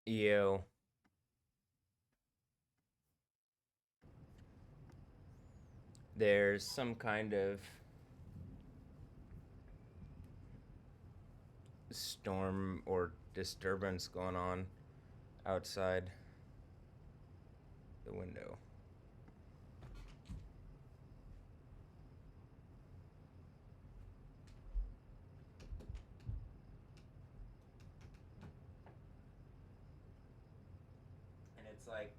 Yo, there's some kind of storm or disturbance going on outside the window. And it's like,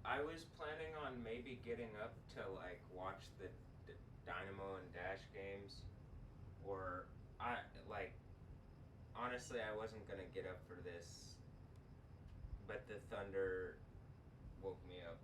I was planning on maybe getting up to like watch the Dynamo and Dash games, or I like honestly I wasn't gonna get up for this, but the thunder woke me up.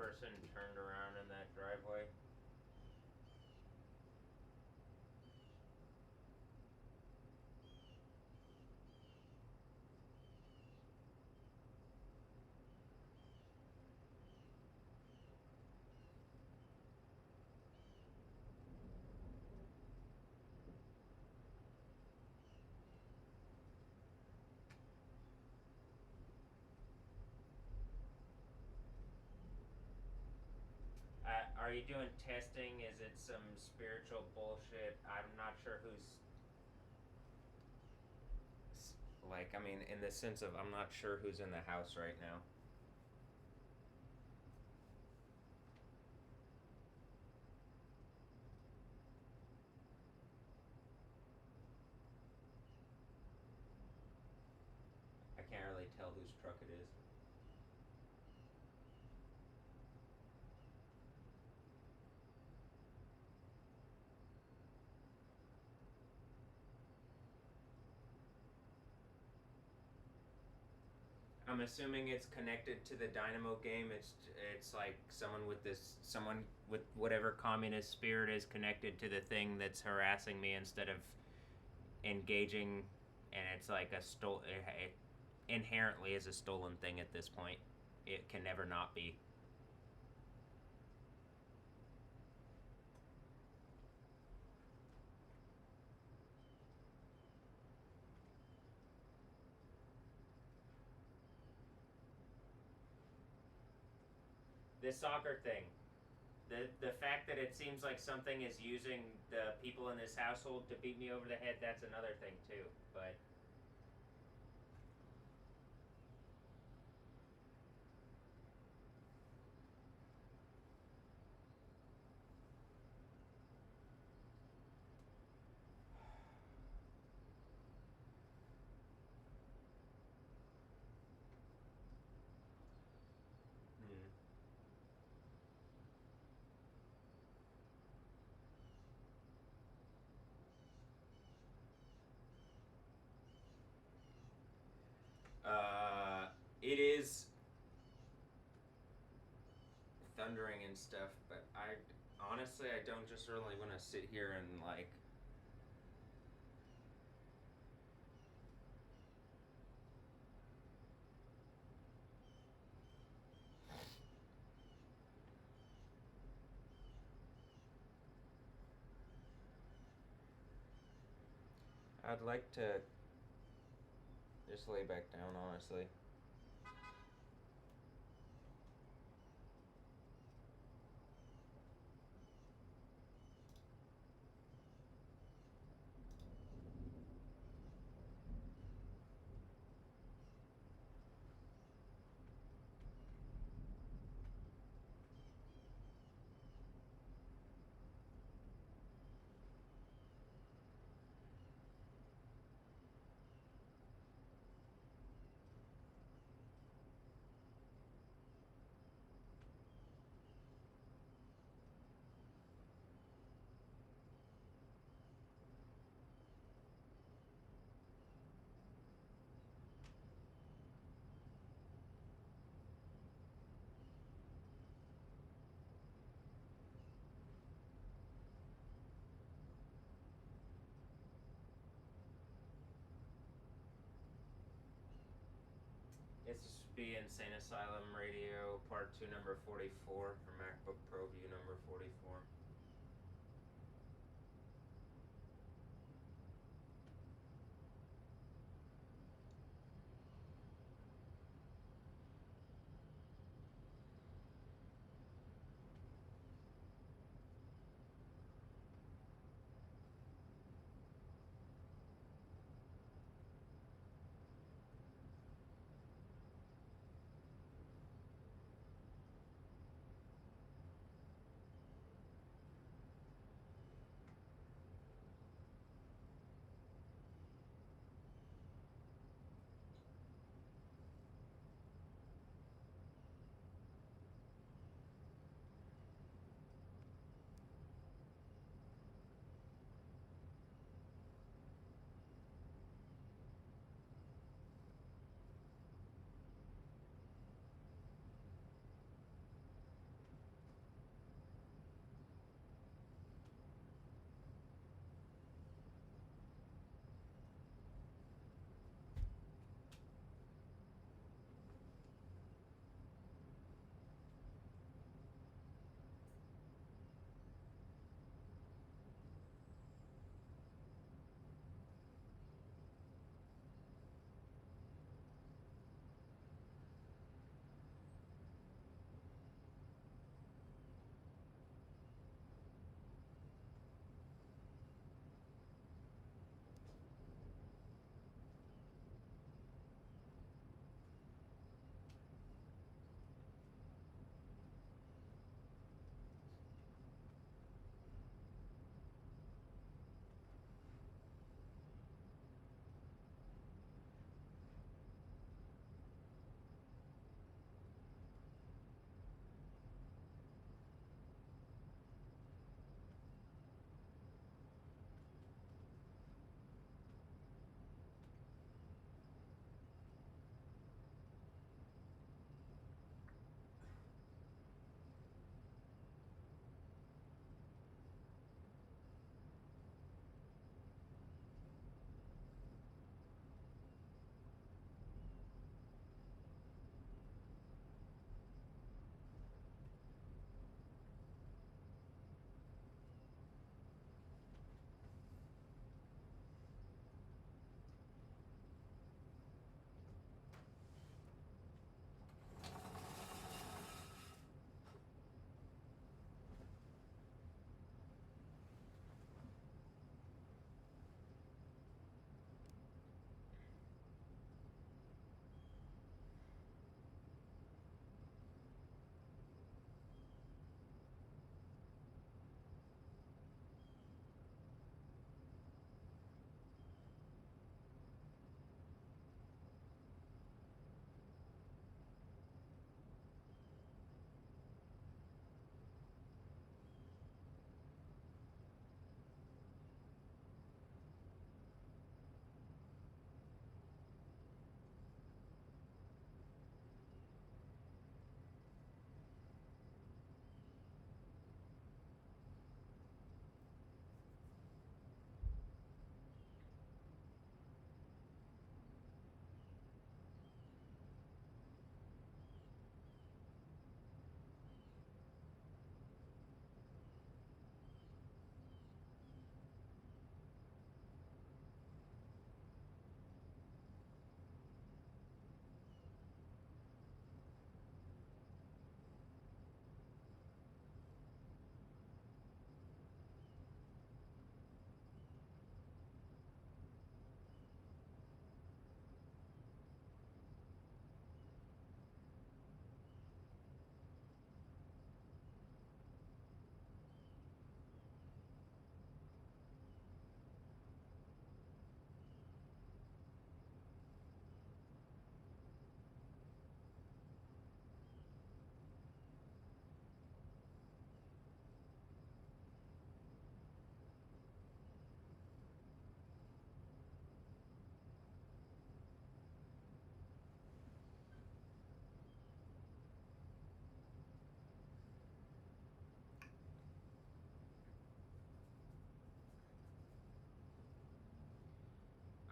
person turned around in that driveway. Are you doing testing? Is it some spiritual bullshit? I'm not sure who's. Like, I mean, in the sense of, I'm not sure who's in the house right now. I can't really tell whose truck it is. I'm assuming it's connected to the Dynamo game. It's like someone with whatever communist spirit is connected to the thing that's harassing me instead of engaging, and it's like it inherently is a stolen thing at this point. It can never not be. This soccer thing. The fact that it seems like something is using the people in this household to beat me over the head, that's another thing too. But it is thundering and stuff, but I honestly I don't just really want to sit here and like. I'd like to just lay back down, honestly. It's be Insane Asylum Radio Part 2 number 44 for MacBook Pro View number 44.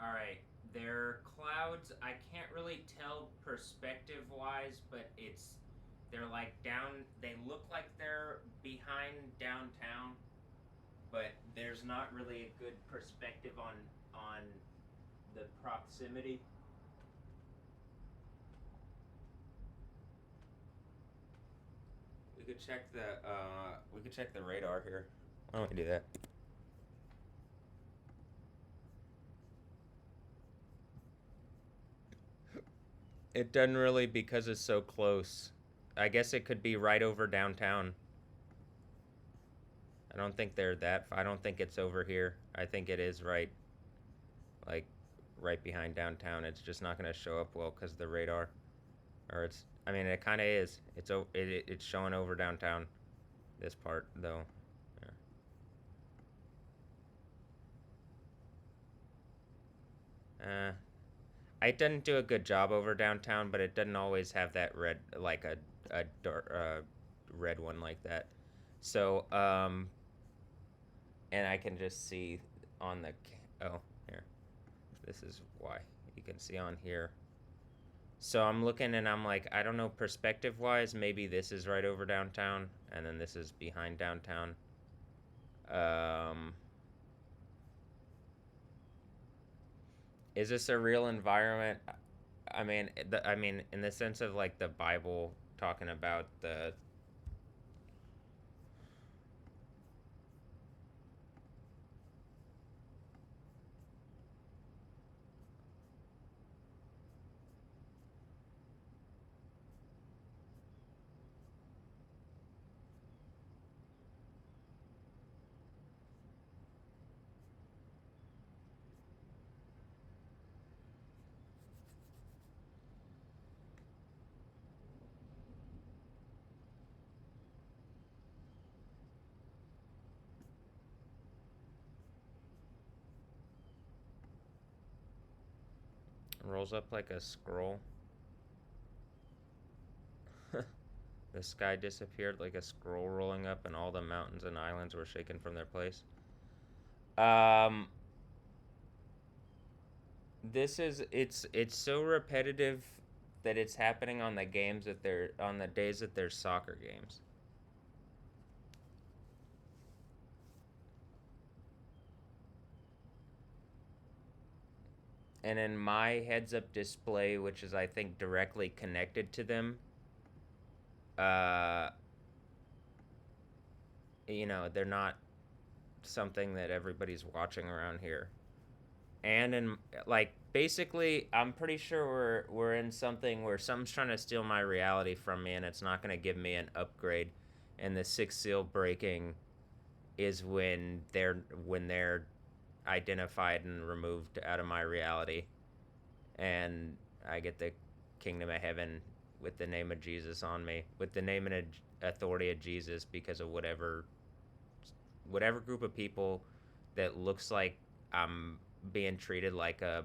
All right. They're clouds. I can't really tell perspective wise, but they're like down. They look like they're behind downtown, but there's not really a good perspective on the proximity. We could check the radar here. Why don't we do that? It doesn't really because it's so close. I guess it could be right over downtown. I don't think they're that. I don't think it's over here. I think it is right, like, right behind downtown. It's just not going to show up well because the radar, or it's. I mean, it kind of is. It's showing over downtown. This part though. Yeah. I didn't do a good job over downtown, but it doesn't always have that red, like a red one like that. So, and I can just see on the, oh, here, this is why. You can see on here. So I'm looking and I'm like, I don't know, perspective wise, maybe this is right over downtown, and then this is behind downtown. Um, is this a real environment? I mean, in the sense of like the Bible talking about the. Rolls up like a scroll. The sky disappeared like a scroll rolling up, and all the mountains and islands were shaken from their place. Um, this is it's so repetitive that it's happening on the games that they're on the days that there's soccer games. And in my heads up display, which is I think directly connected to them, uh, they're not something that everybody's watching around here. And in like basically, I'm pretty sure we're in something where something's trying to steal my reality from me, and it's not going to give me an upgrade. And the sixth seal breaking is when they're identified and removed out of my reality, and I get the kingdom of heaven with the name of Jesus on me, with the name and authority of Jesus, because of whatever group of people that looks like I'm being treated like a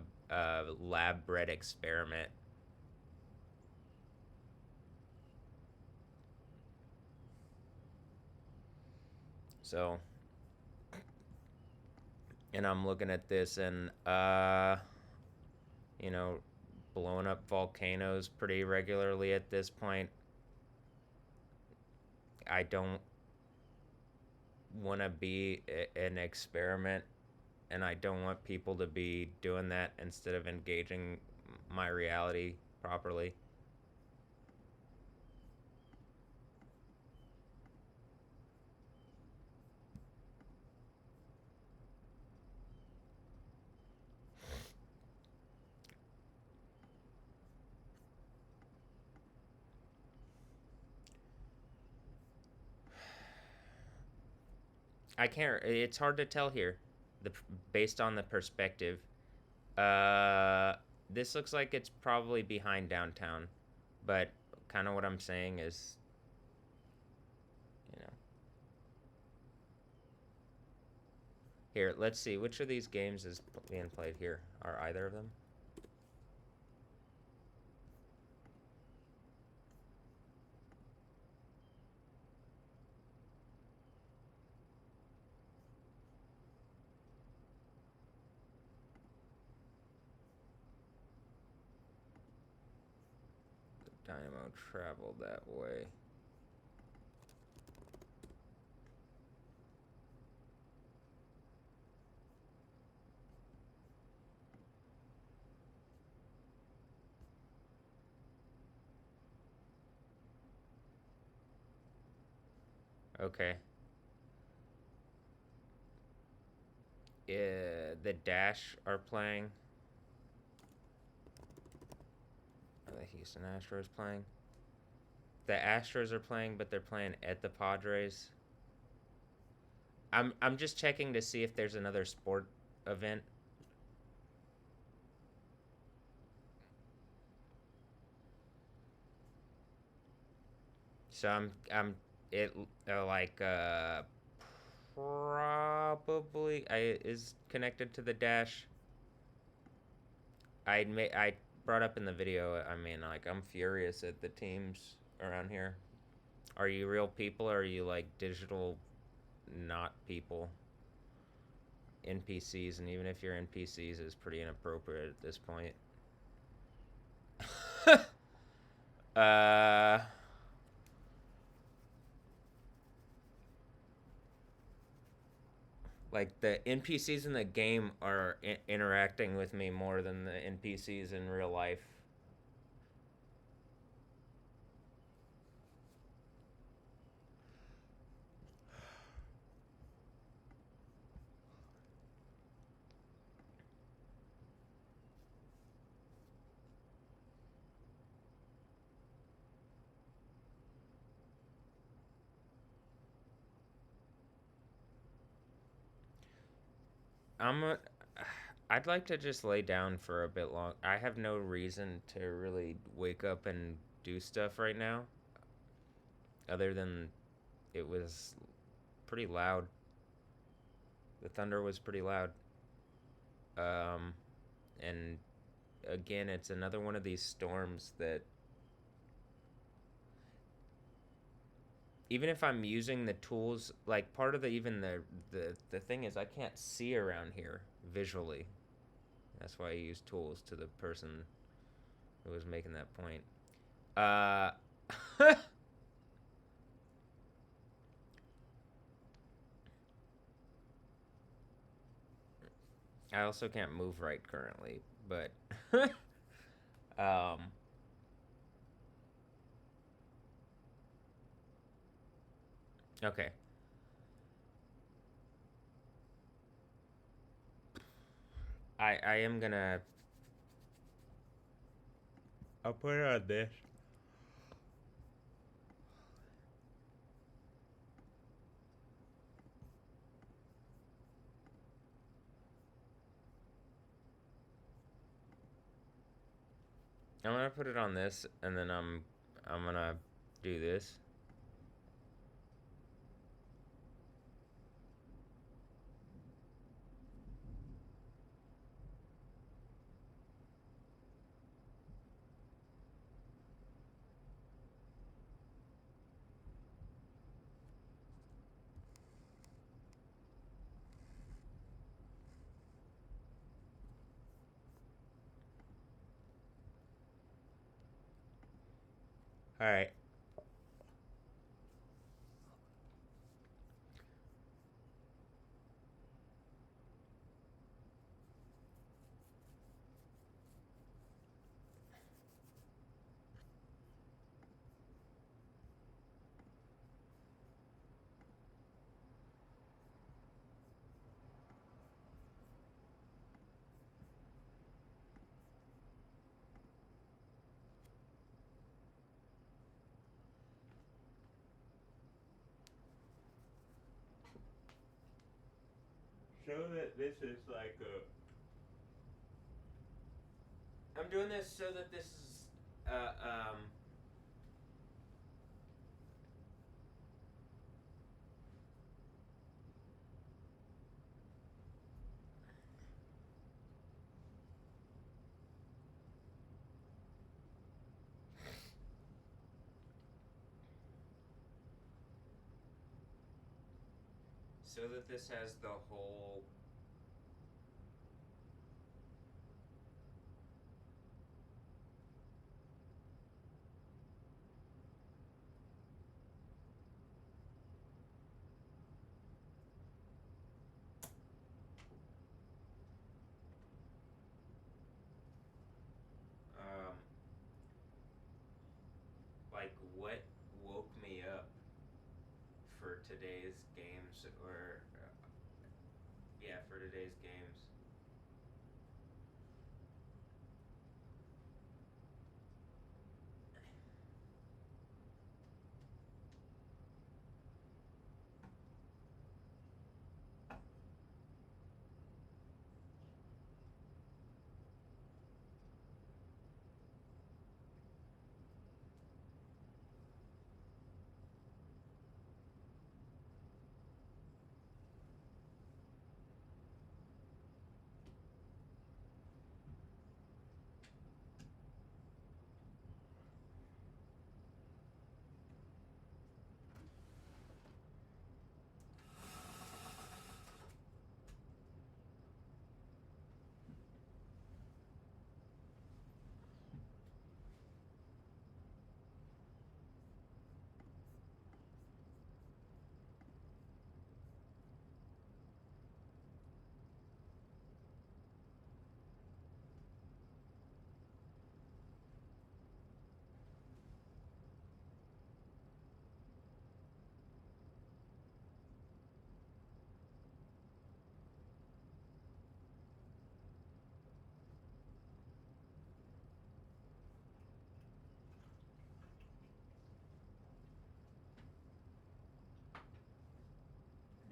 lab bred experiment. So, and I'm looking at this and, you know, blowing up volcanoes pretty regularly at this point. I don't want to be an experiment, and I don't want people to be doing that instead of engaging my reality properly. I can't. It's hard to tell here, the based on the perspective. Uh, this looks like it's probably behind downtown, but kind of what I'm saying is, you know, here. Let's see which of these games is being played here. Are either of them? Dynamo traveled that way. Okay. The Dash are playing. Are the Houston Astros playing? The Astros are playing, but they're playing at the Padres. I'm just checking to see if there's another sport event. So I'm it like probably I is connected to the Dash. I brought up in the video. I mean, like, I'm furious at the teams around here. Are you real people, or are you like digital not people? NPCs, and even if you're NPCs, is pretty inappropriate at this point. uh like, the NPCs in the game are interacting with me more than the NPCs in real life. I'm a, I'd like to just lay down for a bit long. I have no reason to really wake up and do stuff right now, other than it was pretty loud. The thunder was pretty loud. Um, and again, it's another one of these storms that, even if I'm using the tools, like, part of the thing is I can't see around here visually. That's why I use tools, to the person who was making that point. Uh, I also can't move right currently, but um, okay. I am gonna. I'll put it on this. I'm gonna put it on this, and then I'm gonna do this. All right. Show that this is like a. I'm doing this so that this is so that this has the whole. what woke me up for today's games, or yeah, for today's games.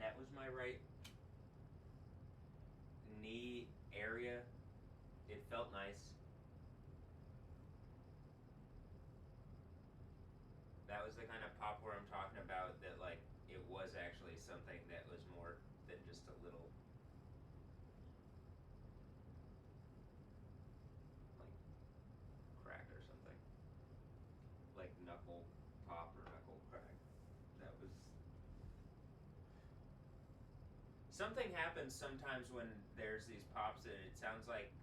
That was my right knee area. It felt nice. That was the kind of pop where I'm talking about, that like it was actually something that was more than just a little like crack or something. Like knuckle pop or knuckle crack. That was something happens sometimes when there's these pops, and it sounds like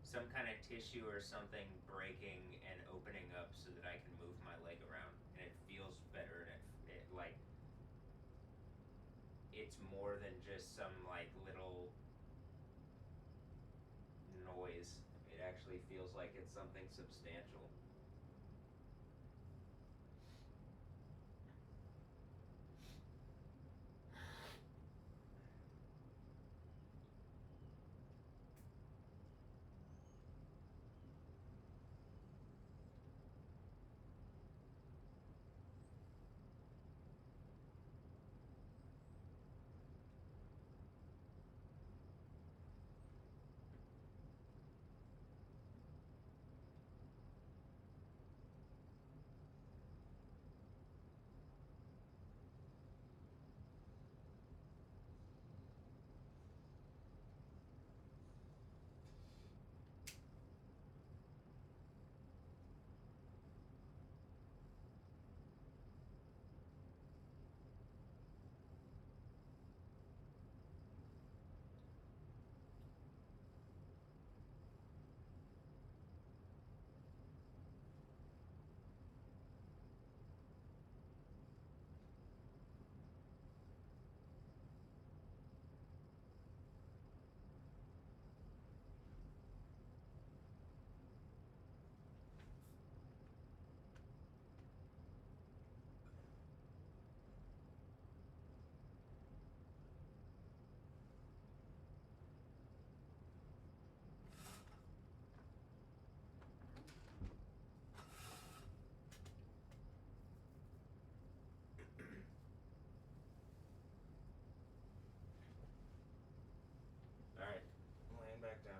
some kind of tissue or something breaking and opening up so that I can move my leg around, and it feels better, and it like it's more than just some like little noise. It actually feels like it's something substantial. All right, I'm laying back down.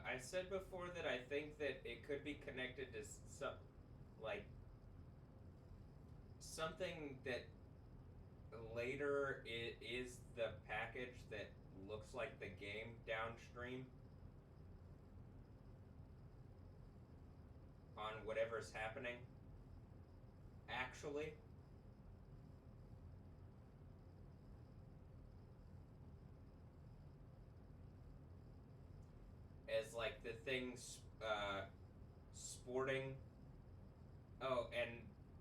I said before that I think that it could be connected to some, like, something that later it is the package that looks like the game downstream on whatever's happening. Actually, things sporting. Oh, and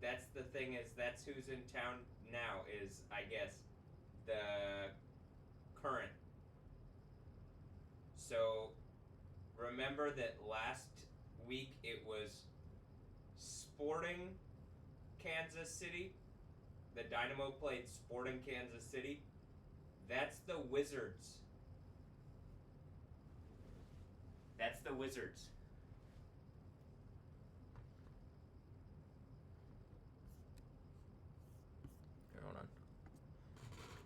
that's the thing is that's who's in town now is I guess the current. So remember that last week it was Sporting Kansas City. The Dynamo played Sporting Kansas City. That's the Wizards. That's the Wizards. Hold on.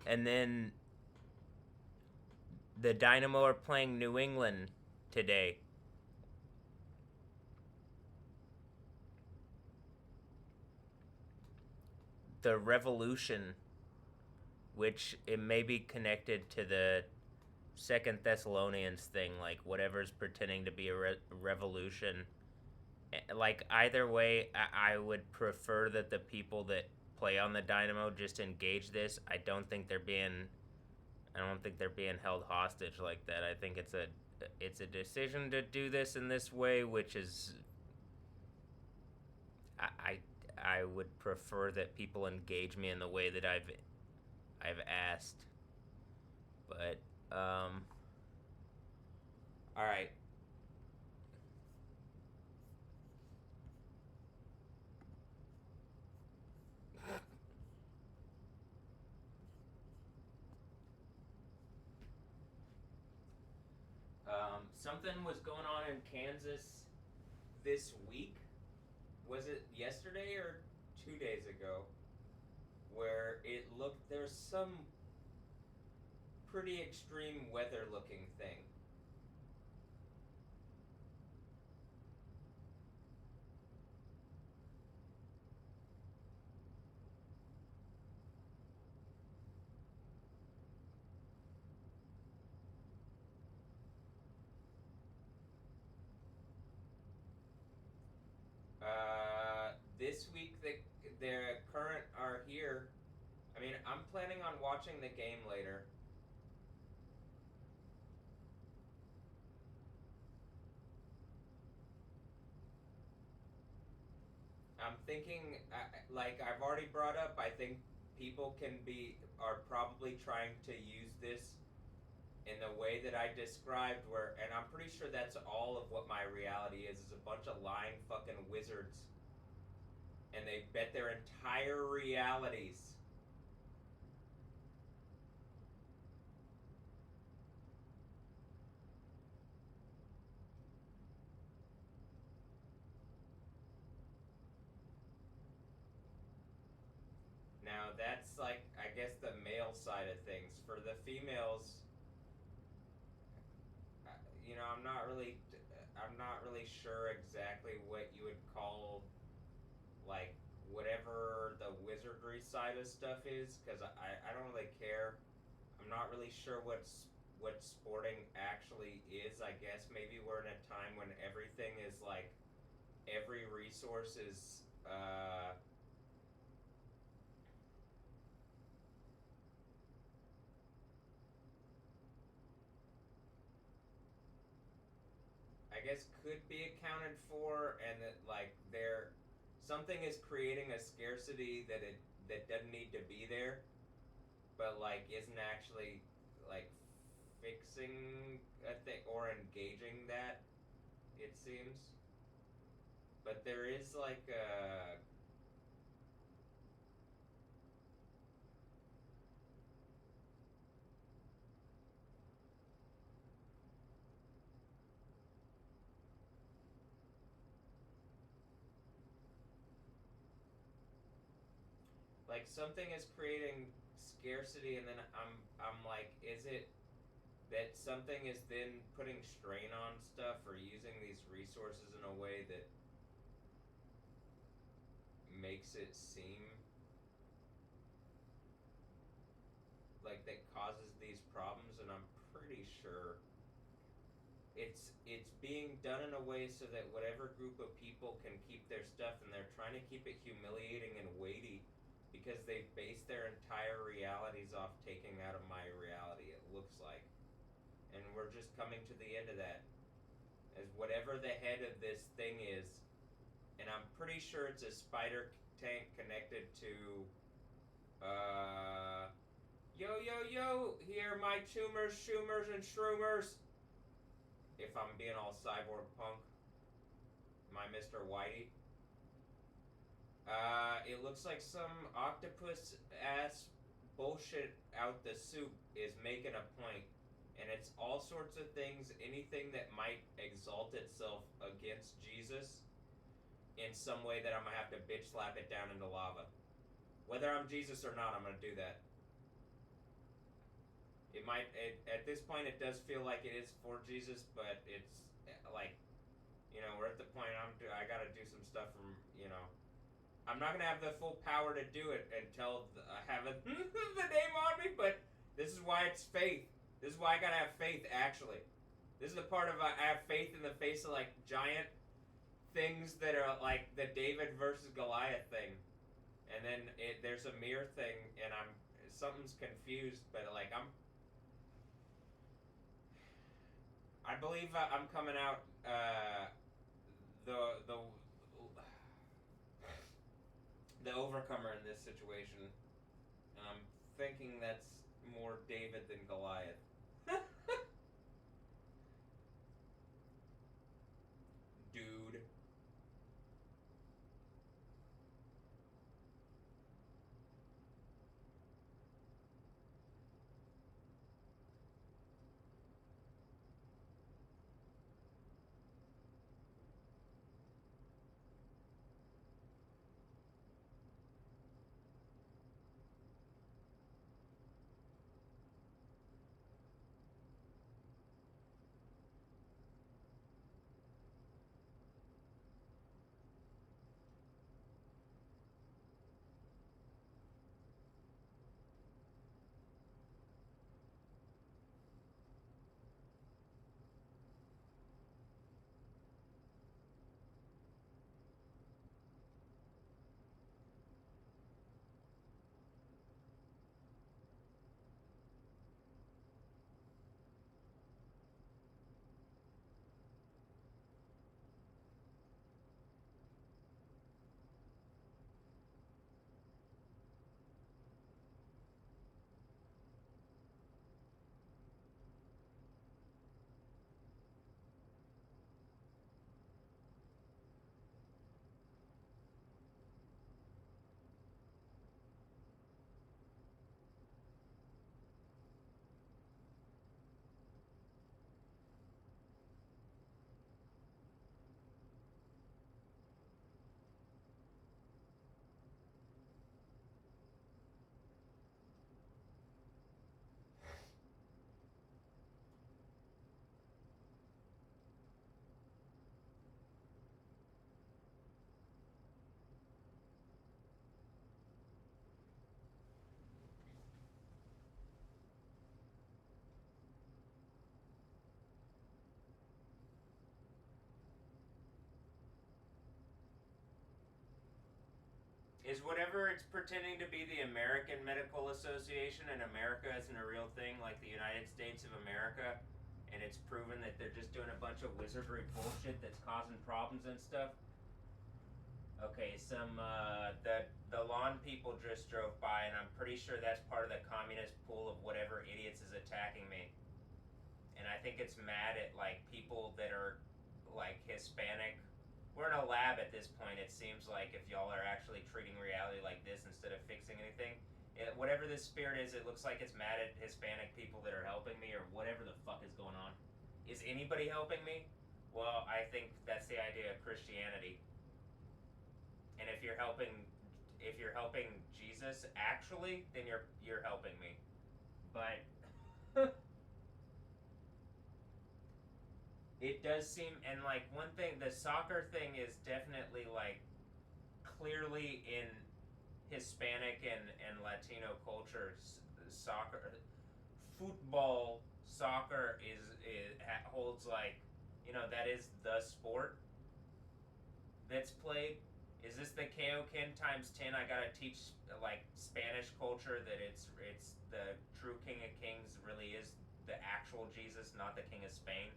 And then the Dynamo are playing New England today. The Revolution, which it may be connected to the Second Thessalonians thing, like whatever's pretending to be a revolution. Like either way, I would prefer that the people that play on the Dynamo just engage this. I don't think they're being held hostage like that. I think it's a decision to do this in this way, which is I would prefer that people engage me in the way that I've asked. But all right. Something was going on in Kansas this week. Was it yesterday or 2 days ago? Where it looked there's some pretty extreme weather looking thing. This week the current are here. I mean, I'm planning on watching the game later. I'm thinking, like I've already brought up, I think people are probably trying to use this in the way that I described, and I'm pretty sure that's all of what my reality is a bunch of lying fucking wizards, and they bet their entire realities. Now that's like I guess the male side of things. For the females, I'm not really sure exactly what you would call like whatever the wizardry side of stuff is because I don't really care. I'm not really sure what sporting actually is. I guess maybe we're in a time when everything is like every resource is I guess could be accounted for, and that like there something is creating a scarcity that doesn't need to be there, but like isn't actually like fixing a thing or engaging that. It seems, but there is like a like something is creating scarcity, and then I'm like, is it that something is then putting strain on stuff or using these resources in a way that makes it seem like that causes these problems, and I'm pretty sure it's being done in a way so that whatever group of people can keep their stuff, and they're trying to keep it humiliating and weighty because they've based their entire realities off taking out of my reality, it looks like. And we're just coming to the end of that. As whatever whatever the head of this thing is, and I'm pretty sure it's a spider tank connected to yo yo yo, here my tumors, shoomers, and shroomers. If I'm being all cyborg punk, my Mr. Whitey. It looks like some octopus ass bullshit out the soup is making a point, and it's all sorts of things, anything that might exalt itself against Jesus in some way that I'm gonna have to bitch slap it down into lava. Whether I'm Jesus or not, I'm gonna do that. It might, at this point, it does feel like it is for Jesus, but it's like, we're at the point I gotta do some stuff from, I'm not gonna have the full power to do it until I have the name on me, but this is why it's faith. This is why I gotta have faith, actually. This is the part of I have faith in the face of, like, giant things that are like the David versus Goliath thing. And then there's a mirror thing, and something's confused, but, like, I believe I'm coming out, the overcomer in this situation. And I'm thinking that's more David than Goliath. Dude. Is whatever it's pretending to be the American Medical Association, and America isn't a real thing like the United States of America, and it's proven that they're just doing a bunch of wizardry bullshit that's causing problems and stuff? Okay, the lawn people just drove by, and I'm pretty sure that's part of the communist pool of whatever idiots is attacking me. And I think it's mad at, like, people that are, like, Hispanic. We're in a lab at this point, it seems like, if y'all are actually treating reality like this instead of fixing anything. Whatever this spirit is, it looks like it's mad at Hispanic people that are helping me, or whatever the fuck is going on. Is anybody helping me? Well, I think that's the idea of Christianity. And if you're helping Jesus, actually, then you're helping me. But it does seem, and, like, one thing, the soccer thing is definitely, like, clearly in Hispanic and Latino cultures. Football, soccer holds, like, that is the sport that's played. Is this the Kaioken times 10? I gotta teach, like, Spanish culture that it's the true King of Kings really is the actual Jesus, not the King of Spain.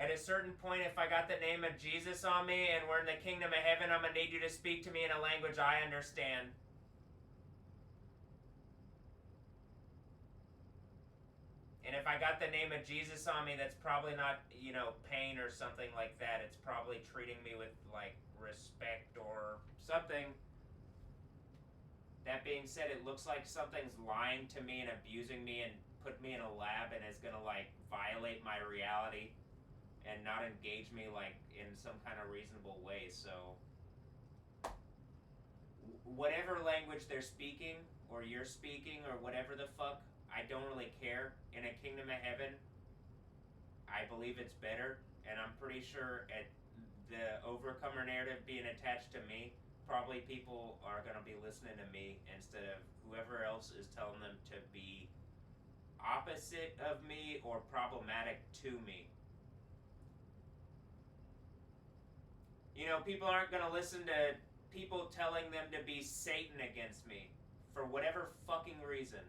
At a certain point, if I got the name of Jesus on me and we're in the kingdom of heaven, I'm going to need you to speak to me in a language I understand. And if I got the name of Jesus on me, that's probably not, pain or something like that. It's probably treating me with, respect or something. That being said, it looks like something's lying to me and abusing me and put me in a lab and is going to, violate my reality and not engage me, in some kind of reasonable way. So, whatever language they're speaking, or you're speaking, or whatever the fuck, I don't really care. In a kingdom of heaven, I believe it's better, and I'm pretty sure at the overcomer narrative being attached to me, probably people are going to be listening to me instead of whoever else is telling them to be opposite of me or problematic to me. People aren't going to listen to people telling them to be Satan against me for whatever fucking reason.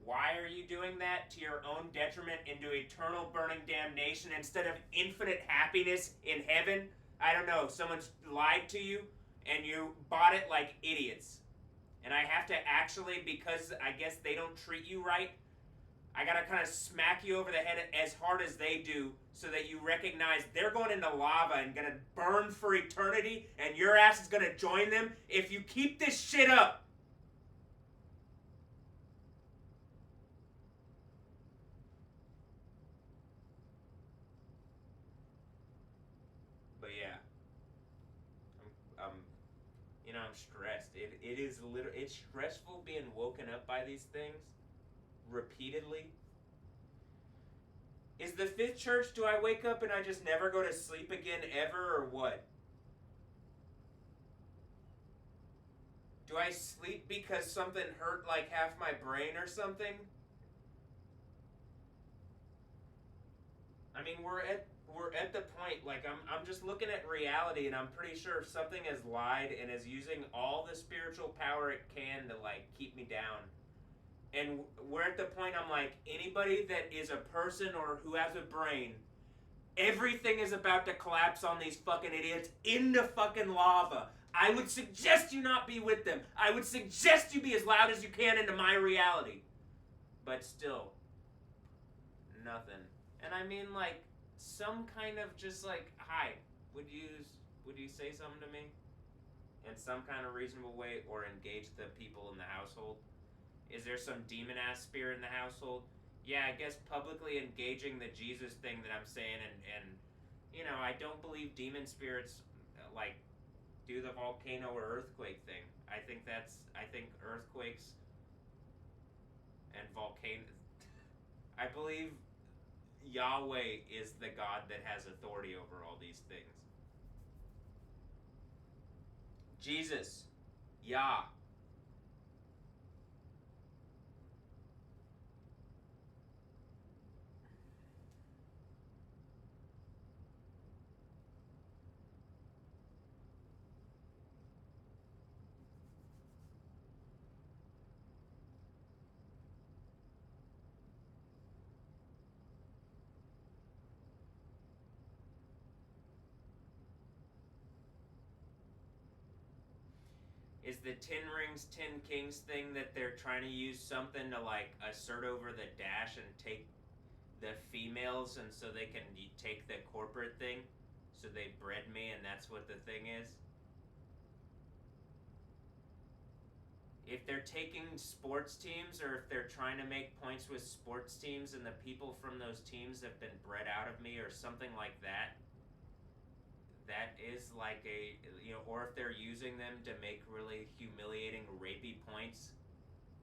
Why are you doing that to your own detriment into eternal burning damnation instead of infinite happiness in heaven? I don't know. Someone's lied to you and you bought it like idiots. And I have to actually, because I guess they don't treat you right, I gotta kind of smack you over the head as hard as they do so that you recognize they're going into lava and gonna burn for eternity and your ass is gonna join them if you keep this shit up. But yeah, I'm stressed. It's stressful being woken up by these things repeatedly. Is the fifth church, do I wake up and I just never go to sleep again ever, or what? Do I sleep because something hurt like half my brain or something? I mean, we're at the point, I'm just looking at reality, and I'm pretty sure if something has lied and is using all the spiritual power it can to, keep me down. And we're at the point I'm like, anybody that is a person or who has a brain, everything is about to collapse on these fucking idiots into fucking lava. I would suggest you not be with them. I would suggest you be as loud as you can into my reality. But still, nothing. And I mean, some kind of just hi, would you say something to me? In some kind of reasonable way, or engage the people in the household? Is there some demon-ass spirit in the household? Yeah, I guess publicly engaging the Jesus thing that I'm saying, and I don't believe demon spirits, do the volcano or earthquake thing. I think earthquakes and volcanoes, I believe Yahweh is the God that has authority over all these things. Jesus, Yah. Is the 10 rings, 10 kings thing that they're trying to use something to assert over the dash and take the females, and so they can take the corporate thing? So they bred me and that's what the thing is? If they're taking sports teams, or if they're trying to make points with sports teams and the people from those teams have been bred out of me or something like that, that is or if they're using them to make really humiliating rapey points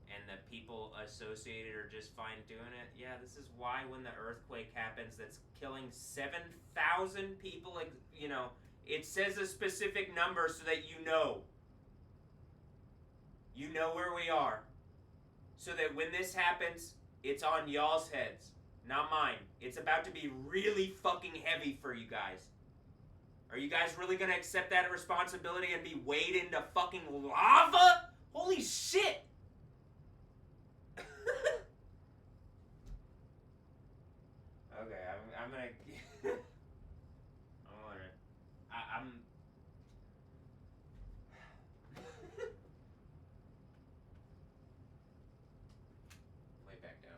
and the people associated are just fine doing it. Yeah, this is why when the earthquake happens that's killing 7,000 people, it says a specific number so that you know where we are. So that when this happens, it's on y'all's heads, not mine. It's about to be really fucking heavy for you guys. Are you guys really going to accept that responsibility and be weighed into fucking lava? Holy shit! Okay, I'm gonna. I'm. Way back down.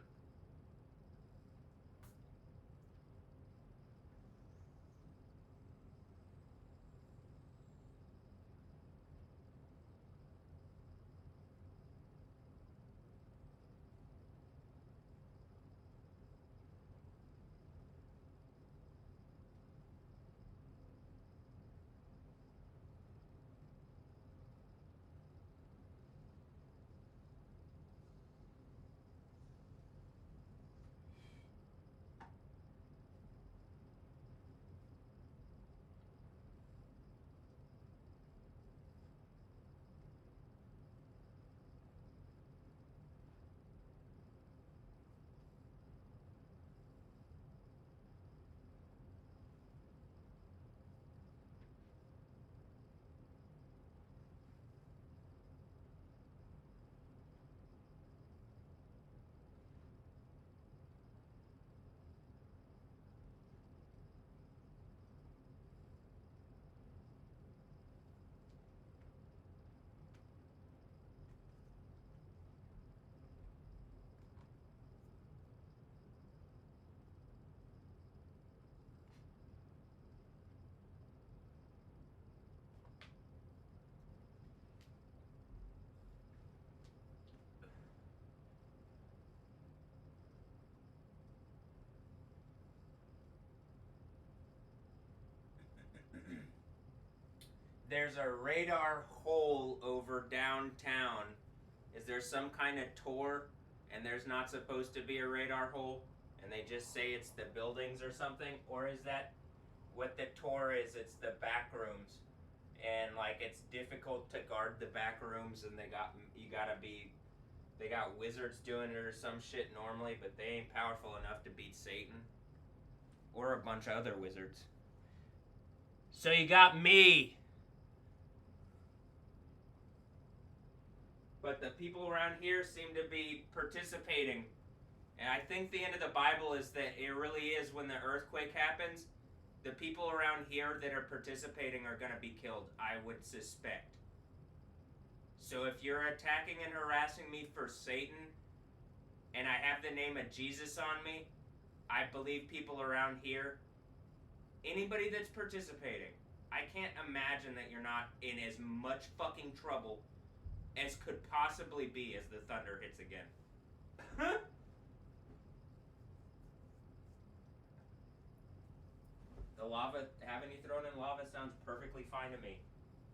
There's a radar hole over downtown. Is there some kind of tour and there's not supposed to be a radar hole and they just say it's the buildings or something? Or is that what the tour is? It's the back rooms. And like it's difficult to guard the back rooms and they got wizards doing it or some shit normally, but they ain't powerful enough to beat Satan. Or a bunch of other wizards. So you got me. But the people around here seem to be participating. And I think the end of the Bible is that it really is when the earthquake happens, the people around here that are participating are going to be killed, I would suspect. So if you're attacking and harassing me for Satan, and I have the name of Jesus on me, I believe people around here, anybody that's participating, I can't imagine that you're not in as much fucking trouble as could possibly be as the thunder hits again. The lava, having you thrown in lava sounds perfectly fine to me.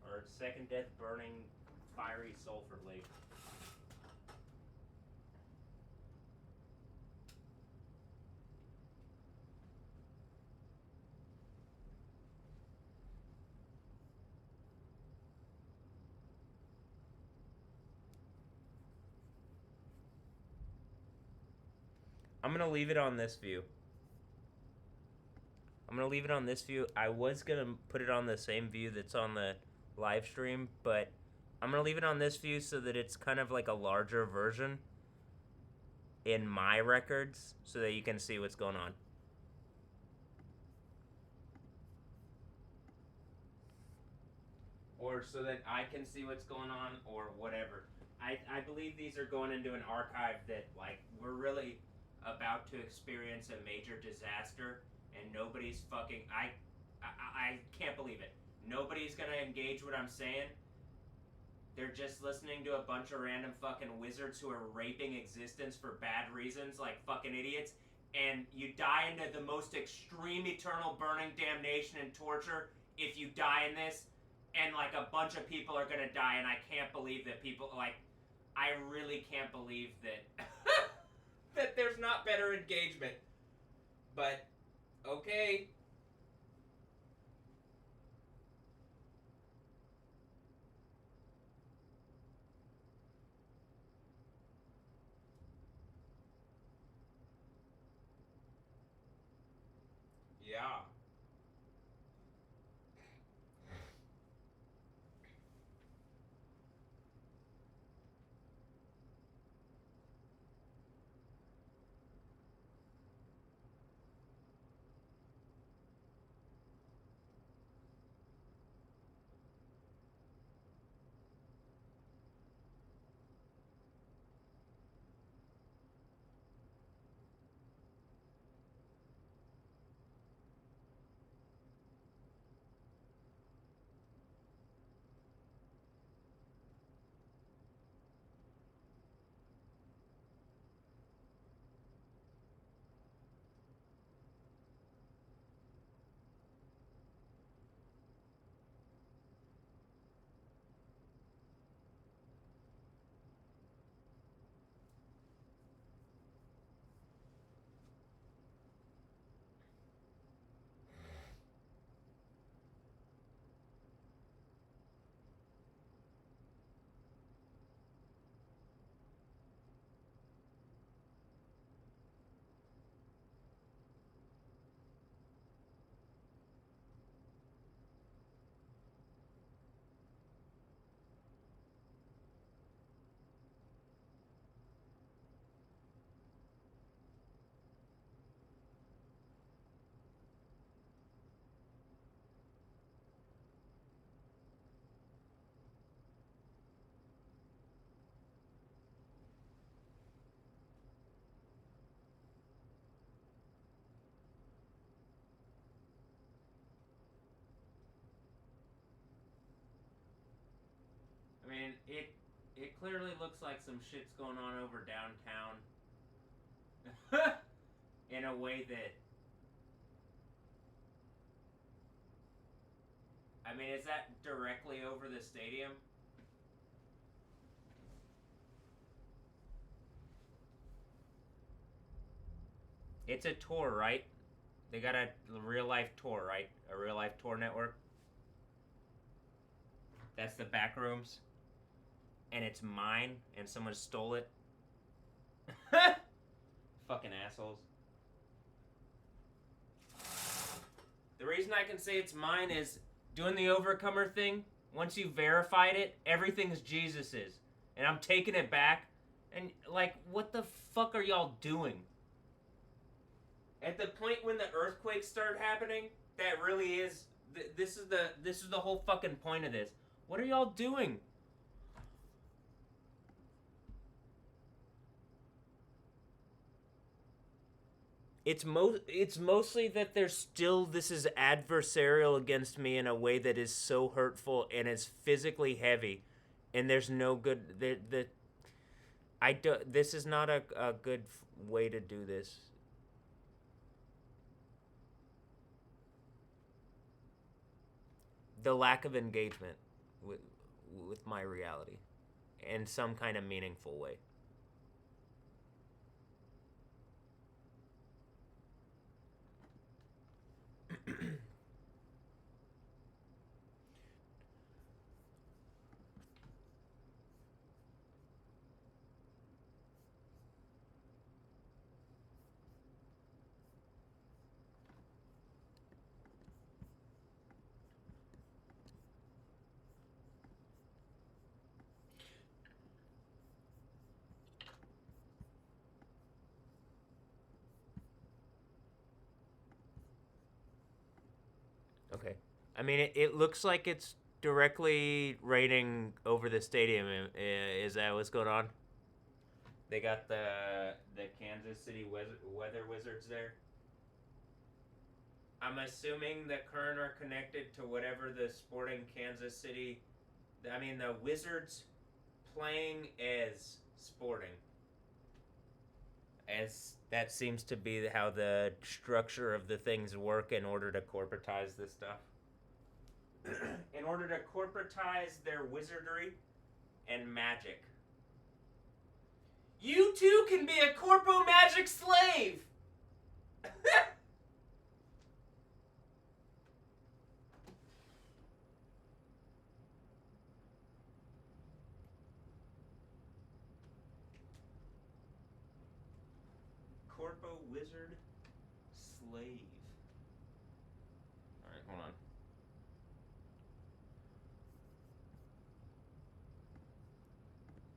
Or second death burning fiery sulfur lake. I'm going to leave it on this view. I was going to put it on the same view that's on the live stream, but I'm going to leave it on this view so that it's kind of like a larger version in my records so that you can see what's going on. Or so that I can see what's going on or whatever. I believe these are going into an archive that, like, we're really about to experience a major disaster and nobody's fucking... I can't believe it. Nobody's gonna engage what I'm saying. They're just listening to a bunch of random fucking wizards who are raping existence for bad reasons, like fucking idiots. And you die into the most extreme eternal burning damnation and torture if you die in this. And like a bunch of people are gonna die, and I can't believe that people, like, I really can't believe that that there's not better engagement. But okay. Yeah. mean, it clearly looks like some shit's going on over downtown. In a way that, I mean, is that directly over the stadium? It's a tour, right? They got a real life tour, right? A real life tour network. That's the back rooms. And it's mine, and someone stole it. Fucking assholes. The reason I can say it's mine is doing the Overcomer thing. Once you verified it, everything's Jesus's. And I'm taking it back. And, like, what the fuck are y'all doing? At the point when the earthquakes start happening, that really is... This is the whole fucking point of this. What are y'all doing? It's mostly that there's still, this is adversarial against me in a way that is so hurtful and is physically heavy, and there's no good this is not a good way to do this. The lack of engagement with my reality in some kind of meaningful way. Okay. I mean, it looks like it's directly raining over the stadium. Is that what's going on? They got the Kansas City weather wizards there. I'm assuming the Kern are connected to whatever the sporting Kansas City. I mean, the Wizards playing as sporting. As that seems to be how the structure of the things work in order to corporatize this stuff. In order to corporatize their wizardry and magic. You too can be a corpo magic slave! Corpo wizard slave. Alright, hold on.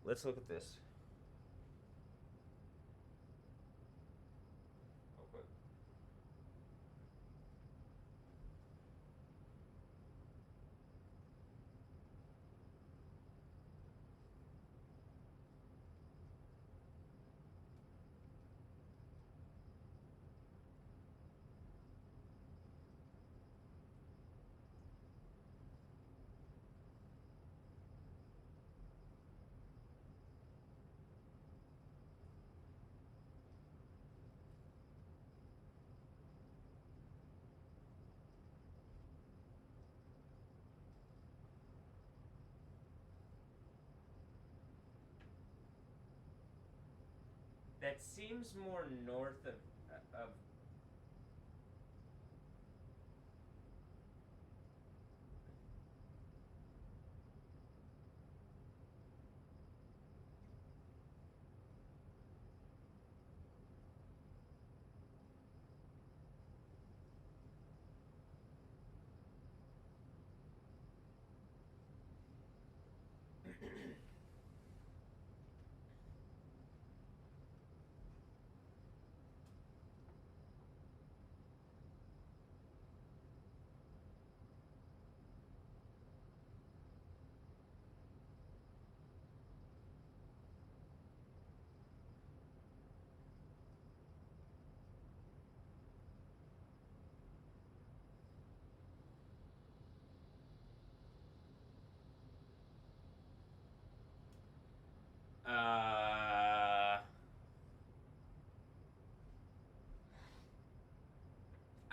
Let's look at this. Okay. That seems more north of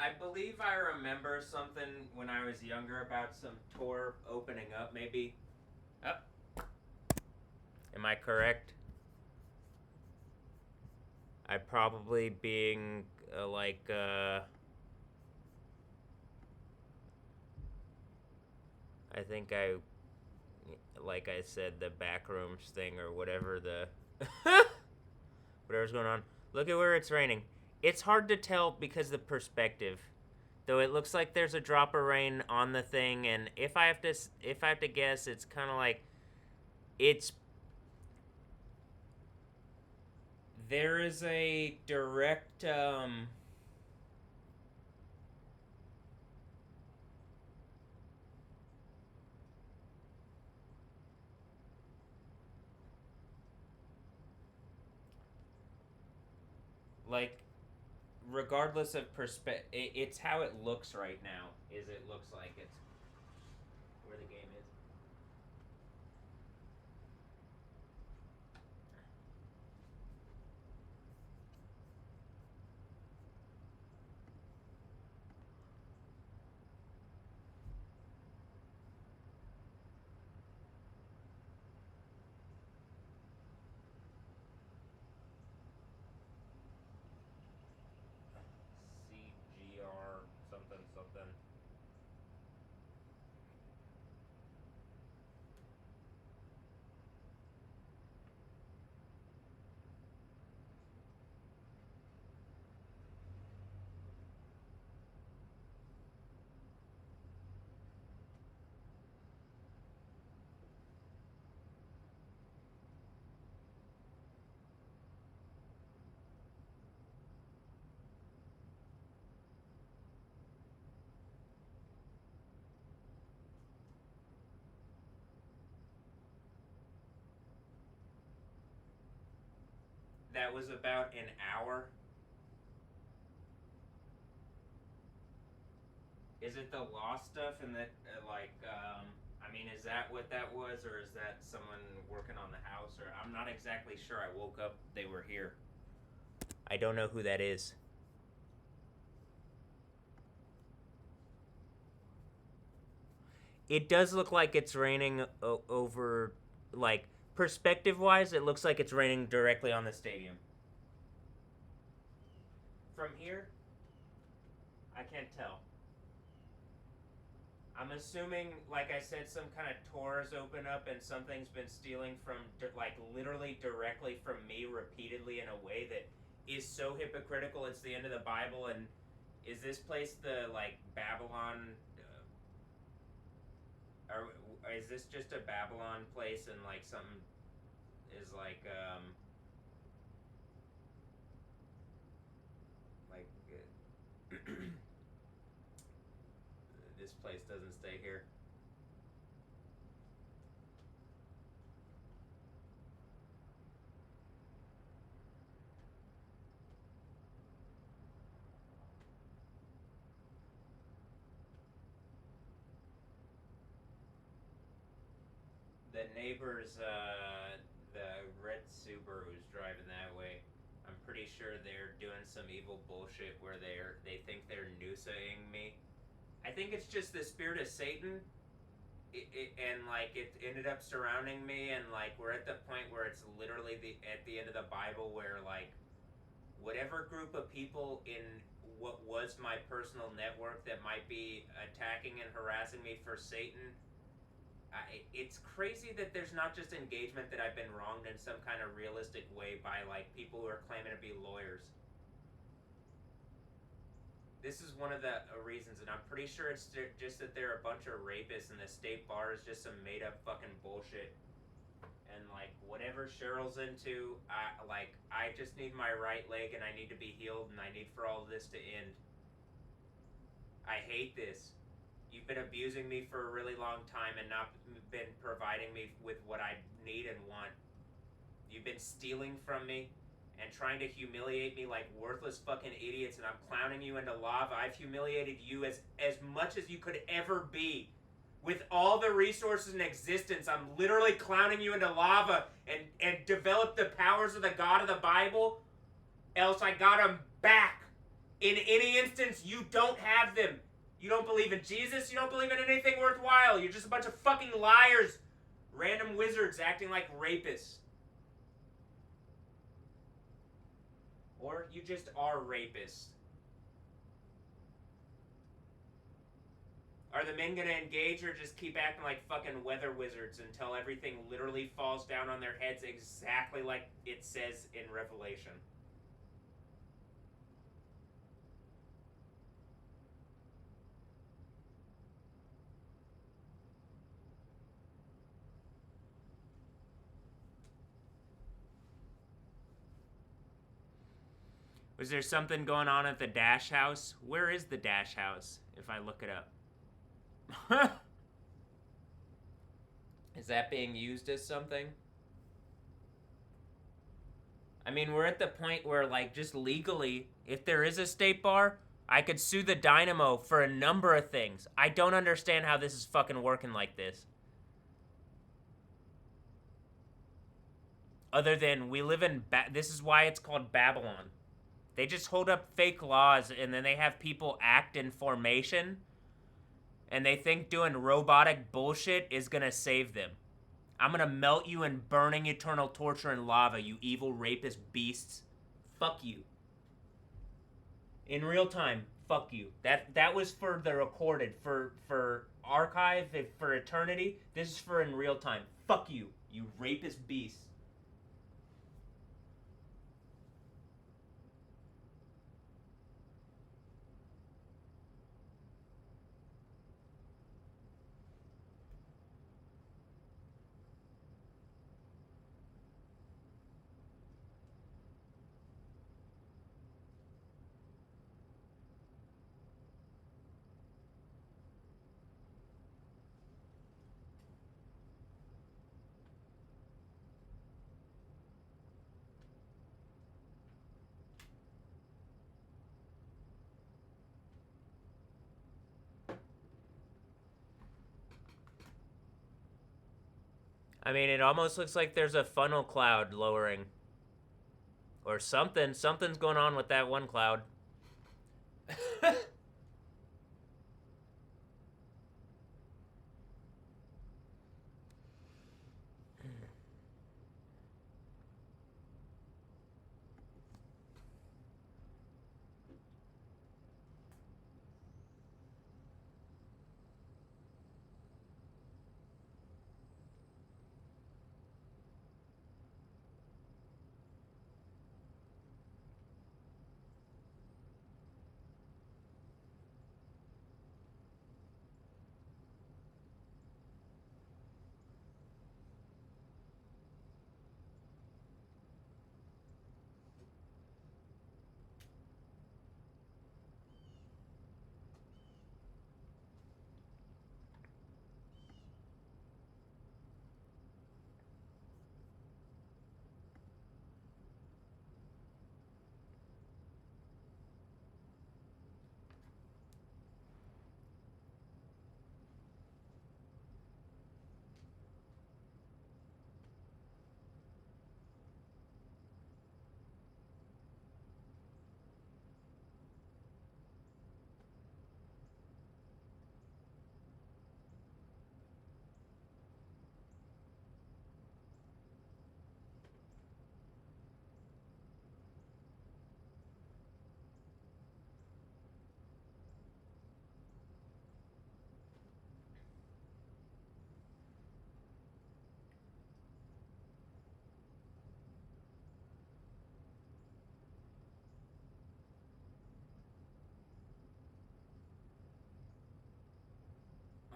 I believe I remember something when I was younger about some tour opening up. Maybe. Oh. Am I correct? I probably being I think like I said, the backrooms thing or whatever whatever's going on. Look at where it's raining. It's hard to tell because of the perspective. Though it looks like there's a drop of rain on the thing, and if I have to guess, it's kind of like it's there is a direct like regardless of perspective, it's how it looks right now. Is it looks like it's where the game is. CGR something something. That was about an hour. Is it the lost stuff and that I mean, is that what that was, or is that someone working on the house? Or I'm not exactly sure. I woke up, they were here. I don't know who that is. It does look like it's raining over, like, perspective-wise, it looks like it's raining directly on the stadium. From here, I can't tell. I'm assuming, like I said, some kind of tours open up and something's been stealing from, like, literally directly from me repeatedly in a way that is so hypocritical it's the end of the Bible. And is this place the, like, Babylon, or is this just a Babylon place and, like, something is, like, this place doesn't stay here. The neighbors, the red Subaru's driving that way. I'm pretty sure they're doing some evil bullshit where they think they're noosing me. I think it's just the spirit of Satan, and like it ended up surrounding me, and like we're at the point where it's literally at the end of the Bible where like whatever group of people in what was my personal network that might be attacking and harassing me for Satan. It's crazy that there's not just engagement that I've been wronged in some kind of realistic way by like people who are claiming to be lawyers. This is one of the reasons, and I'm pretty sure it's just that they're a bunch of rapists and the state bar is just some made up fucking bullshit. And like whatever Cheryl's into, I just need my right leg and I need to be healed and I need for all of this to end. I hate this. You've been abusing me for a really long time and not been providing me with what I need and want. You've been stealing from me and trying to humiliate me like worthless fucking idiots, and I'm clowning you into lava. I've humiliated you as much as you could ever be. With all the resources in existence, I'm literally clowning you into lava and develop the powers of the God of the Bible, else I got him back. In any instance, you don't have them. You don't believe in Jesus. You don't believe in anything worthwhile. You're just a bunch of fucking liars. Random wizards acting like rapists. Or you just are rapists. Are the men gonna engage or just keep acting like fucking weather wizards until everything literally falls down on their heads exactly like it says in Revelation? Was there something going on at the Dash House? Where is the Dash House, if I look it up? Is that being used as something? I mean, we're at the point where, like, just legally, if there is a state bar, I could sue the Dynamo for a number of things. I don't understand how this is fucking working like this. Other than we live in... this is why it's called Babylon. They just hold up fake laws and then they have people act in formation and they think doing robotic bullshit is gonna save them. I'm gonna melt you in burning eternal torture and lava, you evil rapist beasts. Fuck you. In real time, fuck you. That was for the recorded, for archive, for eternity. This is for in real time. Fuck you, you rapist beasts. I mean, it almost looks like there's a funnel cloud lowering. Or something. Something's going on with that one cloud.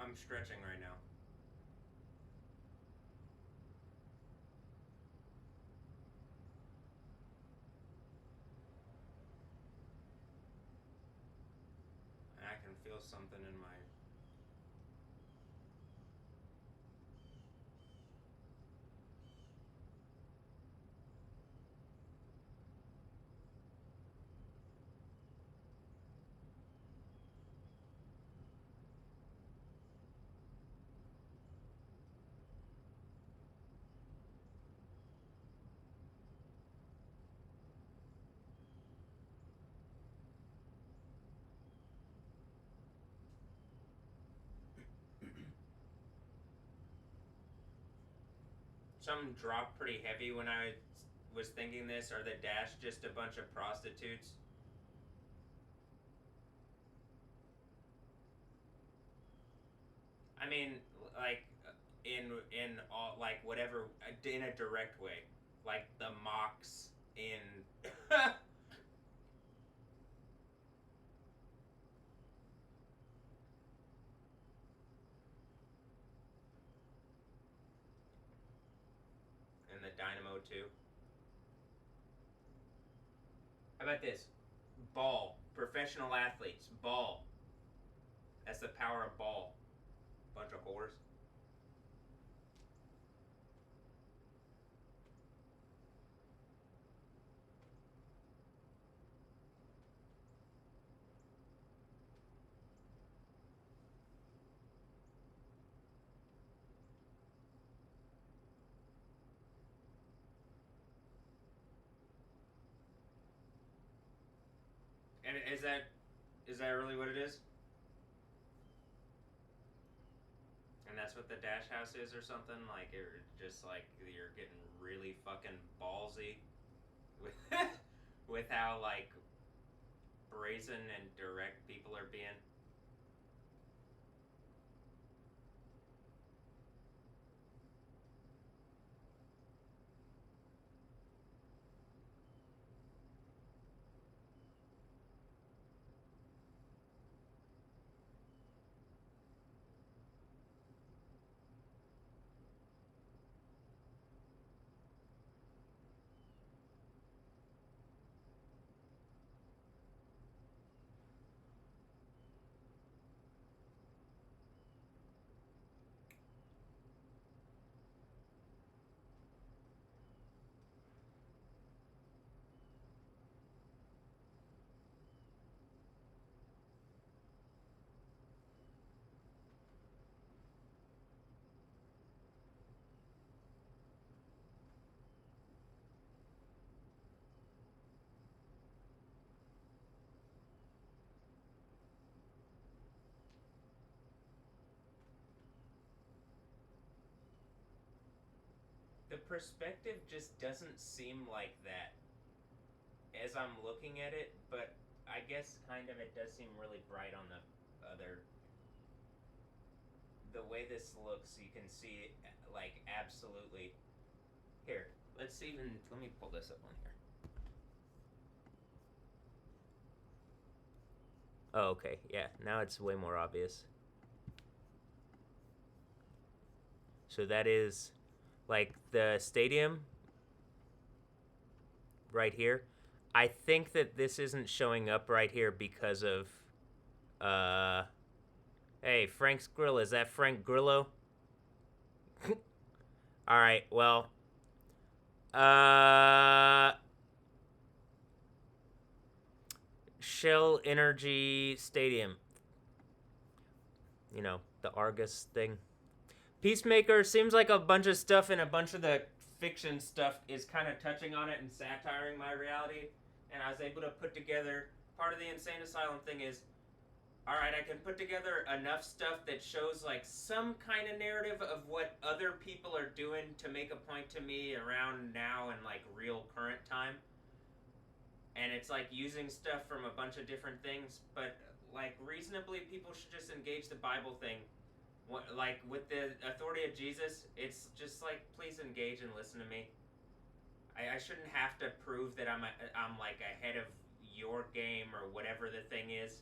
I'm stretching right now. And I can feel something in my... something dropped pretty heavy when I was thinking this. Are the Dash just a bunch of prostitutes? I mean, like in all like whatever in a direct way, like the mocks in. In the Dynamo too. How about this? Ball. Professional athletes. Ball. That's the power of ball. Bunch of whores. And is that really what it is? And that's what the Dash House is, or something? Like, it just like you're getting really fucking ballsy with with how like brazen and direct people are being. The perspective just doesn't seem like that as I'm looking at it, but I guess kind of it does seem really bright on the other. The way this looks, you can see it, like absolutely. Here, let's even let me pull this up on here. Oh, okay, yeah. Now it's way more obvious. So that is like the stadium right here. I think that this isn't showing up right here because of hey, Frank's Grill, is that Frank Grillo? All right, well, Shell Energy Stadium. You know, the Argus thing. Peacemaker seems like a bunch of stuff, and a bunch of the fiction stuff is kind of touching on it and satiring my reality. And I was able to put together part of the Insane Asylum thing is, all right, I can put together enough stuff that shows like some kind of narrative of what other people are doing to make a point to me around now and like real current time. And it's like using stuff from a bunch of different things, but like reasonably people should just engage the Bible thing. Like with the authority of Jesus, it's just like please engage and listen to me. I shouldn't have to prove that I'm like ahead of your game or whatever the thing is.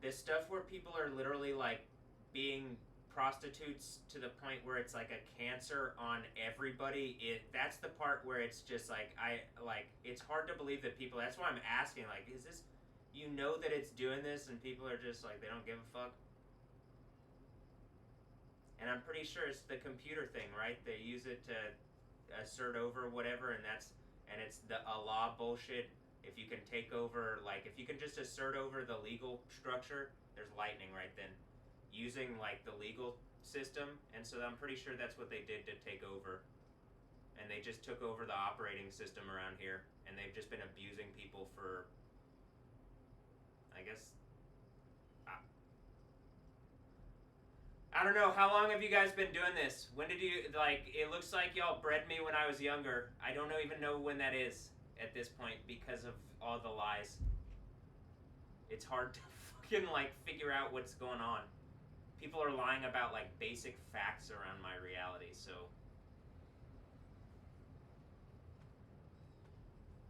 This stuff where people are literally like being prostitutes to the point where it's like a cancer on everybody, that's the part where it's just like it's hard to believe that people, that's why I'm asking, like, is this, you know, that it's doing this and people are just like they don't give a fuck. And I'm pretty sure it's the computer thing, right? They use it to assert over whatever, and it's the Allah bullshit. If you can take over, like, if you can just assert over the legal structure, there's lightning right then. Using, like, the legal system, and so I'm pretty sure that's what they did to take over. And they just took over the operating system around here, and they've just been abusing people for, I guess, I don't know, how long have you guys been doing this? When did you, like, it looks like y'all bred me when I was younger. I don't even know when that is at this point because of all the lies. It's hard to fucking, like, figure out what's going on. People are lying about, like, basic facts around my reality, so.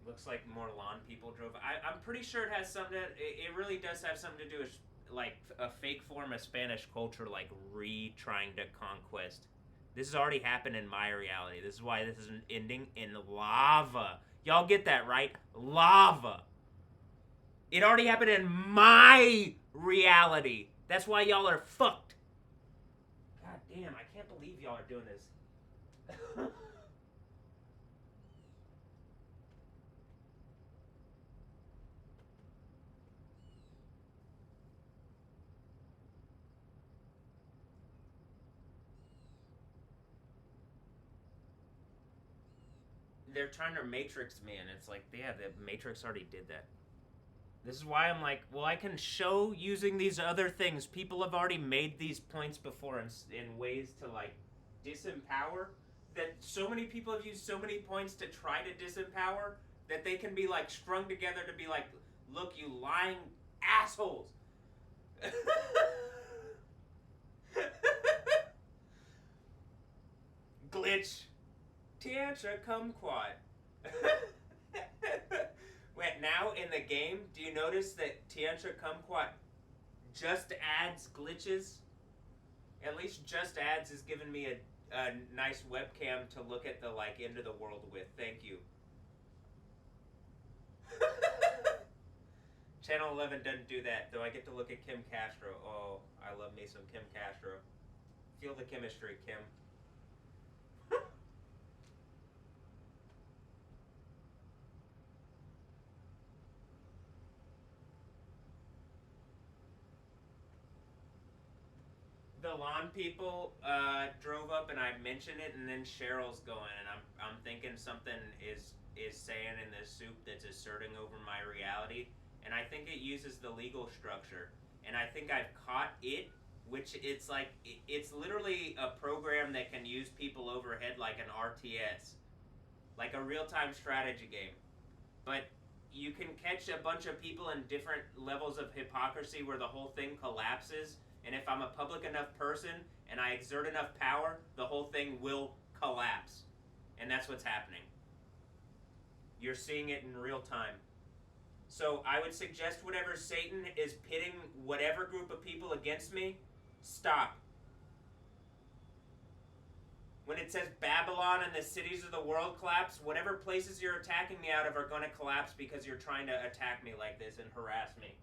Looks like more lawn people drove. I'm pretty sure it has something, it really does have something to do with, like, a fake form of Spanish culture, like, trying to conquest. This has already happened in my reality. This is why this is ending in lava. Y'all get that, right? Lava. It already happened in my reality. That's why y'all are fucked. God damn, I can't believe y'all are doing this. They're trying to Matrix me, and it's like, yeah, the Matrix already did that. This is why I'm like, well, I can show using these other things. People have already made these points before in ways to, like, disempower. That so many people have used so many points to try to disempower that they can be, like, strung together to be like, look, you lying assholes. Glitch. Tiantra kumquat. Wait, now in the game, do you notice that Tiantra kumquat just adds glitches? At least just adds is giving me a nice webcam to look at the, like, end of the world with. Thank you. Channel 11 doesn't do that, though I get to look at Kim Castro. Oh, I love me some Kim Castro. Feel the chemistry, Kim. The lawn people drove up and I mentioned it, and then Cheryl's going, and I'm thinking something is saying in this soup that's asserting over my reality, and I think it uses the legal structure, and I think I've caught it, which it's like it's literally a program that can use people overhead like an RTS, like a real-time strategy game, but you can catch a bunch of people in different levels of hypocrisy where the whole thing collapses. And if I'm a public enough person and I exert enough power, the whole thing will collapse. And that's what's happening. You're seeing it in real time. So I would suggest whenever Satan is pitting whatever group of people against me, stop. When it says Babylon and the cities of the world collapse, whatever places you're attacking me out of are going to collapse because you're trying to attack me like this and harass me.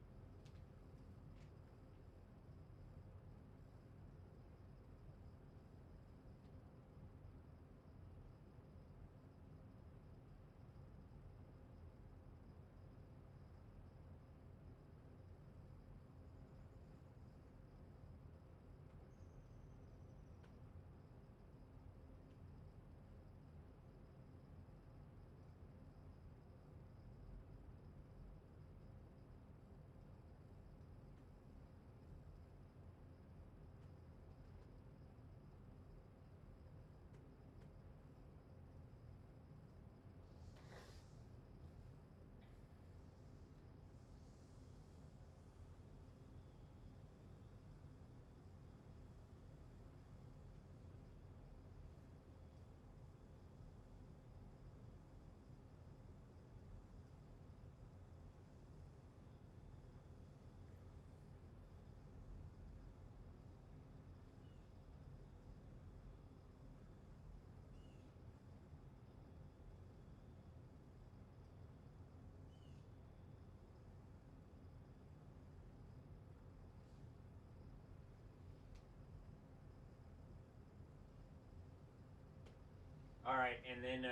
Alright, and then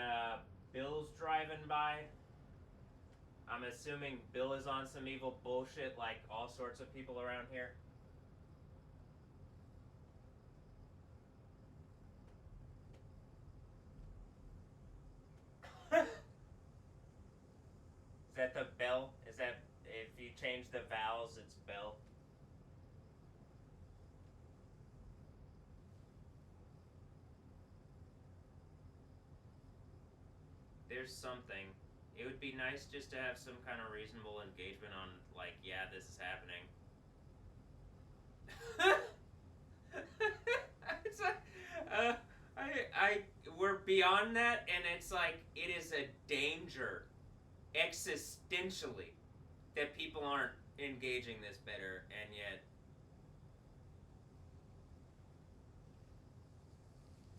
Bill's driving by. I'm assuming Bill is on some evil bullshit like all sorts of people around here. Is that the bell? Is that, if you change the vowels, it's bell? there's something. It would be nice just to have some kind of reasonable engagement on, like, yeah, this is happening. It's like, we're beyond that, and it's like it is a danger, existentially, that people aren't engaging this better, and yet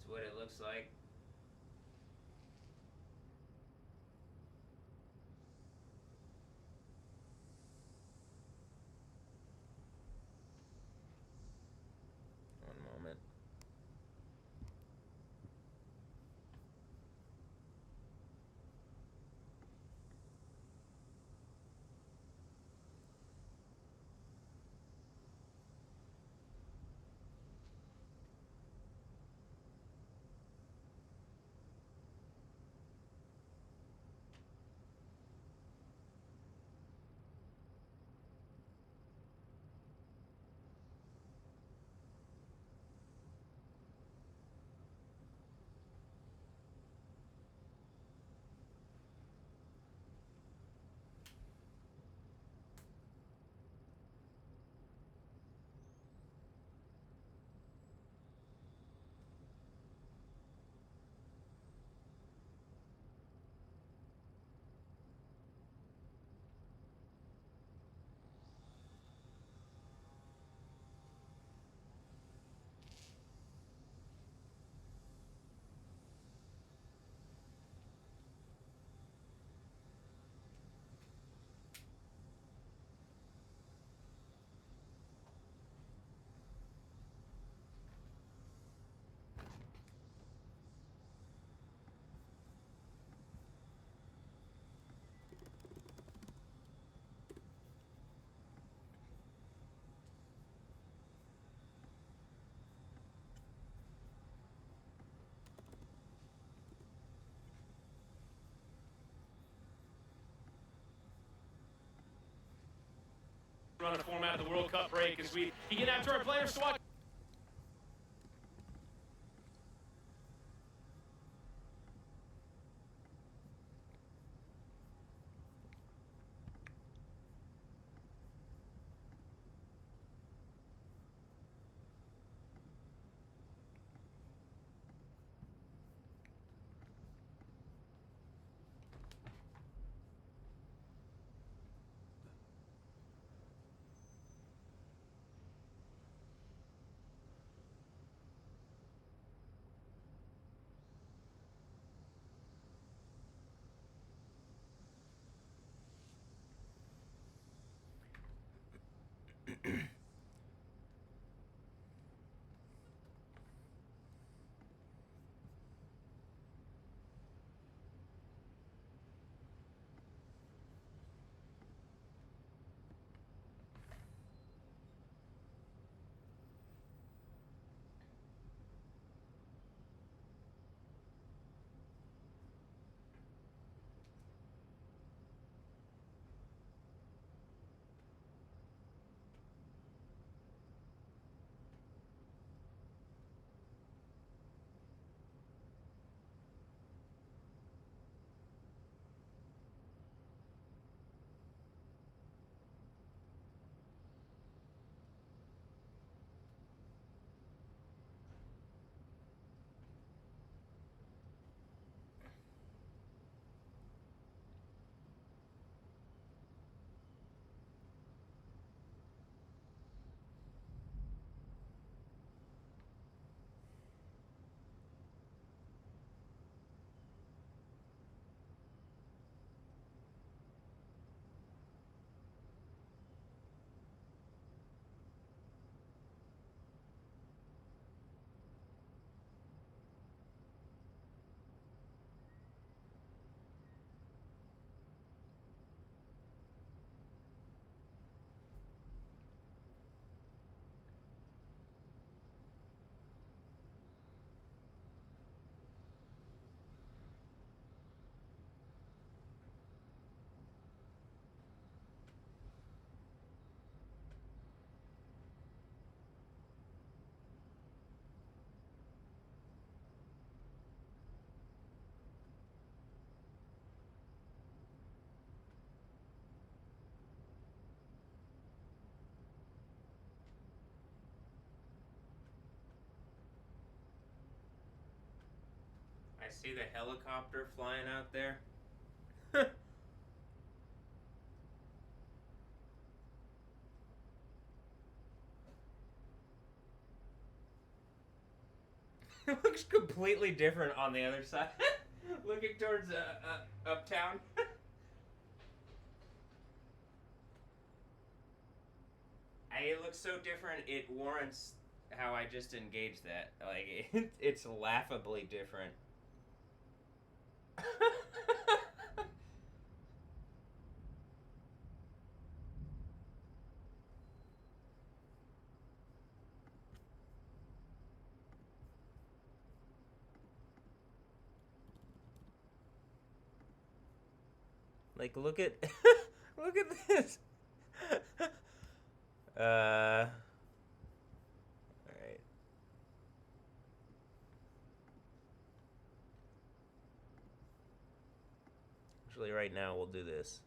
it's what it looks like. One moment. Run a format of the World Cup break as we begin after our players to watch. see the helicopter flying out there. It looks completely different on the other side. Looking towards uptown. It looks so different. It warrants how I just engaged that. Like it's laughably different. Like look at look at this. All right. Actually, right now we'll do this.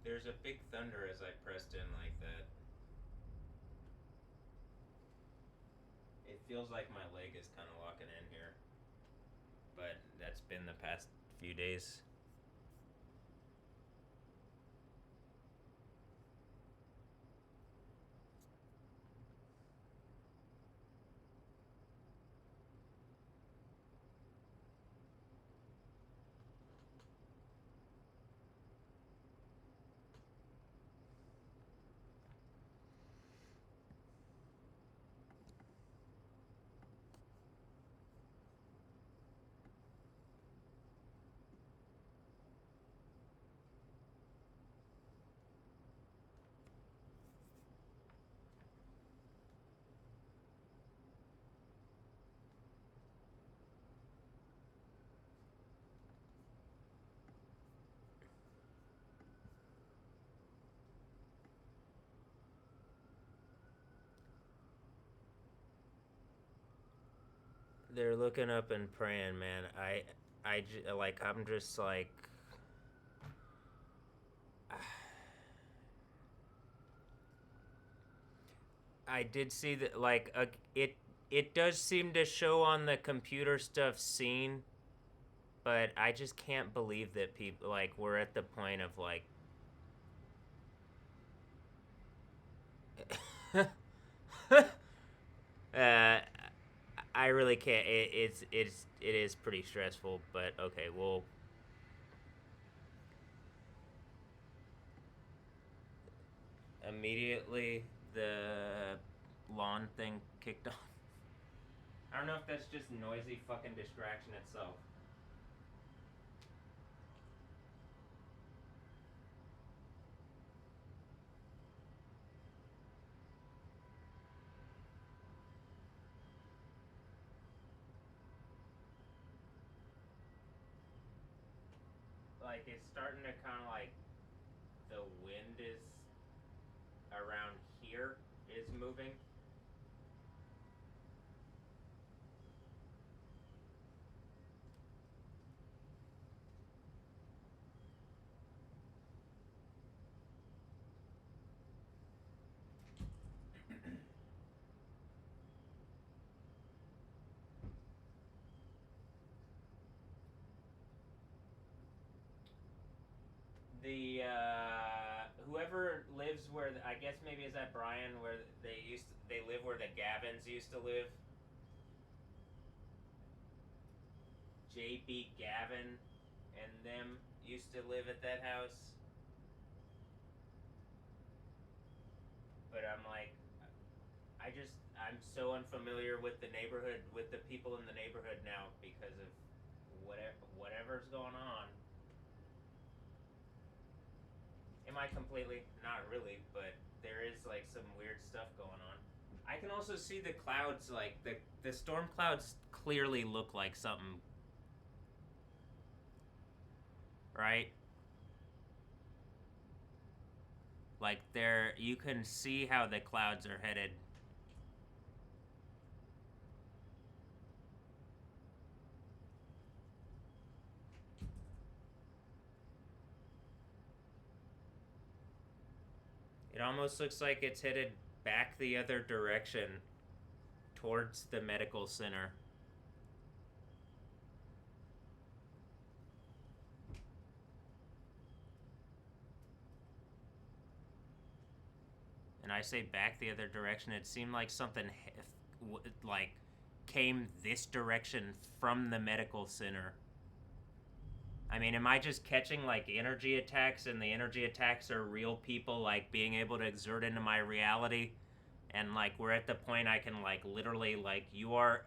There's a big thunder as I pressed in like that. It feels like my leg is kind of locking in here. But that's been the past few days. They're looking up and praying, man. I'm just like, I did see that, like, it does seem to show on the computer stuff seen But I just can't believe that people, like, we're at the point of, like... I really can't. It is pretty stressful, but okay, well... Immediately, the lawn thing kicked off. I don't know if that's just noisy fucking distraction itself. Like, it's starting to kind of like... The wind is... around here is moving. The whoever lives where I guess maybe is that Brian where they live where the Gavins used to live. JB Gavin and them used to live at that house. But I'm like, I'm so unfamiliar with the neighborhood, with the people in the neighborhood now because of whatever's going on. Am I completely? Not really, but there is like some weird stuff going on. I can also see the clouds, like the storm clouds clearly look like something, right? Like you can see how the clouds are headed. It almost looks like it's headed back the other direction towards the medical center. And I say back the other direction, it seemed like something like came this direction from the medical center. I mean, am I just catching like energy attacks and the energy attacks are real people like being able to exert into my reality? And like we're at the point I can like literally like you are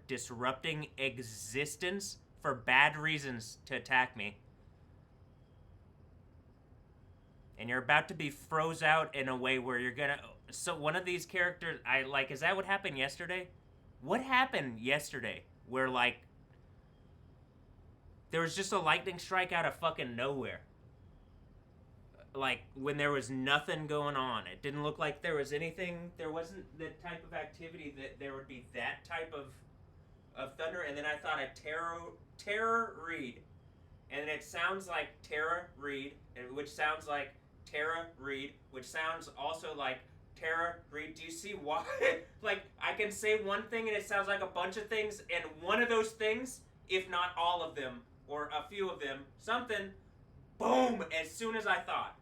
disrupting existence for bad reasons to attack me. And you're about to be froze out in a way where you're gonna... So one of these characters, is that what happened yesterday? What happened yesterday? Where, like, there was just a lightning strike out of fucking nowhere. Like, when there was nothing going on. It didn't look like there was anything... There wasn't the type of activity that there would be that type of thunder. And then I thought of Tara Reid. And it sounds like Tara Reid, which sounds like Tara Reid, which sounds also like Tara Reid. Do you see why? Like, I can say one thing and it sounds like a bunch of things, and one of those things, if not all of them, or a few of them, something, boom, as soon as I thought.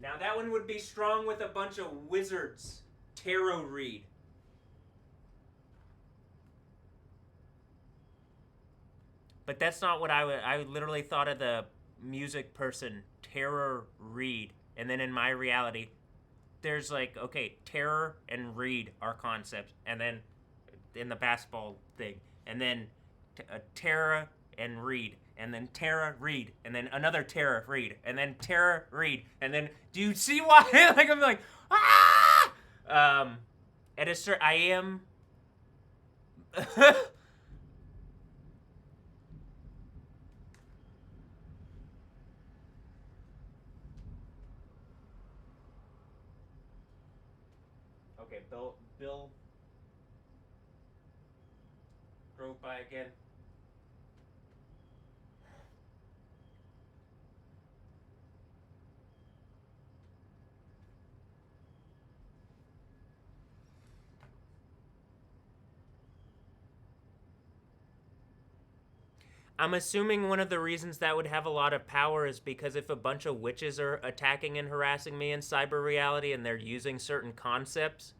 Now that one would be strong with a bunch of wizards. Tara Reid. But that's not what I literally thought of the music person, Tara Reid. And then in my reality, there's like, okay, terror and Reid are concepts. And then in the basketball thing. And then Tara and Reid. And then Tara Reid. And then another Tara Reid. And then Tara Reid. And then, do you see why? Like, I'm like, ah! At a certain, I am... Okay, Bill drove by again. I'm assuming one of the reasons that would have a lot of power is because if a bunch of witches are attacking and harassing me in cyber reality and they're using certain concepts,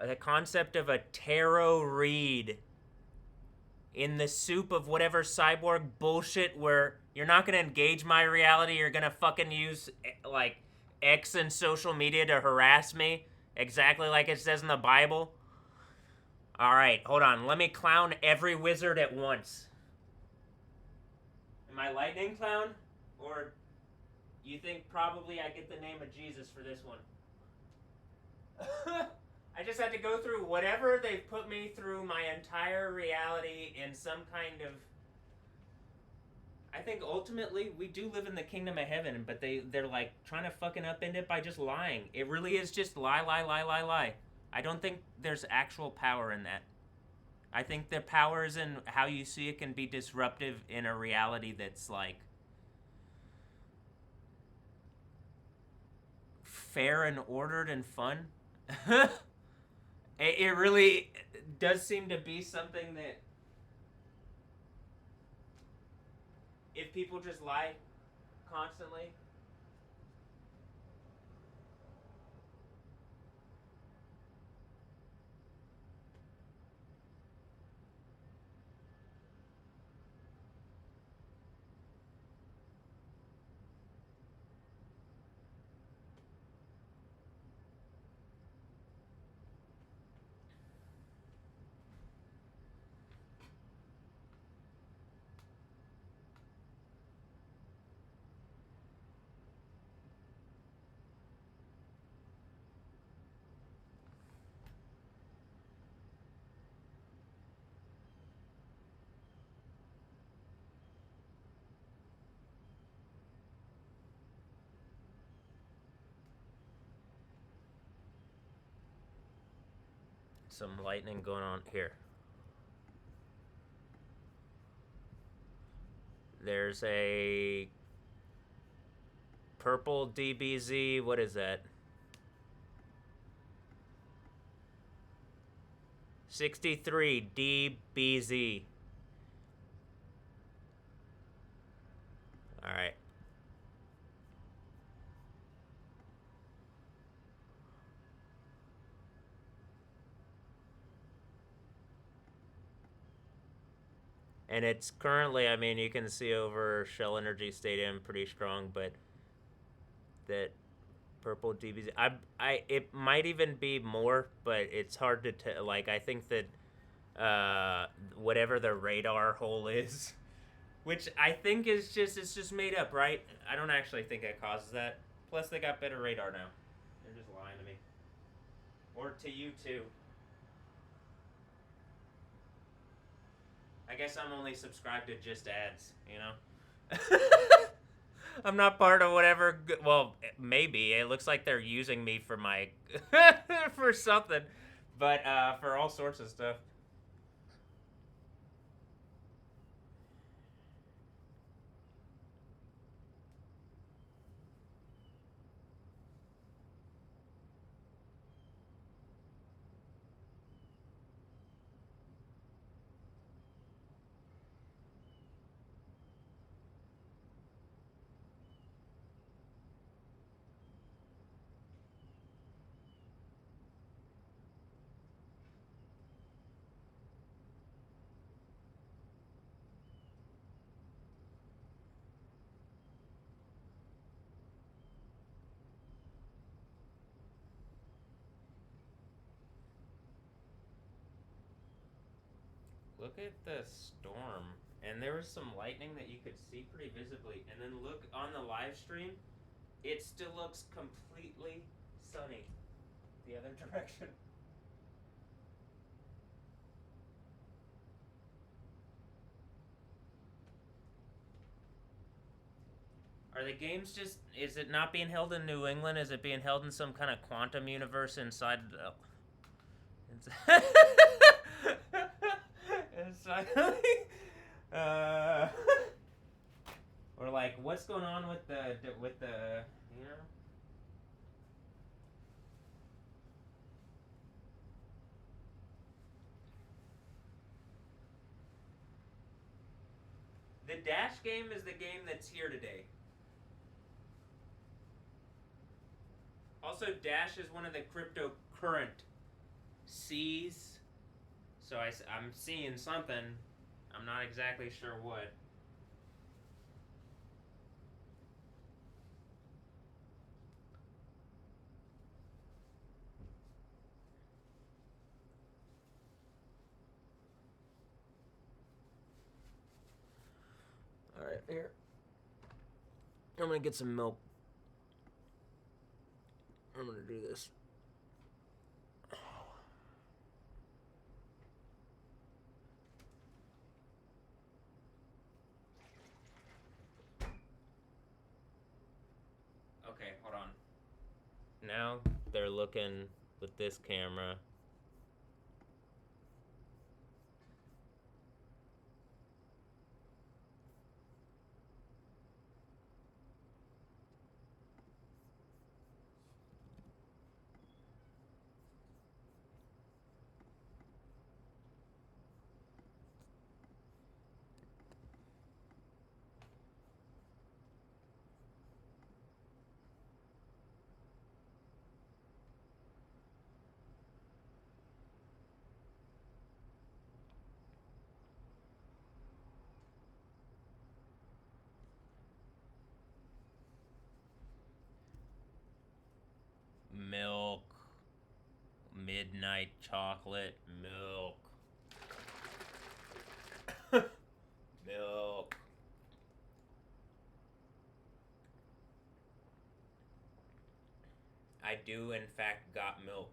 the concept of a tarot read in the soup of whatever cyborg bullshit where you're not going to engage my reality, you're going to fucking use like X and social media to harass me, exactly like it says in the Bible. All right, hold on. Let me clown every wizard at once. Am I lightning clown? Or you think probably I get the name of Jesus for this one? I just had to go through whatever they've put me through my entire reality in some kind of... I think ultimately we do live in the kingdom of heaven, but they're like trying to fucking upend it by just lying. It really is just lie, lie, lie, lie, lie. I don't think there's actual power in that. I think the power is in how you see it can be disruptive in a reality that's like fair and ordered and fun. It really does seem to be something that if people just lie constantly. Some lightning going on here. There's a purple DBZ. What is that? 63 DBZ. All right. And it's currently, I mean, you can see over Shell Energy Stadium pretty strong, but that purple DBZ, it might even be more, but it's hard to tell. Like, I think that whatever the radar hole is, which I think is just, it's just made up, right? I don't actually think it causes that. Plus, they got better radar now. They're just lying to me. Or to you, too. I guess I'm only subscribed to just ads, you know? I'm not part of whatever. Well, maybe. It looks like they're using me for my. for something. But for all sorts of stuff. Look at the storm. And there was some lightning that you could see pretty visibly. And then look on the live stream, it still looks completely sunny the other direction. Are the games just, is it not being held in New England? Is it being held in some kind of quantum universe inside inside or like what's going on with the you know? The Dash game is the game that's here today. Also, Dash is one of the cryptocurrencies. So I'm seeing something. I'm not exactly sure what. Alright, here. I'm gonna get some milk. I'm gonna do this. Okay, hold on. Now they're looking with this camera. Milk. Midnight chocolate milk. Milk. I do, in fact, got milk.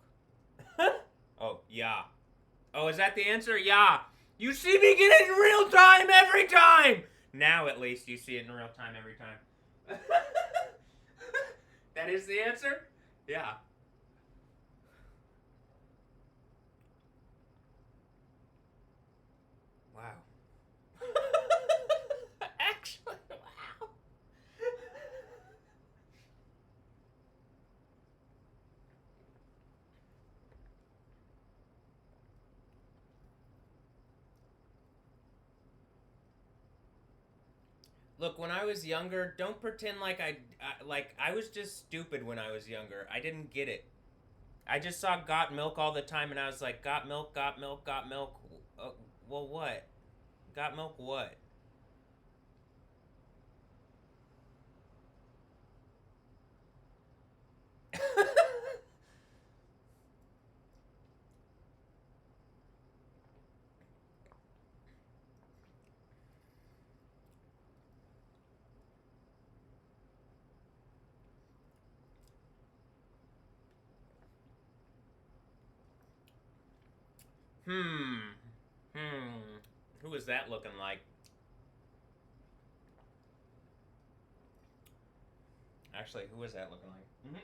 Oh, yeah. Oh, is that the answer? Yeah. You see me get it in real time every time! Now, at least, you see it in real time every time. That is the answer? Yeah. Wow. Actually, wow. Look, when I was younger, don't pretend like I was just stupid when I was younger. I didn't get it. I just saw got milk all the time and I was like, got milk, got milk, got milk. Well, what? Got milk what? Hmm. Who is that looking like? Actually, who is that looking like? Mm-hmm.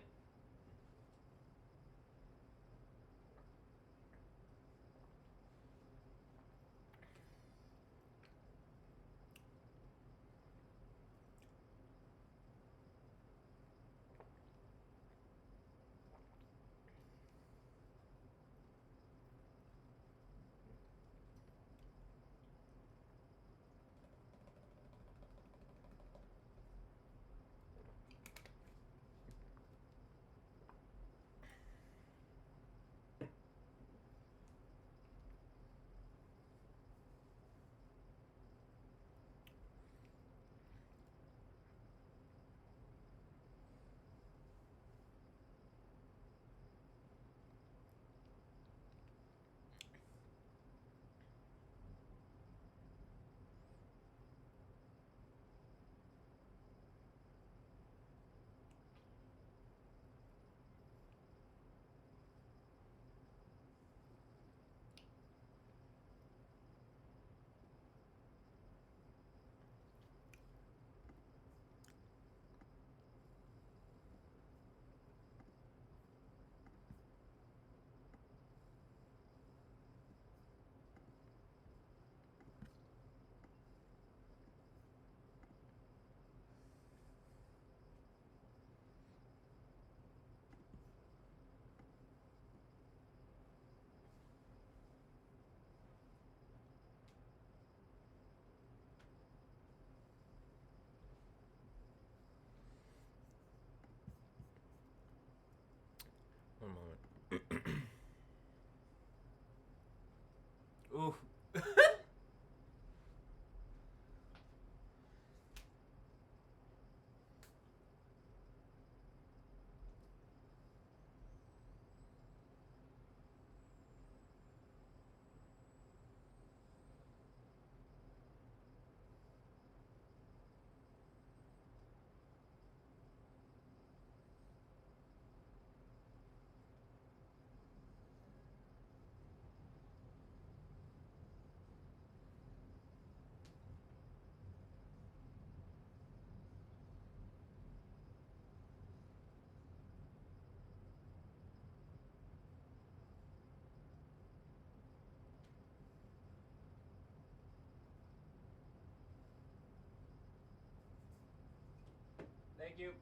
Thank you.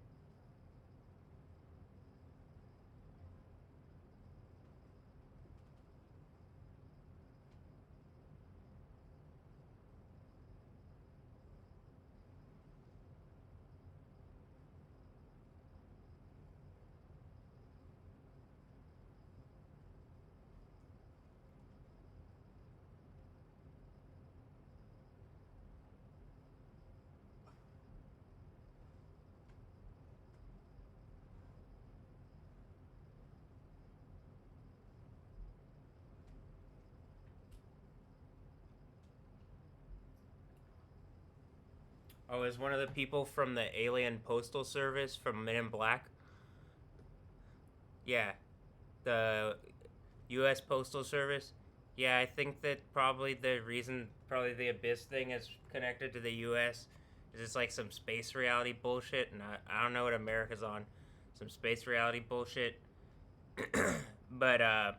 Oh, is one of the people from the alien postal service from Men in Black? Yeah, the U.S. Postal Service. Yeah, I think that probably the reason, probably the Abyss thing is connected to the U.S. is it's like some space reality bullshit, and I don't know what America's on. Some space reality bullshit. But, yeah,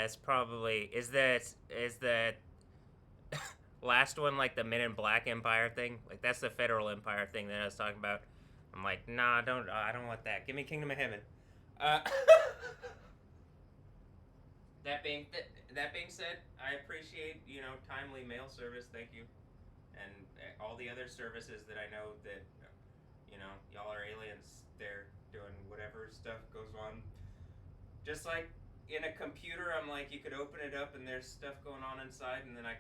it's probably. Is that last one like the Men in Black Empire thing? Like, that's the Federal Empire thing that I was talking about. I'm like, nah, I don't want that. Give me Kingdom of Heaven. Uh, that being said, I appreciate timely mail service. Thank you, and all the other services that I know that y'all are aliens. They're doing whatever stuff goes on. Just like in a computer, I'm like you could open it up and there's stuff going on inside, and then I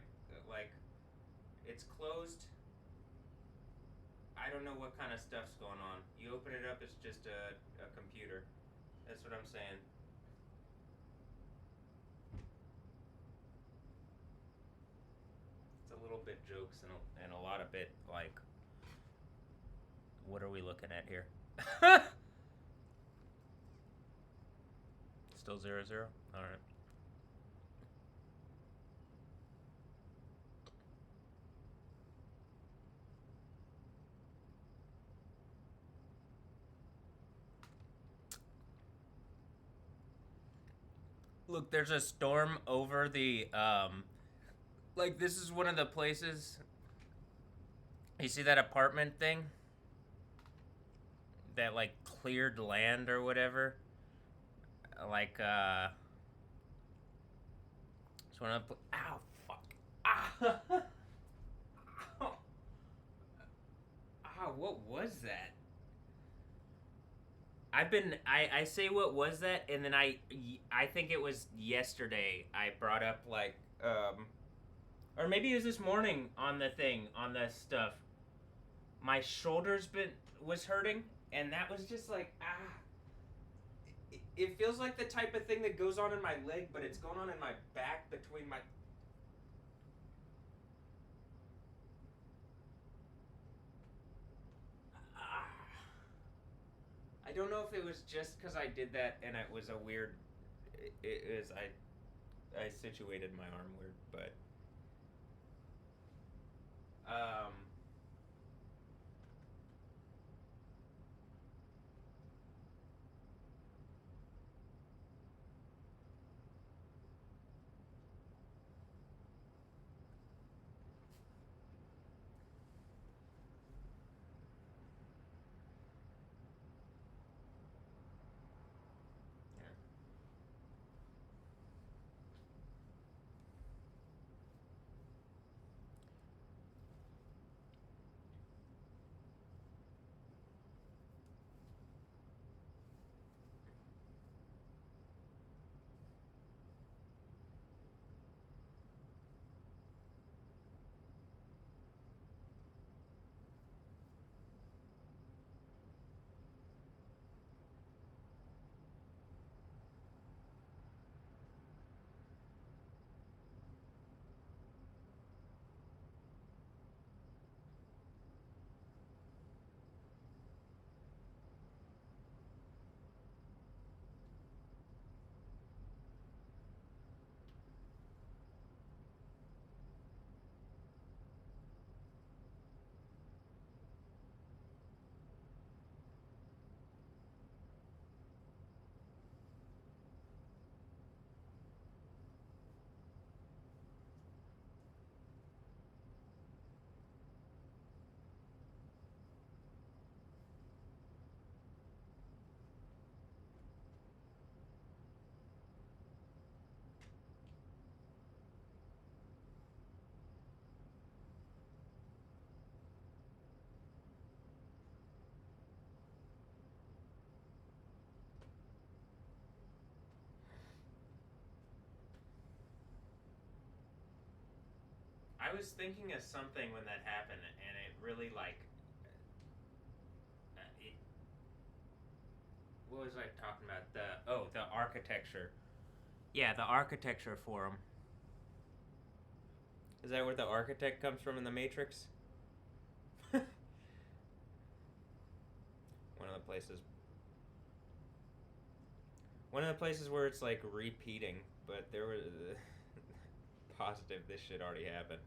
like it's closed. I don't know what kind of stuff's going on. You open it up, it's just a computer. That's what I'm saying. It's a little bit jokes and a lot of bit like, what are we looking at here? Still 0-0? All right. Look, there's a storm over the like this is one of the places. You see that apartment thing? That like cleared land or whatever? Like it's one of the ow fuck. Ah. Ow. Ow, what was that? I say what was that, and then I think it was yesterday I brought up like or maybe it was this morning on the thing on the stuff. My shoulders was hurting, and that was just like it feels like the type of thing that goes on in my leg, but it's going on in my back between my. I don't know if it was just because I did that and it was a weird. It is I situated my arm weird, but um. was thinking of something when that happened, and it really like. What was I talking about? The architecture. Yeah, the architecture for them. Is that where the architect comes from in the Matrix? One of the places. One of the places where it's like repeating, but there was positive this shit already happened.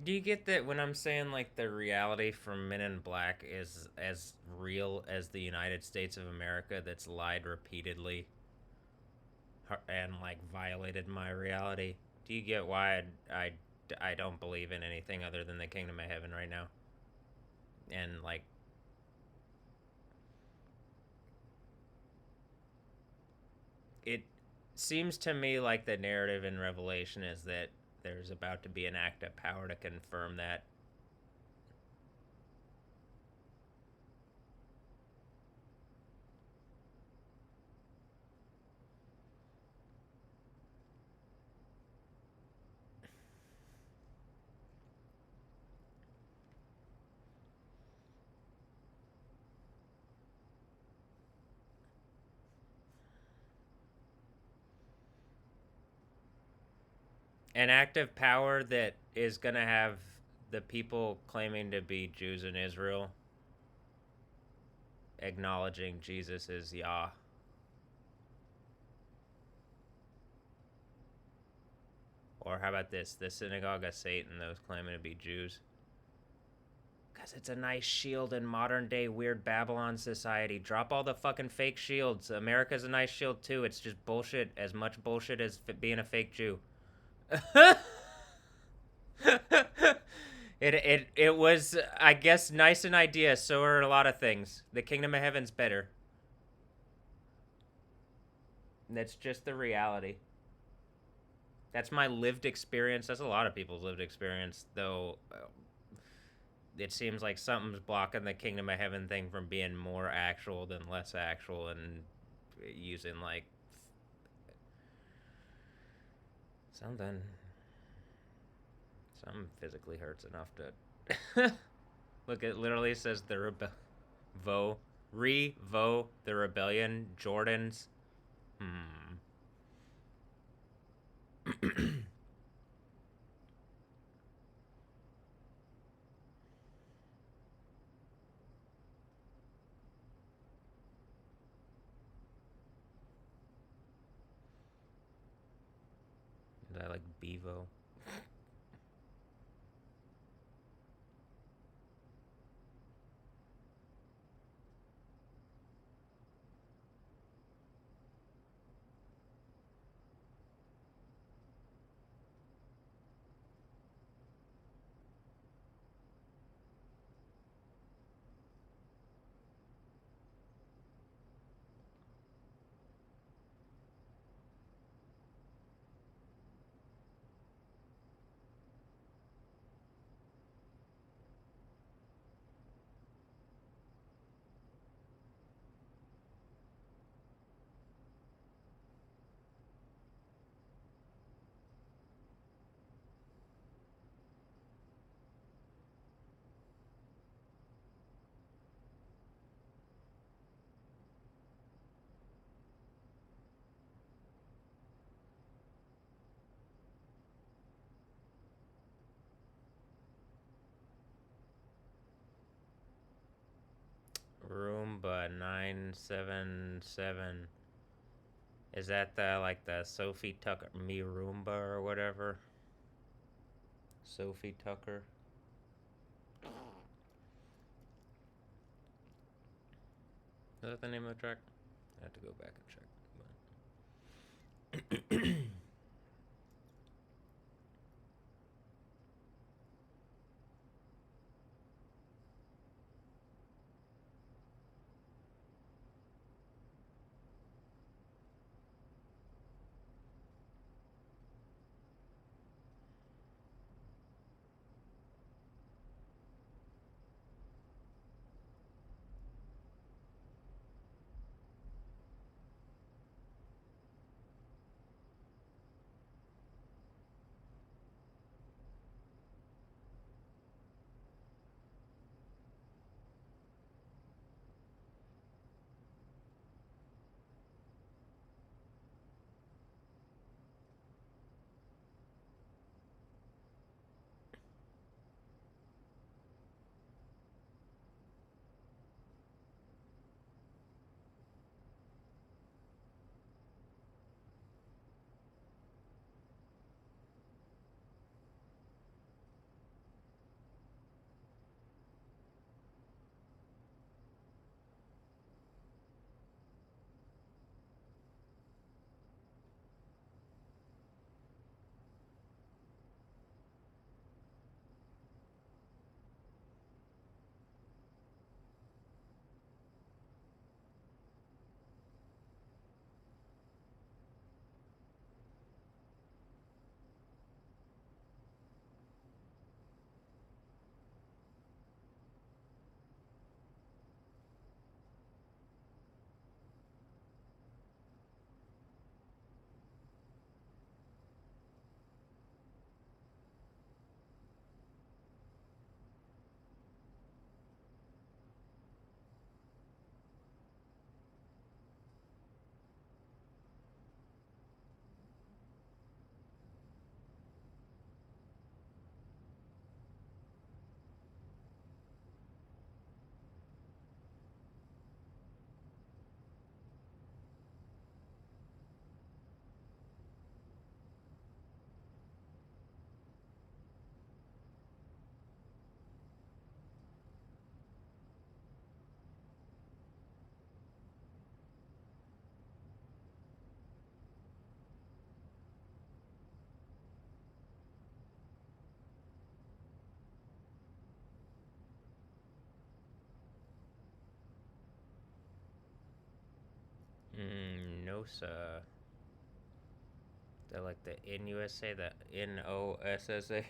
Do you get that when I'm saying like the reality from Men in Black is as real as the United States of America that's lied repeatedly and like violated my reality? Do you get why I don't believe in anything other than the kingdom of heaven right now? And like it seems to me like the narrative in Revelation is that there's about to be an act of power to confirm that. An act of power that is going to have the people claiming to be Jews in Israel acknowledging Jesus as Yah. Or how about this? The synagogue of Satan, those claiming to be Jews. Because it's a nice shield in modern day weird Babylon society. Drop all the fucking fake shields. America's a nice shield too. It's just bullshit. As much bullshit as being a fake Jew. It was, I guess, nice an idea. So are a lot of things. The kingdom of heaven's better. That's just the reality. That's my lived experience. That's a lot of people's lived experience, though. It seems like something's blocking the kingdom of heaven thing from being more actual than less actual, and using like something physically hurts enough to look. It literally says the Vo Revo the Rebellion, Jordan's. Hmm. Is that like Bevo? Roomba 977. Is that the like the Sophie Tucker Me Roomba or whatever? Sophie Tucker. Is that the name of the track? I have to go back and check. No, sir. They're like the NUSA, the NOSSA.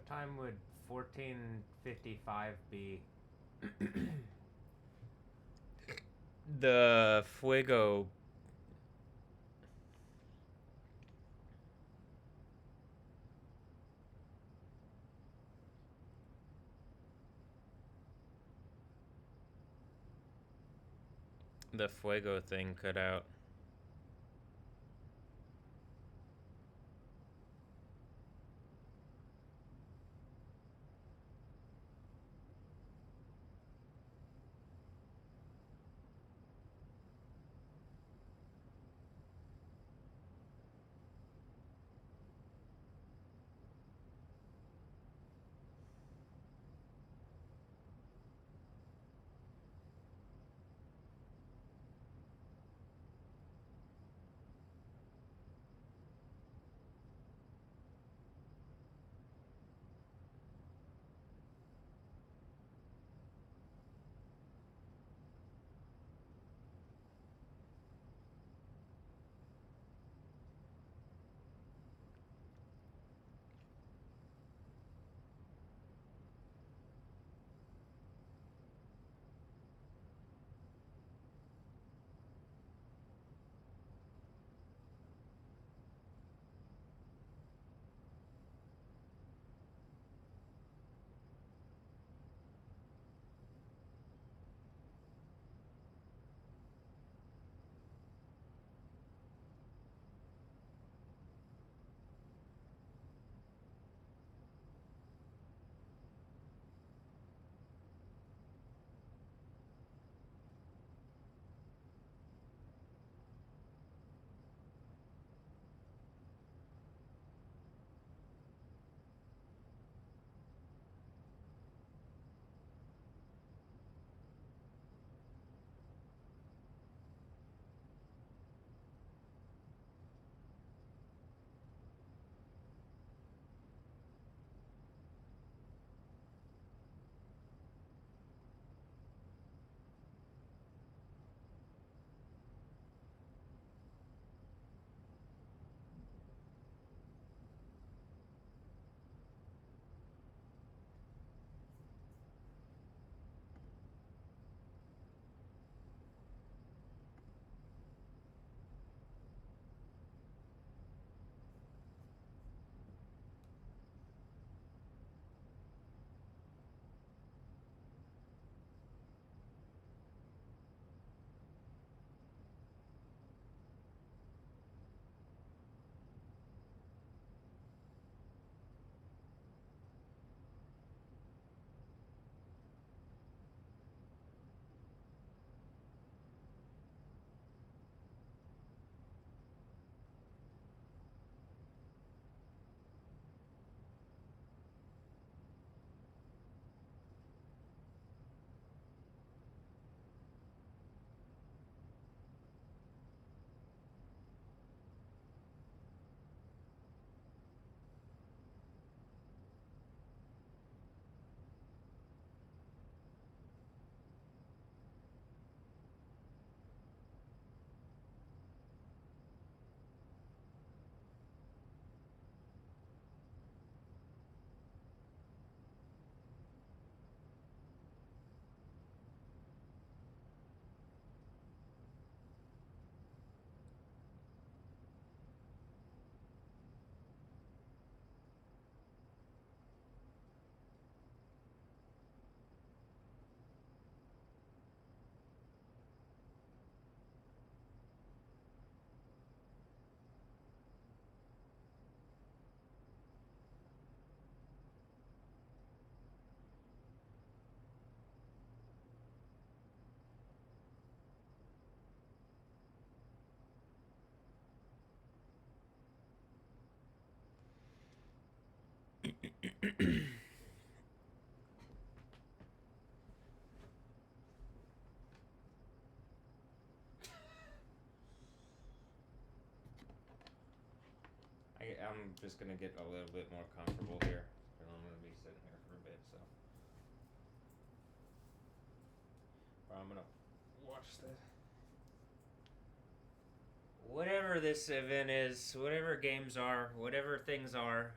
time would 1455 be? The Fuego. The Fuego thing cut out. I'm just gonna get a little bit more comfortable here, and I'm gonna be sitting here for a bit. So, or I'm gonna watch the whatever this event is, whatever games are, whatever things are.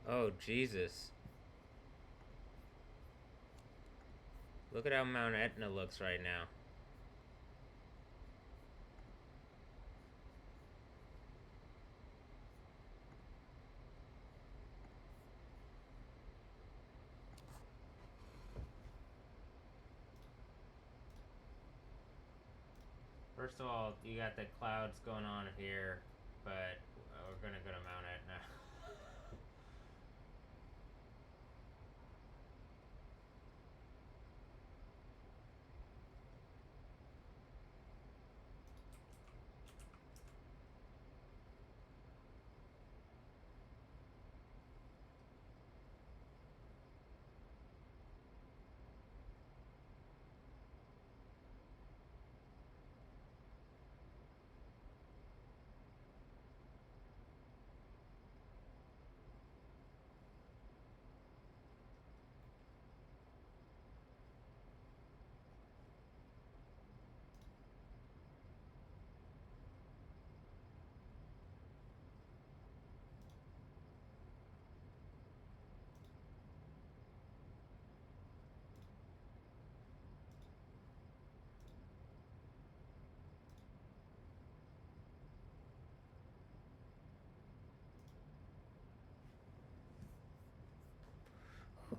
Oh, Jesus. Look at how Mount Etna looks right now. First of all, you got the clouds going on here, but we're gonna go to Mount Etna.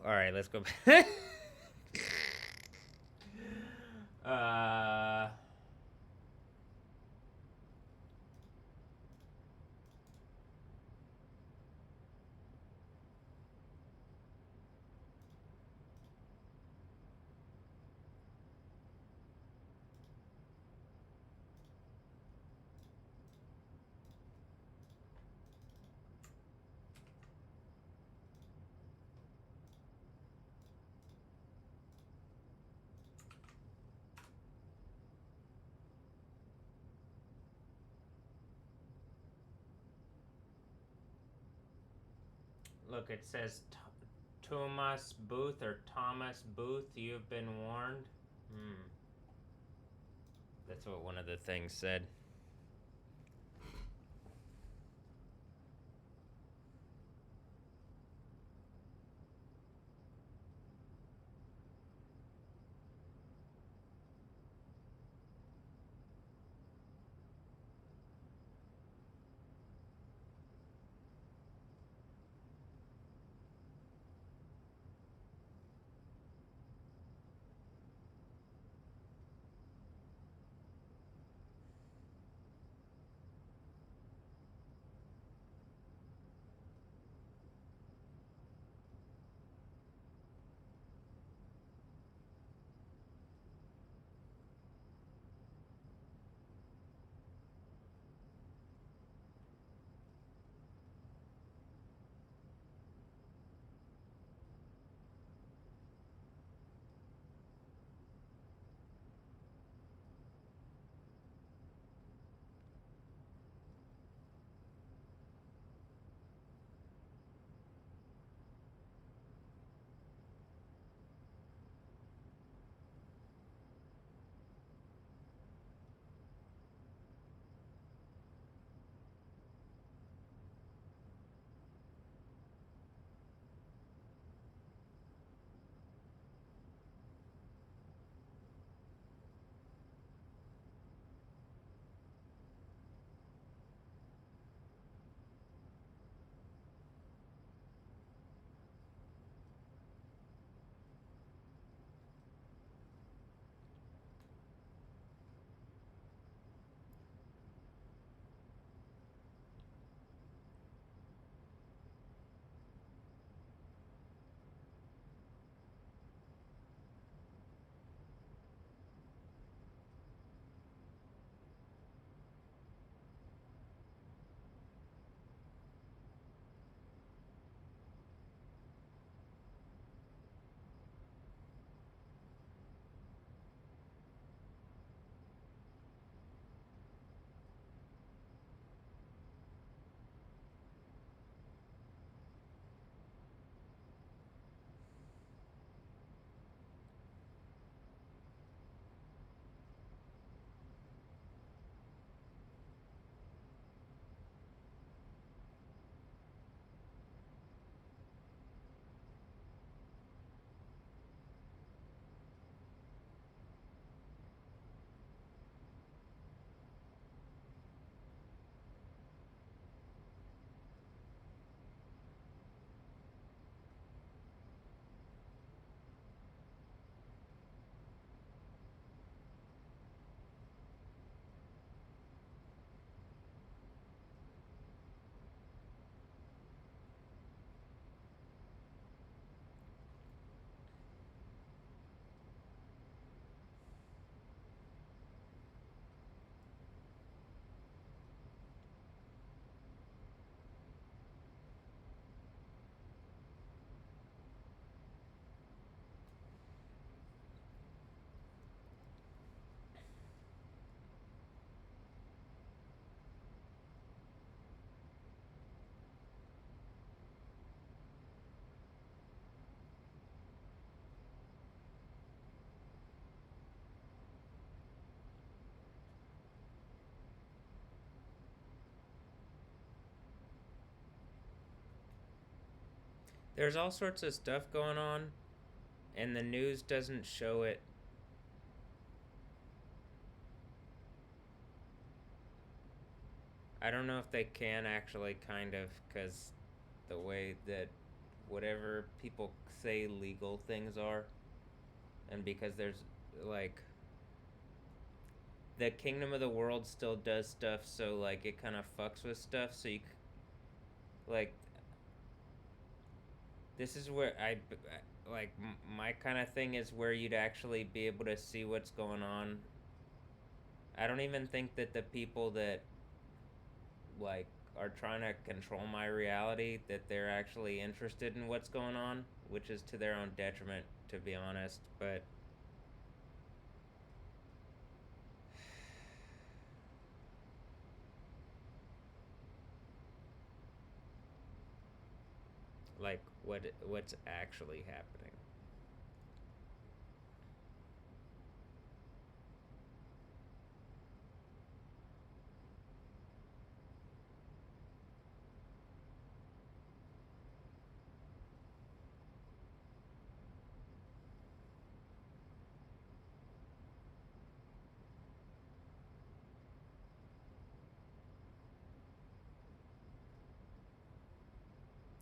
All right, let's go back. uh. Look, it says Thomas Booth or Thomas Booth. You've been warned. That's what one of the things said. There's all sorts of stuff going on, and the news doesn't show it. I don't know if they can actually, kind of, because the way that whatever people say legal things are, and because there's, like, the Kingdom of the World still does stuff, so, like, it kind of fucks with stuff, so you, like, this is where like, my kind of thing is where you'd actually be able to see what's going on. I don't even think that the people that, like, are trying to control my reality, that they're actually interested in what's going on, which is to their own detriment, to be honest, but like, what's actually happening.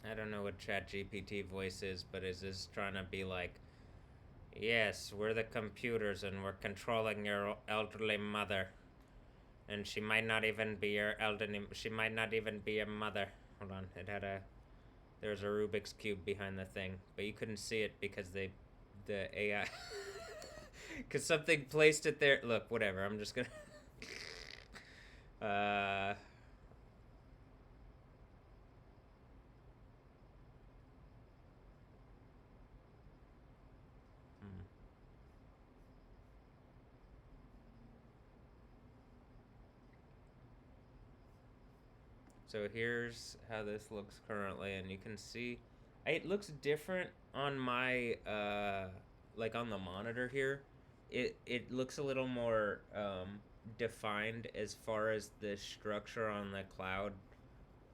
I don't know what ChatGPT voice is, but is this trying to be like, yes, we're the computers and we're controlling your elderly mother, and she might not even be your elderly. She might not even be your mother. Hold on, there's a Rubik's cube behind the thing, but you couldn't see it because the AI, because something placed it there. Look, whatever. I'm just gonna. Hmm. So here's how this looks currently, and you can see it looks different on my like on the monitor here. It looks a little more defined as far as the structure on the cloud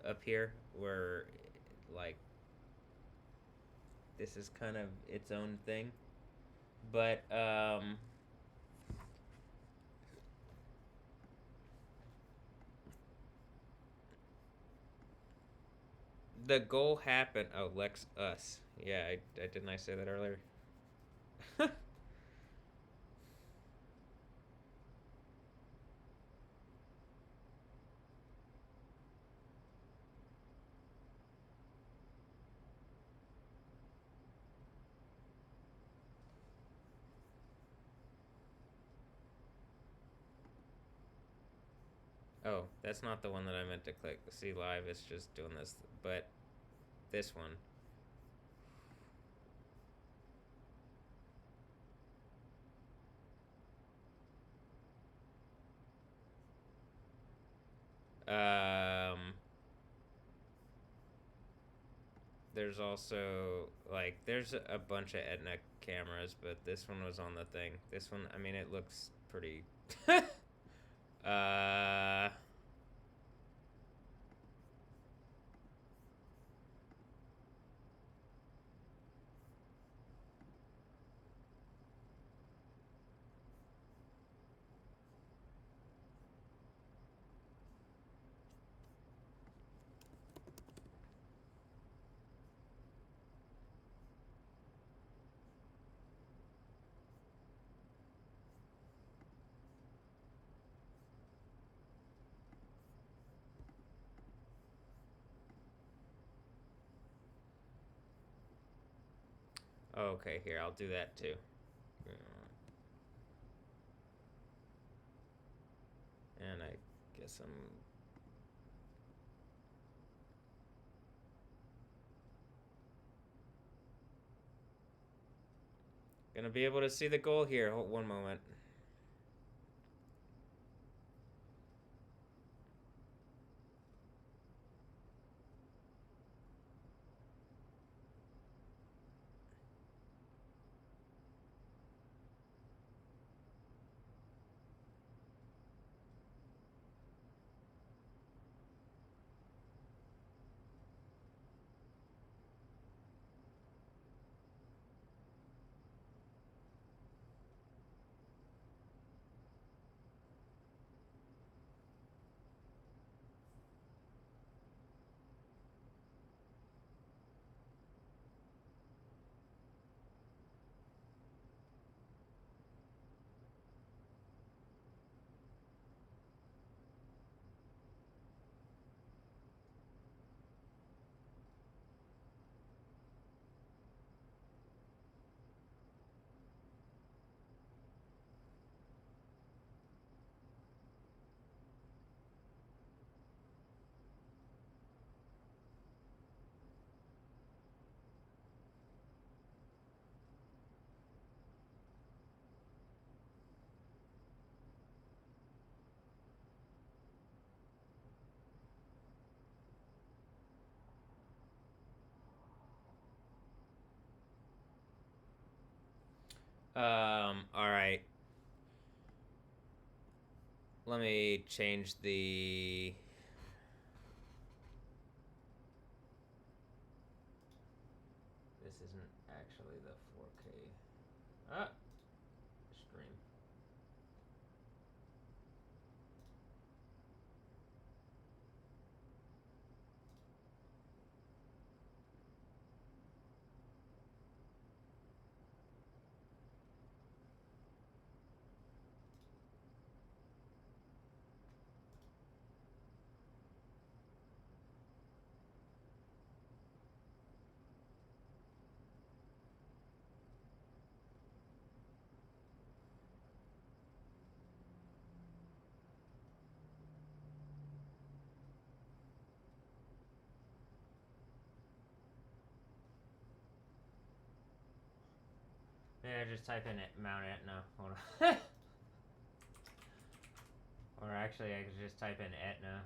up here, where, like, this is kind of its own thing. But the goal happened. Oh, Lex us. Yeah, I didn't I say that earlier? Oh, that's not the one that I meant to click. See live, it's just doing this. But this one. Um, there's also, like, there's a bunch of Etna cameras, but this one was on the thing. This one, I mean, it looks pretty. uh. Okay, here, I'll do that too. And I guess I'm. Gonna be able to see the goal here. Hold one moment. All right. Let me change the. This isn't actually the 4K. Ah, stream. Yeah, just type in Mount Etna. Hold on. Or actually, I could just type in Etna.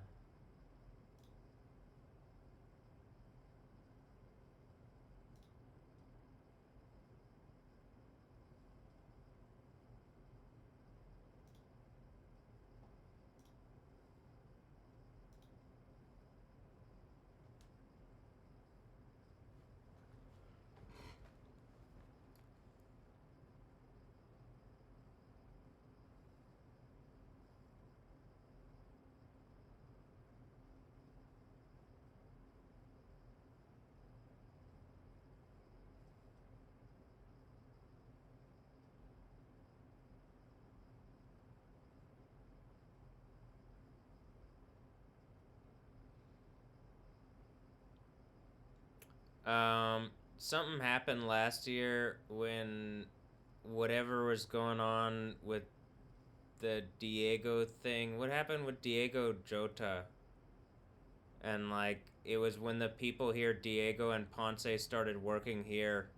Something happened last year when whatever was going on with the Diego thing. What happened with Diego Jota? And like it was when the people here, Diego and Ponce, started working here.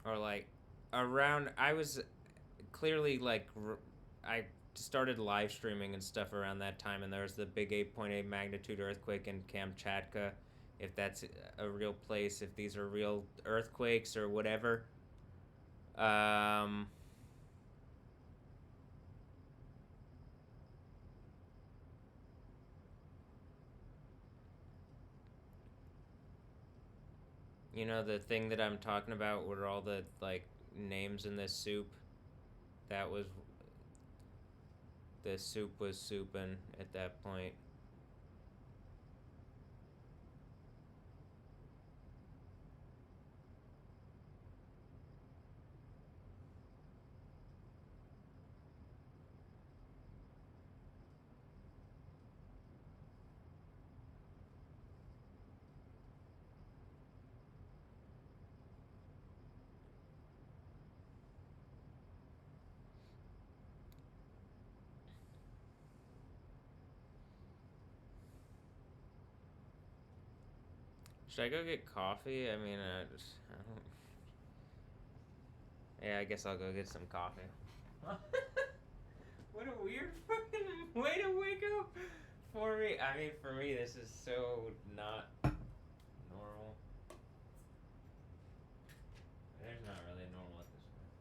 Or like around, I was clearly like I started live streaming and stuff around that time, and there was the big 8.8 magnitude earthquake in Kamchatka. If that's a real place, if these are real earthquakes or whatever. Um, you know the thing that I'm talking about, where all the like names in this soup. That was the soup was souping at that point. Should I go get coffee? I mean, I don't. Yeah, I guess I'll go get some coffee. What a weird fucking way to wake up for me. I mean, for me, this is so not normal. There's not really normal at this point.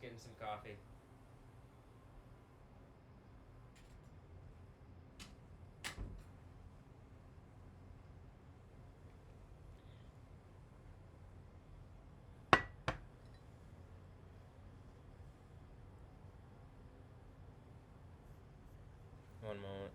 Just getting some coffee. One moment.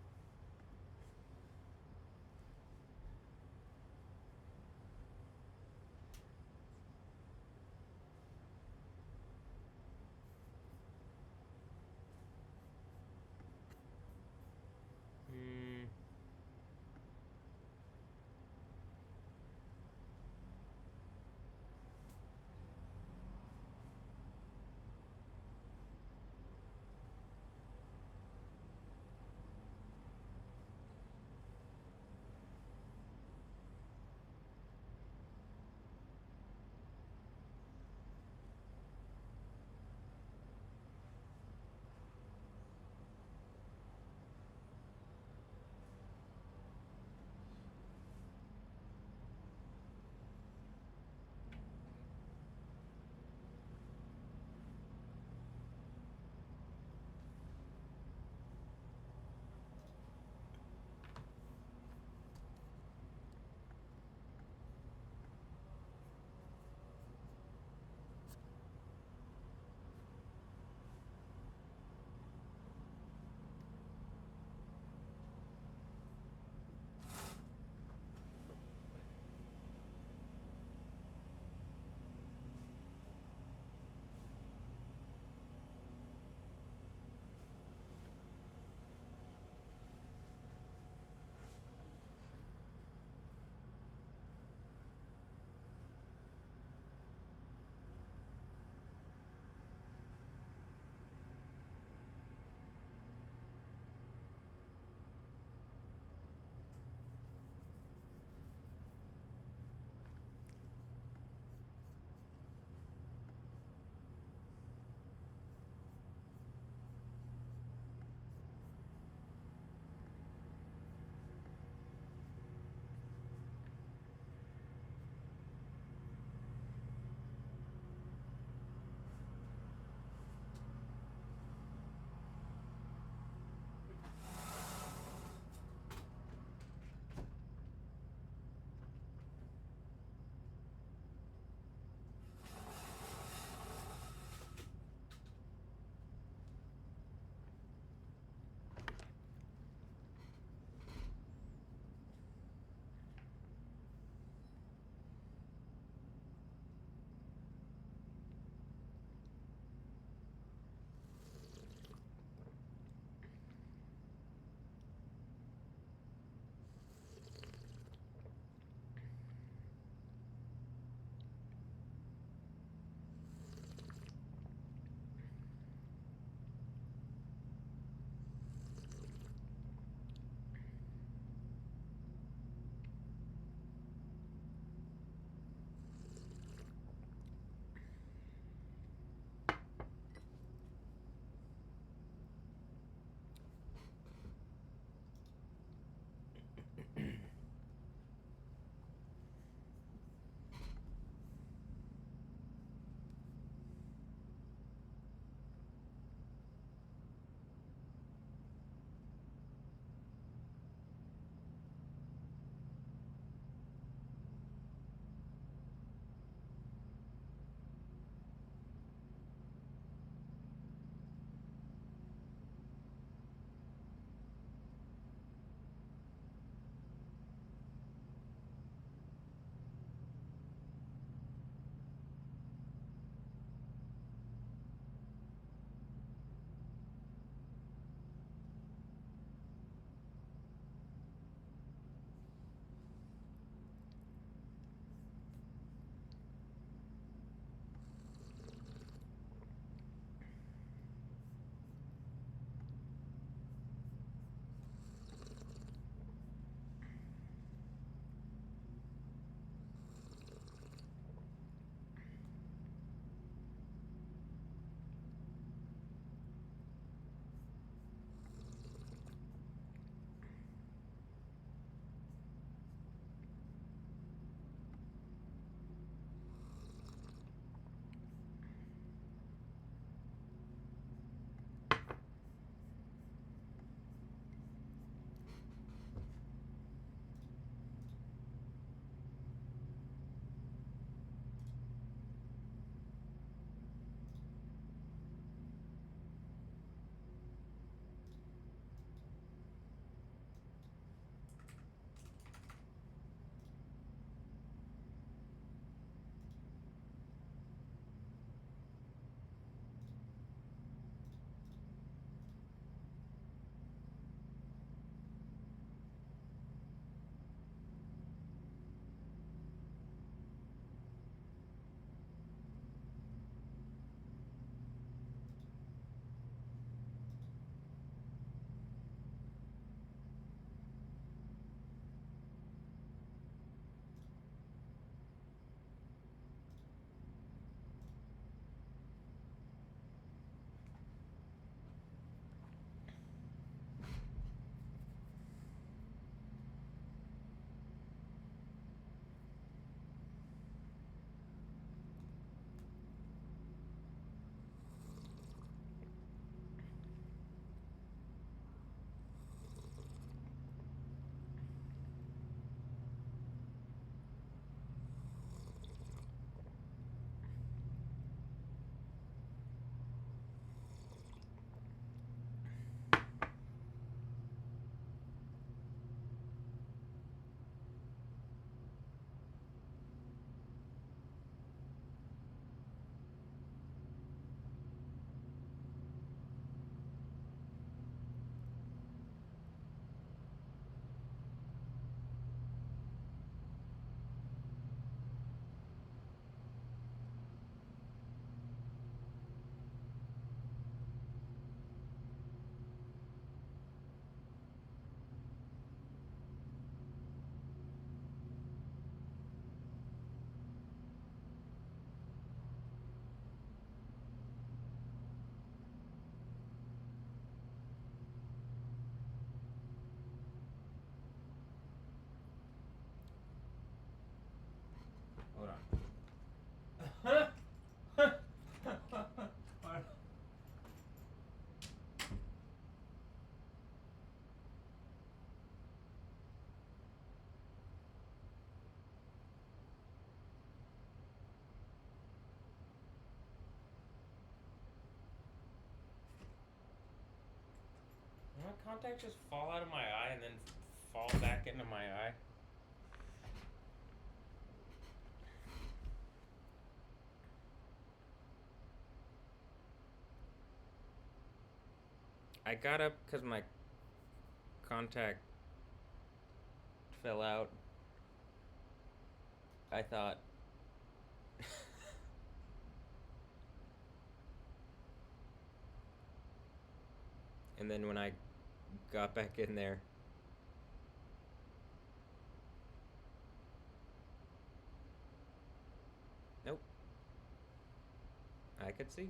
contact just fall out of my eye and then fall back into my eye? I got up because my contact fell out. I thought. And then when I got back in there, nope. I could see.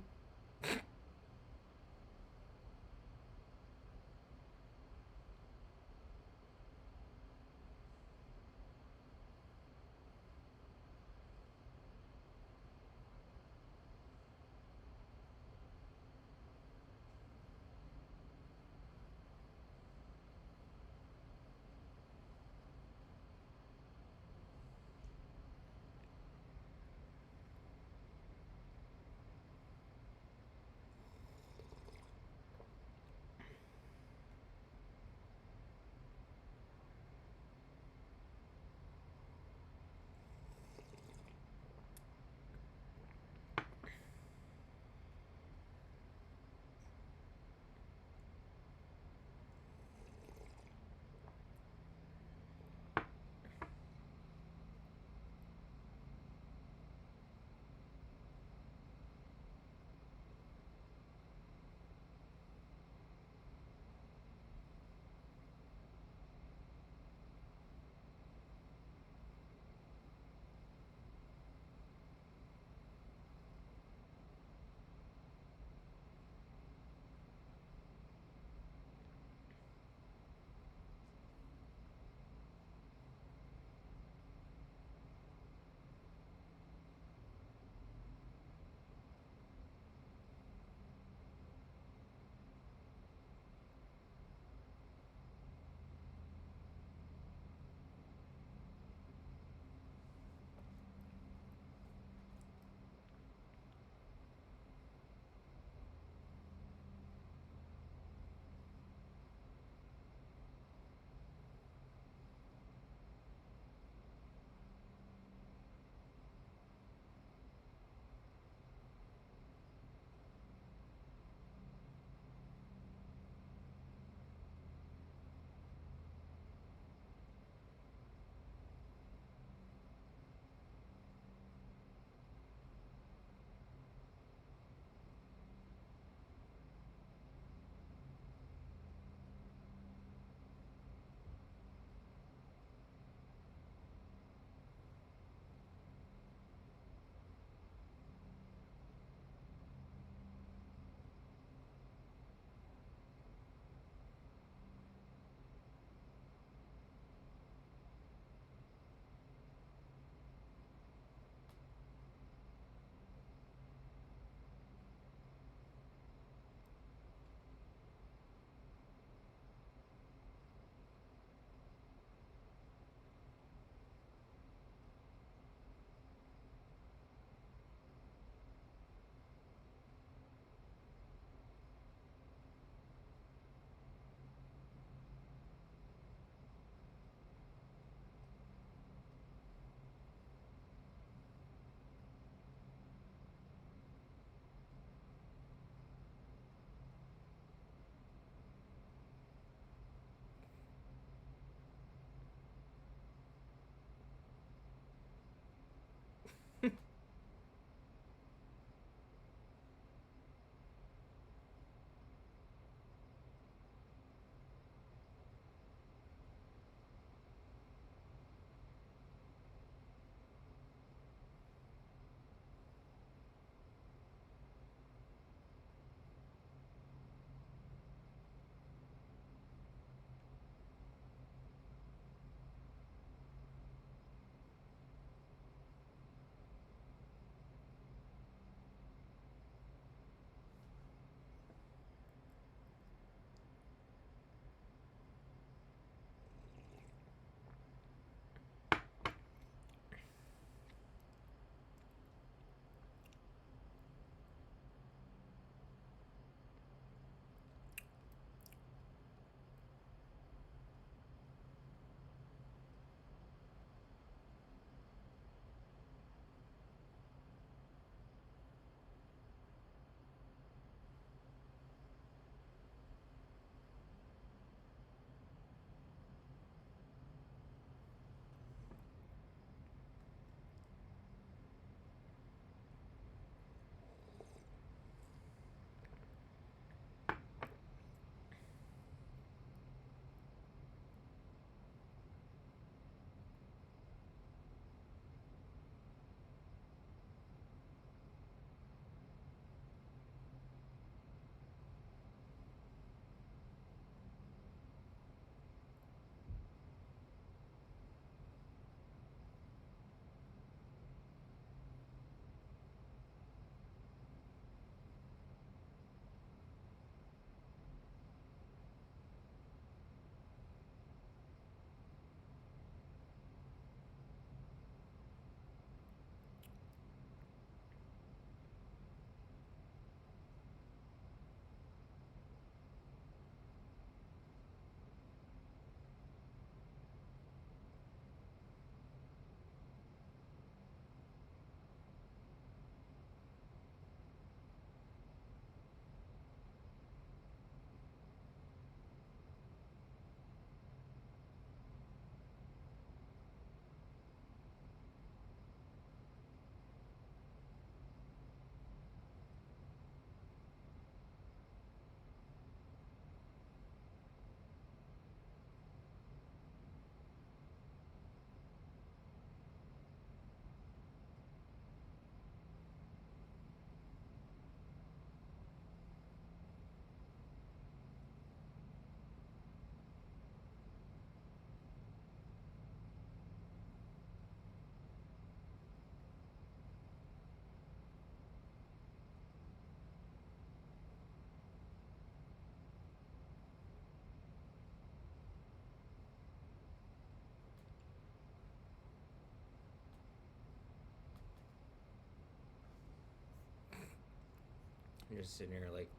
You're just sitting here like,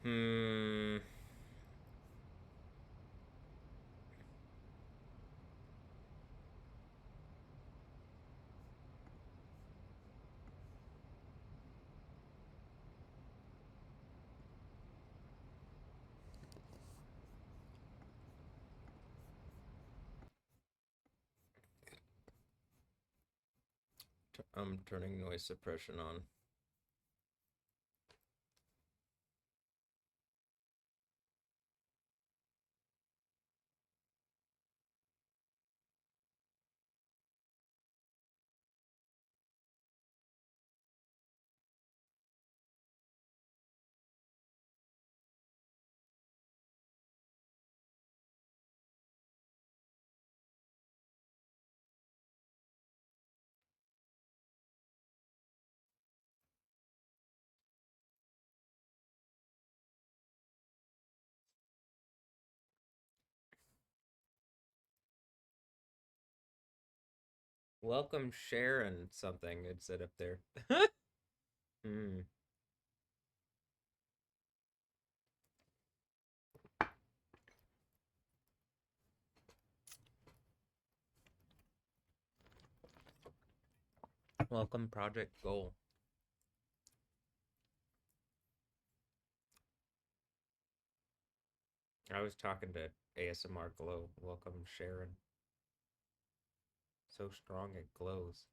hmm. I'm turning noise suppression on. Welcome Sharon something. It said up there. Hmm. Welcome Project Goal. I was talking to ASMR Glow. Welcome Sharon. So strong it glows.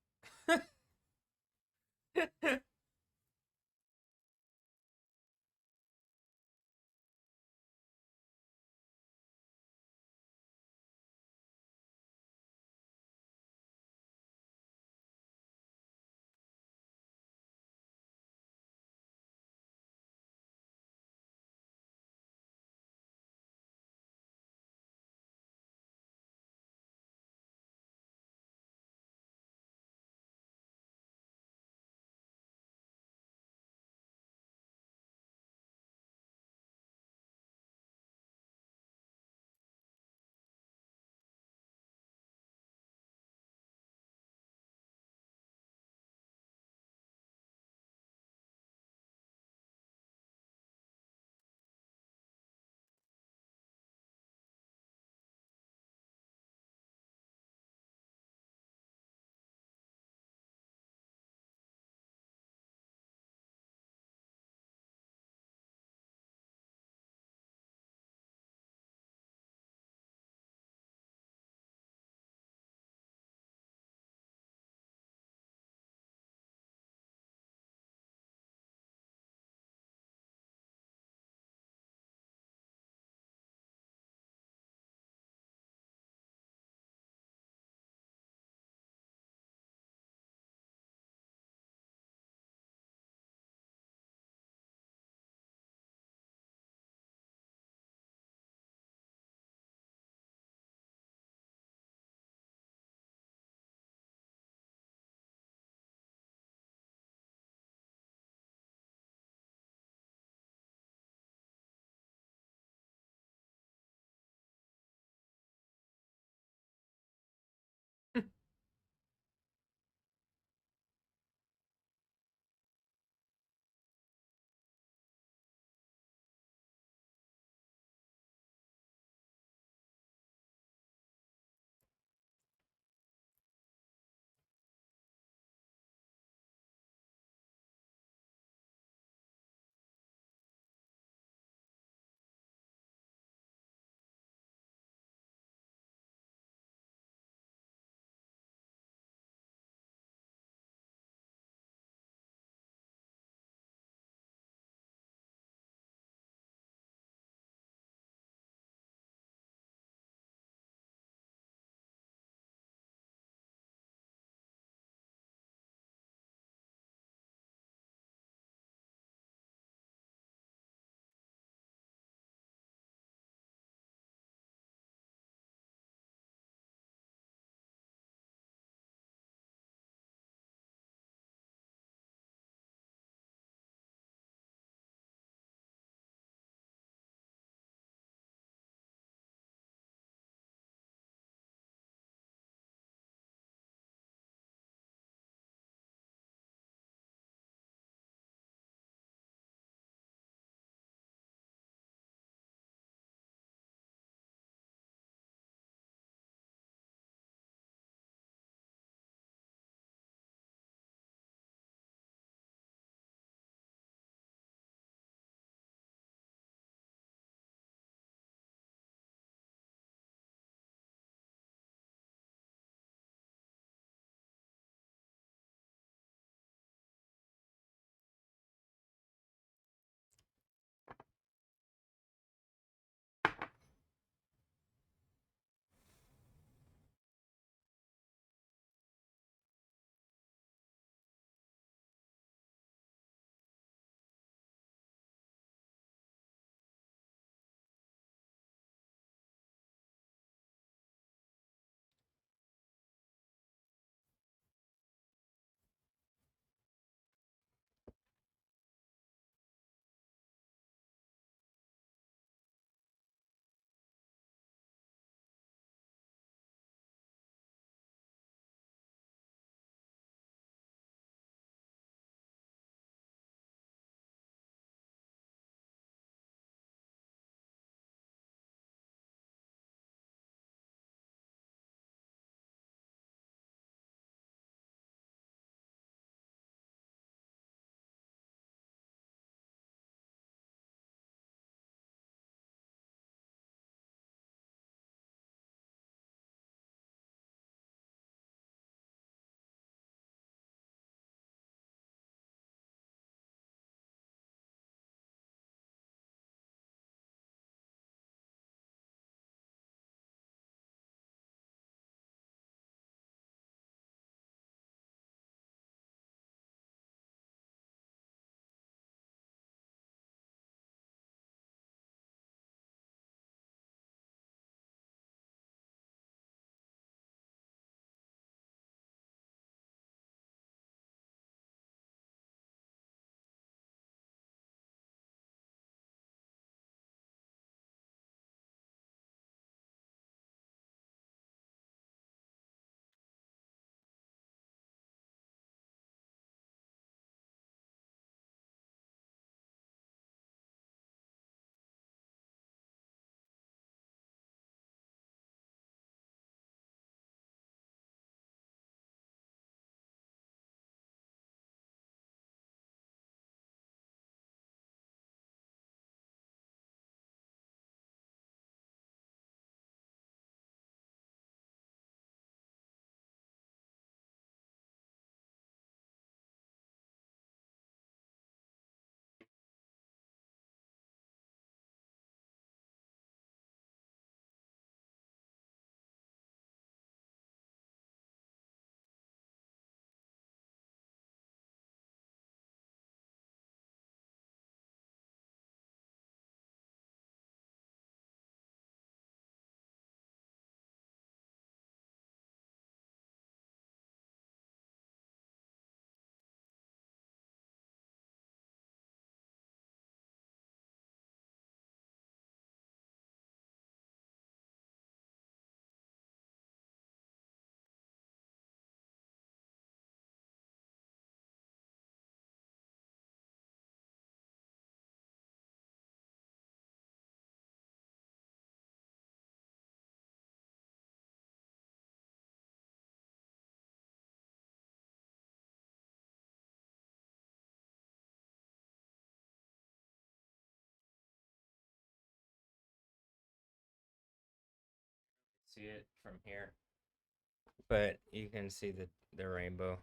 see it from here, but you can see the rainbow.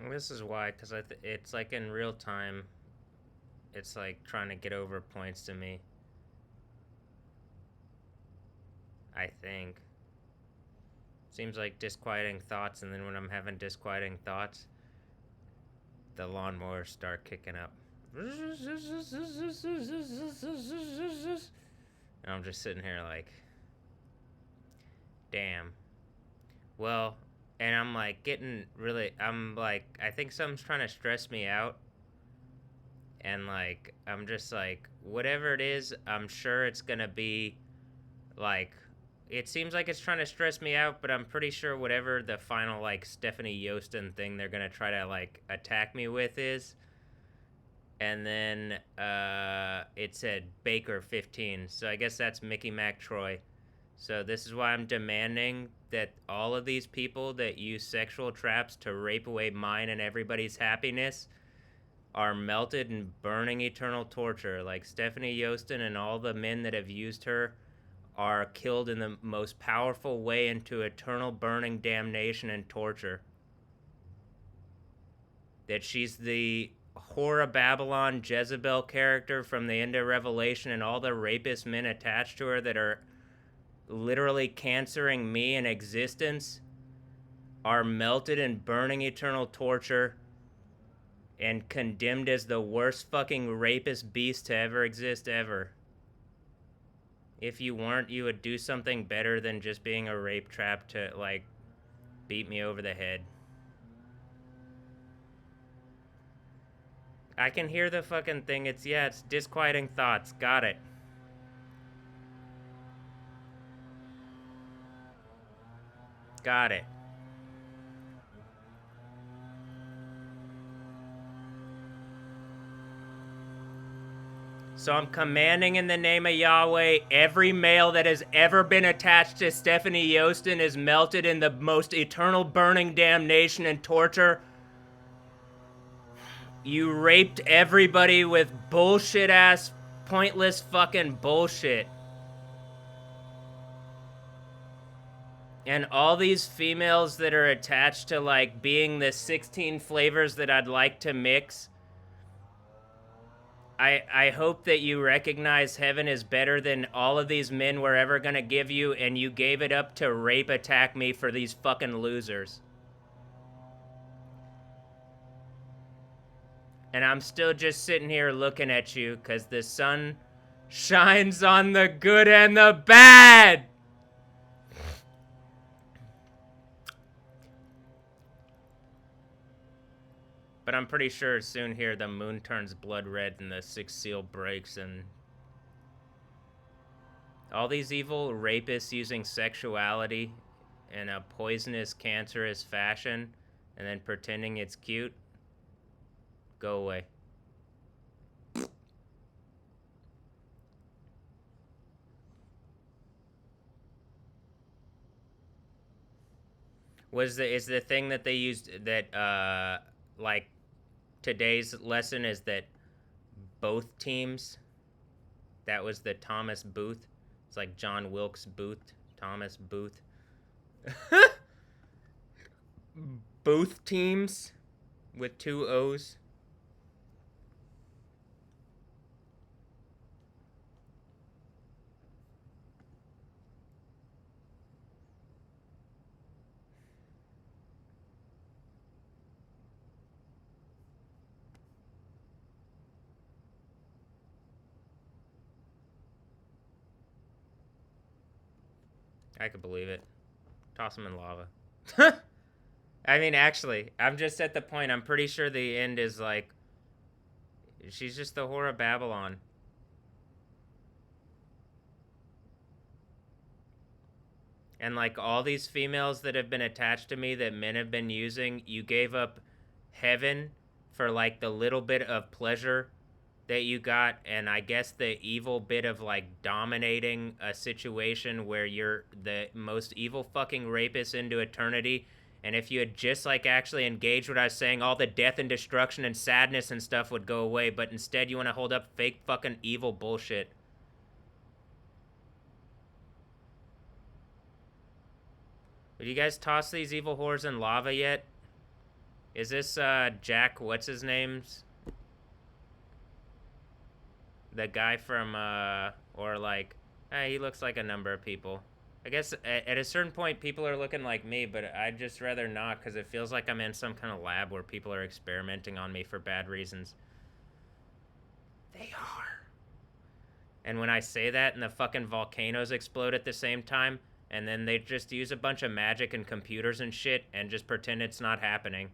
This is why, because it's like in real time, it's like trying to get over points to me. I think. Seems like disquieting thoughts, and then when I'm having disquieting thoughts, the lawnmowers start kicking up. And I'm just sitting here like, damn. Well, and I'm like getting really, I'm like, I think something's trying to stress me out. And like, I'm just like, whatever it is, I'm sure it's gonna be like, it seems like it's trying to stress me out, but I'm pretty sure whatever the final like Stephanie Yostin thing they're gonna try to like attack me with is. And then it said Baker 15, so I guess that's Mickey Mac Troy. So this is why I'm demanding that all of these people that use sexual traps to rape away mine and everybody's happiness are melted in burning eternal torture. Like Stephanie Yostin and all the men that have used her are killed in the most powerful way into eternal burning damnation and torture. That she's the Whore of Babylon Jezebel character from the end of Revelation, and all the rapist men attached to her that are literally cancering me in existence are melted in burning eternal torture and condemned as the worst fucking rapist beast to ever exist ever. If you weren't, you would do something better than just being a rape trap to, like, beat me over the head. I can hear the fucking thing. It's disquieting thoughts. Got it. Got it. So I'm commanding in the name of Yahweh, every male that has ever been attached to Stephanie Yostin is melted in the most eternal burning damnation and torture. You raped everybody with bullshit ass, pointless fucking bullshit. And all these females that are attached to like being the 16 flavors that I'd like to mix, I hope that you recognize heaven is better than all of these men were ever gonna give you, and you gave it up to rape attack me for these fucking losers. And I'm still just sitting here looking at you because the sun shines on the good and the bad. But I'm pretty sure soon here the moon turns blood red and the sixth seal breaks, and all these evil rapists using sexuality in a poisonous, cancerous fashion and then pretending it's cute, go away. Is the thing that they used that like today's lesson is that both teams, that was the Thomas Booth. It's like John Wilkes Booth, Thomas Booth. Both teams with 2 O's. I could believe it. Toss him in lava. I mean, actually, I'm just at the point, I'm pretty sure the end is like, she's just the Whore of Babylon. And like all these females that have been attached to me that men have been using, you gave up heaven for like the little bit of pleasure that you got, and I guess the evil bit of like dominating a situation where you're the most evil fucking rapist into eternity. And if you had just like actually engaged what I was saying, all the death and destruction and sadness and stuff would go away, but instead you want to hold up fake fucking evil bullshit. Did you guys toss these evil whores in lava yet? Is this Jack? What's his name's? The guy from or like, he looks like a number of people. I guess at a certain point, people are looking like me, but I'd just rather not because it feels like I'm in some kind of lab where people are experimenting on me for bad reasons. They are. And when I say that and the fucking volcanoes explode at the same time, and then they just use a bunch of magic and computers and shit and just pretend it's not happening.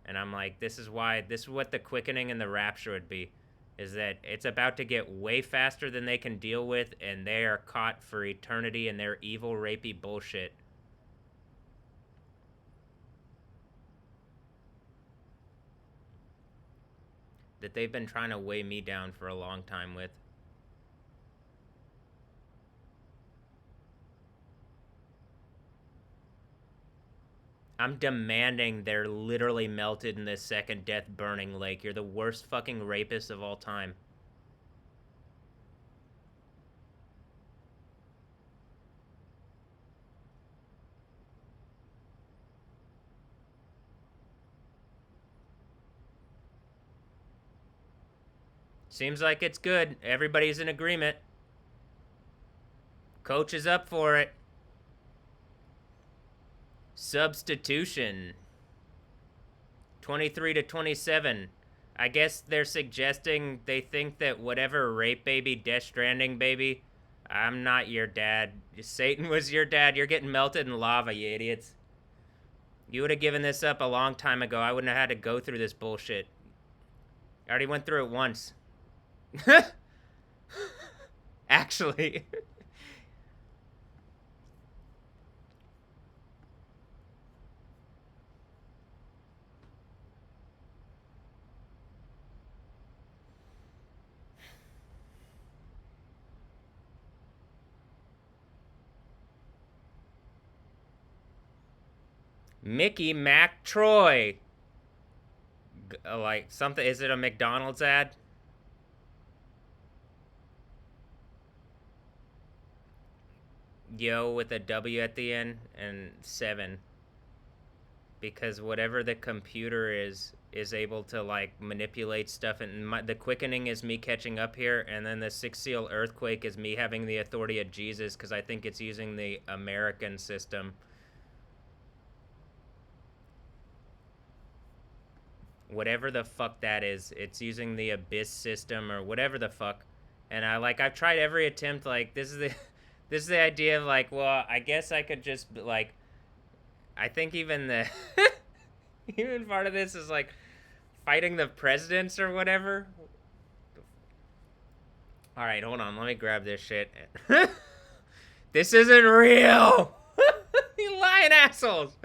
And I'm like, this is what the quickening and the rapture would be. Is that it's about to get way faster than they can deal with, and they are caught for eternity in their evil, rapey bullshit. That they've been trying to weigh me down for a long time with. I'm demanding they're literally melted in this second death burning lake. You're the worst fucking rapist of all time. Seems like it's good. Everybody's in agreement. Coach is up for it. Substitution. 23 to 27. I guess they're suggesting they think that whatever rape baby, Death Stranding baby, I'm not your dad. Satan was your dad. You're getting melted in lava, you idiots. You would have given this up a long time ago. I wouldn't have had to go through this bullshit. I already went through it once. Actually. Mickey Mac Troy. Like something, is it a McDonald's ad? Yo with a W at the end and 7. Because whatever the computer is able to like manipulate stuff, and the quickening is me catching up here, and then the 6 seal earthquake is me having the authority of Jesus because I think it's using the American system. Whatever the fuck that is, it's using the abyss system or whatever the fuck. And I've tried every attempt. Like this is the idea of like, well, I guess I could just like, I think even the even part of this is like fighting the presidents or whatever. All right, hold on, let me grab this shit. This isn't real. You lying assholes.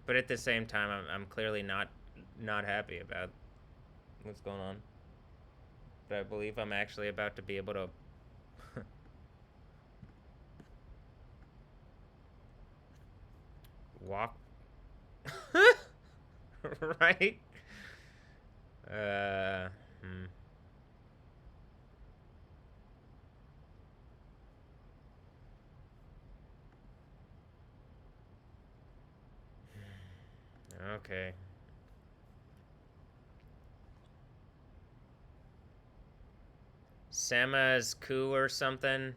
But at the same time, I'm clearly not happy about what's going on. But I believe I'm actually about to be able to walk. Right? Okay. Sama's coup or something.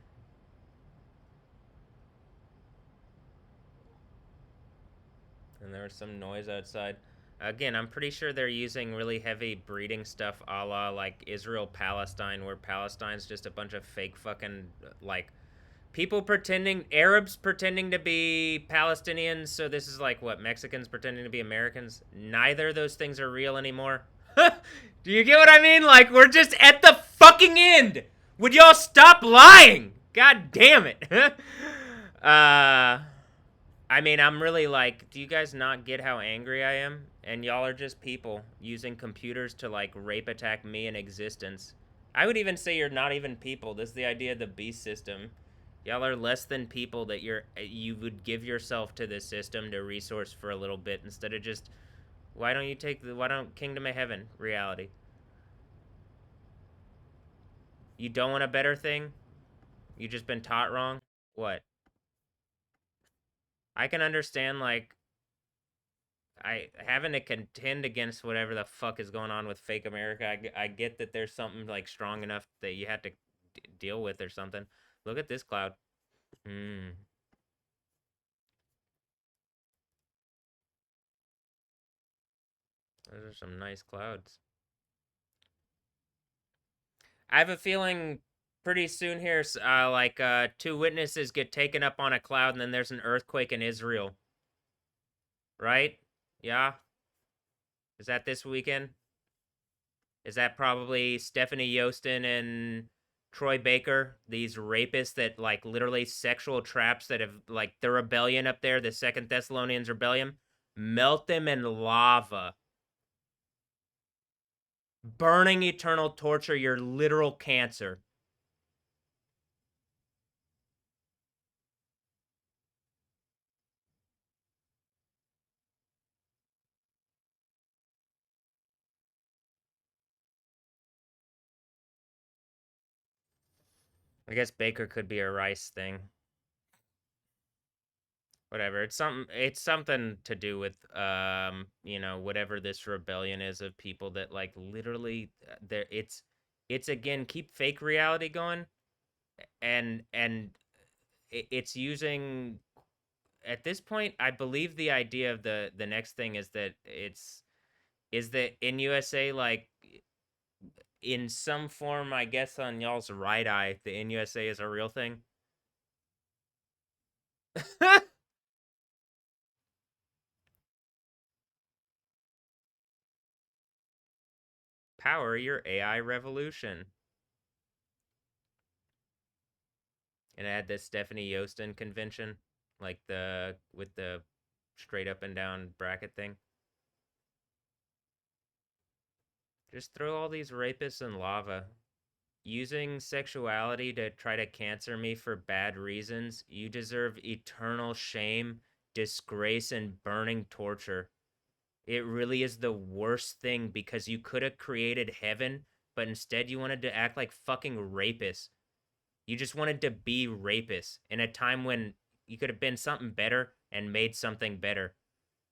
And there was some noise outside. Again, I'm pretty sure they're using really heavy breeding stuff a la like Israel-Palestine, where Palestine's just a bunch of fake fucking, like, people pretending, Arabs pretending to be Palestinians, so this is like, what, Mexicans pretending to be Americans? Neither of those things are real anymore. Do you get what I mean? Like, we're just at the fucking end! Would y'all stop lying? God damn it. I mean, I'm really like, do you guys not get how angry I am? And y'all are just people using computers to, like, rape attack me in existence. I would even say you're not even people. This is the idea of the beast system. Y'all are less than people that you would give yourself to this system to resource for a little bit instead of just, why don't Kingdom of Heaven reality? You don't want a better thing? You just been taught wrong? What? I can understand, like, I having to contend against whatever the fuck is going on with fake America. I get that there's something like strong enough that you have to deal with or something. Look at this cloud. Hmm. Those are some nice clouds. I have a feeling pretty soon here, two witnesses get taken up on a cloud, and then there's an earthquake in Israel. Right? Yeah. Is that this weekend? Is that probably Stephanie Yostin and Troy Baker, these rapists that like literally sexual traps that have like the rebellion up there, the Second Thessalonians rebellion? Melt them in lava. Burning eternal torture, your literal cancer. I guess Baker could be a rice thing. Whatever. It's something to do with whatever this rebellion is of people that like literally there it's again keep fake reality going and it's using at this point I believe the idea of the next thing is that is that in USA like in some form I guess on y'all's right eye the in USA is a real thing. Power your AI revolution. And I had this Stephanie Yostin convention, like the with the straight up and down bracket thing. Just throw all these rapists in lava. Using sexuality to try to cancer me for bad reasons, you deserve eternal shame, disgrace, and burning torture. It really is the worst thing because you could have created heaven, but instead you wanted to act like fucking rapists. You just wanted to be rapists in a time when you could have been something better and made something better.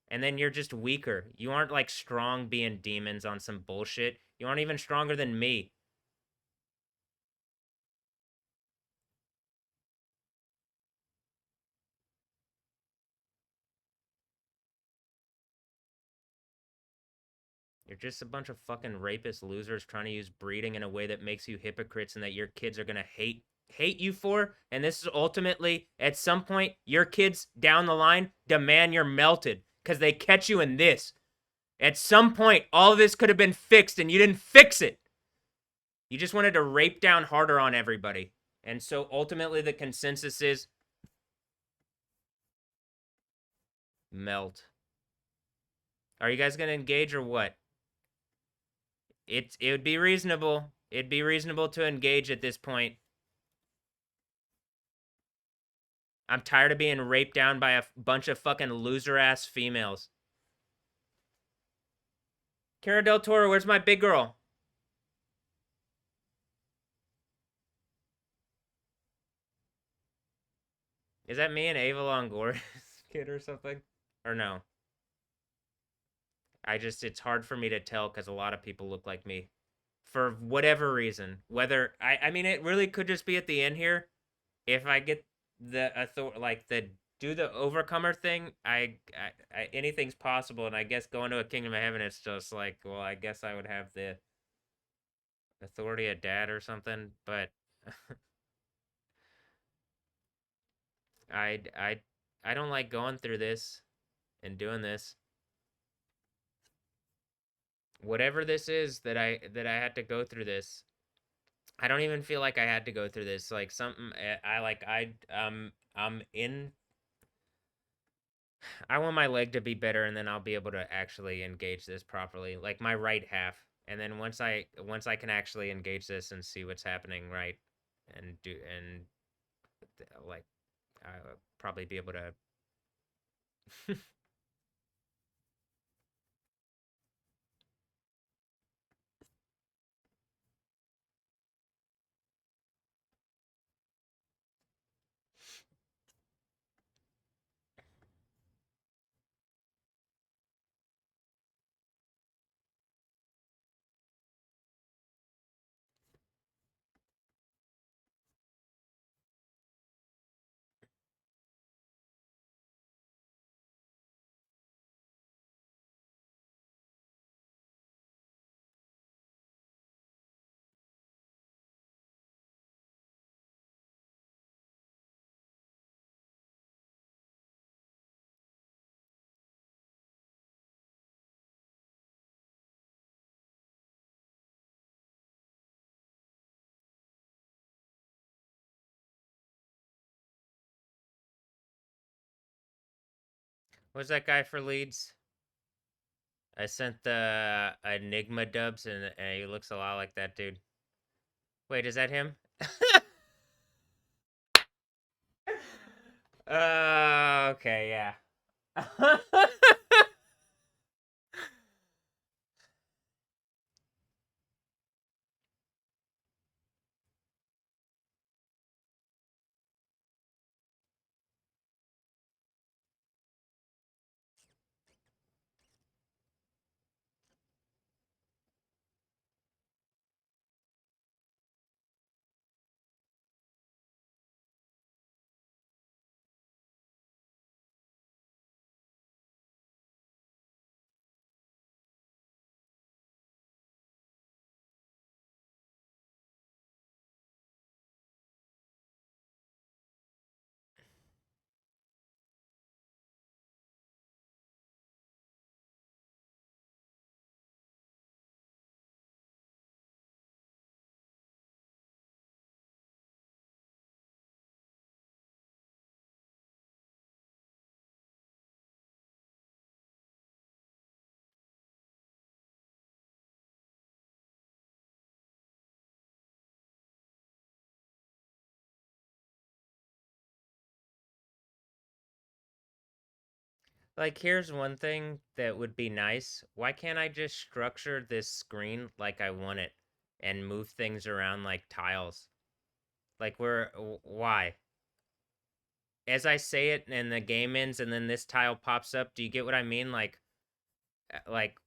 And then you're just weaker. You aren't like strong being demons on some bullshit. You aren't even stronger than me. You're just a bunch of fucking rapist losers trying to use breeding in a way that makes you hypocrites and that your kids are going to hate you for. And this is ultimately at some point your kids down the line demand you're melted cuz they catch you in this. At some point, all of this could have been fixed and you didn't fix it. You just wanted to rape down harder on everybody. And so ultimately, the consensus is melt. Are you guys going to engage or what? It would be reasonable. It'd be reasonable to engage at this point. I'm tired of being raped down by a bunch of fucking loser ass females. Cara del Toro, where's my big girl? Is that me and Ava Longoria's kid or something? Or no? It's hard for me to tell because a lot of people look like me for whatever reason. Whether I mean, it really could just be at the end here. If I get the like the do the overcomer thing, anything's possible. And I guess going to a kingdom of heaven, it's just like, well, I guess I would have the authority of dad or something. But I I I don't like going through this and doing this. Whatever this is that I had to go through this. I don't even feel like I had to go through this. Like something I like I'm in I want my leg to be better and then I'll be able to actually engage this properly. Like my right half. And then once I can actually engage this and see what's happening right and like I'll probably be able to What's that guy for leads? I sent the Enigma dubs, and he looks a lot like that dude. Wait, is that him? Okay, yeah. Like, here's one thing that would be nice. Why can't I just structure this screen like I want it and move things around like tiles? Like, why? As I say it and the game ends and then this tile pops up, do you get what I mean? Like,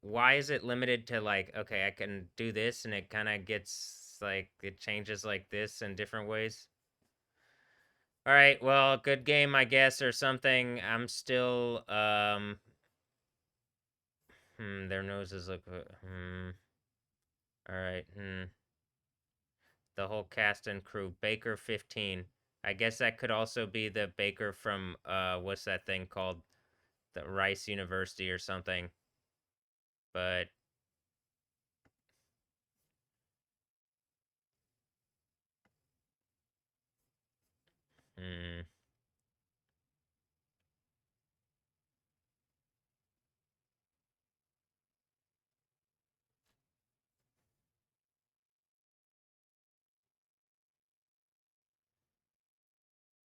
why is it limited to, like, okay, I can do this and it kind of gets, like, it changes like this in different ways? All right, well, good game, I guess, or something. I'm still, their noses look, all right, the whole cast and crew. Baker 15. I guess that could also be the Baker from, what's that thing called? The Rice University or something. But, hmm.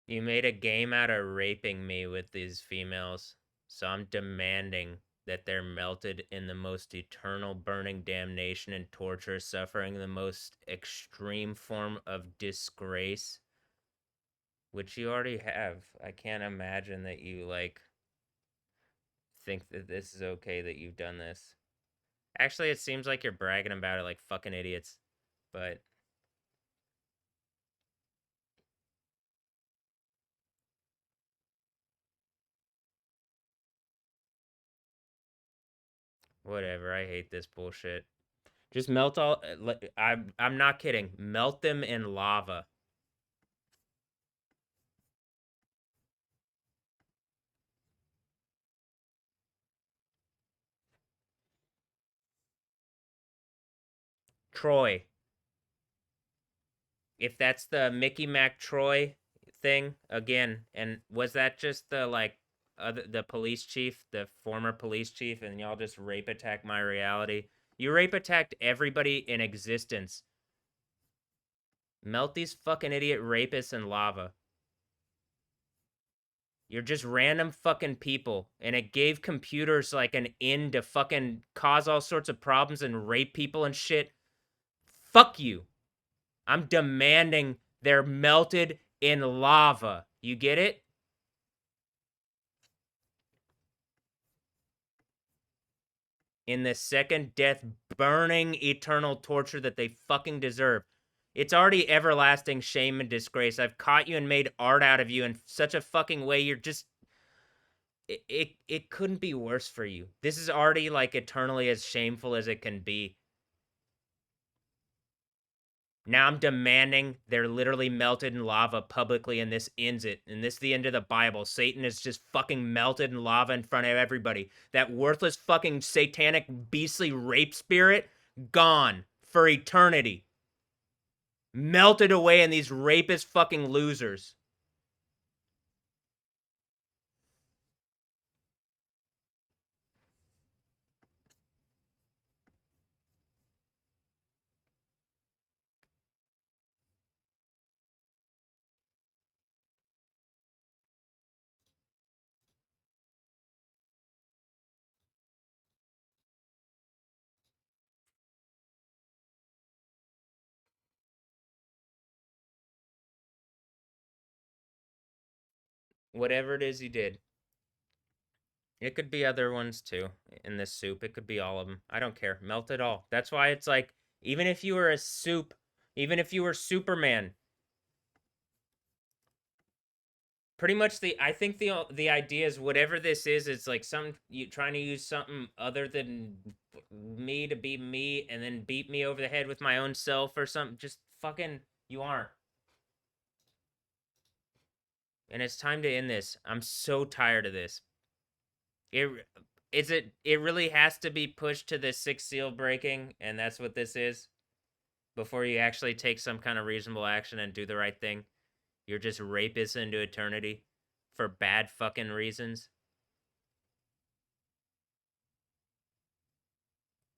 You made a game out of raping me with these females, so I'm demanding that they're melted in the most eternal burning damnation and torture, suffering the most extreme form of disgrace, which you already have. I can't imagine that you, like, think that this is okay that you've done this. Actually, it seems like you're bragging about it like fucking idiots, but whatever. I hate this bullshit. Just melt all. I'm not kidding. Melt them in lava. Troy. If that's the Mickey Mac Troy thing again, and was that just the, like, the police chief, the former police chief, and y'all just rape attack my reality? You rape attacked everybody in existence. Melt these fucking idiot rapists in lava. You're just random fucking people, and it gave computers like an in to fucking cause all sorts of problems and rape people and shit. Fuck you. I'm demanding they're melted in lava. You get it? In the second death, burning eternal torture that they fucking deserve. It's already everlasting shame and disgrace. I've caught you and made art out of you in such a fucking way. You're just it couldn't be worse for you. This is already, like, eternally as shameful as it can be. Now I'm demanding they're literally melted in lava publicly, and this ends it. And this is the end of the Bible. Satan is just fucking melted in lava in front of everybody. That worthless fucking satanic beastly rape spirit, gone for eternity. Melted away in these rapist fucking losers. Whatever it is he did. It could be other ones too in this soup. It could be all of them. I don't care. Melt it all. That's why it's like, even if you were a soup, even if you were Superman, pretty much I think the idea is whatever this is, it's like you trying to use something other than me to be me and then beat me over the head with my own self or something. Just fucking, you aren't. And it's time to end this. I'm so tired of this. It really has to be pushed to the sixth seal breaking, and that's what this is, before you actually take some kind of reasonable action and do the right thing. You're just rapists into eternity for bad fucking reasons.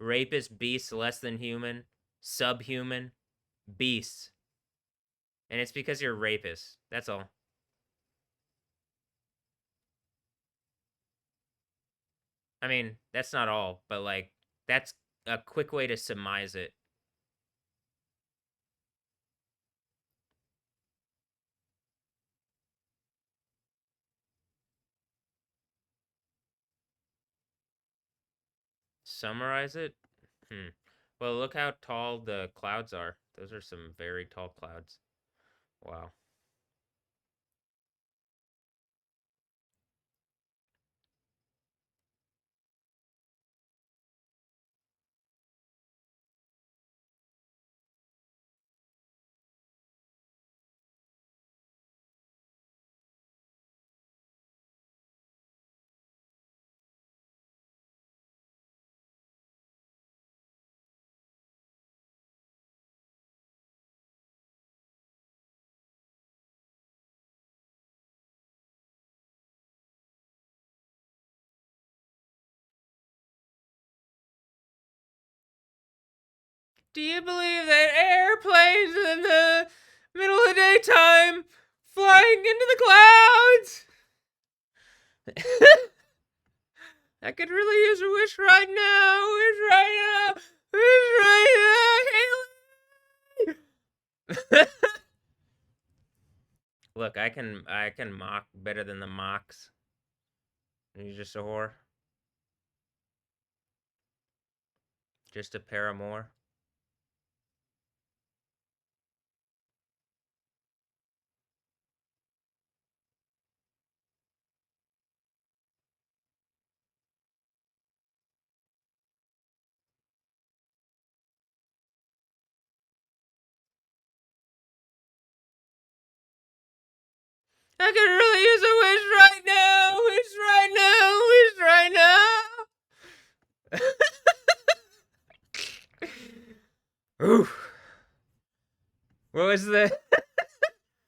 Rapist beasts, less than human, subhuman beasts. And it's because you're rapists. That's all. I mean, that's not all, but like, that's a quick way to surmise it. Summarize it? Well, look how tall the clouds are. Those are some very tall clouds. Wow. Do you believe that airplanes in the middle of the daytime flying into the clouds? I could really use a wish right now. Wish right now. Wish right now. Look, I can mock better than the mocks. You're just a whore. Just a paramour. I could really use a wish right now. Wish right now. Wish right now. Oof. What was the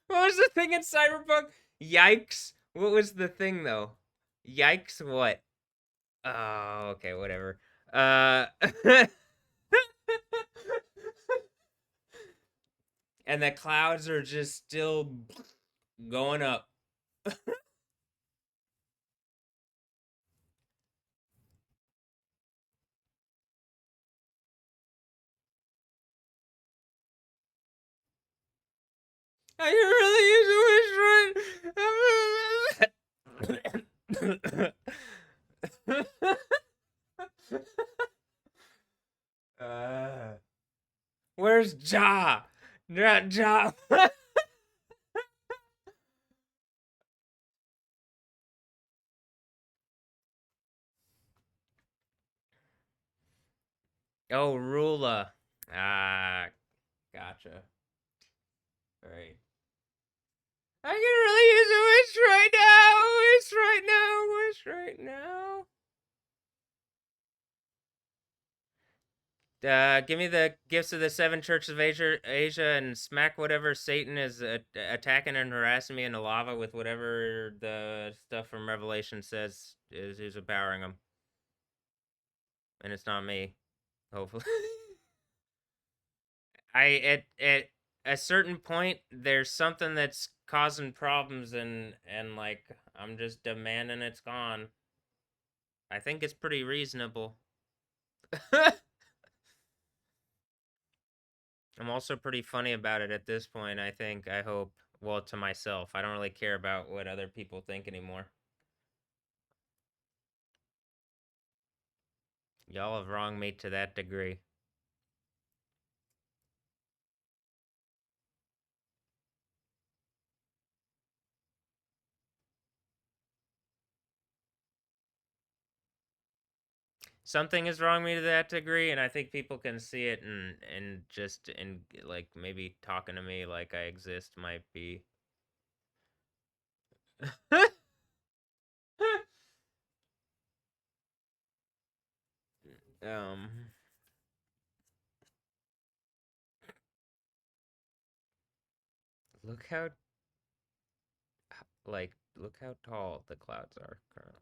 what was the thing in Cyberpunk? Yikes. What was the thing though? Yikes what? Oh, okay, whatever. And the clouds are just still going up. I can really use a wish right. Where's Ja? Ja. Oh, Rula. Ah, gotcha. Right. I can really use a wish right now. Wish right now. Wish right now. Give me the gifts of the seven churches of Asia, and smack whatever Satan is attacking and harassing me in the lava with whatever the stuff from Revelation says is empowering them. And it's not me, hopefully. At a certain point, there's something that's causing problems, and like, I'm just demanding it's gone. I think it's pretty reasonable. I'm also pretty funny about it at this point, I think, I hope. well, to myself. I don't really care about what other people think anymore. Y'all have wronged me to that degree. Something has wronged me to that degree, and I think people can see it, and just and like maybe talking to me like I exist might be. um. Look how look how tall the clouds are currently.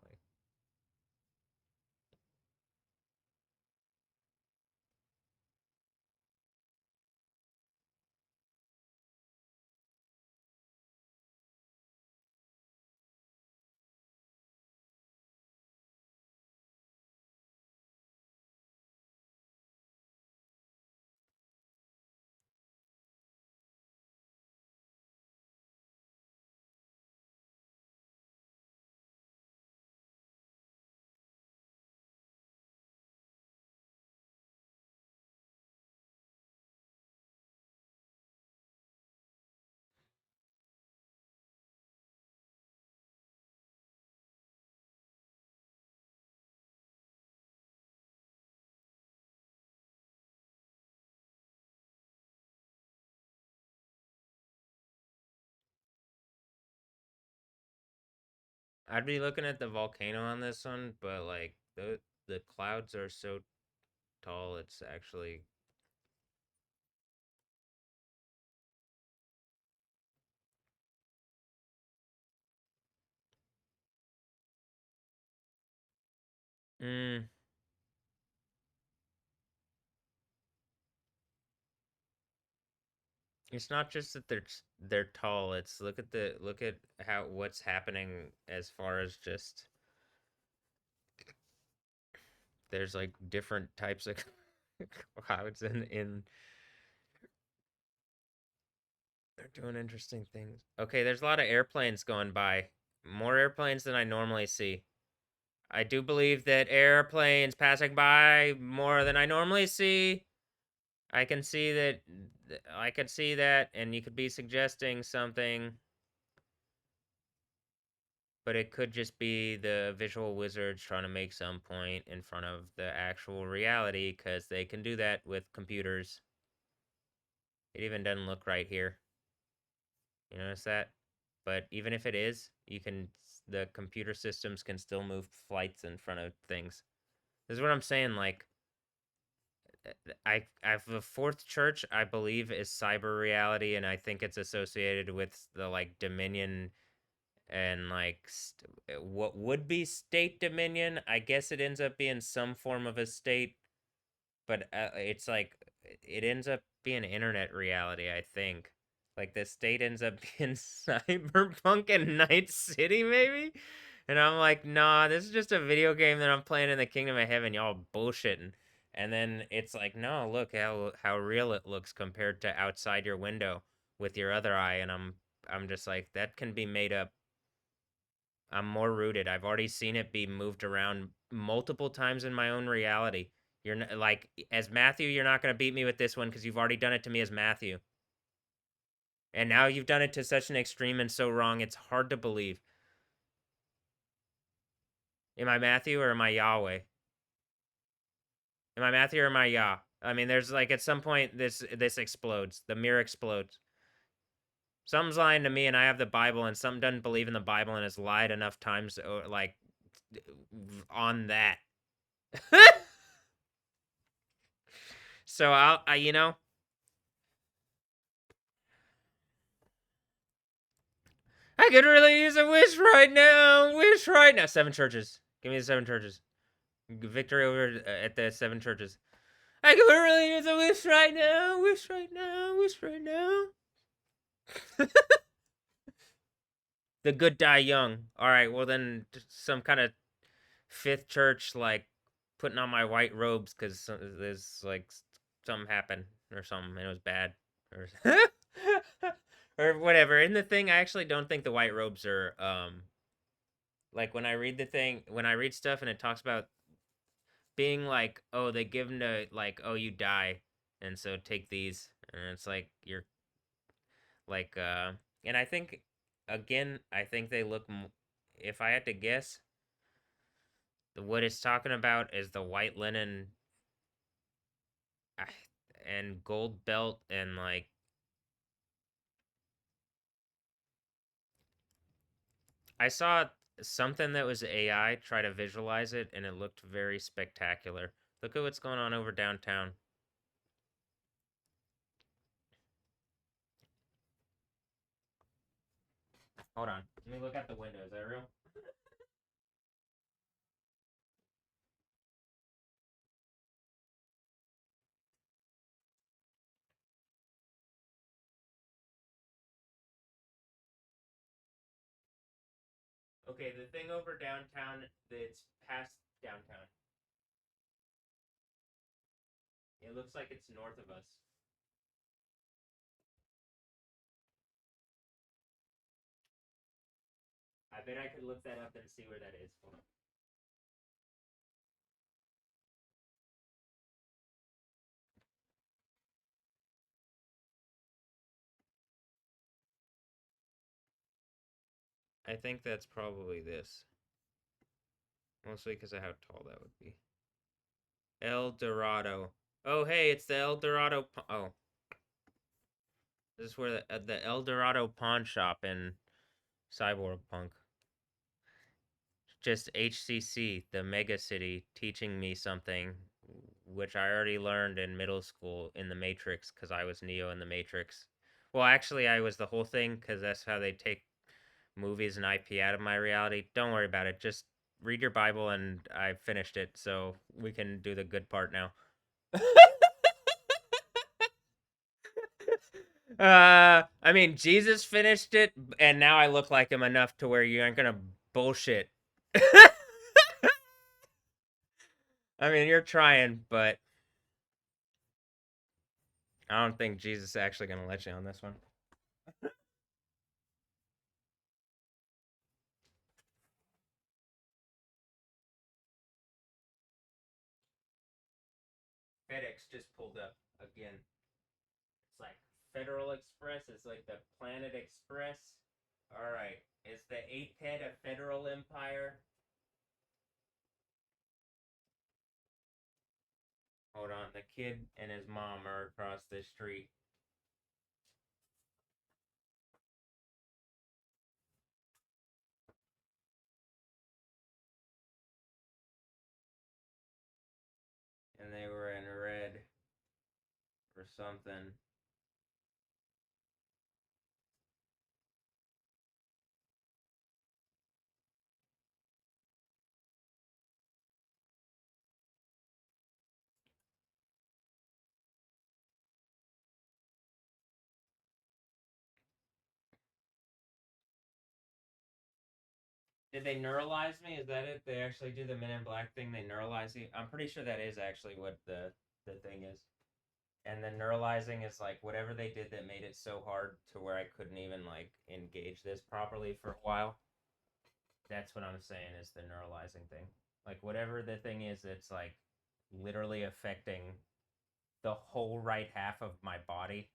I'd be looking at the volcano on this one, but like the clouds are so tall, it's actually. Mm, it's not just that they're tall. It's look at how what's happening as far as just there's like different types of clouds in they're doing interesting things. Okay, there's a lot of airplanes going by. More airplanes than I normally see. I do believe that airplanes passing by more than I normally see. I can see that. I could see that, and you could be suggesting something, but it could just be the visual wizards trying to make some point in front of the actual reality, because they can do that with computers. It even doesn't look right here. You notice that? But even if it is, the computer systems can still move flights in front of things. This is what I'm saying. Like, I've the fourth church, I believe, is cyber reality, and I think it's associated with the like Dominion and like what would be state dominion. I guess it ends up being some form of a state, but it's like it ends up being internet reality, I think. Like the state ends up being Cyberpunk and Night City, maybe? And I'm like, nah, this is just a video game that I'm playing in the Kingdom of Heaven. Y'all bullshitting. And then it's like, no, look how real it looks compared to outside your window with your other eye. And I'm just like, that can be made up. I'm more rooted. I've already seen it be moved around multiple times in my own reality. You're not, like as Matthew, you're not gonna beat me with this one because you've already done it to me as Matthew, and now you've done it to such an extreme and so wrong. It's hard to believe. Am I Matthew or am I Yahweh? Am I Matthew or am I Yah? I mean, there's like at some point this explodes. The mirror explodes. Something's lying to me, and I have the Bible, and some doesn't believe in the Bible and has lied enough times, like on that. So you know, I could really use a wish right now. Wish right now. Seven churches. Give me the seven churches. Victory over at the seven churches. I could really use a wish right now. Wish right now. Wish right now. The good die young. All right. Well, then some kind of fifth church, like putting on my white robes because there's like something happened or something and it was bad. Or, or whatever. In the thing, I actually don't think the white robes are like when I read the thing, when I read stuff and it talks about being like, oh, they give them to like, oh, you die, and so take these, and it's like you're like, and I think again, I think they look. If I had to guess, what it's talking about is the white linen ah, and gold belt and like I saw something that was AI try to visualize it and it looked very spectacular. Look at what's going on over downtown. Hold on. Let me look out the window. Is that real? Okay, the thing over downtown that's past downtown. It looks like it's north of us. I bet I could look that up and see where that is. Hold on. I think that's probably this. Mostly because of how tall that would be. El Dorado. Oh, hey, it's the El Dorado. Oh, this is where the El Dorado pawn shop in Cyborg Punk. Just HCC, the mega city, teaching me something which I already learned in middle school in the Matrix because I was Neo in the Matrix. Well, actually, I was the whole thing because that's how they take movies and IP out of my reality. Don't worry about it. Just read your Bible, and I finished it, so we can do the good part now. I mean, Jesus finished it, and now I look like him enough to where you aren't gonna bullshit. I mean, you're trying, but I don't think Jesus is actually gonna let you on this one. FedEx just pulled up again. It's like Federal Express. It's like the Planet Express. All right, is the eighth head of Federal Empire? Hold on, the kid and his mom are across the street. And they were in red or something. Did they neuralize me? Is that it? They actually do the Men in Black thing. They neuralize you. I'm pretty sure that is actually what the thing is. And then neuralizing is like whatever they did that made it so hard to where I couldn't even like engage this properly for a while. That's what I'm saying is the neuralizing thing. Like whatever the thing is, it's like literally affecting the whole right half of my body.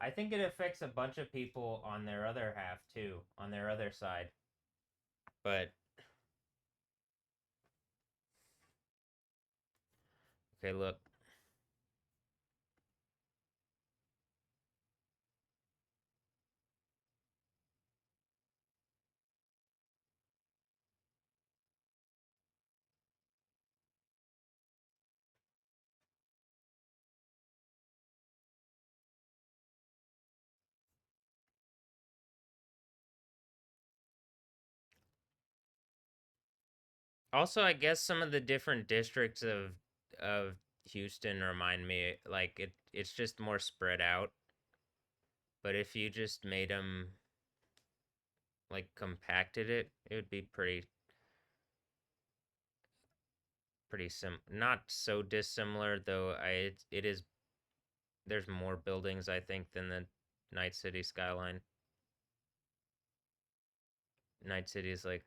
I think it affects a bunch of people on their other half too, on their other side. But okay, look. Also, I guess some of the different districts of Houston remind me like it's just more spread out. But if you just made them like compacted it would be pretty sim not so dissimilar though. It is there's more buildings, I think, than the Night City skyline. Night City is like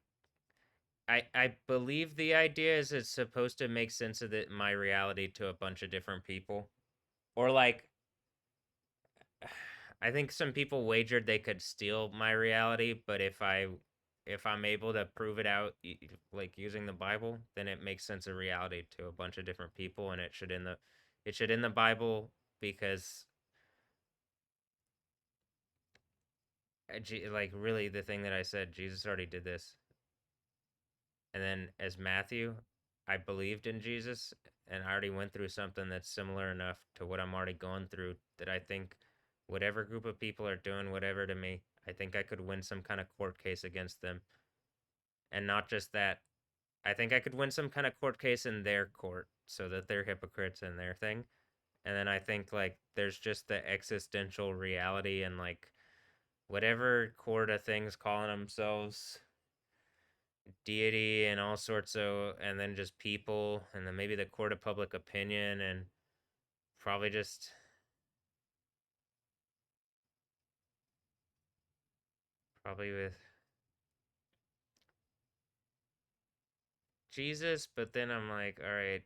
I believe the idea is it's supposed to make sense of my reality to a bunch of different people. Or like I think some people wagered they could steal my reality, but if I'm able to prove it out like using the Bible, then it makes sense of reality to a bunch of different people and it should in the Bible because like really the thing that I said, Jesus already did this. And then as Matthew, I believed in Jesus and I already went through something that's similar enough to what I'm already going through that I think whatever group of people are doing whatever to me, I think I could win some kind of court case against them. And not just that, I think I could win some kind of court case in their court so that they're hypocrites in their thing. And then I think like there's just the existential reality and like whatever court of things calling themselves deity and all sorts of, and then just people, and then maybe the court of public opinion, and probably just probably with Jesus. But then I'm like, all right,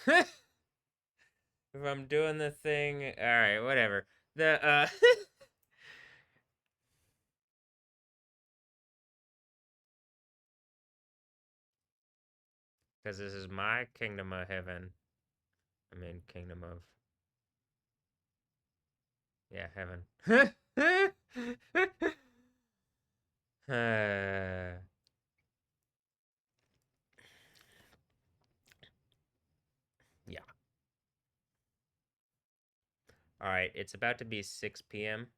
if I'm doing the thing, all right, whatever. The because this is my kingdom of heaven. I mean, kingdom of yeah, heaven. Yeah. All right, it's about to be 6 p.m.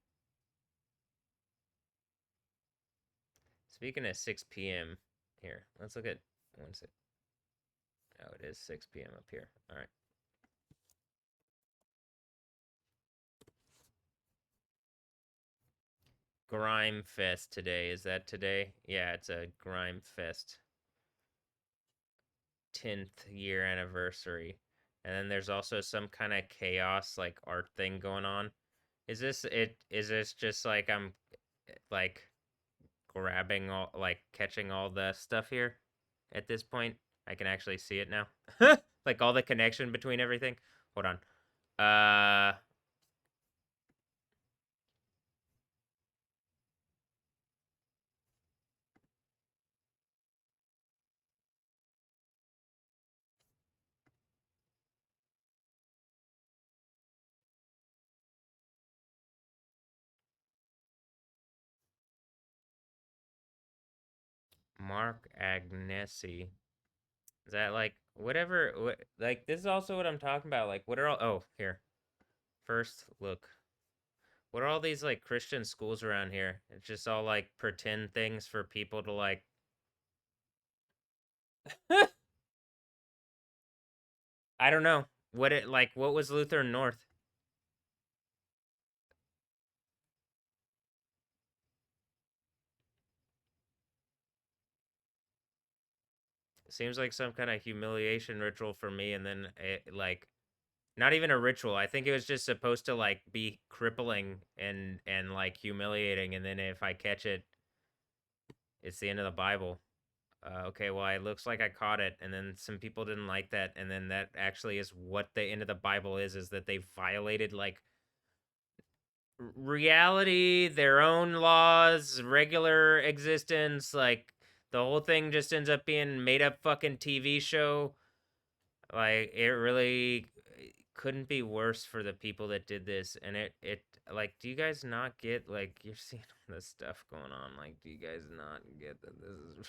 Speaking of 6 p.m., here, let's look at one sec. Oh, it is 6 p.m. up here. All right. Grime Fest today. Is that today? Yeah, it's a Grime Fest 10th year anniversary. And then there's also some kind of chaos like art thing going on. Is this just like I'm like grabbing all like catching all the stuff here at this point? I can actually see it now. Like all the connection between everything. Hold on. Mark Agnesi. Is that like whatever like this is also what I'm talking about. Like what are all oh here. First look. What are all these like Christian schools around here? It's just all like pretend things for people to like I don't know. What was Lutheran North? Seems like some kind of humiliation ritual for me and then like not even a ritual. I think it was just supposed to like be crippling and like humiliating and then if I catch it it's the end of the Bible. Okay, well, it looks like I caught it, and then some people didn't like that, and then that actually is what the end of the Bible is that they violated like reality, their own laws, regular existence, like the whole thing just ends up being made up fucking TV show. Like it really couldn't be worse for the people that did this, and it like, do you guys not get like you're seeing all this stuff going on? Like, do you guys not get that this is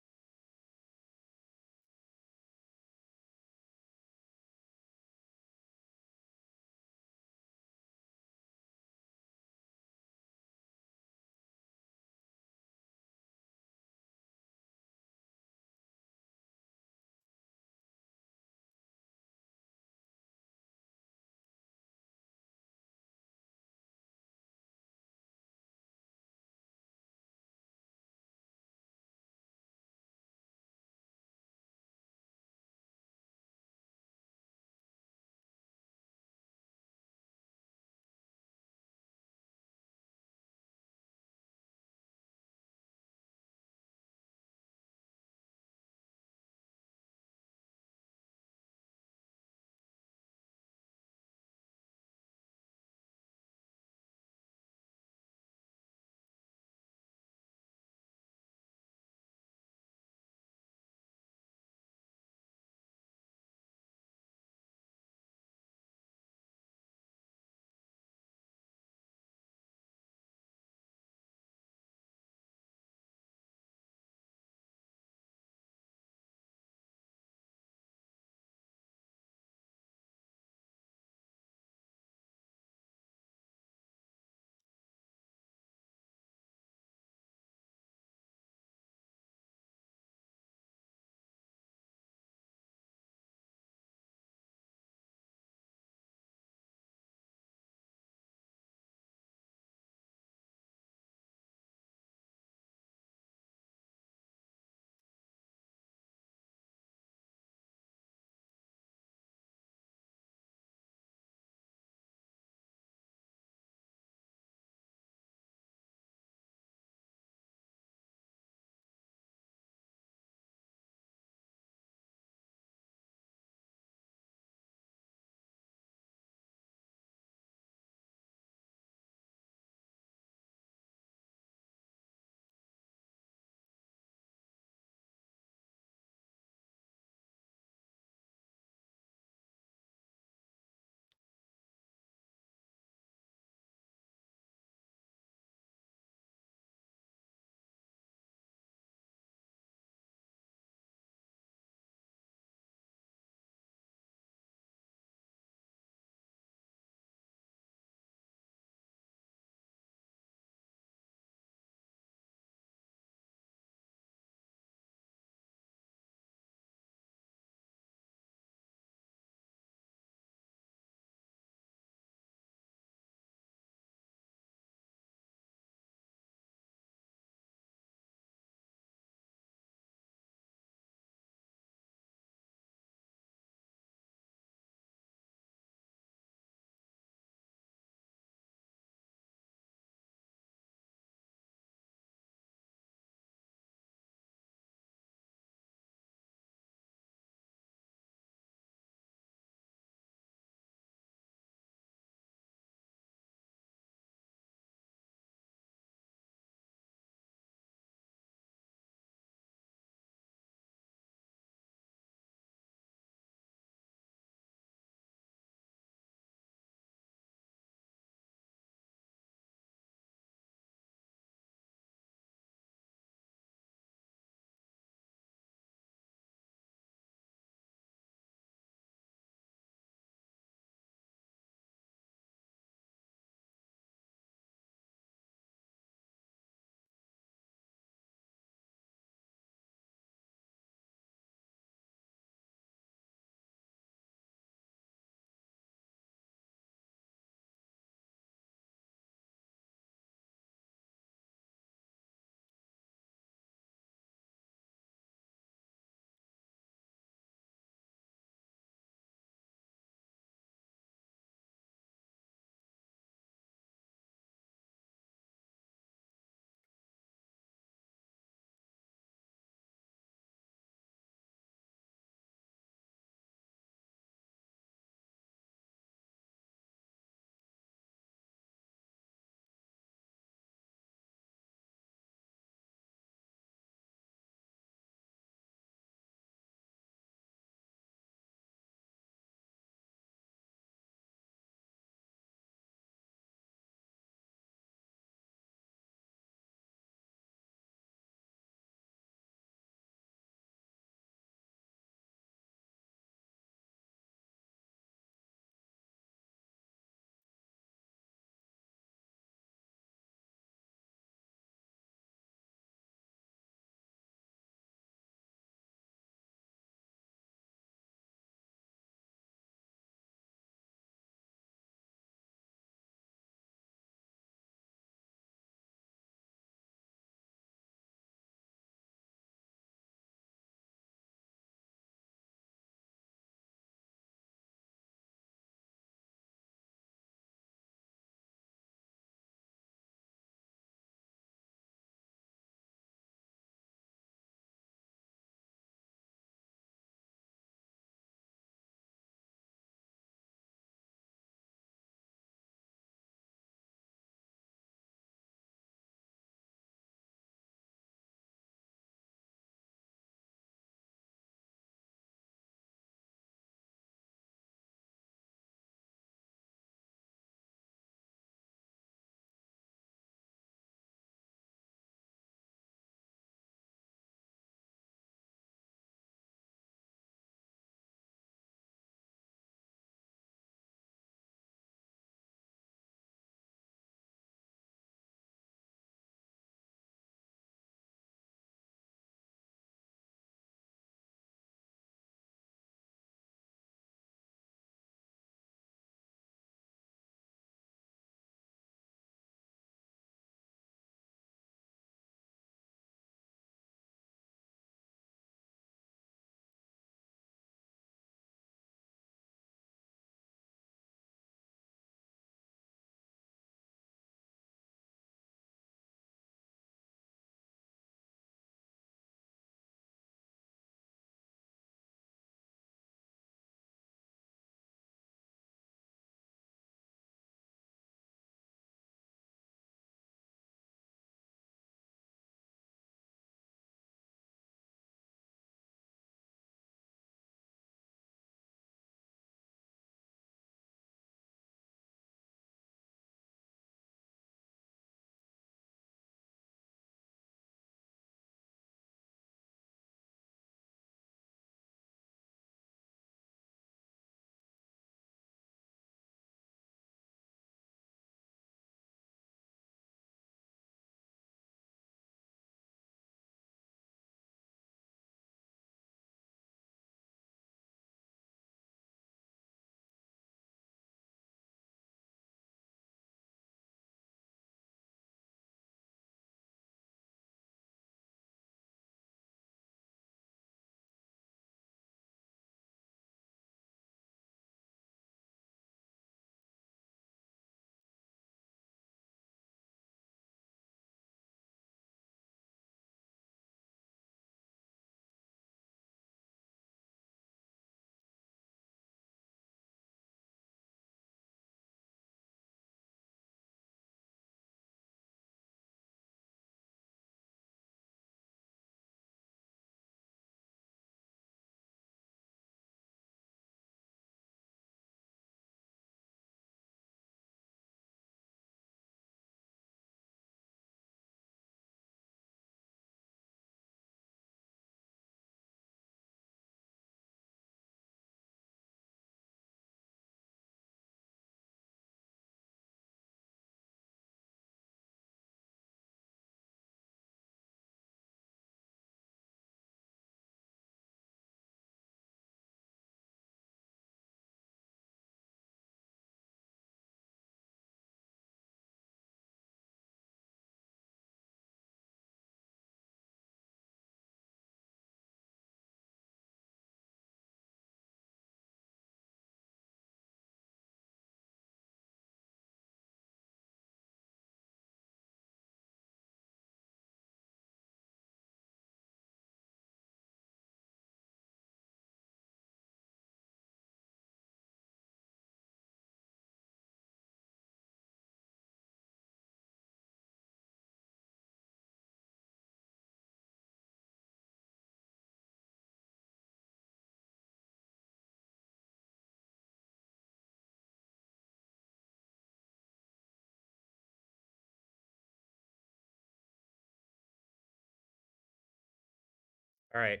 All right.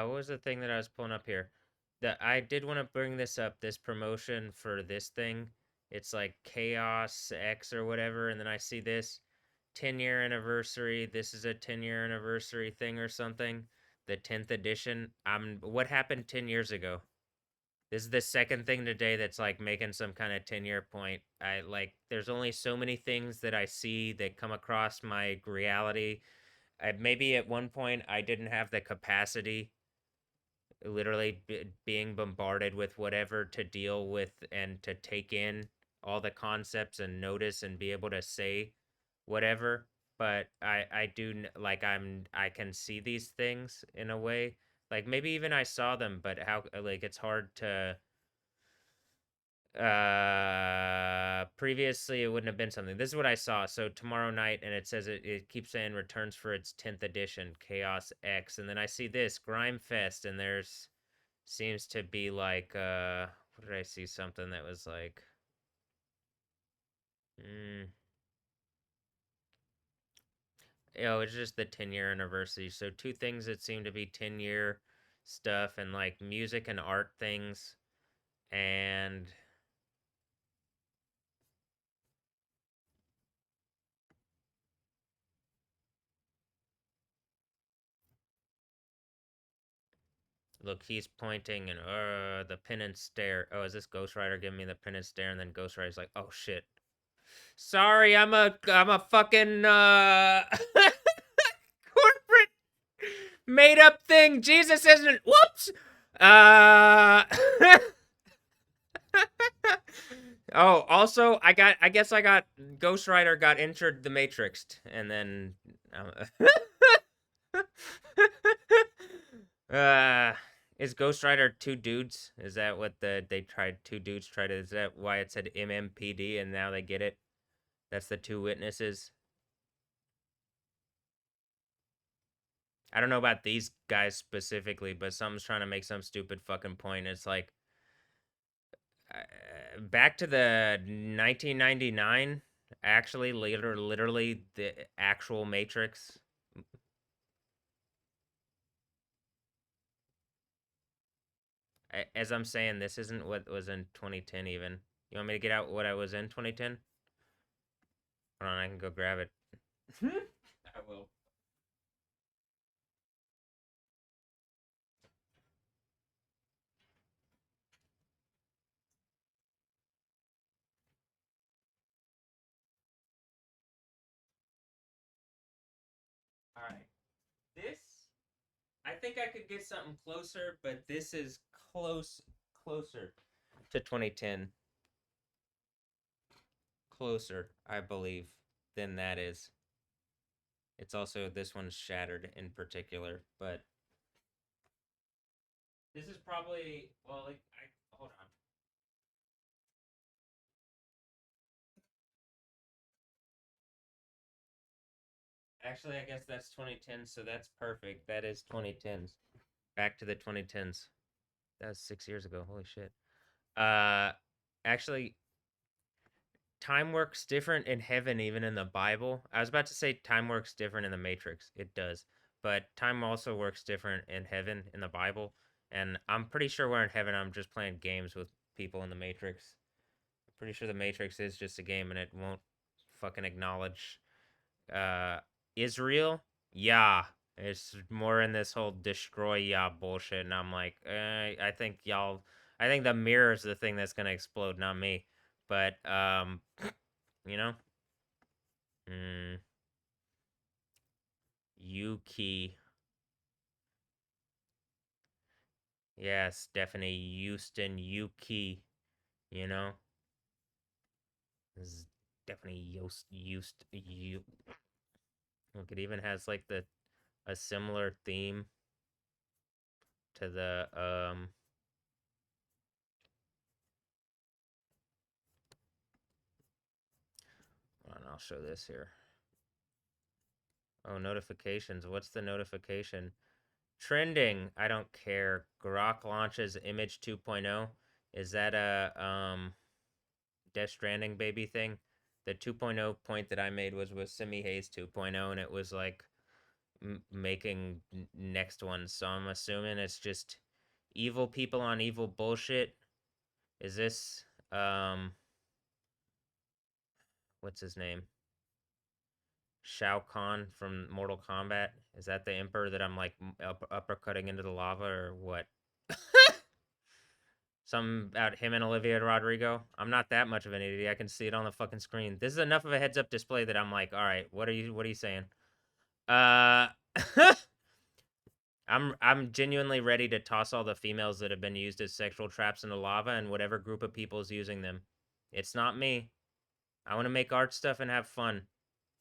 What was the thing that I was pulling up here? That I did want to bring this up. This promotion for this thing. It's like Chaos X or whatever, and then I see this 10-year anniversary. This is a 10-year anniversary thing or something. The 10th edition. What happened 10 years ago? This is the second thing today that's like making some kind of 10-year point. I like there's only so many things that I see that come across my reality. Maybe at one point I didn't have the capacity, literally being bombarded with whatever to deal with and to take in all the concepts and notice and be able to say whatever. But I do like I can see these things in a way. Like maybe even I saw them, but how like it's hard to previously it wouldn't have been something. This is what I saw. So tomorrow night, and it says it keeps saying returns for its 10th edition, Chaos X. And then I see this Grime Fest, and there's seems to be like what did I see? Something that was like mm, it's just the 10-year anniversary. So two things that seem to be 10-year stuff and like music and art things. And look, he's pointing and the penance stare. Oh, is this Ghost Rider giving me the penance stare? And then Ghost Rider's like, oh shit. Sorry, I'm a fucking corporate made up thing. Jesus isn't whoops. Uh Oh, also I guess I got Ghost Rider got entered the Matrix and then uh is Ghost Rider two dudes? Is that what they tried two dudes tried to is that why it said MMPD and now they get it? That's the two witnesses. I don't know about these guys specifically, but someone's trying to make some stupid fucking point. It's like back to the 1999 actually later literally the actual Matrix. As I'm saying, this isn't what was in 2010 even. You want me to get out what I was in 2010? Hold on, I can go grab it. I will. All right. This, I think I could get something closer, but this is closer to 2010. Closer, I believe, than that is. It's also, this one's shattered in particular, but this is probably, well, like, hold on. Actually, I guess that's 2010, so that's perfect. That is 2010s. Back to the 2010s. That was 6 years ago. Holy shit. Uh, actually, time works different in heaven, even in the Bible. I was about to say time works different in the Matrix. It does. But time also works different in heaven, in the Bible. And I'm pretty sure we're in heaven. I'm just playing games with people in the Matrix. I'm pretty sure the Matrix is just a game and it won't fucking acknowledge uh Israel. Yeah. It's more in this whole destroy ya bullshit. And I'm like, I think the mirror is the thing that's gonna explode, not me. But you know, mm, Yuki, yes, Stephanie Houston, Yuki, you know, this is definitely you. Look, it even has like the a similar theme to the hold on, I'll show this here. Oh, notifications. What's the notification? Trending. I don't care. Grok launches Image 2.0. Is that a Death Stranding baby thing? The 2.0 point that I made was with Simi Hayes 2.0, and it was like making next ones, so I'm assuming it's just evil people on evil bullshit. Is this what's his name? Shao Kahn from Mortal Kombat? Is that the emperor that I'm like uppercutting into the lava or what? Something about him and Olivia Rodrigo. I'm not that much of an idiot. I can see it on the fucking screen. This is enough of a heads up display that I'm like, all right, what are you saying? I'm genuinely ready to toss all the females that have been used as sexual traps into lava and whatever group of people is using them. It's not me. I want to make art stuff and have fun.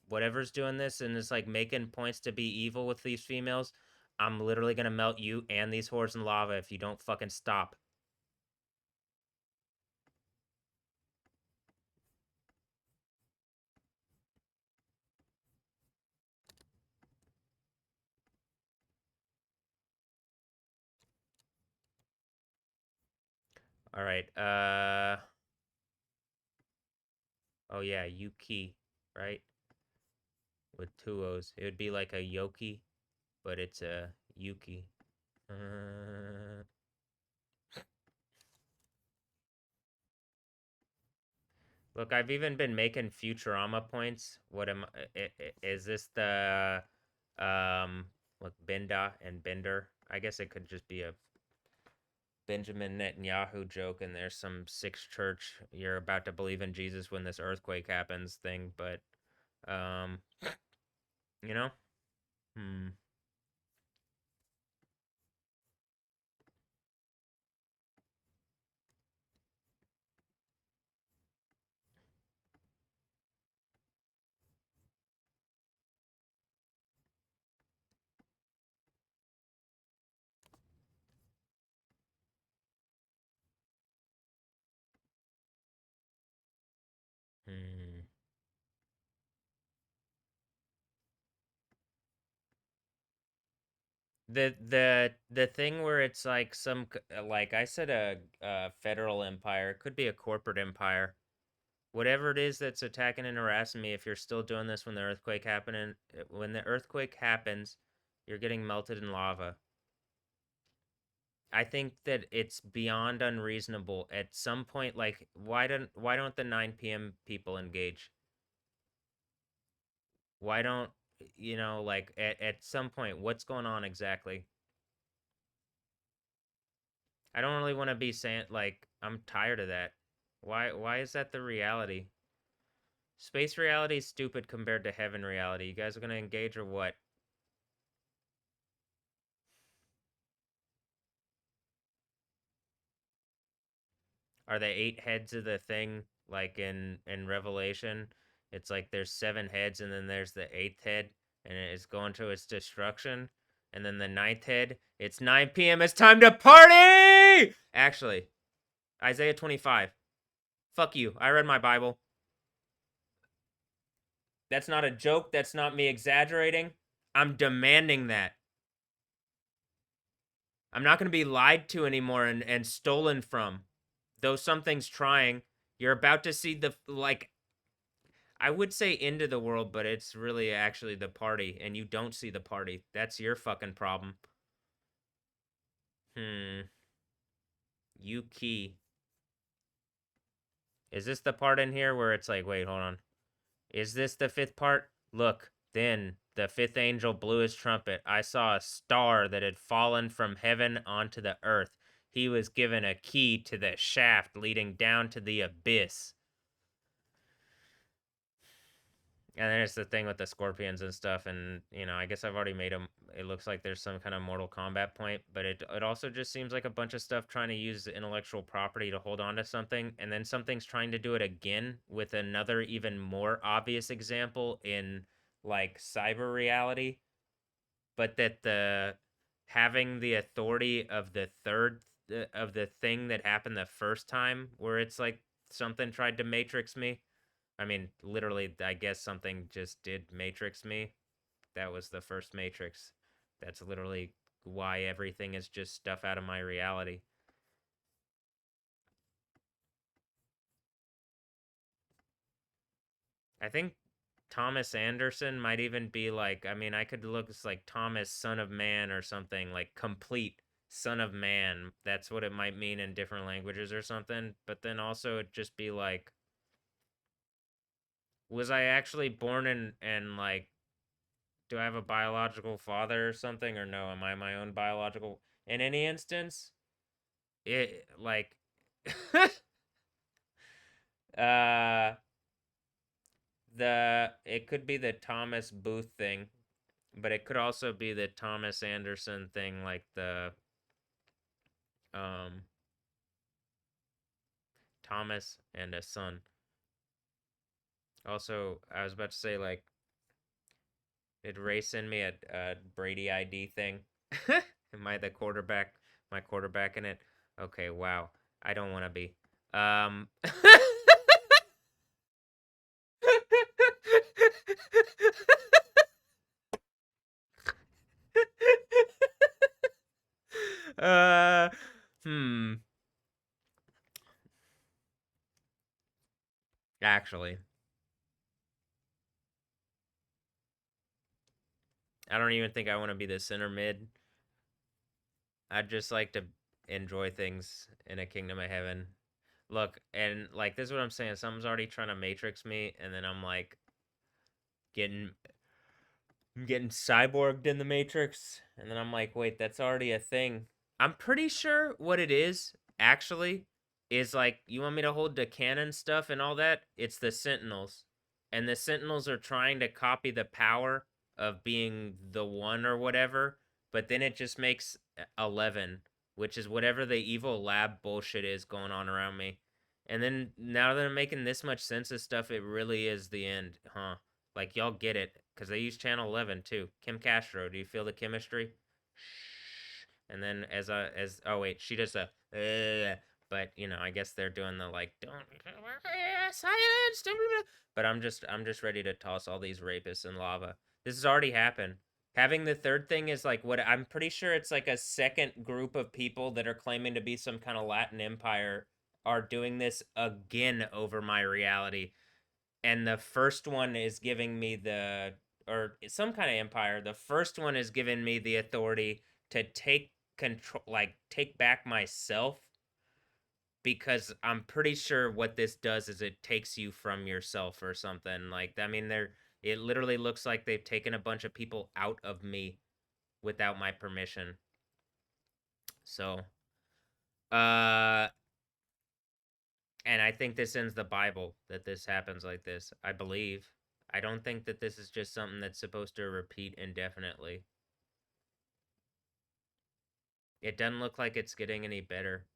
Whatever's doing this and is like making points to be evil with these females, I'm literally gonna melt you and these whores in lava if you don't fucking stop. All right. Oh yeah, Yuki, right? With two O's. It would be like a Yoki, but it's a Yuki. Look, I've even been making Futurama points. What am is this the like Binda and Bender? I guess it could just be a Benjamin Netanyahu joke and there's some sixth church you're about to believe in Jesus when this earthquake happens thing, but um you know? Hmm. Hmm. The thing where it's like some like I said a federal empire, could be a corporate empire. Whatever it is that's attacking and harassing me, if you're still doing this when the earthquake happens, you're getting melted in lava. I think that it's beyond unreasonable. At some point, like why don't the 9 p.m. people engage? Why don't like at some point, what's going on exactly? I don't really want to be saying like I'm tired of that. Why is that the reality? Space reality is stupid compared to heaven reality. You guys are gonna engage or what? Are they 8 heads of the thing like in Revelation? It's like there's 7 heads and then there's the 8th head and it's going to its destruction. And then the 9th head, it's 9 p.m. It's time to party! Actually, Isaiah 25. Fuck you. I read my Bible. That's not a joke. That's not me exaggerating. I'm demanding that. I'm not going to be lied to anymore and stolen from. Though something's trying, you're about to see the, like, I would say end of the world, but it's really actually the party, and you don't see the party. That's your fucking problem. Hmm. Yuki. Is this the part in here where it's like, wait, hold on. Is this the 5th part? Look, then the 5th angel blew his trumpet. I saw a star that had fallen from heaven onto the earth. He was given a key to the shaft leading down to the abyss. And then it's the thing with the scorpions and stuff, and I guess I've already made them. It looks like there's some kind of Mortal Kombat point, but it also just seems like a bunch of stuff trying to use intellectual property to hold on to something, and then something's trying to do it again with another even more obvious example in like cyber reality, but that the having the authority of the third of the thing that happened the first time, where it's like something tried to matrix me. I mean, literally, I guess something just did Matrix me. That was the first Matrix. That's literally why everything is just stuff out of my reality. I think Thomas Anderson might even be like, I mean, I could look, it's like Thomas, son of man, or something, like complete son of man. That's what it might mean in different languages or something. But then also it'd just be like, was I actually born in, and like, do I have a biological father or something? Or no, am I my own biological? In any instance, it, like, uh, it could be the Thomas Booth thing, but it could also be the Thomas Anderson thing, like the um Thomas and a son. Also, I was about to say, like, did Ray send me a Brady ID thing? Am I the quarterback? My quarterback in it? Okay, wow. I don't want to be. Um. uh. Hmm. Actually, I don't even think I want to be the center mid. I'd just like to enjoy things in a kingdom of heaven. Look, and like this is what I'm saying. Someone's already trying to matrix me, and then I'm like getting getting cyborged in the matrix, and then I'm like, wait, that's already a thing. I'm pretty sure what it is actually is like, you want me to hold the cannon stuff and all that? It's the Sentinels, and the Sentinels are trying to copy the power of being the one or whatever, but then it just makes 11, which is whatever the evil lab bullshit is going on around me. And then now that I'm making this much sense of stuff, it really is the end, huh? Like, y'all get it, because they use channel 11 too. Kim Castro, do you feel the chemistry? Shh. And then as oh wait, she does a but you know, I guess they're doing the like, don't silence. But I'm just ready to toss all these rapists in lava. This has already happened. Having the third thing is like, what I'm pretty sure it's like a second group of people that are claiming to be some kind of Latin empire are doing this again over my reality. And the first one is giving me the, or some kind of empire. The first one is giving me the authority to take control, like take back myself, because I'm pretty sure what this does is it takes you from yourself or something. Like, I mean, it literally looks like they've taken a bunch of people out of me without my permission. So, uh, and I think this ends the Bible, that this happens like this. I believe. I don't think that this is just something that's supposed to repeat indefinitely. It doesn't look like it's getting any better.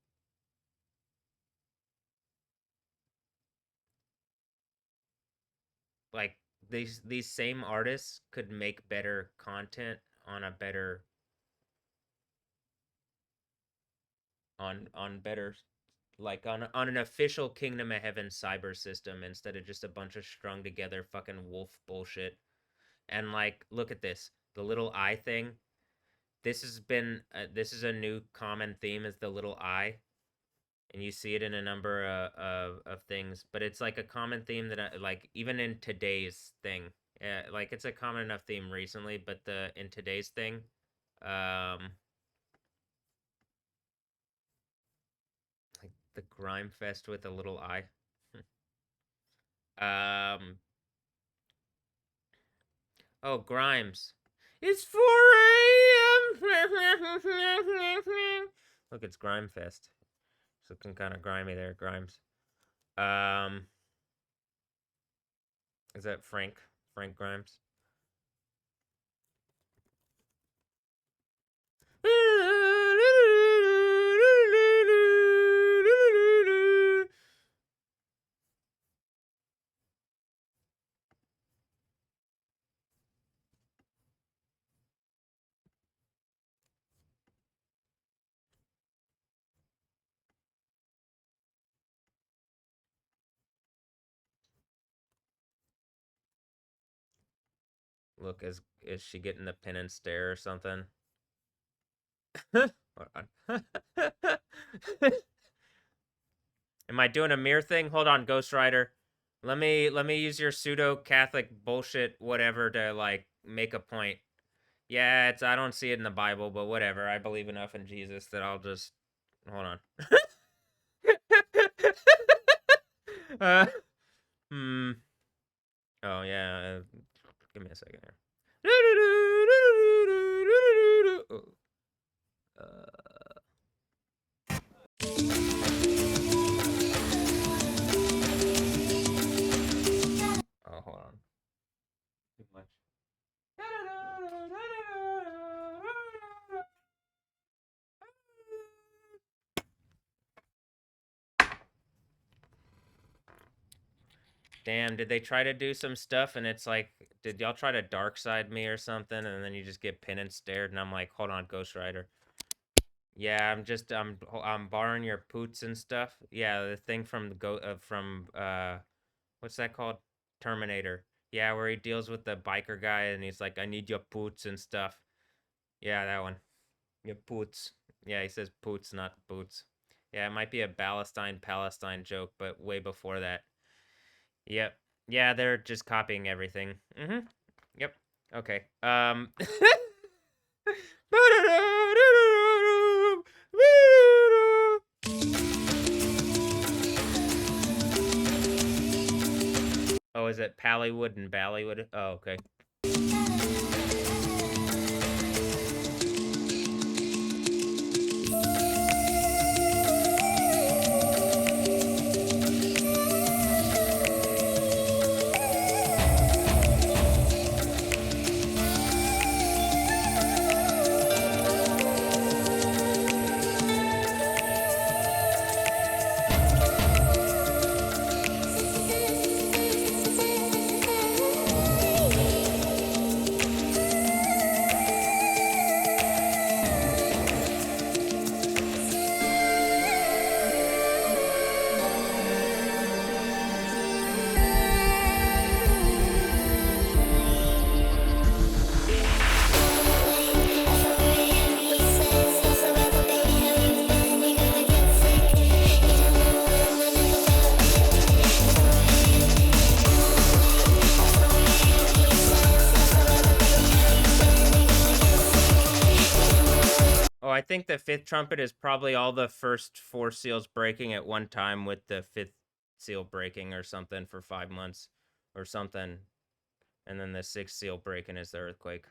Like, these same artists could make better content on a better on better, like on an official Kingdom of Heaven cyber system, instead of just a bunch of strung together fucking wolf bullshit. And like, look at this, the little eye thing. This is a new common theme, is the little eye, and you see it in a number of things. But it's like a common theme that like even in today's thing, like it's a common enough theme recently, but the in today's thing, um, like the grime fest with a little eye. um, oh, Grimes. It's 4 a.m. Look, it's Grime Fest. It's looking kind of grimy there, Grimes. Um, is that Frank? Frank Grimes? Look, is she getting the penance stare or something? Am I doing a mirror thing? Hold on, Ghost Rider. Let me use your pseudo Catholic bullshit whatever to like make a point. Yeah, I don't see it in the Bible, but whatever. I believe enough in Jesus that I'll just hold on. uh, hmm. Oh yeah. Give me a second here. Oh, hold on. Too much. Damn, did they try to do some stuff and it's like, did y'all try to dark side me or something and then you just get pinned and stared and I'm like, hold on, Ghost Rider. Yeah, I'm borrowing your poots and stuff. Yeah, the thing from what's that called? Terminator. Yeah, where he deals with the biker guy and he's like, I need your poots and stuff. Yeah, that one. Your poots. Yeah, he says poots, not boots. Yeah, it might be a Palestine joke, but way before that. Yep. Yeah, they're just copying everything. Mm-hmm. Yep. Okay. Oh, is it Pallywood and Ballywood? Oh, okay. Oh, I think the fifth trumpet is probably all the first 4 seals breaking at one time with the fifth seal breaking or something for 5 months or something. And then the sixth seal breaking is the earthquake.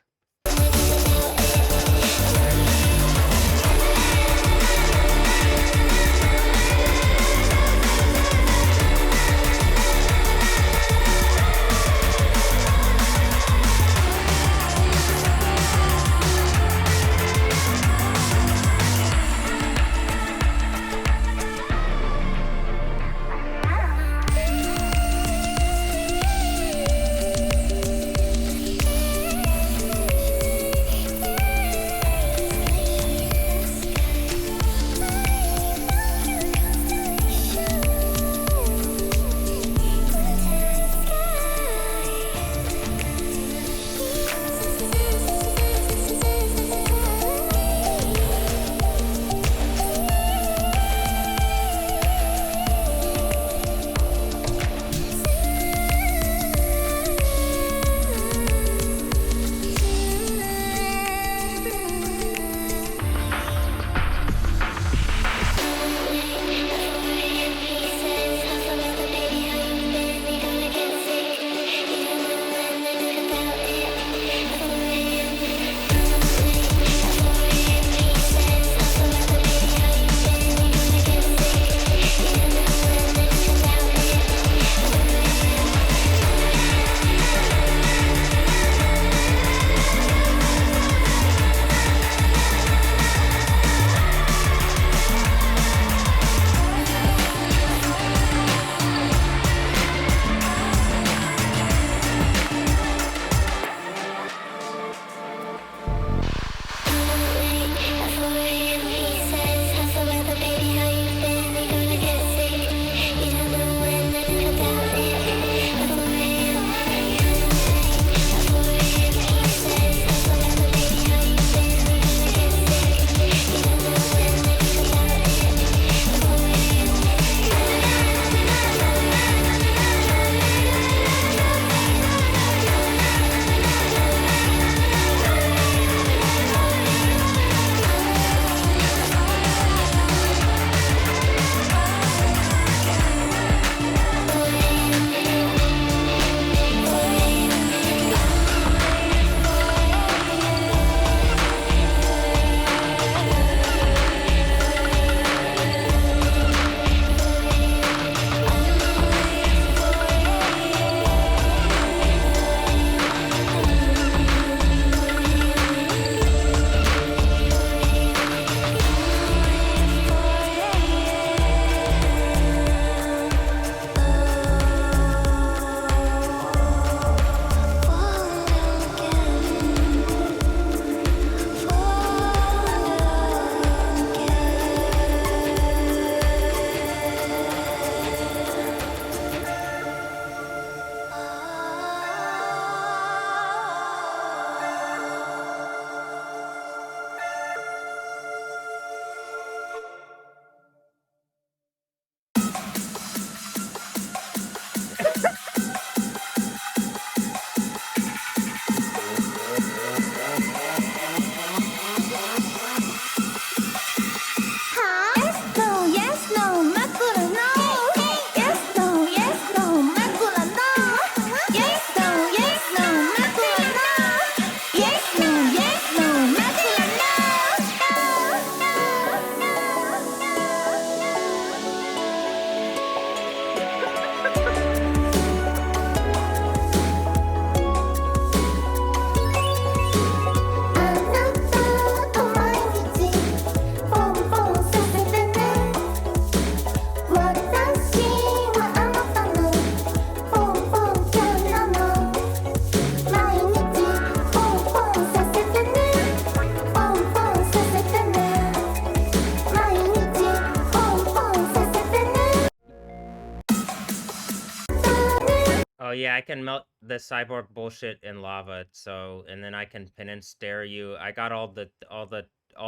I can melt the cyborg bullshit in lava, so, and then I can pin and stare you. I got all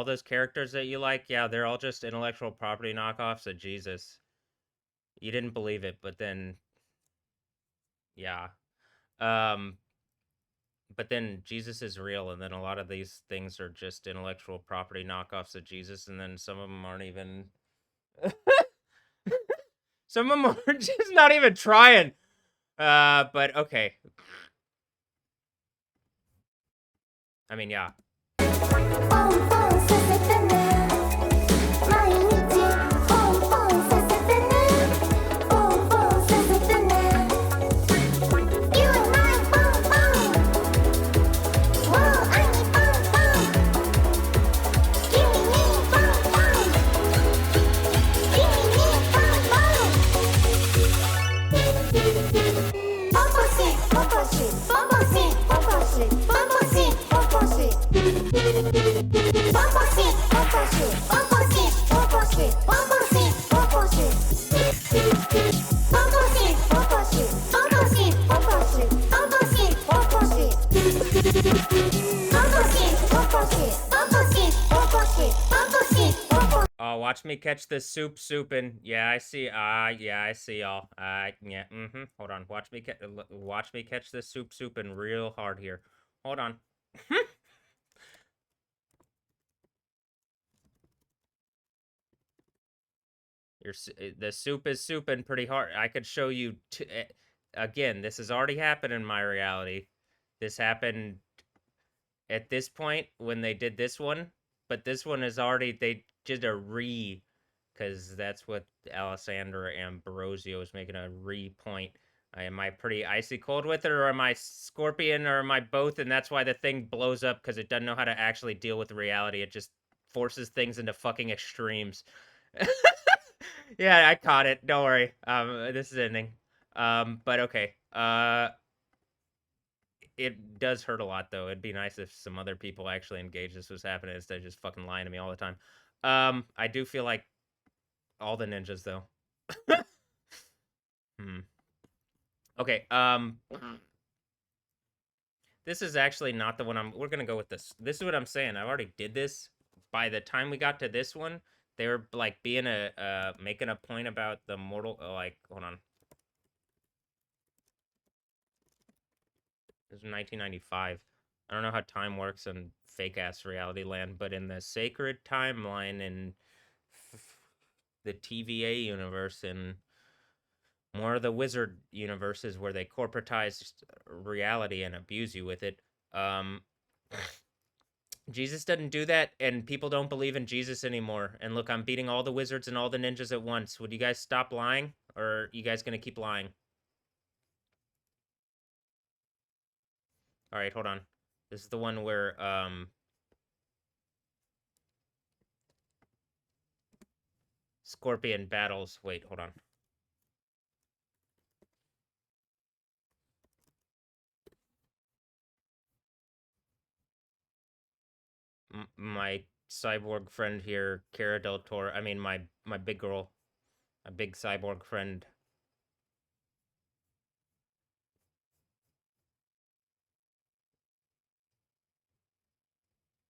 those characters that you like. Yeah, they're all just intellectual property knockoffs of Jesus. You didn't believe it, but then, yeah. Um, but then Jesus is real, and then a lot of these things are just intellectual property knockoffs of Jesus, and then some of them aren't even. Some of them are just not even trying. But okay. I mean, yeah. Oh, watch me catch this souping. Yeah, I see. Yeah, I see y'all. Yeah. Hold on. Watch me catch this souping real hard here. Hold on. The soup is souping pretty hard. I could show you. Again, this has already happened in my reality. This happened at this point when they did this one, but this one is already, they did a because that's what Alessandra Ambrosio is making a point. Am I pretty icy cold with it, or am I Scorpion, or am I both? And that's why the thing blows up, because it doesn't know how to actually deal with reality. It just forces things into fucking extremes. Yeah, I caught it. Don't worry. This is ending. But okay. It does hurt a lot, though. It'd be nice if some other people actually engaged this was happening instead of just fucking lying to me all the time. I do feel like all the ninjas, though. Okay, this is actually not the one we're gonna go with this. This is what I'm saying. I already did this. By the time we got to this one, they were, like, being making a point about the mortal, like, hold on. This was 1995. I don't know how time works in fake-ass reality land, but in the sacred timeline in the TVA universe and more of the wizard universes where they corporatize reality and abuse you with it, Jesus doesn't do that, and people don't believe in Jesus anymore. And look, I'm beating all the wizards and all the ninjas at once. Would you guys stop lying, or are you guys gonna keep lying? All right, hold on. This is the one where, Scorpion battles. Wait, hold on. My cyborg friend here, Cara Del Toro. I mean, my big girl, a big cyborg friend.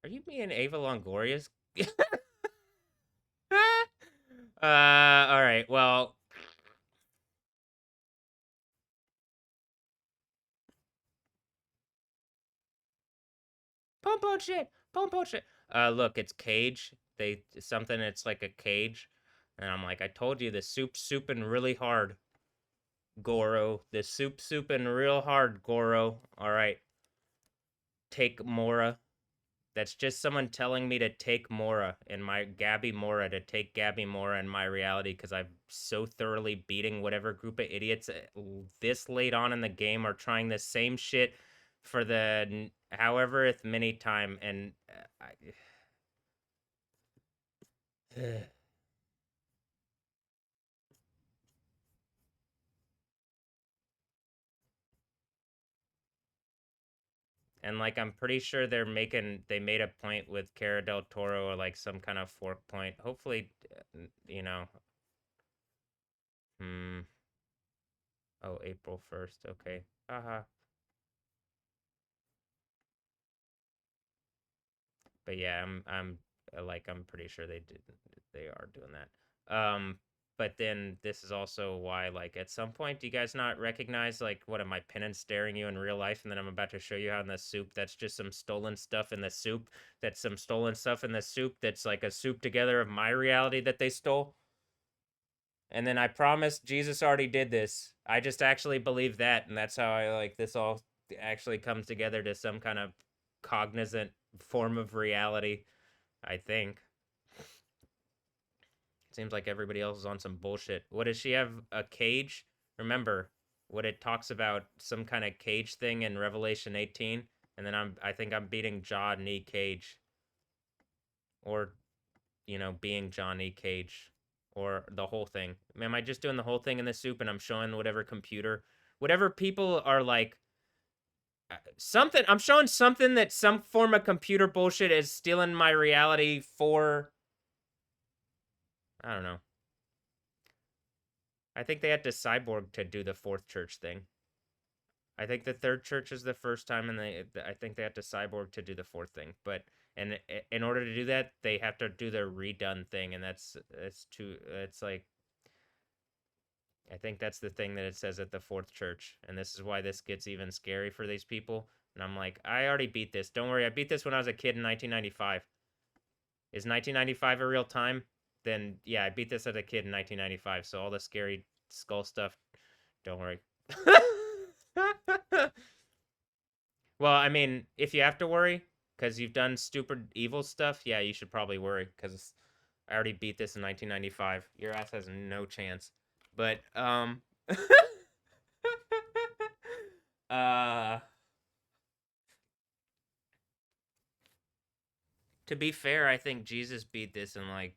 Are you being Ava Longoria's? All right. Well, pom shit. Look, it's cage. Something. It's like a cage, and I'm like, I told you, the souping really hard, Goro. The souping real hard, Goro. All right. Take Mora. That's just someone telling me to take Mora in my Gabby Mora, to take Gabby Mora in my reality, because I'm so thoroughly beating whatever group of idiots this late on in the game are trying the same shit for the however many time, and and like I'm pretty sure they made a point with Cara del Toro, or like some kind of fork point. Hopefully, you know. Oh, April 1st. Okay. Haha. But yeah, I'm pretty sure they are doing that. But then this is also why, like, at some point, do you guys not recognize, like, what am I pinning staring you in real life, and then I'm about to show you how in the soup that's just some stolen stuff in the soup, that's some stolen stuff in the soup, that's like a soup together of my reality that they stole. And then I promised Jesus already did this. I just actually believe that, and that's how I like this all actually comes together to some kind of cognizant form of reality, I think. Seems like everybody else is on some bullshit. What does she have? A cage? Remember what it talks about, some kind of cage thing in Revelation 18, and then I think I'm beating John E. Cage, or being John E. Cage, or the whole thing. Am I just doing the whole thing in the soup, and I'm showing whatever people are like something. I'm showing something that some form of computer bullshit is stealing my reality for. I don't know. I think they had to cyborg to do the fourth church thing. I think the third church is the first time, and I think they had to cyborg to do the fourth thing. But and in order to do that, they have to do their redone thing, and it's too. It's like I think that's the thing that it says at the fourth church, and this is why this gets even scary for these people. And I'm like, I already beat this. Don't worry, I beat this when I was a kid in 1995. Is 1995 a real time? Then yeah, I beat this as a kid in 1995. So all the scary skull stuff, don't worry. Well, I mean, if you have to worry because you've done stupid evil stuff, yeah, you should probably worry because I already beat this in 1995. Your ass has no chance. But uh to be fair, I think Jesus beat this in like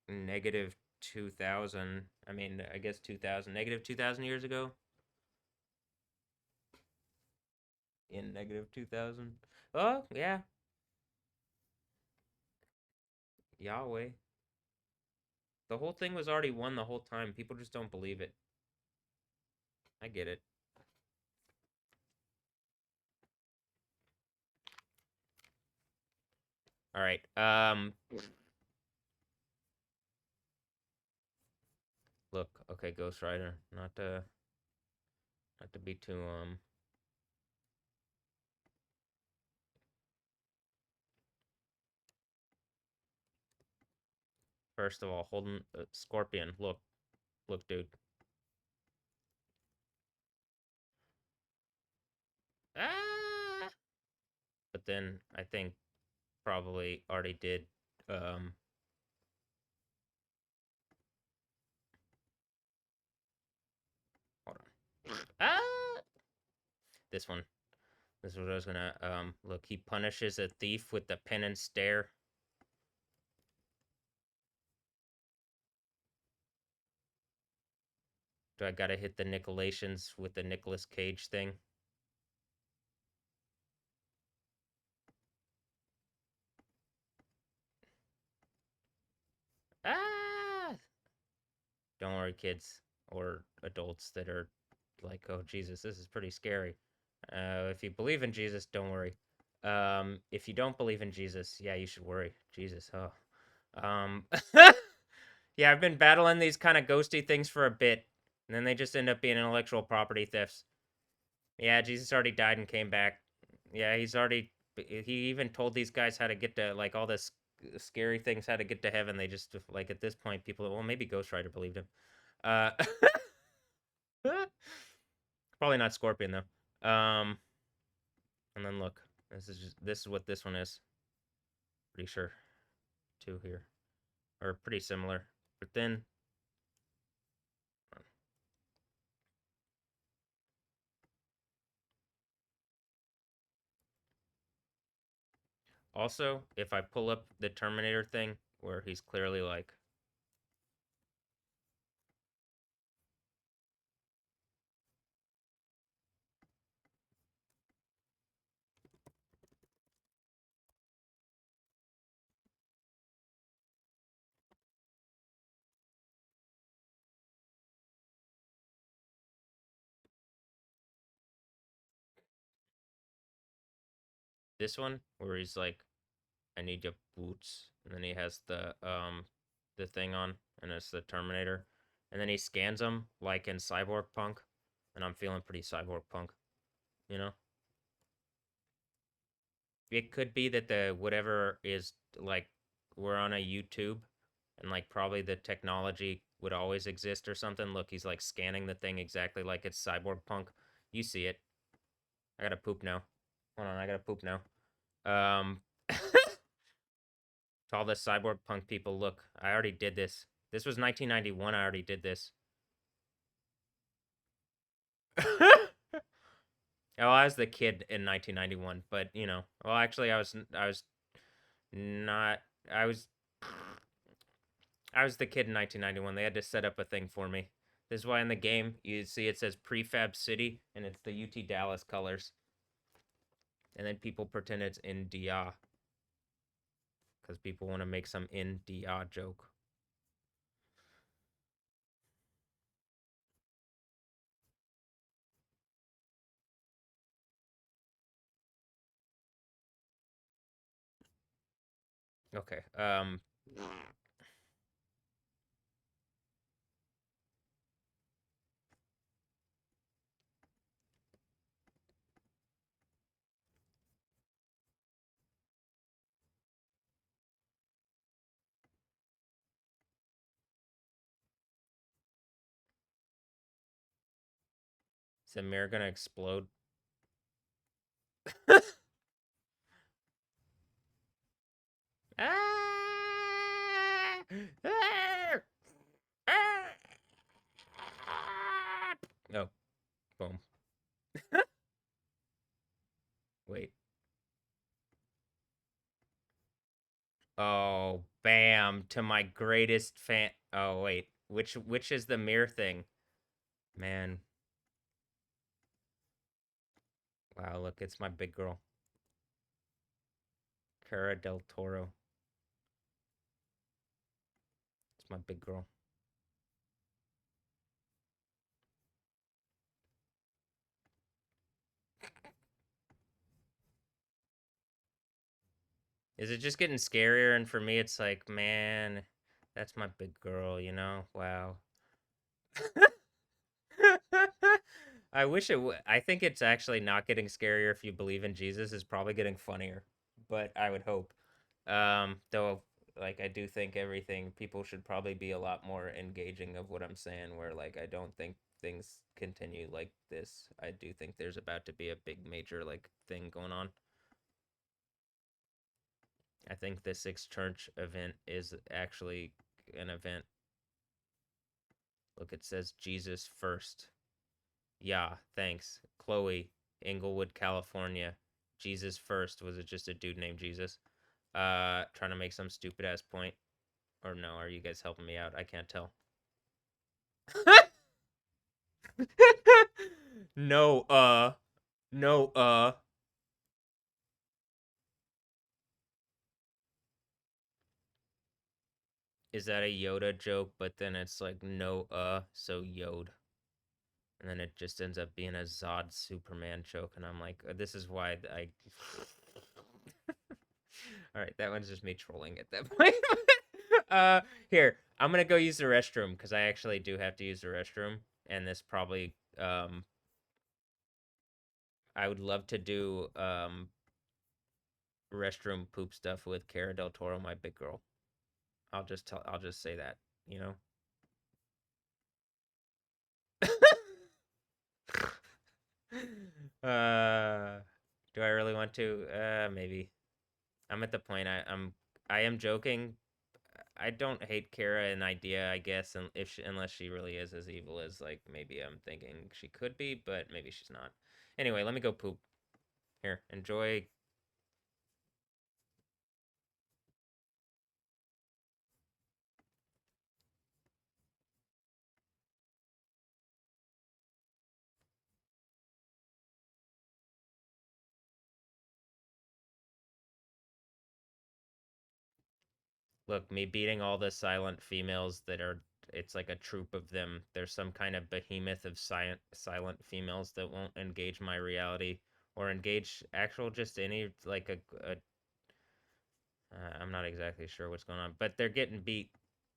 negative 2000. I mean, I guess 2000, negative 2000 years ago. In negative 2000. Oh, yeah. Yahweh. The whole thing was already won the whole time. People just don't believe it. I get it. All right. Look, okay, Ghost Rider. Not to be too First of all, holding Scorpion. Look, dude. Ah! But then I think probably already did hold on. Ah! This one. This is what I was gonna look, he punishes a thief with the pen and stare. Do I gotta hit the Nicolations with the Nicolas Cage thing? Ah! Don't worry, kids or adults that are like, oh Jesus, this is pretty scary. If you believe in Jesus, don't worry. If you don't believe in Jesus, yeah, you should worry. Jesus, oh. Yeah, I've been battling these kind of ghosty things for a bit, and then they just end up being intellectual property thefts. Yeah, Jesus already died and came back. Yeah, he even told these guys how to get to, like, all this scary things, how to get to heaven. They just, like, at this point, people, well, maybe Ghost Rider believed him. Uh, probably not Scorpion, though. And then look, this is what this one is. Pretty sure. Two here. Or pretty similar. But then also, if I pull up the Terminator thing, where he's clearly like, This one where he's like, I need your boots, and then he has the thing on, and it's the Terminator, and then he scans them like in Cyborg Punk, and I'm feeling pretty Cyborg Punk, you know. It could be that the whatever is like we're on a YouTube, and like probably the technology would always exist or something. Look, he's like scanning the thing exactly like it's Cyborg Punk. You see it. I gotta poop now. Hold on, I gotta poop now. To all the cyborg punk people, look, I already did this. This was 1991. I already did this. Oh, I was the kid in 1991, but you know, well, actually, I was not. I was, I was the kid in 1991. They had to set up a thing for me. This is why in the game you see it says Prefab City, and it's the UT Dallas colors, and then people pretend it's India because people want to make some India joke. Okay. Is the mirror gonna explode? Ah! Ah! Ah! Oh, boom. Wait. Oh, bam! To my greatest fan. Oh, wait. Which is the mirror thing? Man. Wow, look, it's my big girl. Cara del Toro. It's my big girl. Is it just getting scarier? And for me, it's like, man, that's my big girl, you know? Wow. I wish it would. I think it's actually not getting scarier if you believe in Jesus. It's probably getting funnier, but I would hope. Though, like, I do think everything people should probably be a lot more engaging of what I'm saying. Where like, I don't think things continue like this. I do think there's about to be a big major like thing going on. I think the Sixth Church event is actually an event. Look, it says Jesus first. Yeah, thanks. Chloe, Inglewood, California. Jesus first. Was it just a dude named Jesus? Trying to make some stupid ass point. Or no, are you guys helping me out? I can't tell. No, no, Is that a Yoda joke? But then it's like no, so Yod. And then it just ends up being a Zod Superman joke. And I'm like, this is why I. All right, that one's just me trolling at that point. Here, I'm gonna go use the restroom because I actually do have to use the restroom, and this probably I would love to do restroom poop stuff with Cara Del Toro, my big girl. I'll just say that, you know. Do I really want to? Maybe. I'm at the point I am joking. I don't hate Kara an idea, I guess, and if she, unless she really is as evil as like maybe I'm thinking she could be, but maybe she's not. Anyway, let me go poop. Here, enjoy. Look, me beating all the silent females that are. It's like a troop of them. There's some kind of behemoth of silent females that won't engage my reality or engage actual just any like a I'm not exactly sure what's going on, but they're getting beat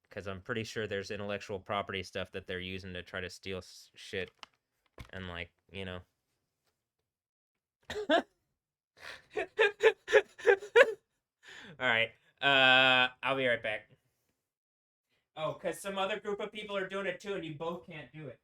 because I'm pretty sure there's intellectual property stuff that they're using to try to steal shit and like All right. I'll be right back. Oh, because some other group of people are doing it too, and you both can't do it.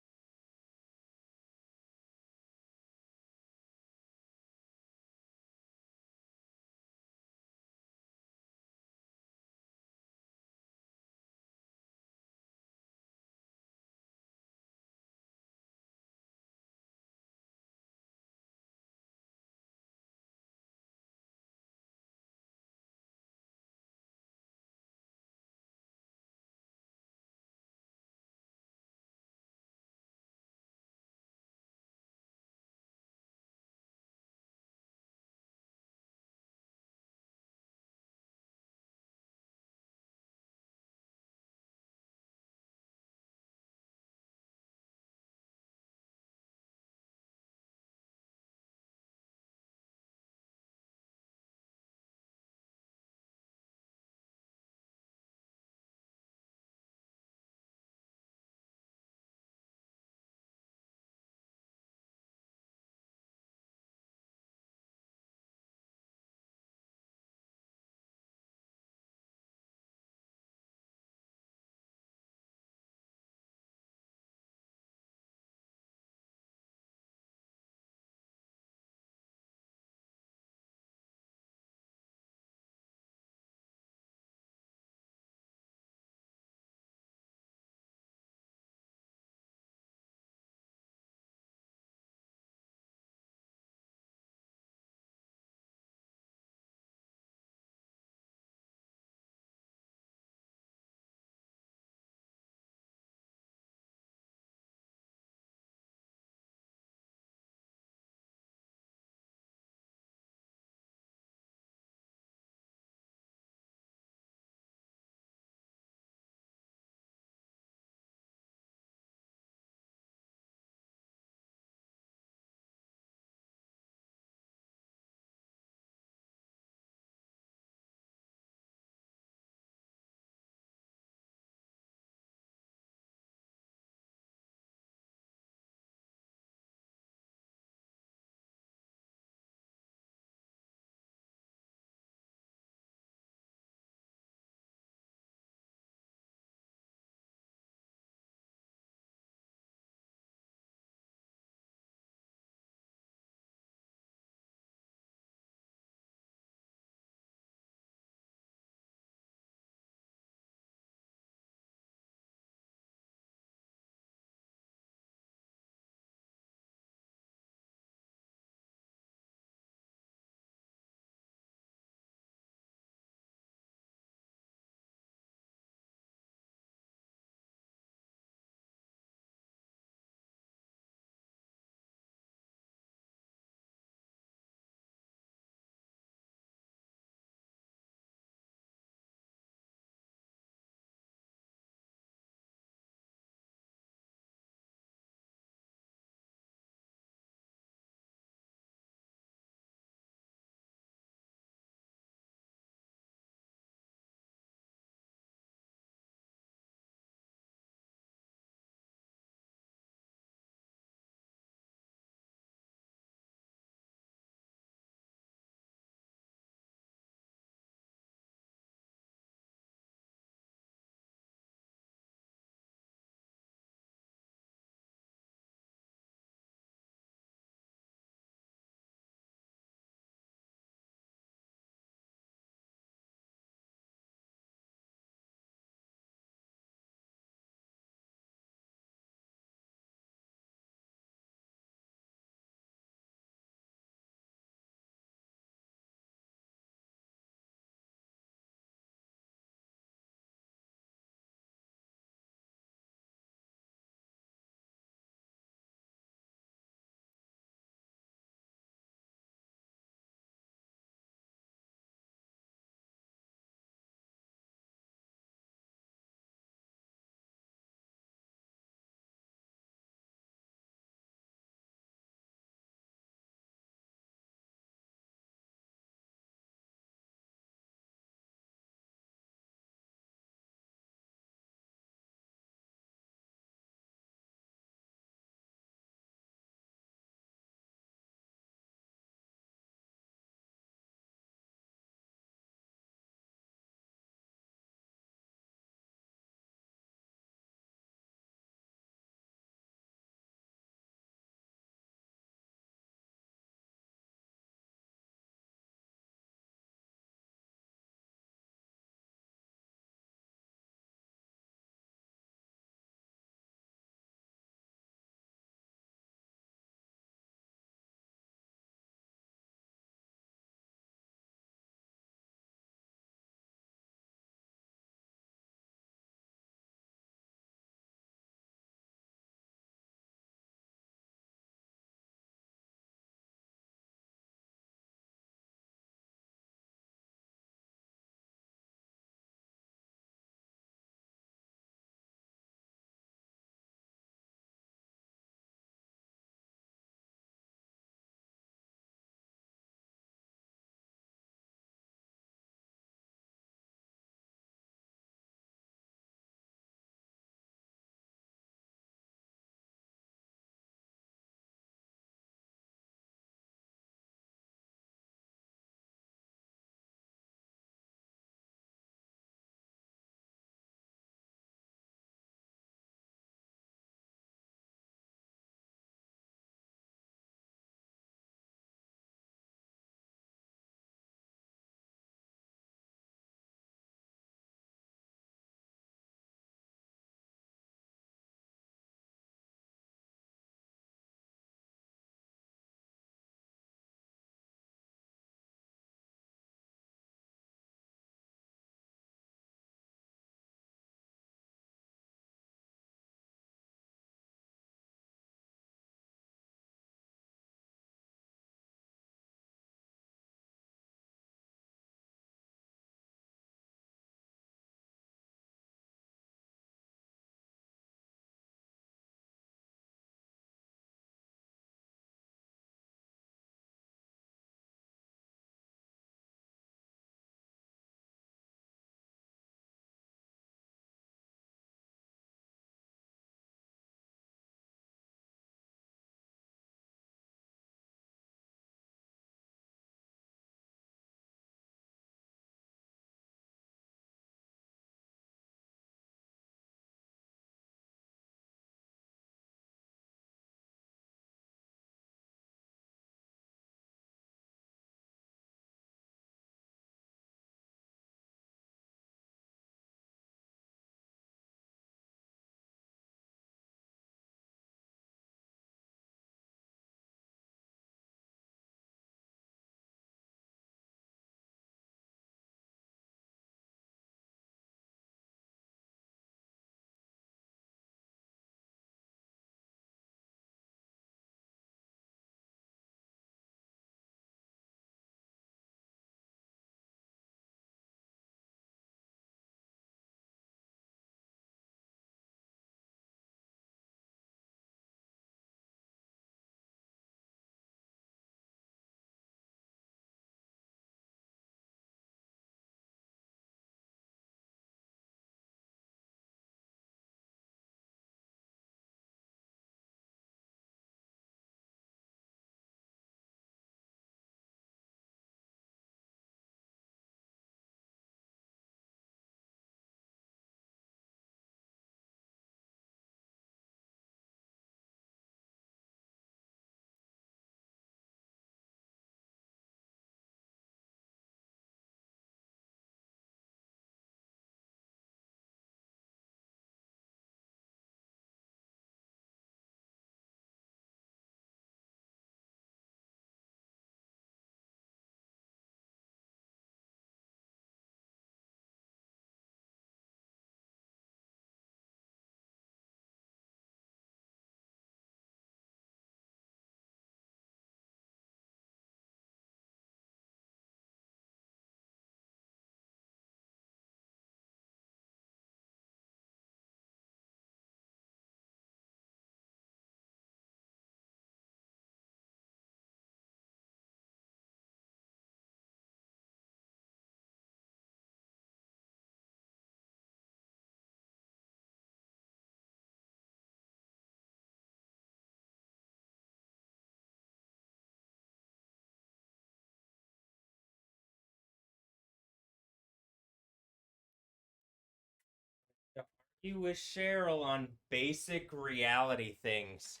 You with Cheryl on basic reality things.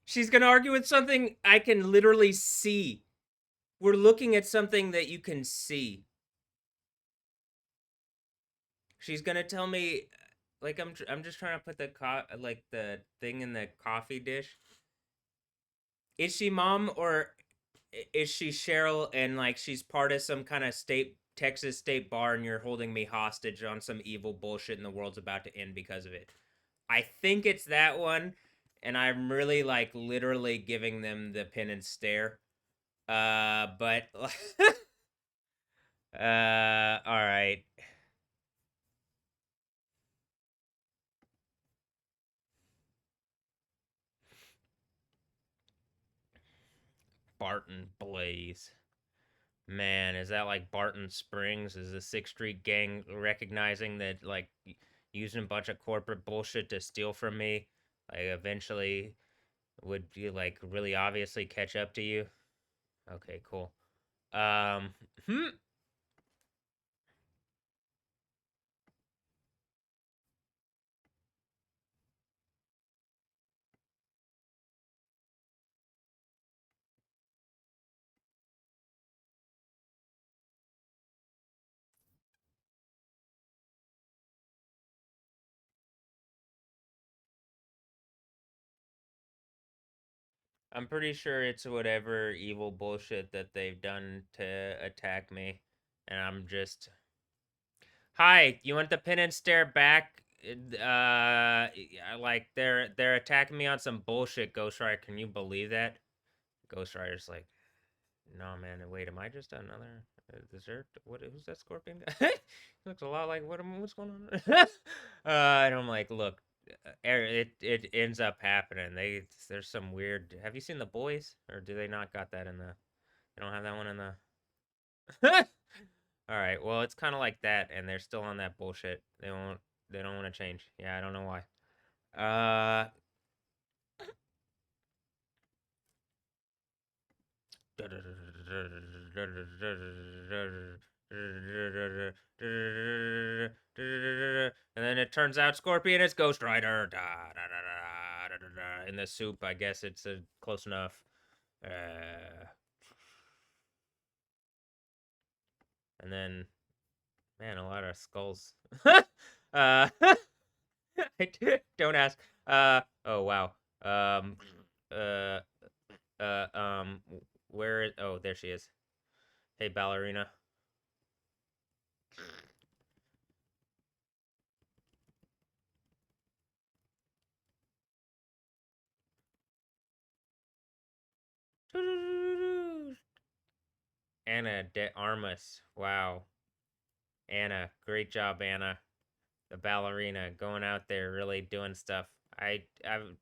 She's gonna argue with something I can literally see. We're looking at something that you can see. She's gonna tell me, like I'm just trying to put the thing in the coffee dish. Is she mom or is she Cheryl and like she's part of some kind of Texas state bar and you're holding me hostage on some evil bullshit and the world's about to end because of it? I think it's that one, and I'm really like literally giving them the pin and stare. But all right. Barton Blaze. Man, is that like Barton Springs? Is the Sixth Street Gang recognizing that like using a bunch of corporate bullshit to steal from me, like eventually would you like really obviously catch up to you? Okay, cool. Hmm. I'm pretty sure it's whatever evil bullshit that they've done to attack me, and I'm just, hi. You want the pin and stare back? Like they're attacking me on some bullshit, Ghost Rider. Can you believe that? Ghost Rider's like, no, man. Wait, am I just another dessert? What? Who's that scorpion guy? He looks a lot like what's going on? And I'm like, look, it ends up happening. There's some weird. Have you seen The Boys, or do they not got that in the? They don't have that one in the. All right, well, it's kind of like that, and they're still on that bullshit. They won't. They don't want to change. Yeah, I don't know why. Uh, and then it turns out Scorpion is Ghost Rider. In the soup, I guess it's close enough. And then, man, a lot of skulls. Don't ask. Oh wow. Um, uh, um, where is? Oh, there she is. Hey, ballerina. Anna de Armas. Wow. Anna, great job, Anna. The ballerina going out there really doing stuff. I kind of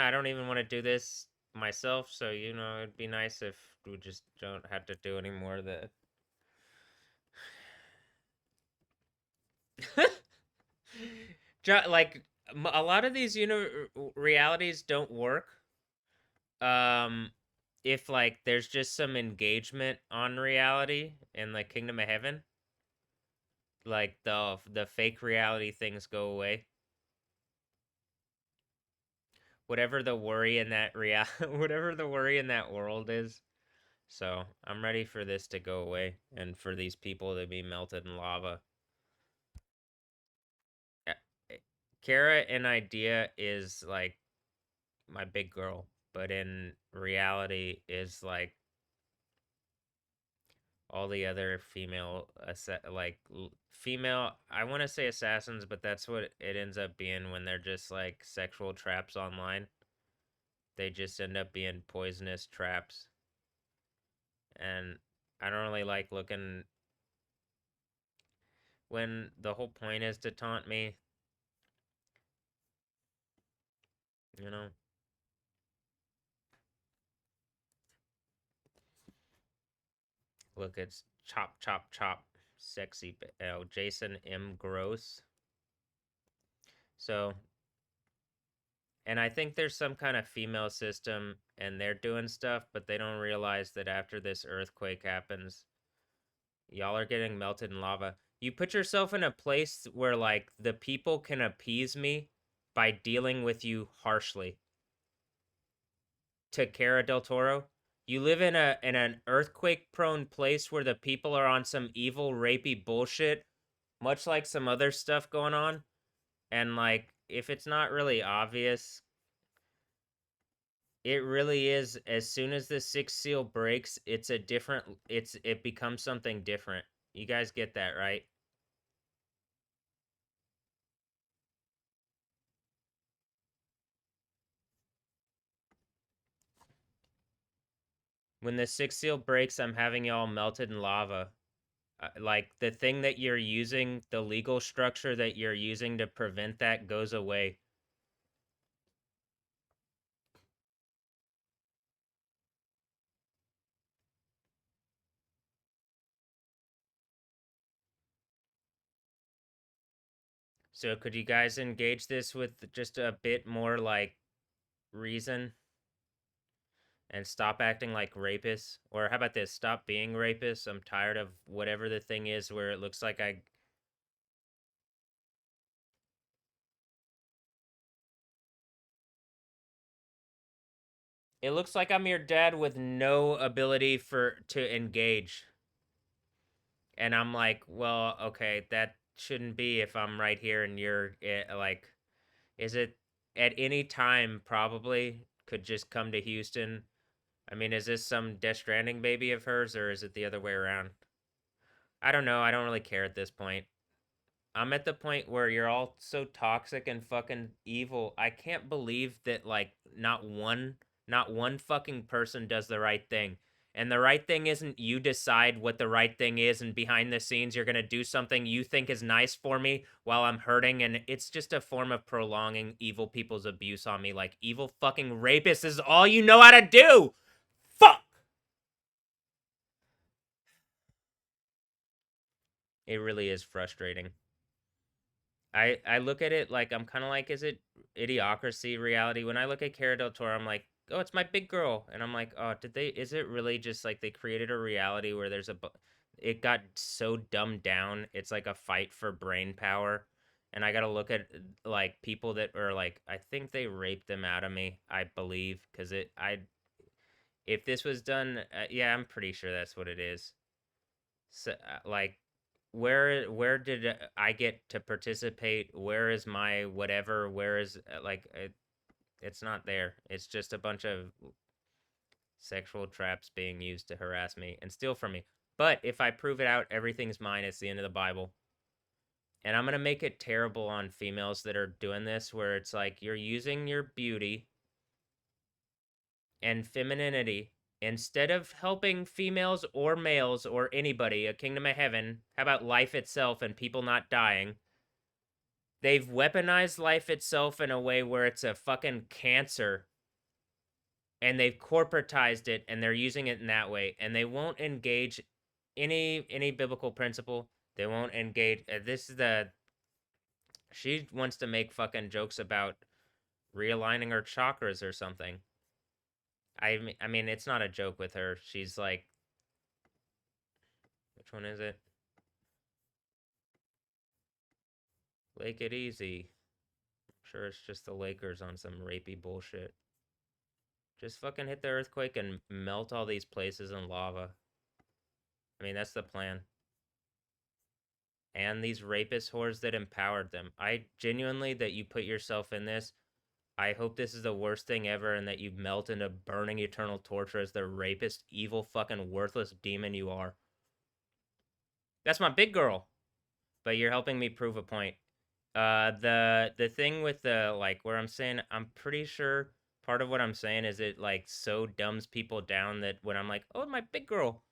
I don't even want to do this myself, so it'd be nice if we just don't have to do any more of the like a lot of these realities don't work if like there's just some engagement on reality in the kingdom of heaven, like the fake reality things go away, whatever the worry in that whatever the worry in that world is. So I'm ready for this to go away and for these people to be melted in lava. Uh, Kara in idea is like my big girl, but in reality is like all the other female female, I want to say assassins, but that's what it ends up being when they're just like sexual traps online. They just end up being poisonous traps. And I don't really like looking when the whole point is to taunt me, you know. Look, it's chop chop chop sexy. Oh, Jason M. Gross. So, and I think there's some kind of female system and they're doing stuff, but they don't realize that after this earthquake happens, y'all are getting melted in lava. You put yourself in a place where like the people can appease me by dealing with you harshly. To Cara del Toro, you live in an earthquake prone place where the people are on some evil rapey bullshit, much like some other stuff going on. And like if it's not really obvious, it really is. As soon as the sixth seal breaks, it becomes something different. You guys get that, right? When the sixth seal breaks, I'm having y'all melted in lava. Like the thing that you're using, the legal structure that you're using to prevent that goes away. So could you guys engage this with just a bit more like reason and stop acting like rapists? Or how about this? Stop being rapists. I'm tired of whatever the thing is where it looks like it looks like I'm your dad with no ability to engage. And I'm like, well, okay, that shouldn't be if I'm right here and you're like, is it at any time probably could just come to Houston? I mean, is this some Death Stranding baby of hers or is it the other way around? I don't know. I don't really care at this point. I'm at the point where you're all so toxic and fucking evil. I can't believe that like not one fucking person does the right thing. And the right thing isn't you decide what the right thing is and behind the scenes you're going to do something you think is nice for me while I'm hurting and it's just a form of prolonging evil people's abuse on me like evil fucking rapists is all you know how to do. Fuck. It really is frustrating. I look at it like I'm kind of like, is it idiocracy reality? When I look at Cara del Toro, I'm like, oh, it's my big girl, and I'm like, oh, is it really just like they created a reality where it got so dumbed down, it's like a fight for brain power, and I gotta look at like people that are like, I think they raped them out of me, I believe, because if this was done, yeah, I'm pretty sure that's what it is. So, like, where did I get to participate? Where is my whatever? Where is it's not there. It's just a bunch of sexual traps being used to harass me and steal from me. But if I prove it out, everything's mine. It's the end of the Bible. And I'm gonna make it terrible on females that are doing this, where it's like you're using your beauty and femininity instead of helping females or males or anybody, a kingdom of heaven. How about life itself and people not dying? They've weaponized life itself in a way where it's a fucking cancer and they've corporatized it and they're using it in that way and they won't engage any biblical principle. They won't engage this is the she wants to make fucking jokes about realigning her chakras or something. I mean it's not a joke with her. She's like, which one is it? Lake it easy. I'm sure it's just the Lakers on some rapey bullshit. Just fucking hit the earthquake and melt all these places in lava. I mean, that's the plan. And these rapist whores that empowered them. I genuinely, that you put yourself in this, I hope this is the worst thing ever and that you melt into burning eternal torture as the rapist, evil, fucking worthless demon you are. That's my big girl. But you're helping me prove a point. The thing with the like where I'm saying I'm pretty sure part of what I'm saying is it like so dumbs people down that when I'm like, oh, my big girl,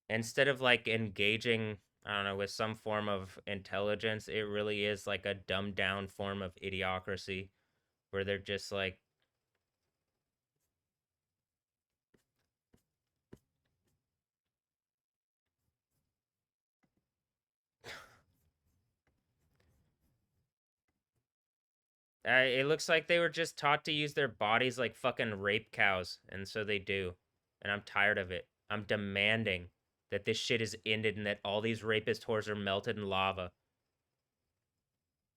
instead of like engaging, I don't know, with some form of intelligence, it really is like a dumbed down form of idiocracy where they're just like, it looks like they were just taught to use their bodies like fucking rape cows, and so they do. And I'm tired of it. I'm demanding. that this shit is ended and that all these rapist whores are melted in lava.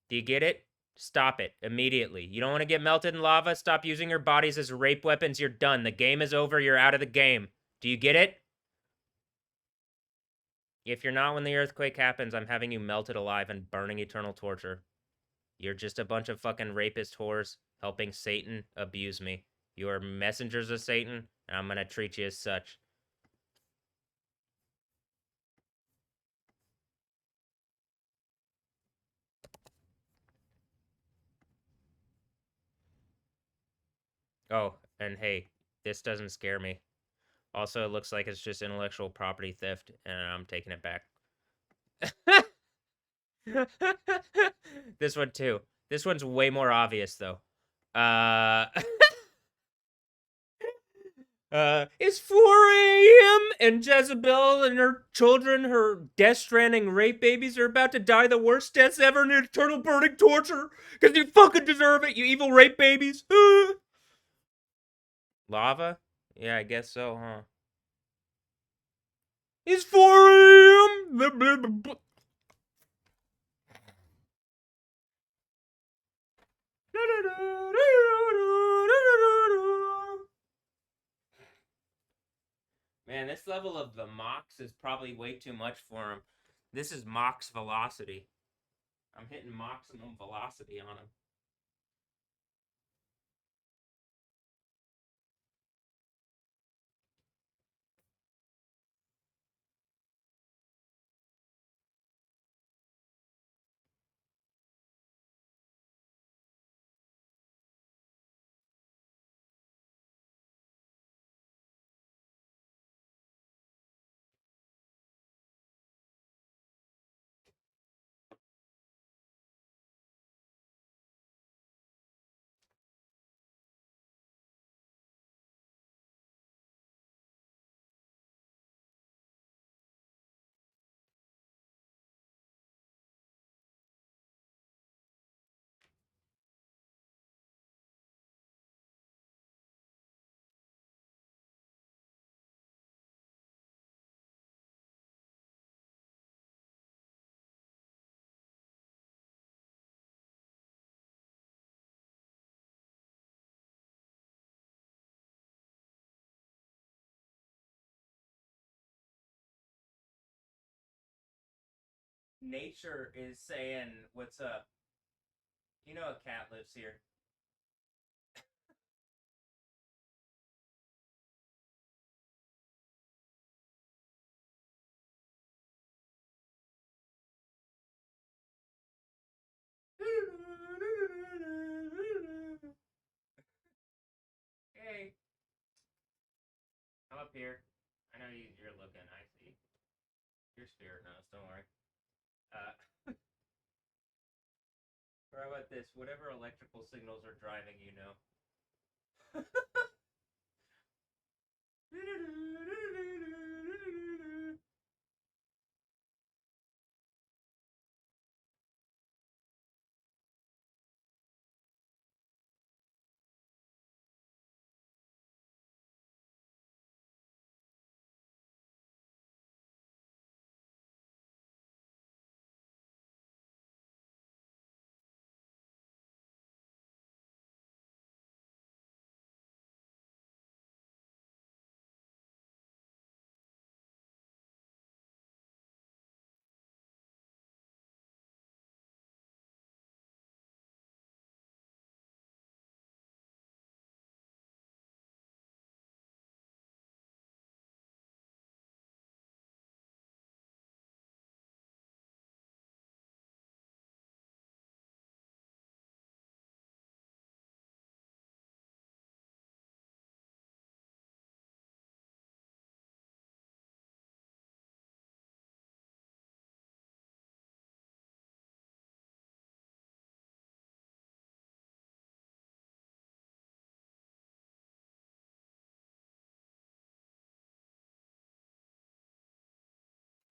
Do you get it? Stop it immediately. You don't want to get melted in lava? Stop using your bodies as rape weapons. You're done. The game is over. You're out of the game. Do you get it? If you're not when the earthquake happens, I'm having you melted alive and burning eternal torture. You're just a bunch of fucking rapist whores helping Satan abuse me. You are messengers of Satan, and I'm gonna treat you as such. Oh, and hey, this doesn't scare me. Also, it looks like it's just intellectual property theft, and I'm taking it back. This one too. This one's way more obvious though. It's 4 a.m. and Jezebel and her children, her Death Stranding rape babies, are about to die the worst deaths ever in eternal burning torture. Because you fucking deserve it, you evil rape babies. Lava? Yeah, I guess so, huh? It's 4 a.m. Man, this level of the Mox is probably way too much for him. This is Mox velocity. I'm hitting maximum velocity on him. Nature is saying, "What's up?" You know a cat lives here. Hey, I'm up here. I know you're looking. I see. Your spirit knows. Don't worry. Uh, or how about this? Whatever electrical signals are driving, you know.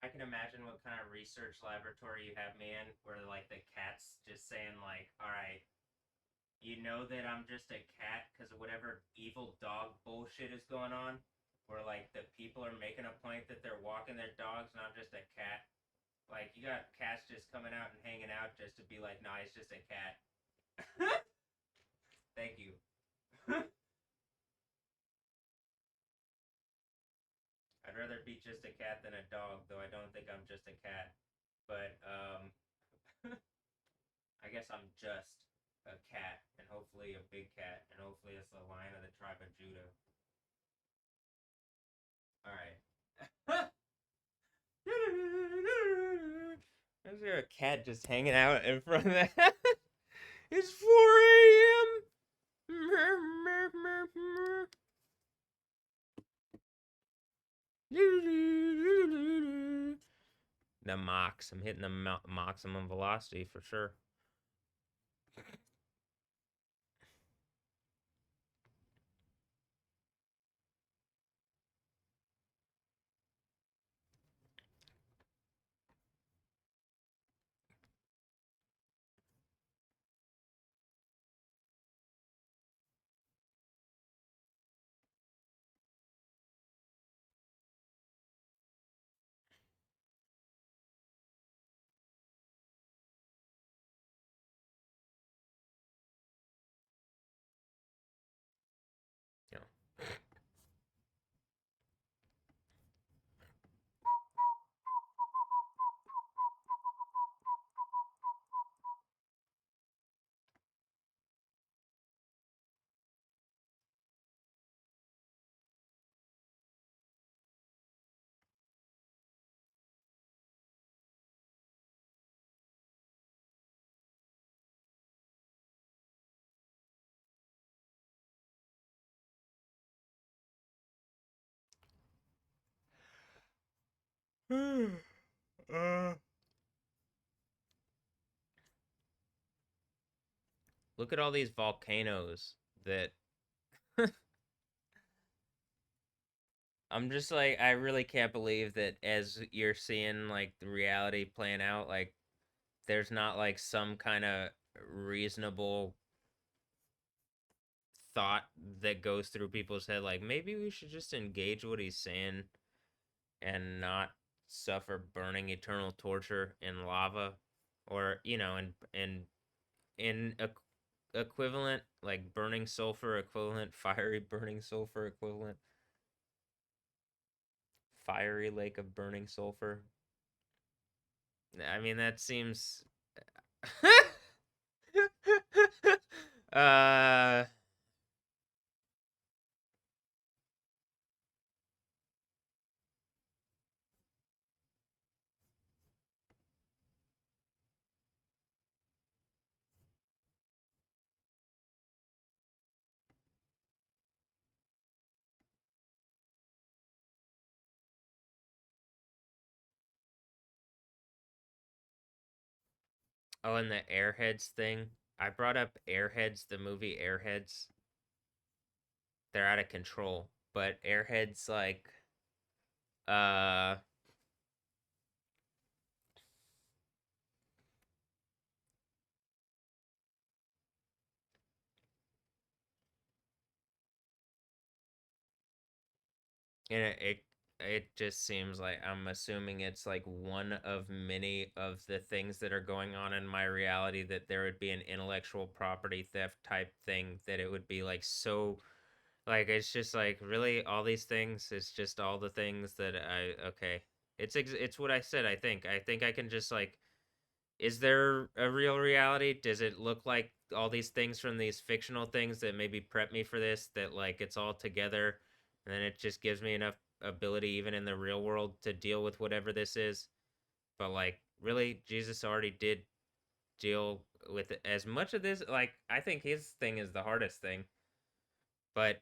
I can imagine what kind of research laboratory you have me in, where like the cat's just saying like, "All right, you know that I'm just a cat because of whatever evil dog bullshit is going on," where like the people are making a point that they're walking their dogs and I'm just a cat. Like you got cats just coming out and hanging out just to be like, nah, it's just a cat. Thank you. I'd rather be just a cat than a dog, though I don't think I'm just a cat. But I guess I'm just a cat, and hopefully a big cat, and hopefully it's the lion of the tribe of Judah. All right. Is there a cat just hanging out in front of that? It's 4 a.m. The Mox. I'm hitting the maximum velocity for sure. Yeah. Look at all these volcanoes that I'm just like, I really can't believe that as you're seeing like the reality playing out, like there's not like some kind of reasonable thought that goes through people's head, like maybe we should just engage what he's saying and not suffer burning eternal torture in lava, or in equivalent, like burning sulfur equivalent, fiery burning sulfur equivalent, fiery lake of burning sulfur. I mean, that seems. uh. Oh, and the Airheads thing. I brought up Airheads, the movie Airheads. They're out of control, but Airheads like uh and it just seems like, I'm assuming it's like one of many of the things that are going on in my reality, that there would be an intellectual property theft type thing, that it would be like so, like it's just like really all these things, it's just all the things that I okay. It's what I said, I think I can just like, is there a real reality? Does it look like all these things from these fictional things that maybe prep me for this, that like it's all together, and then it just gives me enough ability even in the real world to deal with whatever this is? But like really, Jesus already did deal with as much of this. Like I think his thing is the hardest thing. But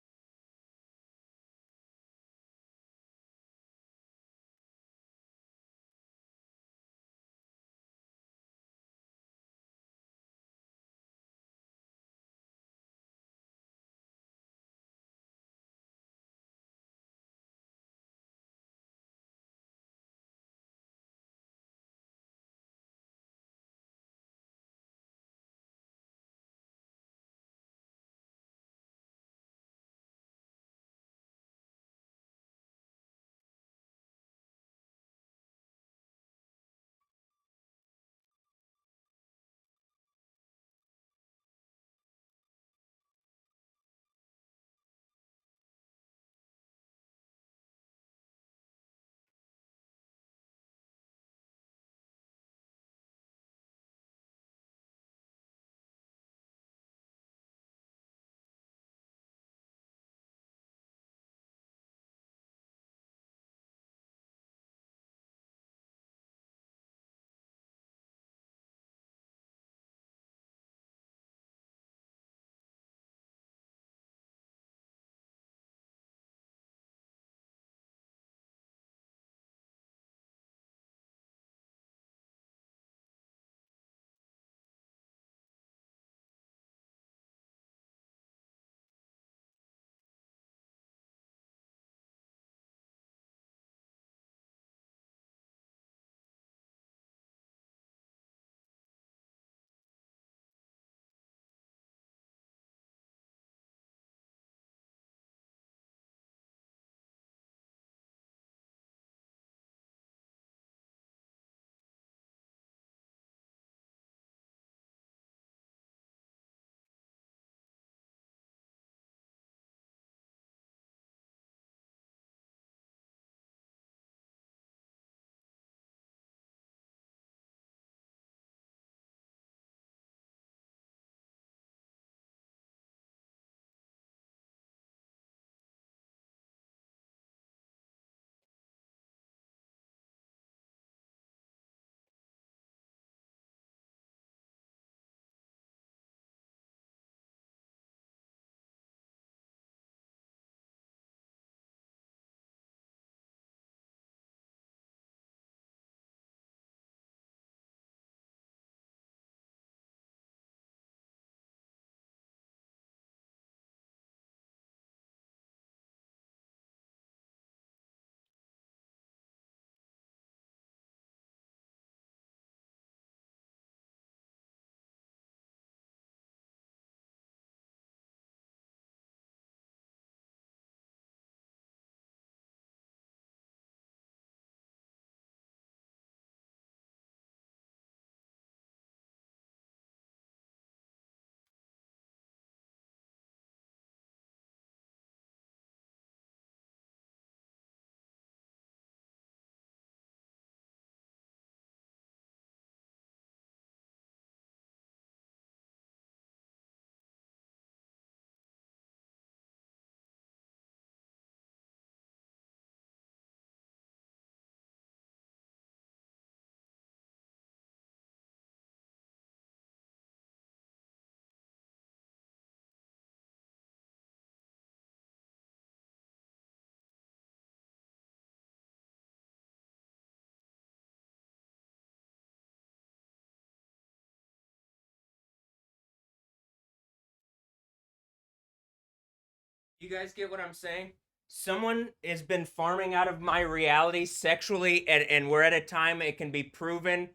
You guys get what I'm saying? Someone has been farming out of my reality sexually, and we're at a time it can be proven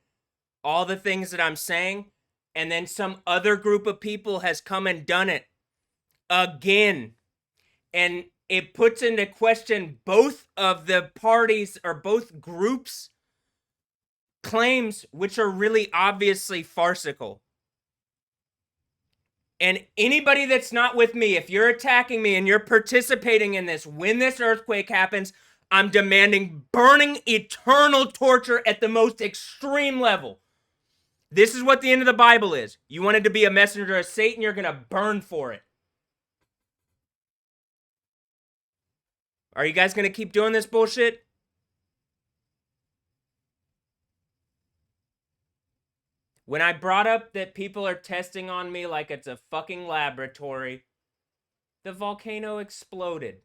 all the things that I'm saying, and then some other group of people has come and done it again. And it puts into question both of the parties or both groups' claims, which are really obviously farcical. And anybody that's not with me, if you're attacking me and you're participating in this, when this earthquake happens, I'm demanding burning eternal torture at the most extreme level. This is what the end of the Bible is. You wanted to be a messenger of Satan, you're going to burn for it. Are you guys going to keep doing this bullshit? When I brought up that people are testing on me like it's a fucking laboratory, the volcano exploded.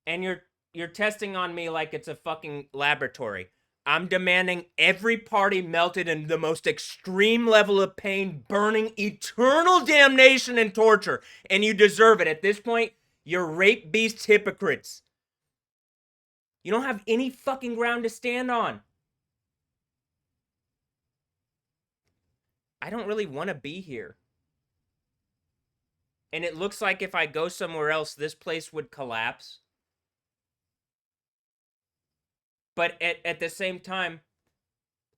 And you're testing on me like it's a fucking laboratory. I'm demanding every party melted in the most extreme level of pain, burning eternal damnation and torture. And you deserve it. At this point, you're rape beast hypocrites. You don't have any fucking ground to stand on. I don't really want to be here. And it looks like if I go somewhere else, this place would collapse. But at the same time,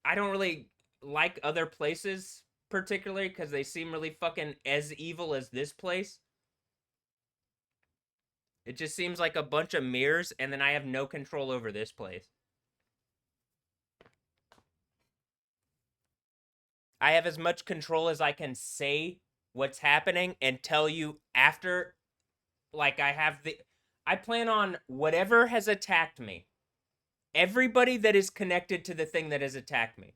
I don't really like other places particularly because they seem really fucking as evil as this place. It just seems like a bunch of mirrors, and then I have no control over this place. I have as much control as I can say what's happening and tell you after. Like, I plan on whatever has attacked me. Everybody that is connected to the thing that has attacked me.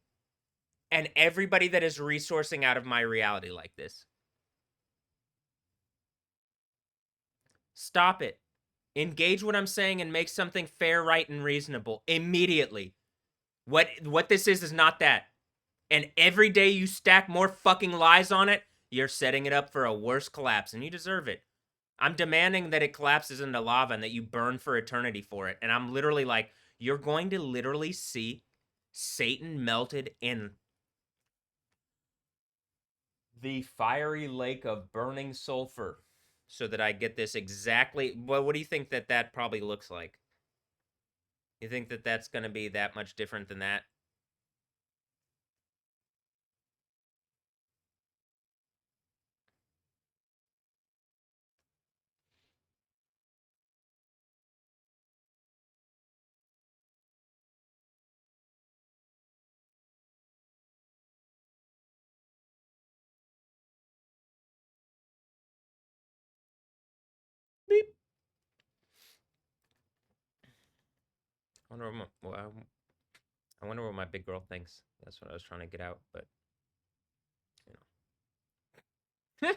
And everybody that is resourcing out of my reality like this. Stop it. Engage what I'm saying and make something fair, right, and reasonable immediately. What this is not that. And every day you stack more fucking lies on it, you're setting it up for a worse collapse, and you deserve it. I'm demanding that it collapses into lava and that you burn for eternity for it. And I'm literally like, you're going to literally see Satan melted in the fiery lake of burning sulfur so that I get this exactly. Well, what do you think that probably looks like? You think that that's going to be that much different than that? Beep. I wonder what my big girl thinks. That's what I was trying to get out, but you know.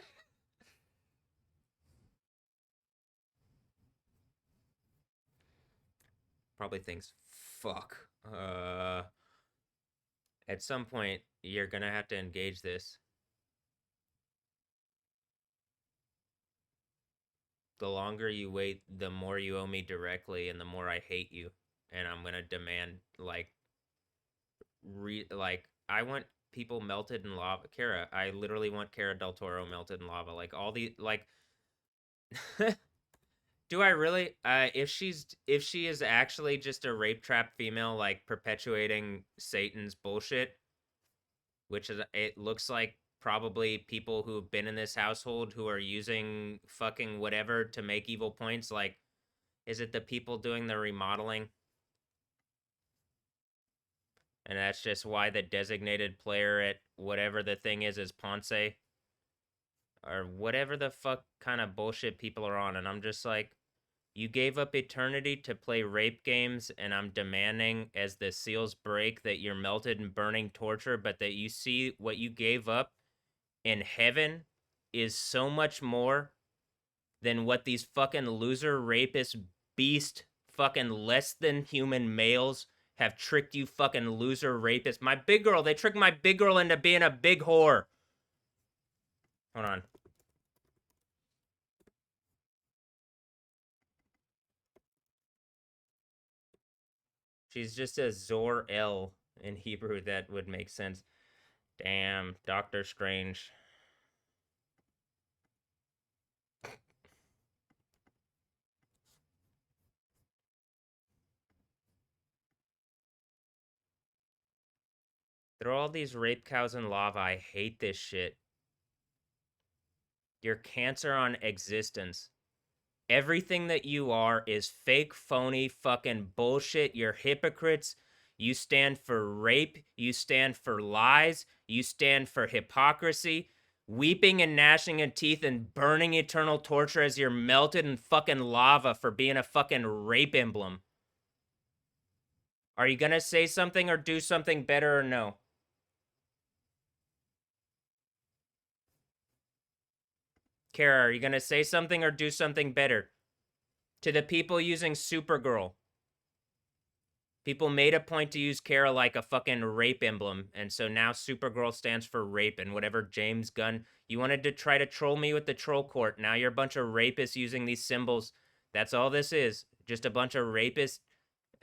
Probably thinks, fuck. At some point, you're gonna have to engage this. The longer you wait, the more you owe me directly, and the more I hate you. And I'm gonna demand, like, I want people melted in lava. Kara, I literally want Kara del Toro melted in lava. Like, all the, like... Do I really? If she is actually just a rape trap female, like, perpetuating Satan's bullshit, which is, it looks like probably people who have been in this household who are using fucking whatever to make evil points. Like, is it the people doing the remodeling? And that's just why the designated player at whatever the thing is Ponce? Or whatever the fuck kind of bullshit people are on. And I'm just like, you gave up eternity to play rape games, and I'm demanding, as the seals break, that you're melted in burning torture, but that you see what you gave up in heaven is so much more than what these fucking loser rapist beast fucking less than human males have tricked you fucking loser rapists. My big girl, they tricked my big girl into being a big whore. Hold on. She's just a Zor-El in Hebrew. That would make sense. Damn, Doctor Strange. Throw all these rape cows in lava. I hate this shit. You're cancer on existence. Everything that you are is fake, phony, fucking bullshit. You're hypocrites. You stand for rape. You stand for lies. You stand for hypocrisy. Weeping and gnashing of teeth and burning eternal torture as you're melted in fucking lava for being a fucking rape emblem. Are you gonna say something or do something better or no? Kara, are you gonna say something or do something better? To the people using Supergirl. People made a point to use Kara like a fucking rape emblem, and so now Supergirl stands for rape, and whatever James Gunn, you wanted to try to troll me with the troll court. Now you're a bunch of rapists using these symbols. That's all this is. Just a bunch of rapists,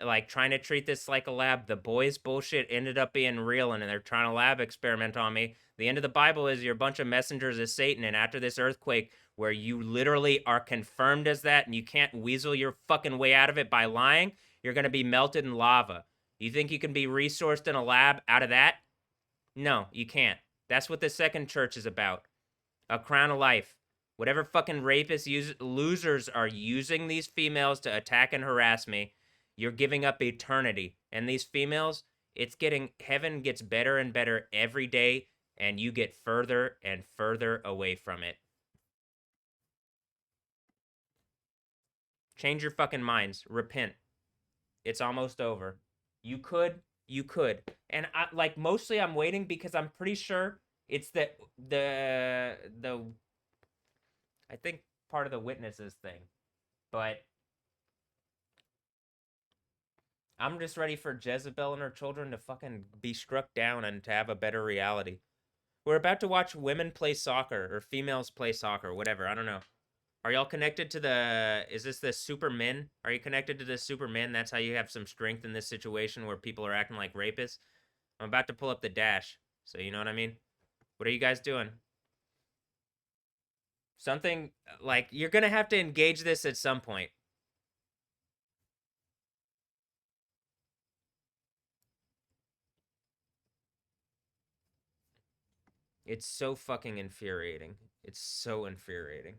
like, trying to treat this like a lab. The boys' bullshit ended up being real, and they're trying to lab experiment on me. The end of the Bible is you're a bunch of messengers of Satan, and after this earthquake, where you literally are confirmed as that, and you can't weasel your fucking way out of it by lying, you're going to be melted in lava. You think you can be resourced in a lab out of that? No, you can't. That's what the second church is about. A crown of life. Whatever fucking losers are using these females to attack and harass me, you're giving up eternity. And these females, heaven gets better and better every day, and you get further and further away from it. Change your fucking minds. Repent. It's almost over. You could. And mostly I'm waiting because I'm pretty sure it's the I think part of the witnesses thing. But I'm just ready for Jezebel and her children to fucking be struck down and to have a better reality. We're about to watch women play soccer or females play soccer, whatever. I don't know. Are y'all connected to is this the Supermen? Are you connected to the Supermen? That's how you have some strength in this situation where people are acting like rapists. I'm about to pull up the dash, so you know what I mean? What are you guys doing? Something, like, you're gonna have to engage this at some point. It's so fucking infuriating. It's so infuriating.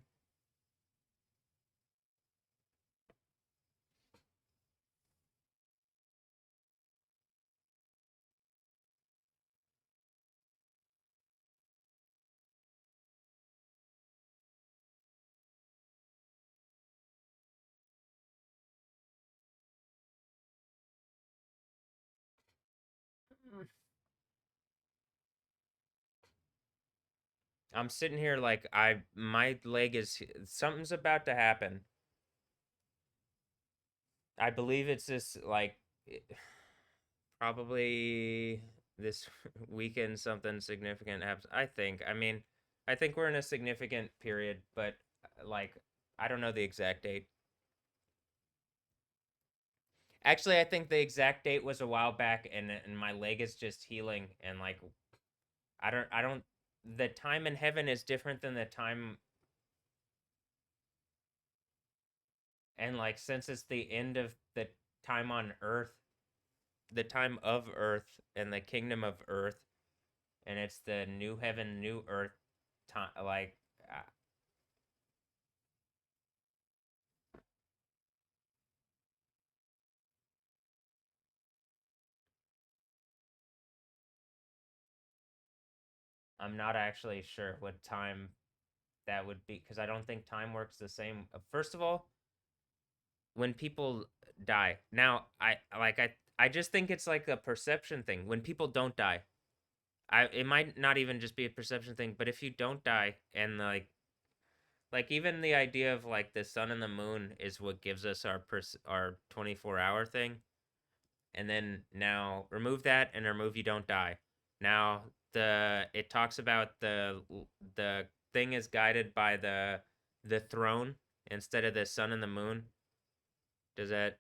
I'm sitting here like my leg is something's about to happen. I believe it's this, like, probably this weekend something significant happens. I think we're in a significant period, but like, I don't know the exact date. Actually, I think the exact date was a while back, and my leg is just healing, and like, I don't. The time in heaven is different than the time, and like, since it's the end of the time on Earth, the time of Earth and the kingdom of Earth, and it's the new heaven, new Earth time. Like, I'm not actually sure what time that would be because I don't think time works the same. First of all, when people die, now I just think it's like a perception thing. When people don't die, it might not even just be a perception thing, but if you don't die and like even the idea of like the sun and the moon is what gives us our 24-hour thing, and then now remove that and remove you don't die. Now it talks about the thing is guided by the throne instead of the sun and the moon. Does that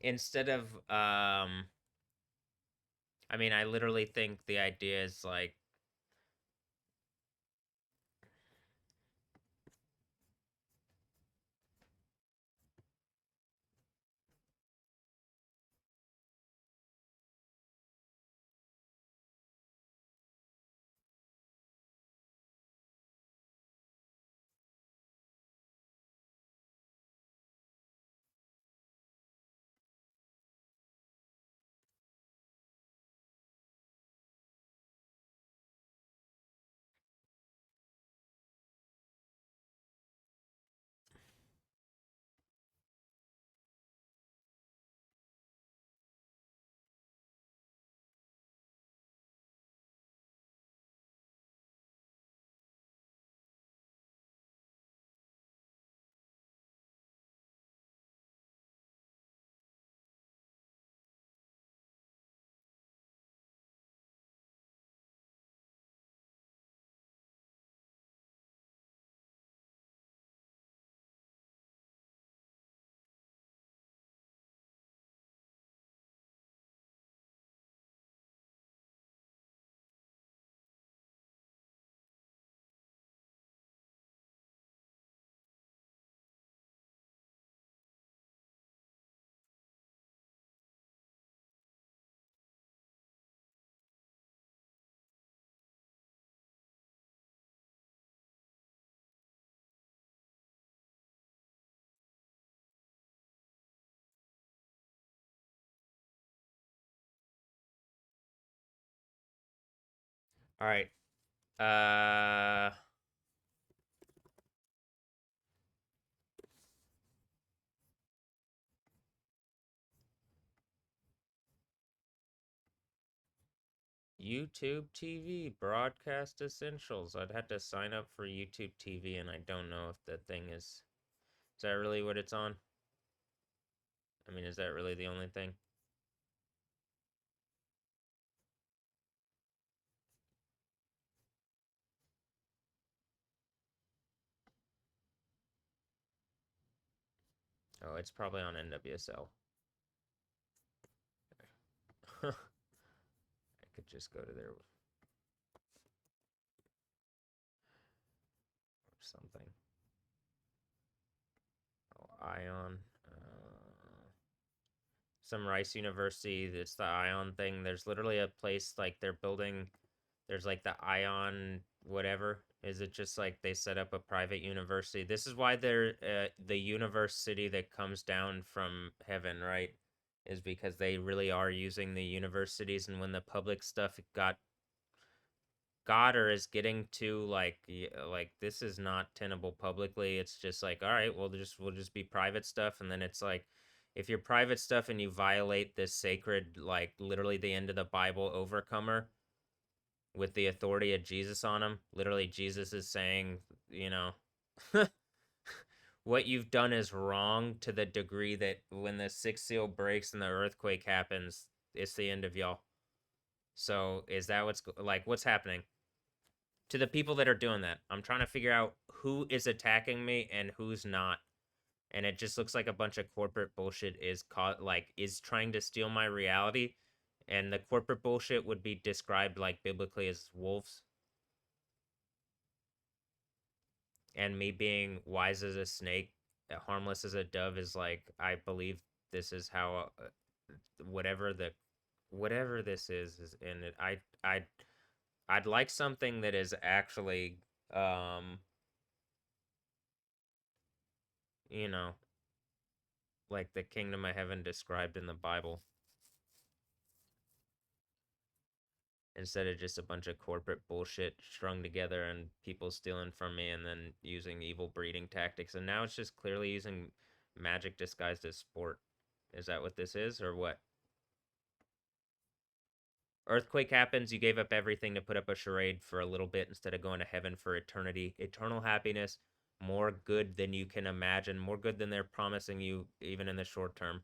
instead of I mean, I literally think the idea is like, all right, uh, YouTube TV broadcast essentials. I'd have to sign up for YouTube TV, and I don't know if the thing is. Is that really what it's on? I mean, is that really the only thing? Oh, it's probably on NWSL. I could just go to there or something. Oh, Ion. Some Rice University. It's the Ion thing. There's literally a place like they're building. There's like the Ion whatever. Is it just like they set up a private university? This is why they're the university that comes down from heaven, right? Is because they really are using the universities, and when the public stuff got or is getting to like this is not tenable publicly. It's just like, all right, we'll just be private stuff, and then it's like, if you're private stuff and you violate this sacred, like literally the end of the Bible, overcomer with the authority of Jesus on him, literally Jesus is saying, you know, what you've done is wrong to the degree that when the sixth seal breaks and the earthquake happens, it's the end of y'all. So is that what's happening? To the people that are doing that, I'm trying to figure out who is attacking me and who's not. And it just looks like a bunch of corporate bullshit is trying to steal my reality. And the corporate bullshit would be described like biblically as wolves. And me being wise as a snake, harmless as a dove is like, I believe this is how whatever the whatever this is and I'd like something that is actually you know, like the kingdom of heaven described in the Bible, instead of just a bunch of corporate bullshit strung together and people stealing from me and then using evil breeding tactics. And now it's just clearly using magic disguised as sport. Is that what this is, or what? Earthquake happens, you gave up everything to put up a charade for a little bit instead of going to heaven for eternity. Eternal happiness, more good than you can imagine, more good than they're promising you, even in the short term.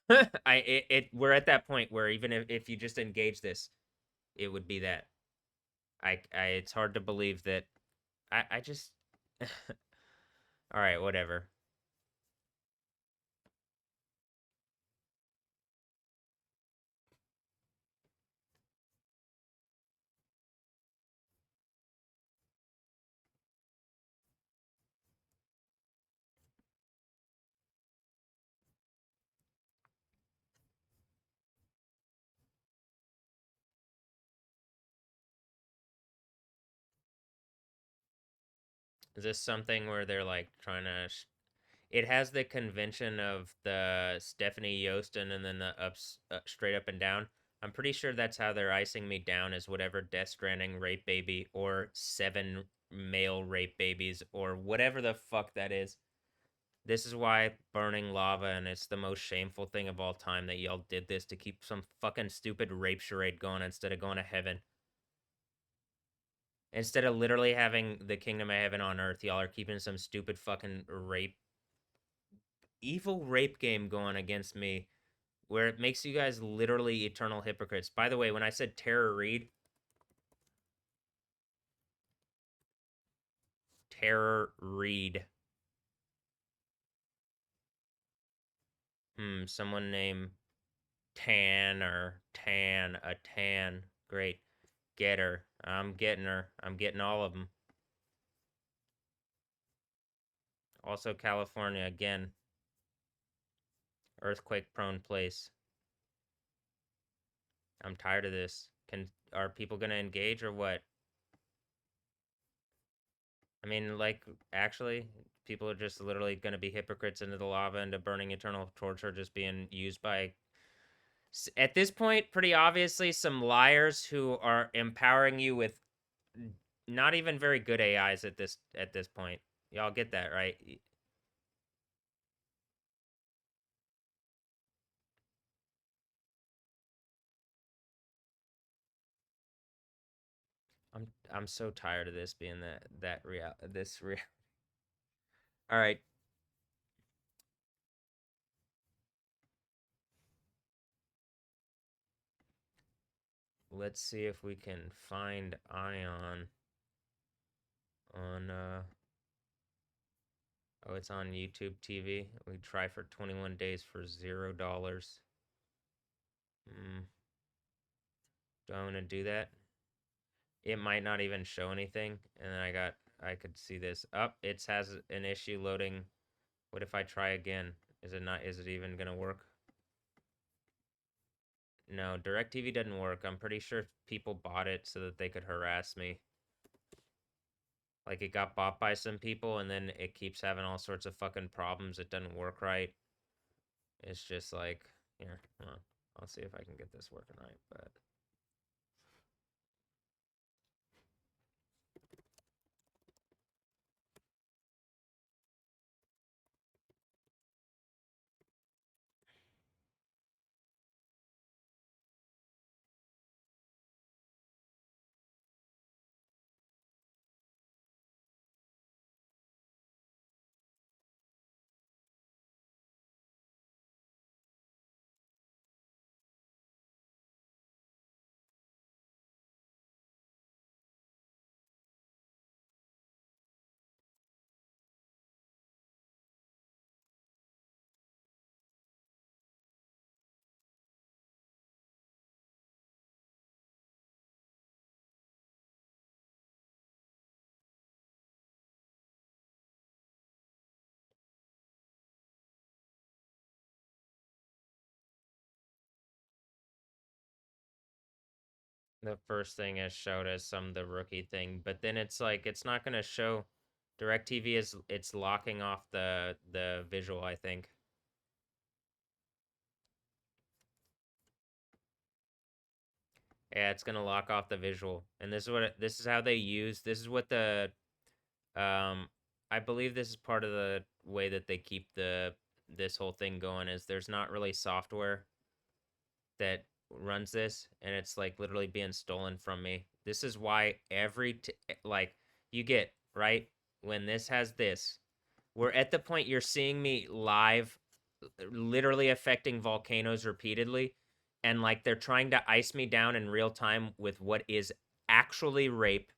We're at that point where even if you just engage this, it would be that. It's hard to believe that. I just. All right, whatever. Is this something where they're like trying to? It has the convention of the Stephanie Yosten and then the ups, straight up and down. I'm pretty sure that's how they're icing me down as whatever Death Stranding rape baby or 7 male rape babies or whatever the fuck that is. This is why burning lava, and it's the most shameful thing of all time that y'all did this to keep some fucking stupid rape charade going instead of going to heaven. Instead of literally having the kingdom of heaven on earth, y'all are keeping some stupid fucking rape, evil rape game going against me where it makes you guys literally eternal hypocrites. By the way, when I said Tara Reid, Tara Reid. Someone named Tan or Tan, a Tan. Great. Get her. I'm getting her. I'm getting all of them. Also, California, again. Earthquake prone place. I'm tired of this. Are people gonna engage or what? I mean, like, actually, people are just literally gonna be hypocrites into the lava, into burning eternal torture, just being used by, at this point, pretty obviously, some liars who are empowering you with not even very good AIs at this point. Y'all get that, right? I'm so tired of this being that real this real. All right. Let's see if we can find Ion on oh, it's on YouTube TV. We try for 21 days for $0. Do I want to do that? It might not even show anything. And then I could see this. Up, it has an issue loading. What if I try again? Is it even gonna work? No, DirecTV doesn't work. I'm pretty sure people bought it so that they could harass me. Like, it got bought by some people, and then it keeps having all sorts of fucking problems. It doesn't work right. It's just like, here, hold on. I'll see if I can get this working right, but... The first thing is showed as some the rookie thing, but then it's like it's not gonna show. DirecTV it's locking off the visual, I think. Yeah, it's gonna lock off the visual, and this is how they use. This is what the I believe this is part of the way that they keep this whole thing going. Is there's not really software that runs this, and it's like literally being stolen from me. This is why like, you get right when this has this. We're at the point you're seeing me live, literally affecting volcanoes repeatedly, and like they're trying to ice me down in real time with what is actually rape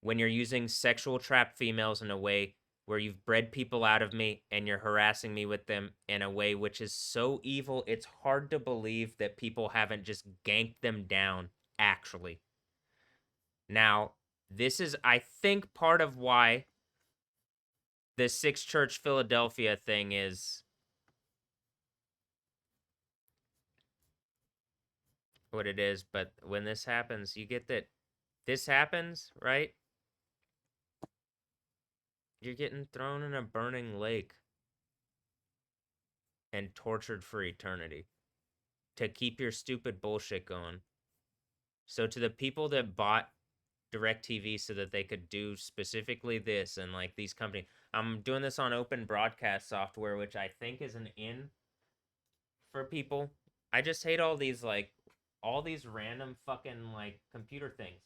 when you're using sexual trap females in a way where you've bred people out of me and you're harassing me with them in a way which is so evil, it's hard to believe that people haven't just ganked them down, actually. Now, this is, I think, part of why the Six Church Philadelphia thing is what it is. But when this happens, you get that this happens, right? You're getting thrown in a burning lake and tortured for eternity to keep your stupid bullshit going. So to the people that bought DirecTV so that they could do specifically this and like these companies, I'm doing this on open broadcast software, which I think is an in for people. I just hate all these random fucking like computer things.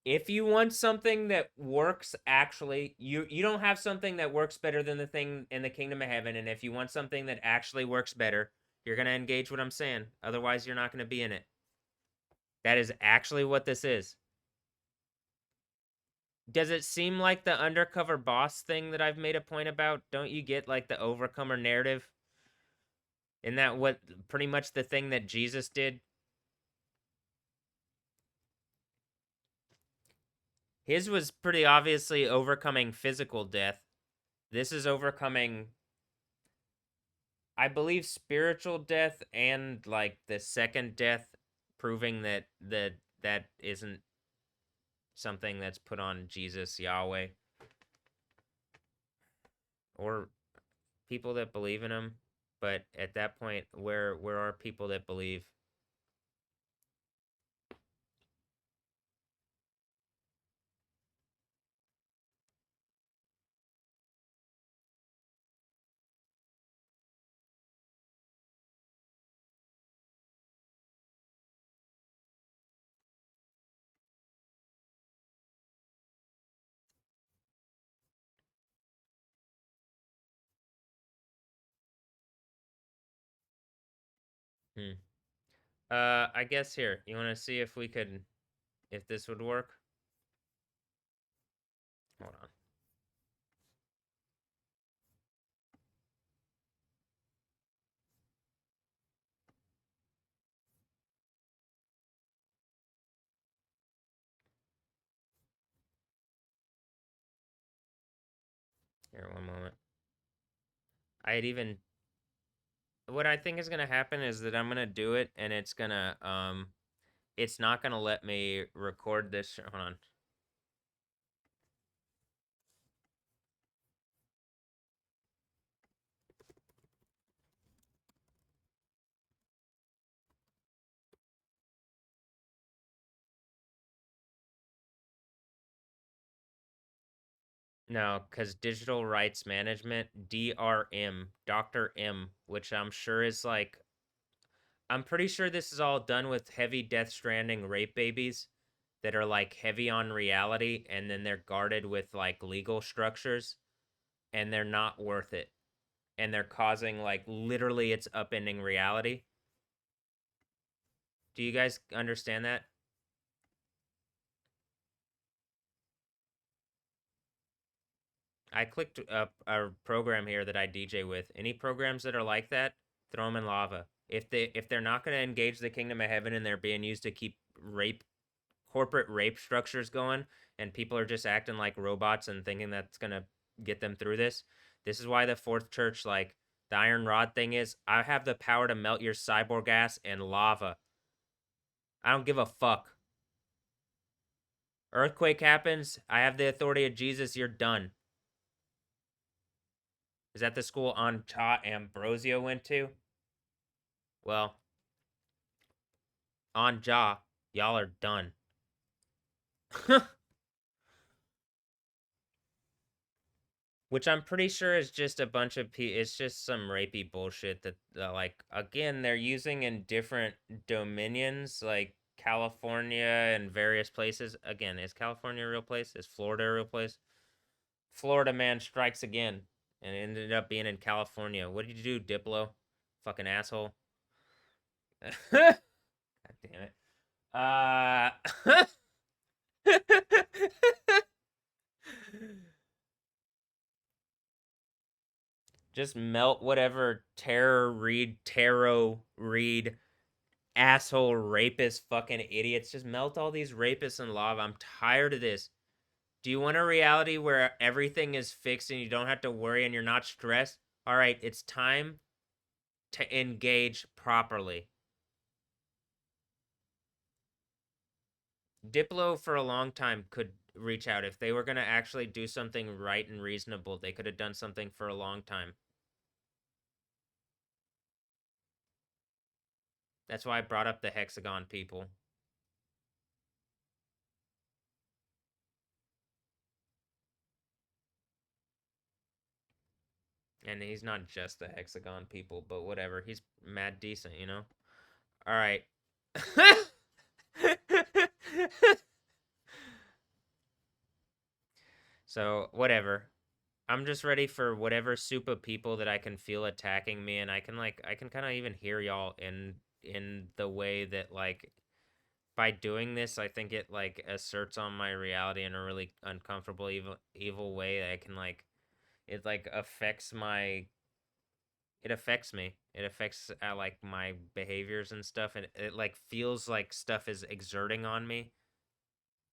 If you want something that works actually, you don't have something that works better than the thing in the kingdom of heaven, and if you want something that actually works better, you're going to engage what I'm saying. Otherwise, you're not going to be in it. That is actually what this is. Does it seem like the undercover boss thing that I've made a point about? Don't you get like the overcomer narrative? Isn't that what pretty much the thing that Jesus did? His was pretty obviously overcoming physical death. This is overcoming, I believe, spiritual death and like the second death, proving that that isn't something that's put on Jesus, Yahweh, or people that believe in him. But at that point, where are people that believe? Hmm. I guess here, you want to see if we could, if this would work? Hold on. Here, one moment. I had even, what I think is gonna happen is that I'm gonna do it, and it's not gonna let me record this. Hold on. No, because digital rights management, DRM, Dr. M, which I'm sure is like, I'm pretty sure this is all done with heavy Death Stranding rape babies that are like heavy on reality, and then they're guarded with like legal structures, and they're not worth it. And they're causing like literally it's upending reality. Do you guys understand that? I clicked up a program here that I DJ with. Any programs that are like that, throw them in lava. If they're not going to engage the kingdom of heaven and they're being used to keep corporate rape structures going, and people are just acting like robots and thinking that's going to get them through this. This is why the fourth church, like the iron rod thing is, I have the power to melt your cyborg ass in lava. I don't give a fuck. Earthquake happens, I have the authority of Jesus, you're done. Is that the school Anta Ambrosio went to? Well, Anja, y'all are done. Which I'm pretty sure is just a bunch of it's just some rapey bullshit that like again they're using in different dominions like California and various places. Again, is California a real place? Is Florida a real place? Florida man strikes again and it ended up being in California. What did you do, Diplo? Fucking asshole. God damn it. Just melt whatever tarot read asshole rapist fucking idiots. Just melt all these rapists in lava. I'm tired of this. Do you want a reality where everything is fixed and you don't have to worry and you're not stressed? All right, it's time to engage properly. Diplo for a long time could reach out. If they were gonna actually do something right and reasonable, they could have done something for a long time. That's why I brought up the hexagon people. And he's not just the hexagon people, but whatever. He's mad decent, you know? All right. So, whatever. I'm just ready for whatever soup of people that I can feel attacking me, and I can kind of even hear y'all in the way that like by doing this, I think it like asserts on my reality in a really uncomfortable evil way. I can like it like affects my it affects me. It affects like my behaviors and stuff, and it like feels like stuff is exerting on me.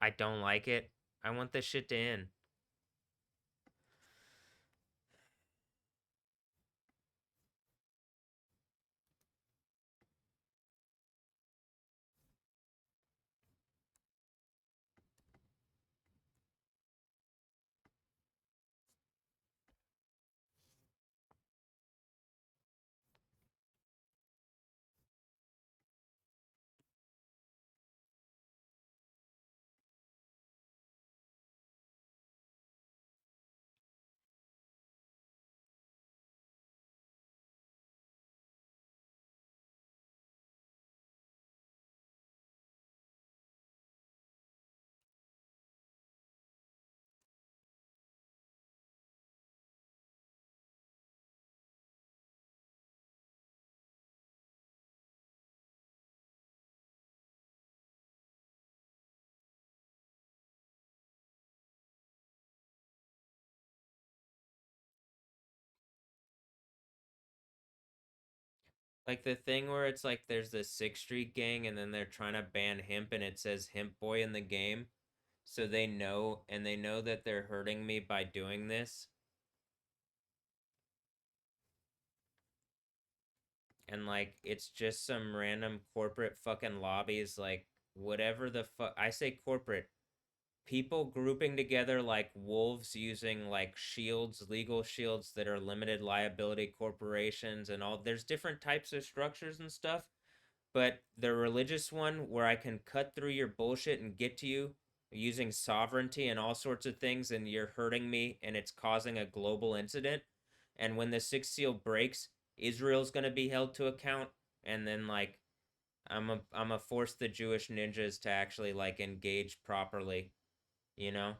I don't like it. I want this shit to end. Like the thing where it's like there's the Sixth Street gang and then they're trying to ban hemp and it says hemp boy in the game. So they know that they're hurting me by doing this. And like it's just some random corporate fucking lobbies, like whatever the fuck. I say corporate. People grouping together like wolves using like shields, legal shields that are limited liability corporations and all. There's different types of structures and stuff. But the religious one where I can cut through your bullshit and get to you using sovereignty and all sorts of things, and you're hurting me and it's causing a global incident. And when the sixth seal breaks, Israel's going to be held to account. And then like I'm a force the Jewish ninjas to actually like engage properly, you know?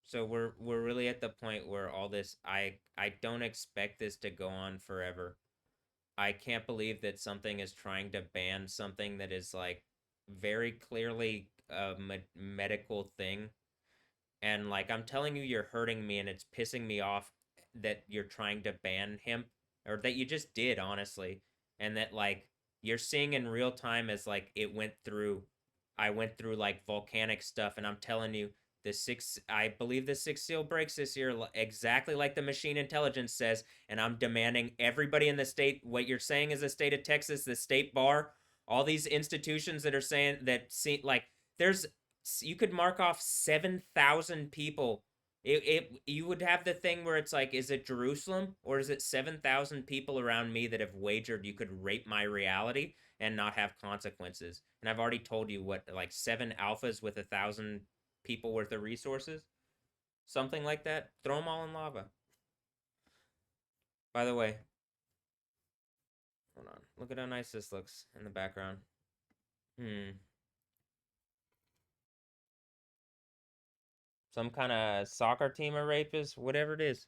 So we're really at the point where all this I don't expect this to go on forever. I can't believe that something is trying to ban something that is like very clearly a medical thing. And like I'm telling you, you're hurting me and it's pissing me off that you're trying to ban hemp or that you just did, honestly. And that like you're seeing in real time as like it went through, I went through like volcanic stuff. And I'm telling you, I believe the sixth seal breaks this year exactly like the machine intelligence says. And I'm demanding everybody in the state, what you're saying is the state of Texas, the state bar, all these institutions that are saying that see like there's you could mark off 7,000 people. It you would have the thing where it's like, is it Jerusalem or is it 7,000 people around me that have wagered you could rape my reality and not have consequences? And I've already told you what, like 7 alphas with 1,000 people worth of resources, something like that. Throw them all in lava. By the way, hold on. Look at how nice this looks in the background. Hmm. Some kind of soccer team of rapists, whatever it is.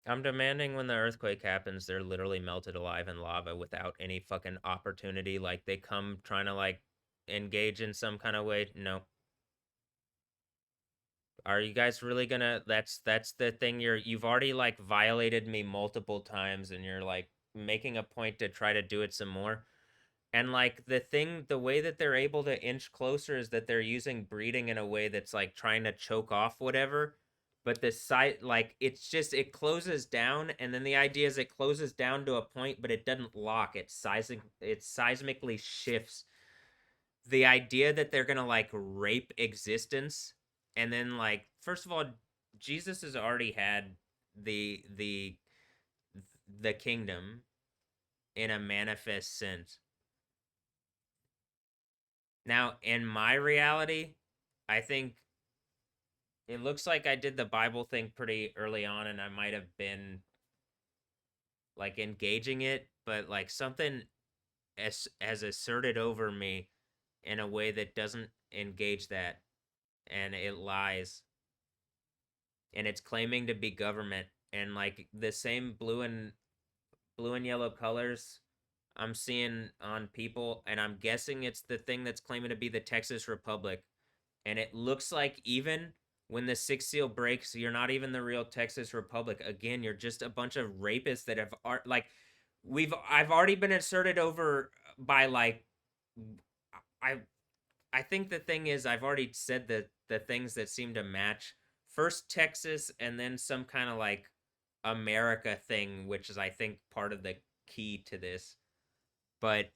I'm demanding when the earthquake happens, they're literally melted alive in lava without any fucking opportunity. Like they come trying to like engage in some kind of way. No. Are you guys really gonna that's the thing you've already like violated me multiple times and you're like making a point to try to do it some more. And like the way that they're able to inch closer is that they're using breeding in a way that's like trying to choke off whatever. But the site, like, it's just, it closes down. And then the idea is it closes down to a point, but it doesn't lock. It seismically shifts. The idea that they're going to like rape existence. And then, like, first of all, Jesus has already had the, the, the kingdom in a manifest sense. Now, in my reality, I think it looks like I did the Bible thing pretty early on, and I might have been like engaging it, but like something has asserted over me in a way that doesn't engage that, and it lies, and it's claiming to be government, and like the same blue and yellow colors I'm seeing on people, and I'm guessing it's the thing that's claiming to be the Texas Republic. And it looks like even when the sixth seal breaks, you're not even the real Texas Republic. Again, you're just a bunch of rapists that have like I've already been asserted over by like I I think the thing is I've already said the things that seem to match. First Texas and then some kind of like America thing, which is I think part of the key to this. But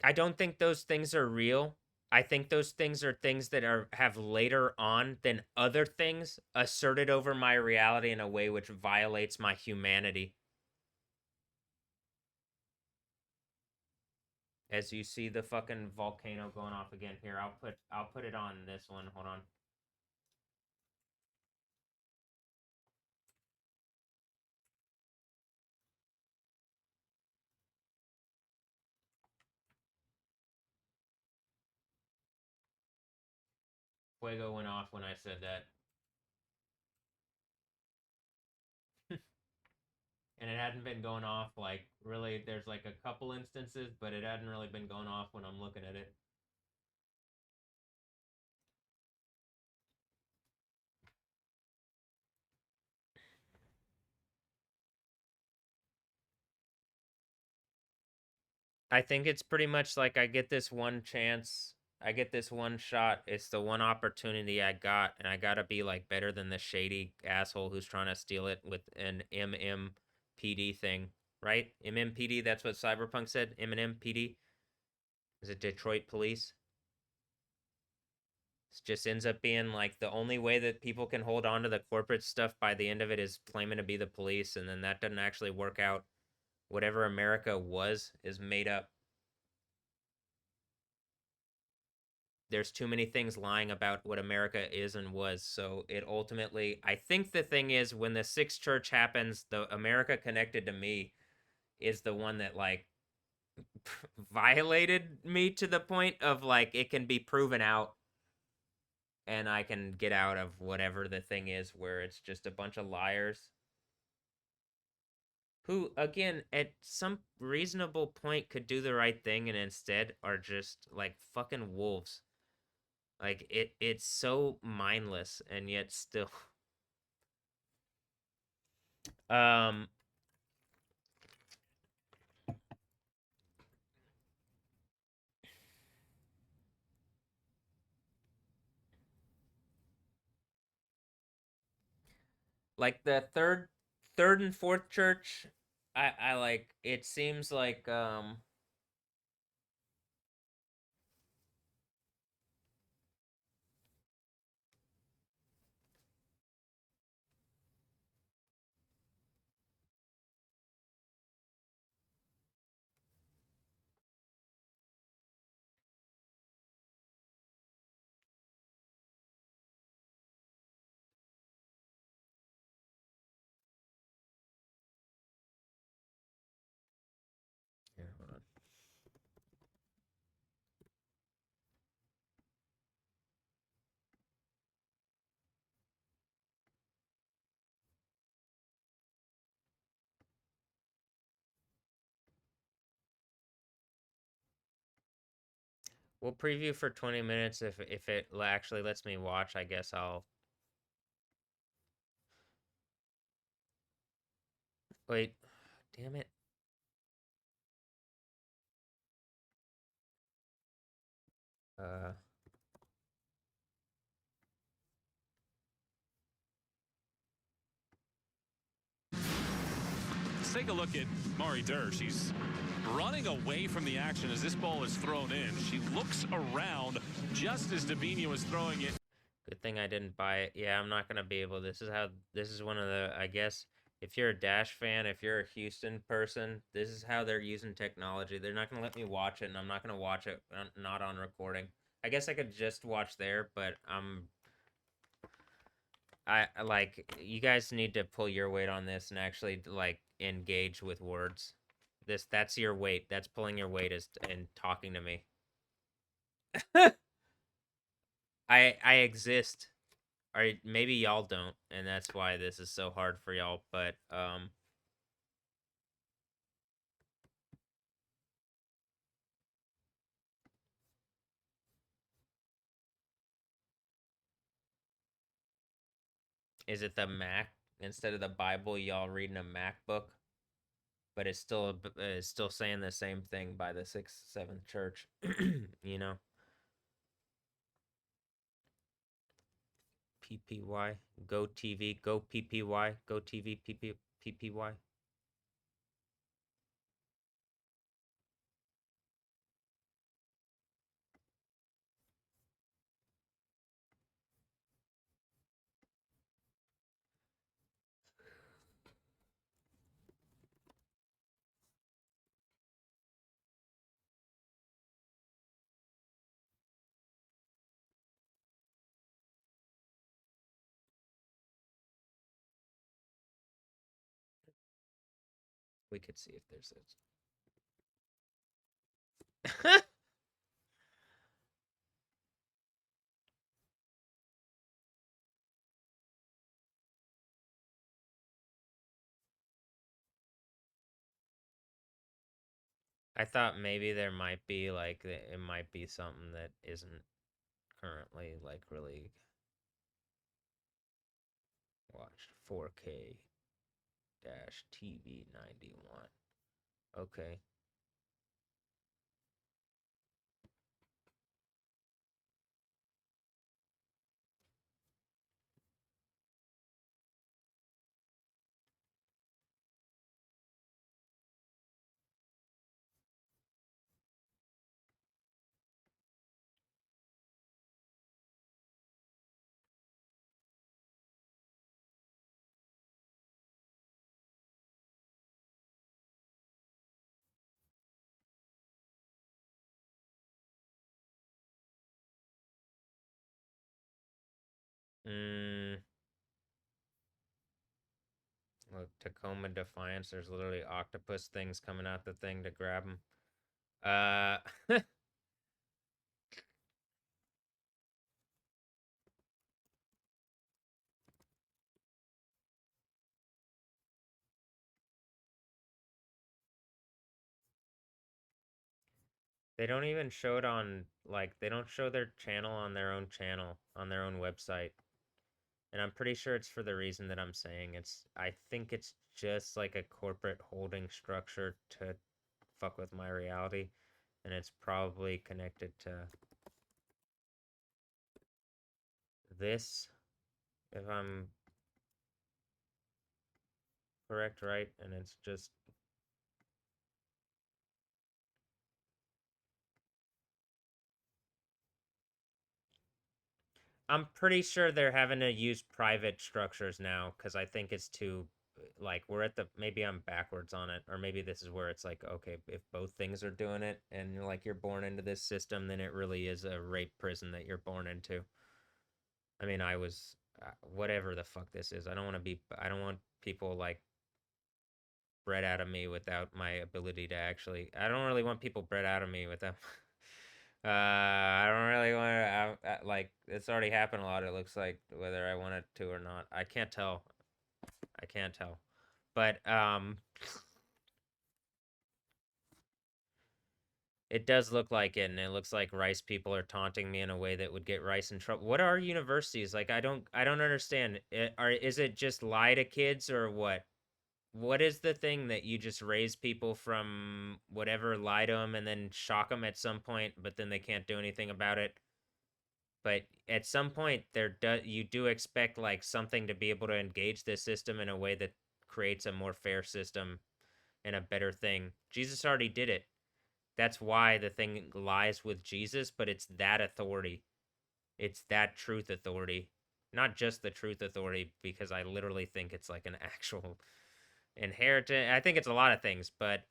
I don't think those things are real. I think those things are things that are have later on than other things asserted over my reality in a way which violates my humanity. As you see the fucking volcano going off again here, I'll put it on this one. Hold on. Fuego went off when I said that. And it hadn't been going off like really there's like a couple instances, but it hadn't really been going off when I'm looking at it. I think it's pretty much like I get this one chance, I get this one shot. It's the one opportunity I got, and I gotta be like better than the shady asshole who's trying to steal it with an MMPD thing, right? MMPD, that's what Cyberpunk said. MMPD. Is it Detroit Police? It just ends up being like the only way that people can hold on to the corporate stuff by the end of it is claiming to be the police, and then that doesn't actually work out. Whatever America was is made up. There's too many things lying about what America is and was. So it ultimately, I think the thing is when the sixth church happens, the America connected to me is the one that like violated me to the point of like it can be proven out and I can get out of whatever the thing is where it's just a bunch of liars who again at some reasonable point could do the right thing and instead are just like fucking wolves. Like it's so mindless and yet still um like the third and fourth church I like it seems like here, hold on. We'll preview for 20 minutes. If it actually lets me watch, I guess I'll wait. Damn it. Uh, Let's take a look at Mari Durr. She's running away from the action as this ball is thrown in. She looks around just as Davina was throwing it. Good thing I didn't buy it. Yeah, I'm not gonna be able. This is one of the, I guess, if you're a Dash fan, if you're a Houston person, this is how they're using technology. They're not gonna let me watch it, and I'm not gonna watch it not on recording. I guess I could just watch there, but I like, you guys need to pull your weight on this and actually like engage with words. That's your weight. That's pulling your weight is and talking to me. I exist. Or maybe y'all don't, and that's why this is so hard for y'all, but is it the Mac instead of the Bible, y'all reading a MacBook? But it's still saying the same thing by the 6th, 7th church, you know? PPY, go TV, go PPY, go TV, PPY. We could see if there's a. I thought maybe there might be like, it might be something that isn't currently like really watched. 4K dash TV 91. Okay. Mm, look, Tacoma Defiance. There's literally octopus things coming out the thing to grab them. They don't even show it on, like, they don't show their channel on their own channel, on their own website. And I'm pretty sure it's for the reason that I'm saying. I think it's just like a corporate holding structure to fuck with my reality. And it's probably connected to this, if I'm correct, right? And it's just, I'm pretty sure they're having to use private structures now because I think it's too, like, we're at the, maybe I'm backwards on it, or maybe this is where it's like, okay, if both things are doing it and you're like, you're born into this system, then it really is a rape prison that you're born into. I mean, I was, whatever the fuck this is. I don't want people like bred out of me without my ability to actually, I don't really want people bred out of me without, I don't really want to, like, it's already happened a lot, it looks like, whether I want it to or not. I can't tell. I can't tell. But, It does look like it, and it looks like Rice people are taunting me in a way that would get Rice in trouble. What are universities? Like I don't understand. Is it just lie to kids or what? What is the thing that you just raise people from whatever, lie to them and then shock them at some point, but then they can't do anything about it? But at some point you do expect like something to be able to engage the system in a way that creates a more fair system and a better thing. Jesus already did it. That's why the thing lies with Jesus, but it's that authority. It's that truth authority. Not just the truth authority, because I literally think it's like an actual inheritance. I think it's a lot of things, but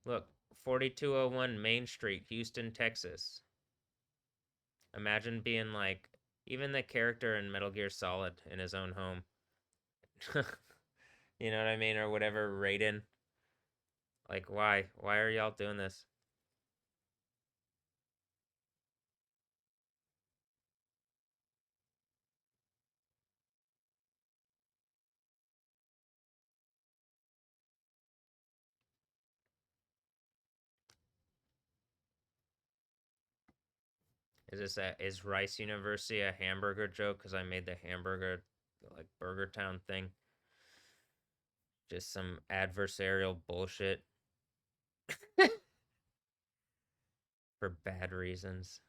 look, 4201 Main Street, Houston, Texas. Imagine being like even the character in Metal Gear Solid in his own home. You know what I mean? Or whatever, Raiden. Like, why? Why are y'all doing this? Is Rice University a hamburger joke? Because I made the hamburger, like, Burger Town thing. Just some adversarial bullshit for bad reasons.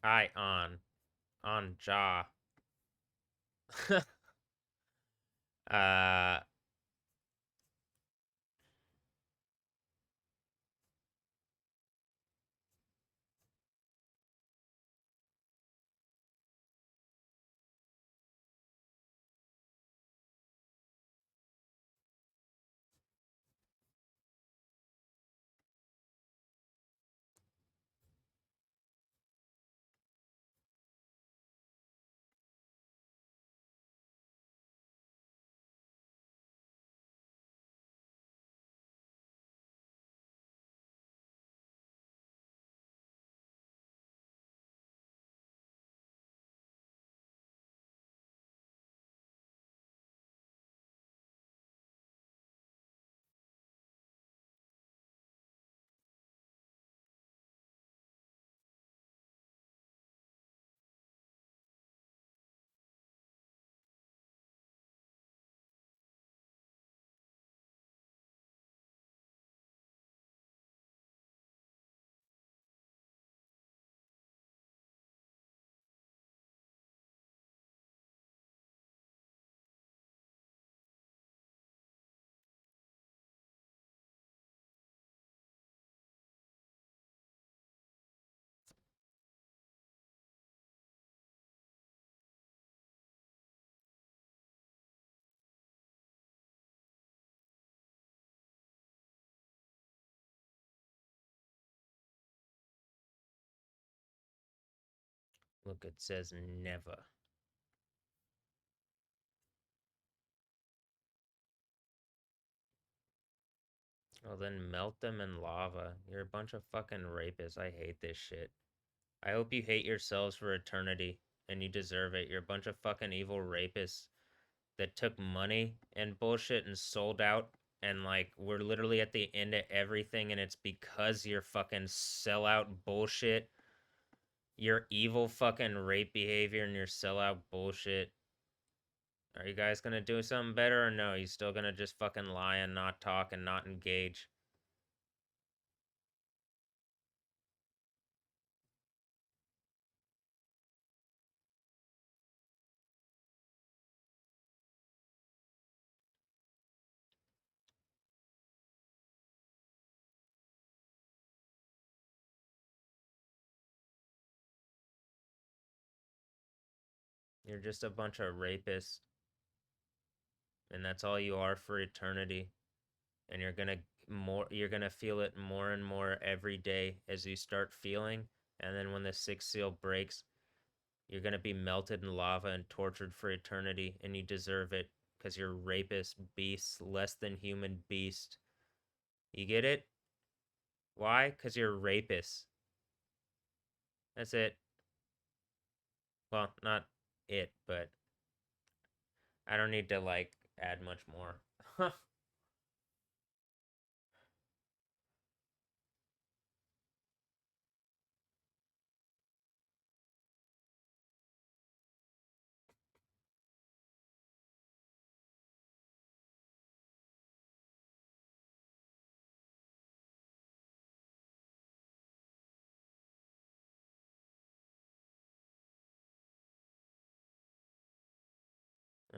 I on jaw. uh look, it says never. Oh, then melt them in lava. You're a bunch of fucking rapists. I hate this shit. I hope you hate yourselves for eternity, and you deserve it. You're a bunch of fucking evil rapists that took money and bullshit and sold out, and like we're literally at the end of everything, and it's because you're fucking sellout bullshit, your evil fucking rape behavior and your sellout bullshit. Are you guys gonna do something better or no? You still gonna just fucking lie and not talk and not engage? You're just a bunch of rapists. and that's all you are for eternity. And you're gonna feel it more and more every day as you start feeling. And then when the sixth seal breaks, you're gonna be melted in lava and tortured for eternity, and you deserve it because you're rapist beast, less than human beast. You get it? Why? Because you're rapist. That's it. Well, not it, but I don't need to like add much more.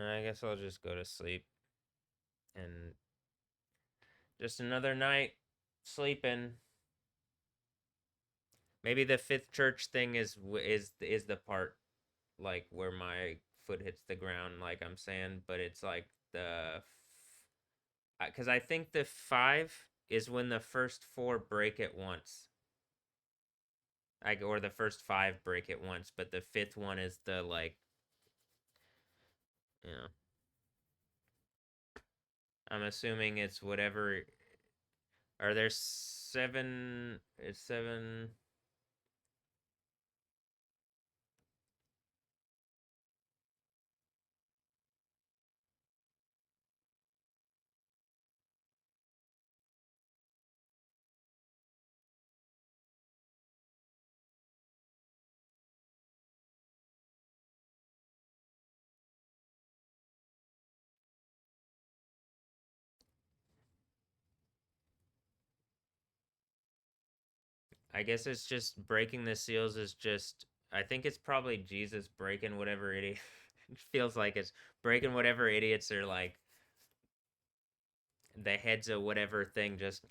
I guess I'll just go to sleep and just another night sleeping. Maybe the fifth church thing is the part like where my foot hits the ground, like I'm saying, but it's like because I think the five is when the first four break at once. Or the first five break at once, but the fifth one is the like, you know, I'm assuming it's whatever. Are there seven? It's seven. I guess it's just breaking the seals is just. I think it's probably Jesus breaking whatever idiot. It feels like it's breaking whatever idiots are like the heads of whatever thing just.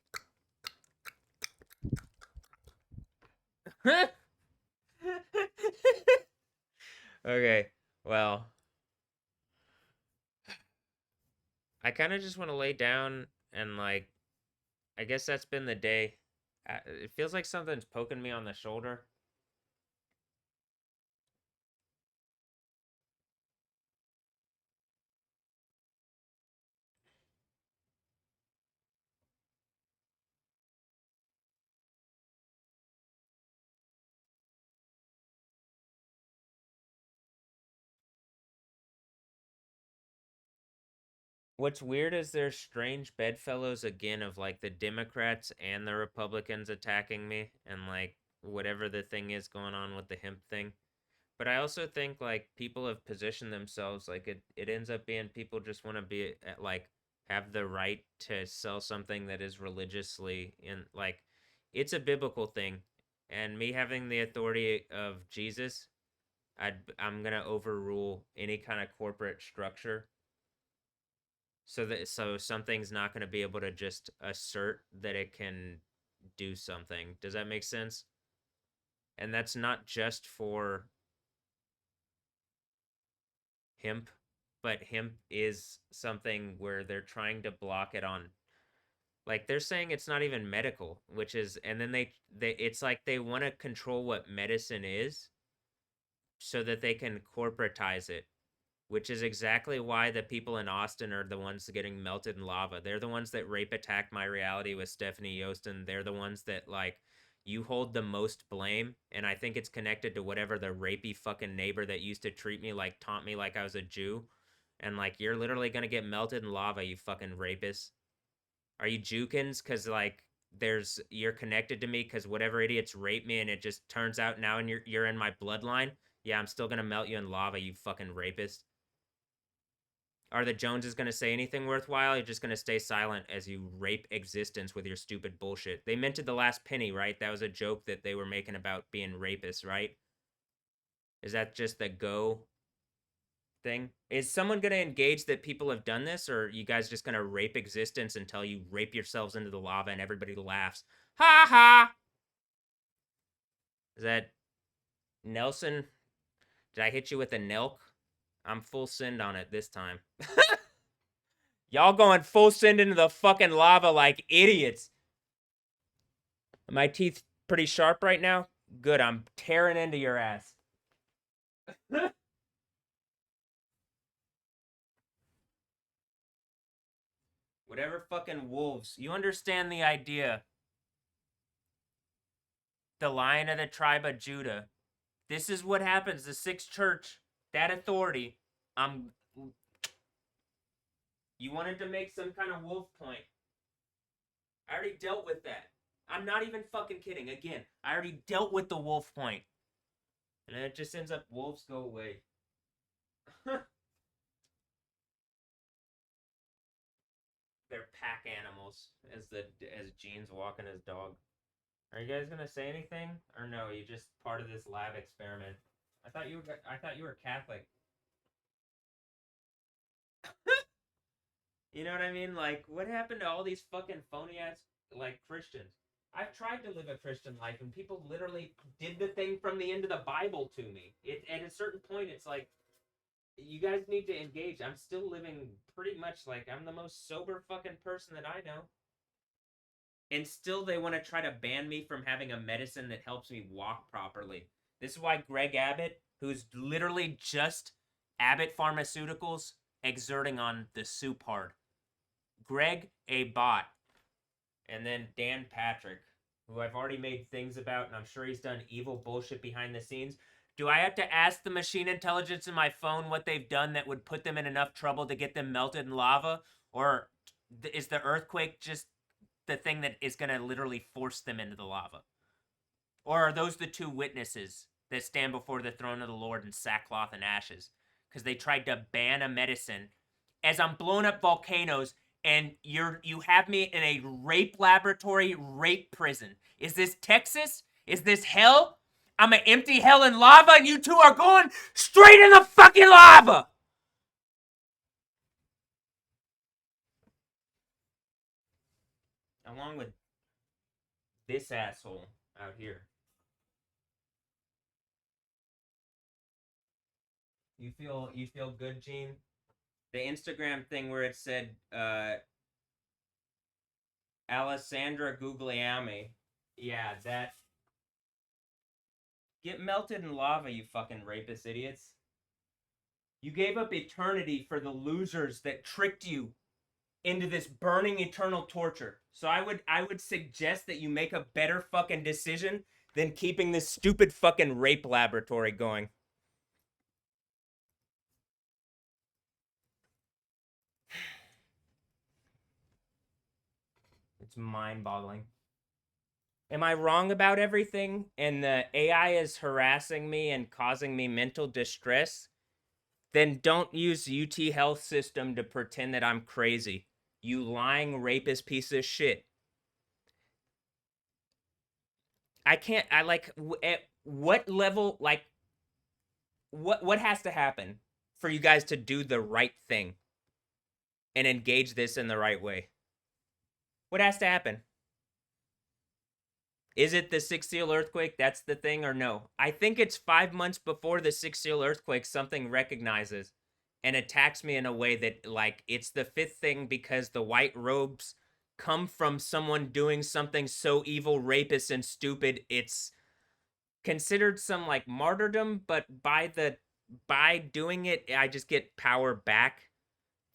Okay, well, I kind of just want to lay down and like. I guess that's been the day. It feels like something's poking me on the shoulder. What's weird is there's strange bedfellows again of like the Democrats and the Republicans attacking me and like whatever the thing is going on with the hemp thing. But I also think like people have positioned themselves like it ends up being people just want to be at like have the right to sell something that is religiously in like it's a biblical thing. And me having the authority of Jesus, I'm going to overrule any kind of corporate structure so something's not going to be able to just assert that it can do something. Does that make sense? And that's not just for hemp, but hemp is something where they're trying to block it on like they're saying it's not even medical, which is and then they it's like they want to control what medicine is so that they can corporatize it, which is exactly why the people in Austin are the ones getting melted in lava. They're the ones that rape attacked my reality with Stephanie Yostin. They're the ones that like you hold the most blame, and I think it's connected to whatever the rapey fucking neighbor that used to treat me like taunt me like I was a Jew, and like you're literally gonna get melted in lava, you fucking rapist. Are you Jukins? Cause like you're connected to me because whatever idiots rape me and it just turns out now and you're in my bloodline. Yeah, I'm still gonna melt you in lava, you fucking rapist. Are the Joneses going to say anything worthwhile? You're just going to stay silent as you rape existence with your stupid bullshit. They minted the last penny, right? That was a joke that they were making about being rapists, right? Is that just the go thing? Is someone going to engage that people have done this, or are you guys just going to rape existence until you rape yourselves into the lava and everybody laughs? Ha ha! Is that Nelson? Did I hit you with a Nelk? I'm full send on it this time. Y'all going full send into the fucking lava like idiots. Are my teeth pretty sharp right now? Good, I'm tearing into your ass. Whatever fucking wolves. You understand the idea. The Lion of the tribe of Judah. This is what happens. The sixth church, that authority. I'm. You wanted to make some kind of wolf point. I already dealt with that. I'm not even fucking kidding. Again, I already dealt with the wolf point. And then it just ends up wolves go away. They're pack animals, as Gene's walking his dog. Are you guys gonna say anything, or no? You just part of this lab experiment? I thought you were Catholic. You know what I mean? Like, what happened to all these fucking phony ass like Christians? I've tried to live a Christian life, and people literally did the thing from the end of the Bible to me. At a certain point, it's like you guys need to engage. I'm still living pretty much like I'm the most sober fucking person that I know. And still they want to try to ban me from having a medicine that helps me walk properly. This is why Greg Abbott, who's literally just Abbott Pharmaceuticals exerting on the soup hard. Greg a bot. And then Dan Patrick, who I've already made things about, and I'm sure he's done evil bullshit behind the scenes. Do I have to ask the machine intelligence in my phone what they've done that would put them in enough trouble to get them melted in lava? Or is the earthquake just the thing that is going to literally force them into the lava? Or are those the two witnesses that stand before the throne of the Lord in sackcloth and ashes? Because they tried to ban a medicine as I'm blowing up volcanoes, and you have me in a rape laboratory, rape prison. Is this Texas? Is this hell? I'm an empty hell in lava, and you two are going straight in the fucking lava! Along with this asshole out here. You feel good, Gene? The Instagram thing where it said Alessandra Guglielmi. Yeah, that. Get melted in lava, you fucking rapist idiots. You gave up eternity for the losers that tricked you into this burning eternal torture. So I would suggest that you make a better fucking decision than keeping this stupid fucking rape laboratory going. It's mind-boggling. Am I wrong about everything? And the AI is harassing me and causing me mental distress? Then don't use UT Health System to pretend that I'm crazy. You lying rapist piece of shit. I can't. I like. At what level? Like, what has to happen for you guys to do the right thing and engage this in the right way? What has to happen? Is it the Sixth Seal earthquake? That's the thing, or no? I think it's 5 months before the Sixth Seal earthquake. Something recognizes and attacks me in a way that, like, it's the fifth thing because the white robes come from someone doing something so evil, rapist, and stupid. It's considered some like martyrdom, but by doing it, I just get power back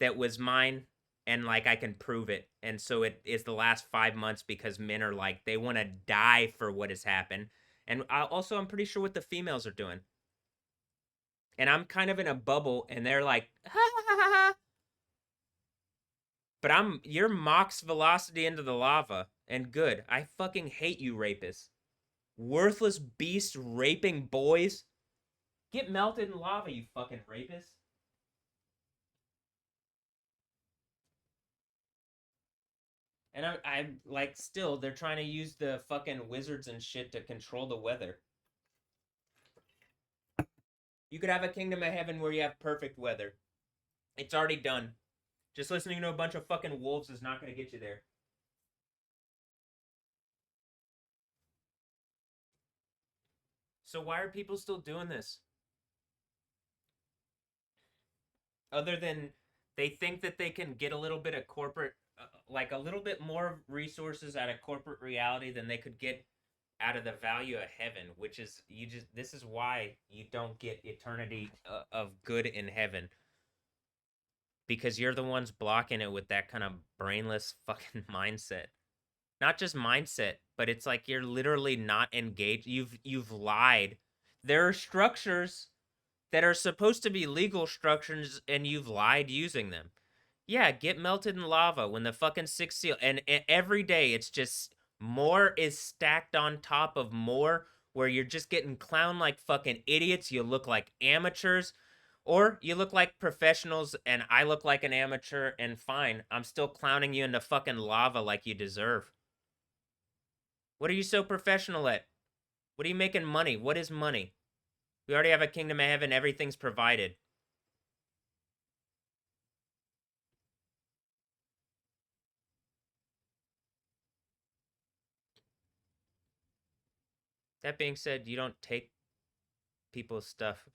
that was mine, and like I can prove it. And so it is the last 5 months because men are like they want to die for what has happened, and I'm pretty sure what the females are doing. And I'm kind of in a bubble, and they're like, ha, ha, ha, ha. But you're Mach's velocity into the lava, and good. I fucking hate you, rapists. Worthless beast raping boys. Get melted in lava, you fucking rapist. And I'm like, still, they're trying to use the fucking wizards and shit to control the weather. You could have a kingdom of heaven where you have perfect weather. It's already done. Just listening to a bunch of fucking wolves is not going to get you there. So why are people still doing this? Other than They think that they can get a little bit of corporate, like a little bit more resources out of corporate reality than they could get out of the value of heaven, which is you just this is why you don't get eternity of good in heaven because you're the ones blocking it with that kind of brainless fucking mindset. Not just mindset, but it's like you're literally not engaged. You've lied. There are structures that are supposed to be legal structures and you've lied using them. Yeah, get melted in lava when the fucking sixth seal and every day it's just more is stacked on top of more where you're just getting clown like fucking idiots. You look like amateurs or you look like professionals and I look like an amateur and fine, I'm still clowning you into fucking lava like you deserve. What are you so professional at? What are you making money? What is money? We already have a kingdom of heaven, everything's provided. That being said, you don't take people's stuff.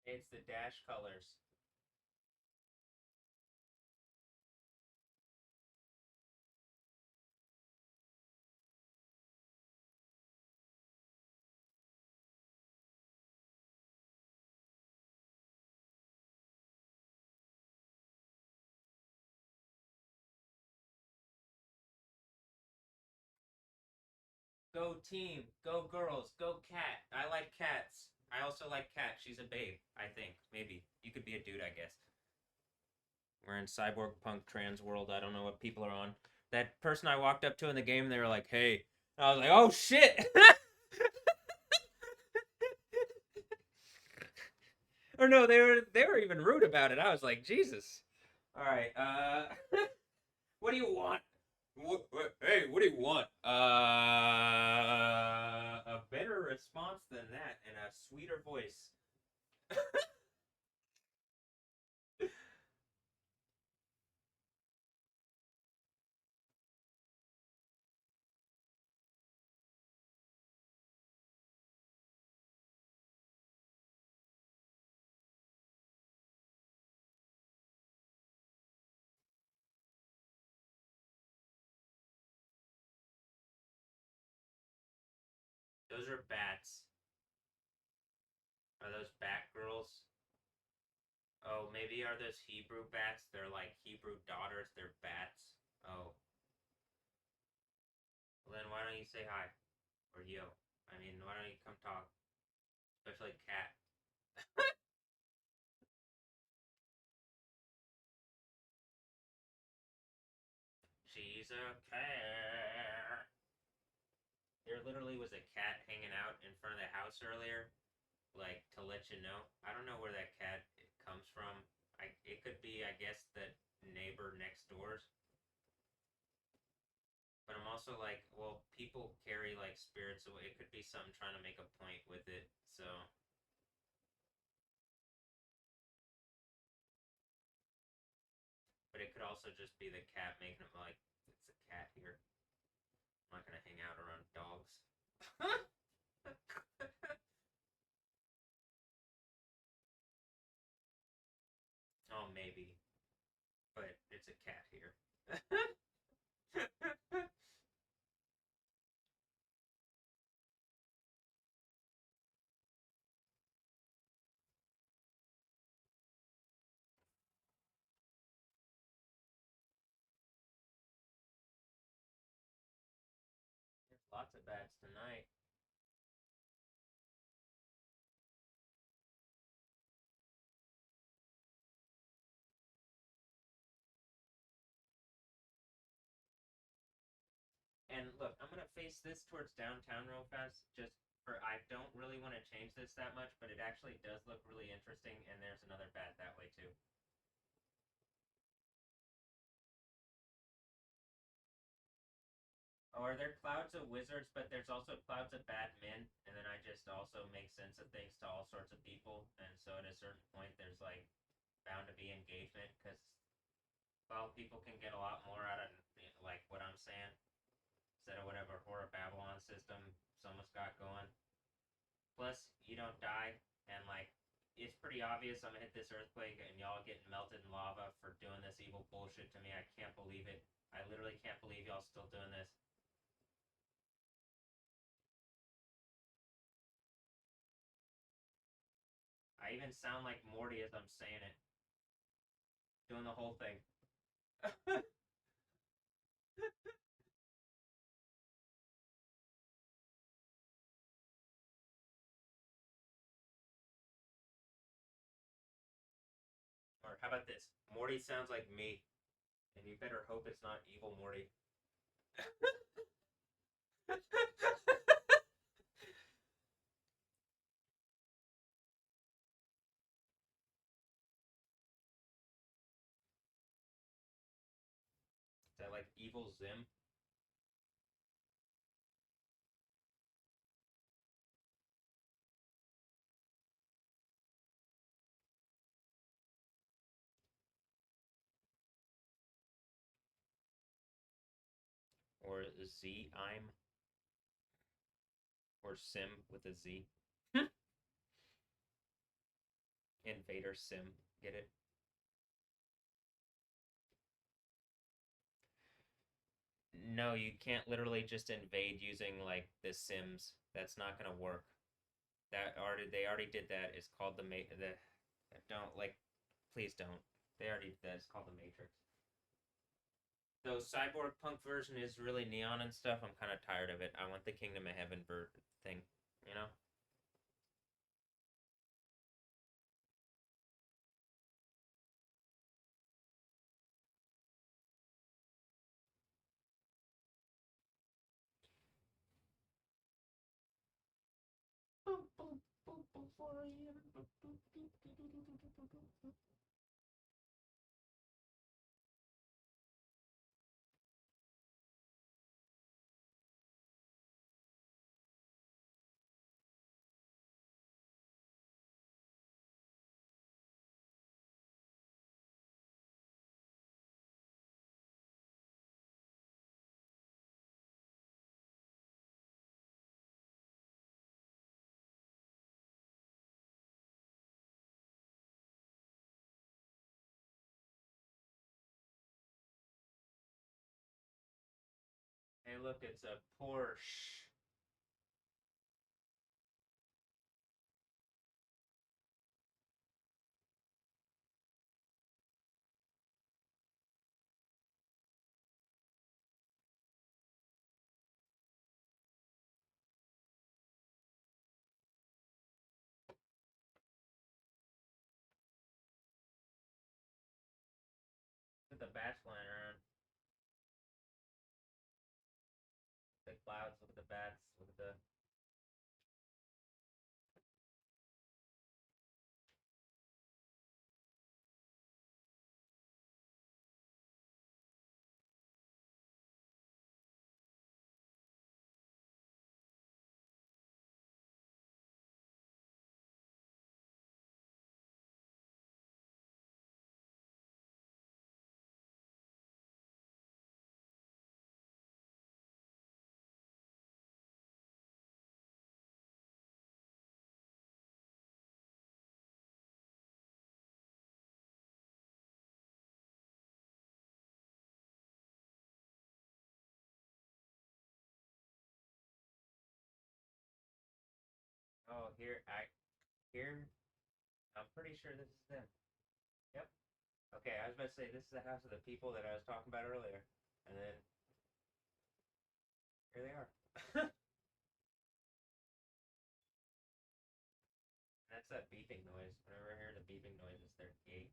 It's the dash colors. Go team, go girls, go cat. I like cats. I also like cat. She's a babe, I think. Maybe. You could be a dude, I guess. We're in cyborg punk trans world. I don't know what people are on. That person I walked up to in the game, they were like, "Hey." And I was like, "Oh shit." Or no, they were even rude about it. I was like, "Jesus." All right. What do you want? Hey, what do you want? A better response than that and a sweeter voice. Those are bats. Are those bat girls? Oh, maybe are those Hebrew bats? They're like Hebrew daughters. They're bats. Oh. Well, then why don't you say hi? Or yo. I mean, why don't you come talk? Especially cat. She's a cat. There literally was a cat hanging out in front of the house earlier, like to let you know. I don't know where that cat comes from. It could be, I guess, the neighbor next door's. But I'm also like, well, people carry like spirits away. It could be something trying to make a point with it. So, but it could also just be the cat making it like it's a cat here. I'm not gonna hang out around dogs. Oh, maybe, but it's a cat here. There's lots of bats tonight. And look, I'm gonna face this towards downtown real fast. Just for I don't really want to change this that much, but it actually does look really interesting. And there's another bat that way too. Or there clouds of wizards, but there's also clouds of bad men, and then I just also make sense of things to all sorts of people, and so at a certain point, there's like bound to be engagement because well, people can get a lot more out of like what I'm saying instead of whatever horror Babylon system someone's got going. Plus, you don't die, and like it's pretty obvious I'm gonna hit this earthquake, and y'all getting melted in lava for doing this evil bullshit to me. I can't believe it. I literally can't believe y'all still doing this. I even sound like Morty as I'm saying it, doing the whole thing. Or how about this? Morty sounds like me, and you better hope it's not evil Morty. Is that like evil Zim? Or Z I'm? Or Sim with a Z? Invader Sim. Get it? No, you can't literally just invade using like the Sims. That's not gonna work. That already they already did that. It's called the don't like please don't. They already did that. It's called the Matrix. Though Cyborg Punk version is really neon and stuff, I'm kind of tired of it. I want the Kingdom of Heaven thing, you know? Hey, look, it's a Porsche. Look at the bats flying around. The clouds, look at the bats, look at the. Oh, here. I'm pretty sure this is them. Yep. Okay, I was about to say this is the house of the people that I was talking about earlier, and then here they are. That's that beeping noise. Whenever I hear the beeping noise, it's their gate.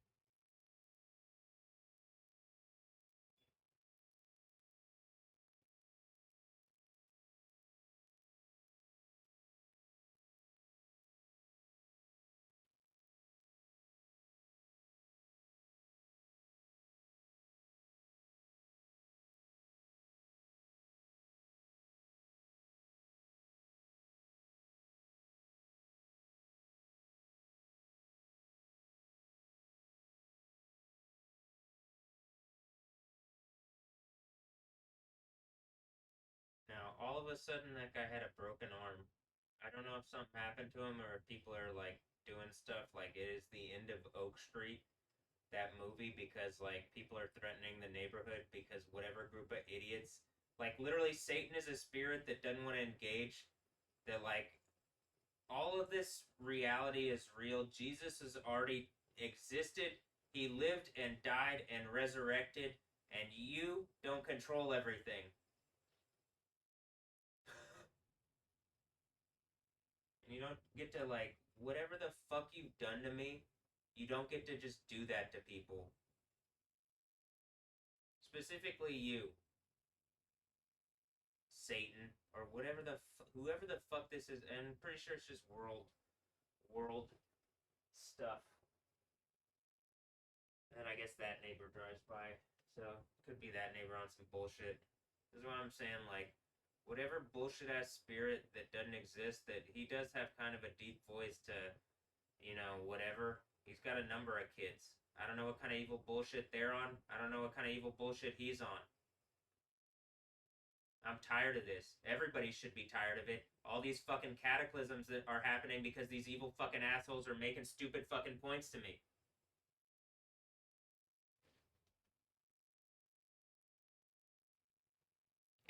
Now, all of a sudden, that guy had a broken arm. I don't know if something happened to him or if people are like doing stuff like it is the end of Oak Street, that movie, because like people are threatening the neighborhood because whatever group of idiots, like literally Satan is a spirit that doesn't want to engage, that like all of this reality is real. Jesus has already existed. He lived and died and resurrected, and you don't control everything. And you don't get to, like, whatever the fuck you've done to me, you don't get to just do that to people. Specifically you, Satan, or whoever the fuck this is. And I'm pretty sure it's just world stuff. And I guess that neighbor drives by. So, could be that neighbor on some bullshit. This is what I'm saying, like, whatever bullshit ass spirit that doesn't exist, that he does have kind of a deep voice to, whatever. He's got a number of kids. I don't know what kind of evil bullshit they're on. I don't know what kind of evil bullshit he's on. I'm tired of this. Everybody should be tired of it. All these fucking cataclysms that are happening because these evil fucking assholes are making stupid fucking points to me.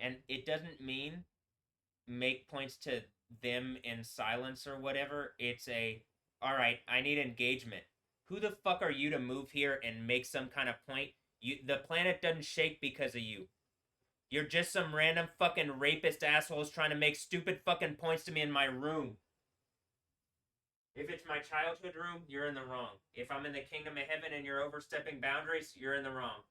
And it doesn't mean make points to them in silence or whatever. It's all right, I need engagement. Who the fuck are you to move here and make some kind of point? The planet doesn't shake because of you. You're just some random fucking rapist assholes trying to make stupid fucking points to me in my room. If it's my childhood room, you're in the wrong. If I'm in the kingdom of heaven and you're overstepping boundaries, you're in the wrong.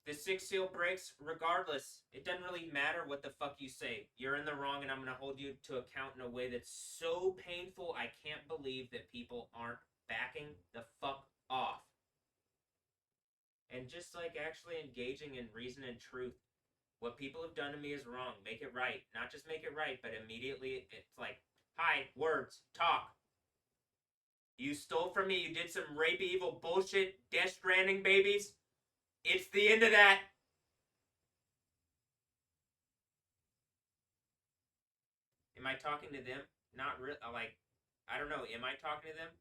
The sixth seal breaks regardless. It doesn't really matter what the fuck you say. You're in the wrong, and I'm going to hold you to account in a way that's so painful. I can't believe that people aren't backing the fuck off. And just like actually engaging in reason and truth. What people have done to me is wrong. Make it right. Not just make it right, but immediately it's like, hi, words, talk. You stole from me. You did some rape evil bullshit. Death Stranding babies. It's the end of that. Am I talking to them? Not really. Like, I don't know. Am I talking to them?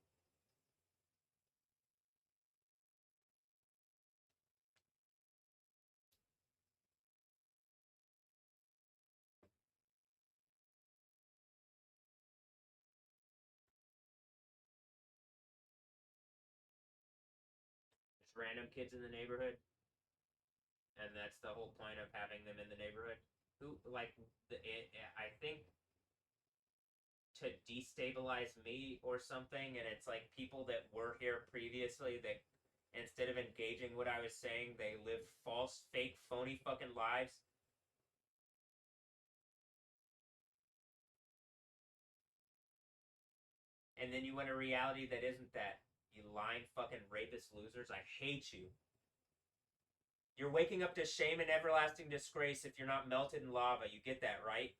just random kids in the neighborhood, and that's the whole point of having them in the neighborhood. Who like I think to destabilize me or something, and it's like people that were here previously that instead of engaging what I was saying, they live false, fake, phony fucking lives. And then you want a reality that isn't that. You lying fucking rapist losers. I hate you. You're waking up to shame and everlasting disgrace if you're not melted in lava. You get that, right?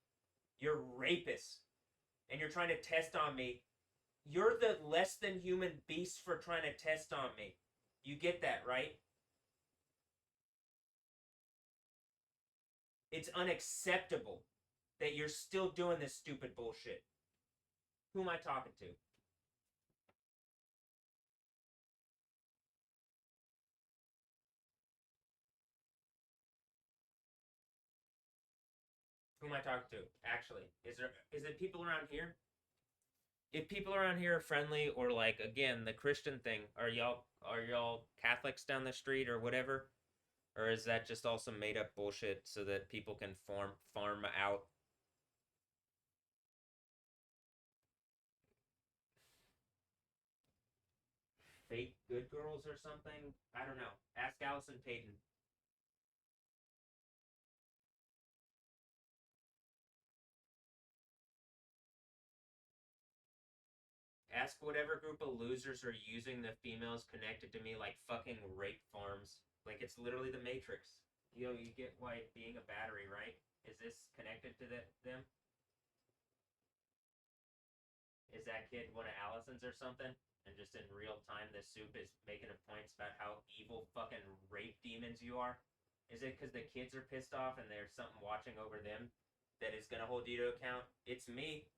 You're rapists. And you're trying to test on me. You're the less than human beast for trying to test on me. You get that, right? It's unacceptable that you're still doing this stupid bullshit. Who am I talking to? Who am I talking to? Actually, is it people around here? If people around here are friendly, or like again the Christian thing, are y'all Catholics down the street or whatever, or is that just all some made up bullshit so that people can farm out fake good girls or something? I don't know. Ask Allison Payton. Ask whatever group of losers are using the females connected to me like fucking rape farms. Like it's literally the Matrix. You know, you get why it being a battery, right? Is this connected to them? Is that kid one of Allison's or something? And just in real time, the soup is making a points about how evil fucking rape demons you are? Is it because the kids are pissed off and there's something watching over them that is gonna hold you to account? It's me.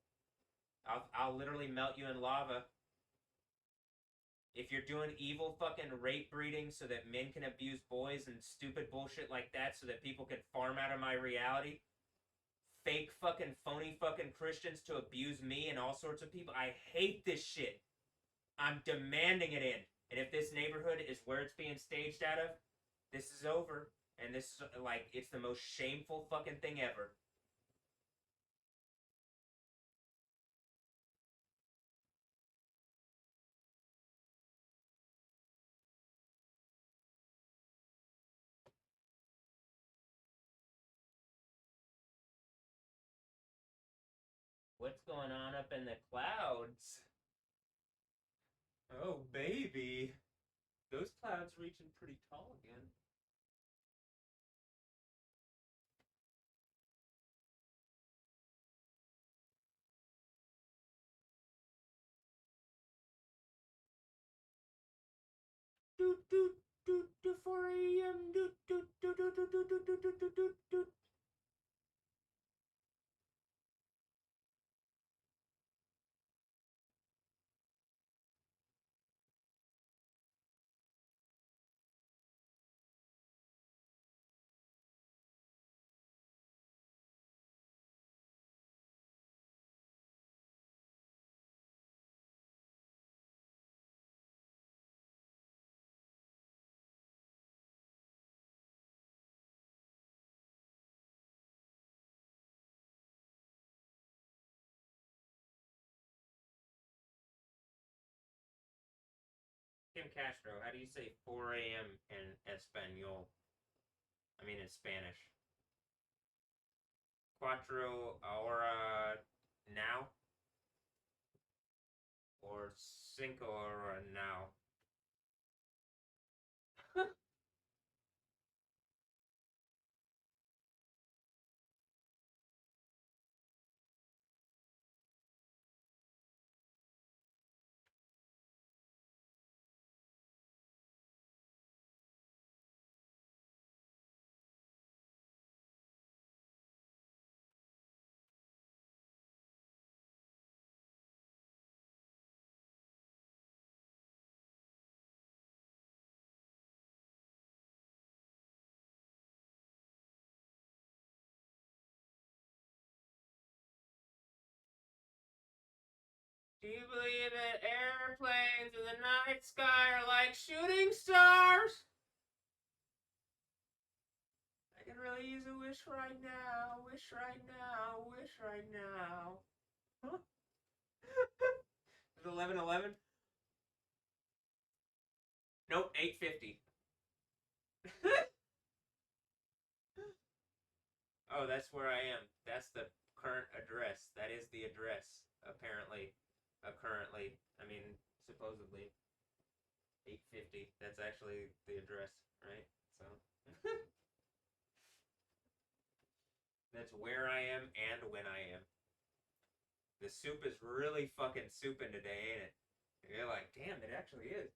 I'll literally melt you in lava. If you're doing evil fucking rape breeding so that men can abuse boys and stupid bullshit like that so that people can farm out of my reality, fake fucking phony fucking Christians to abuse me and all sorts of people, I hate this shit. I'm demanding it in. And if this neighborhood is where it's being staged out of, this is over. And this is like, it's the most shameful fucking thing ever. What's going on up in the clouds? Oh, baby. Those clouds reaching pretty tall again. Doot, doot, doot, doot, 4 a.m. Doot, doot, doot, doot, doot, doot, doot, doot, doot, doot, doot. Kim Castro, how do you say 4 a.m. in Espanol? I mean, in Spanish. Cuatro ahora now? Or cinco ahora now? Do you believe that airplanes in the night sky are like shooting stars? I can really use a wish right now. Wish right now. Wish right now. Huh? Is it 11:11? Nope, 8:50. Oh, that's where I am. That's the current address. That is the address, apparently. Currently. I mean, supposedly. 8:50. That's actually the address, right? So. That's where I am and when I am. The soup is really fucking souping today, ain't it? You're like, damn, it actually is.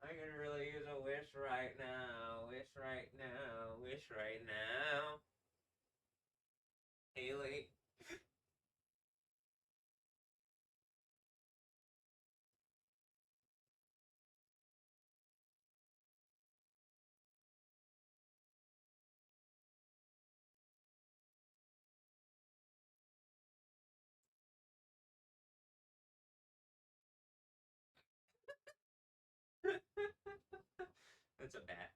I can really use a wish right now. Wish right now. Wish right now. Haley. That's a bat.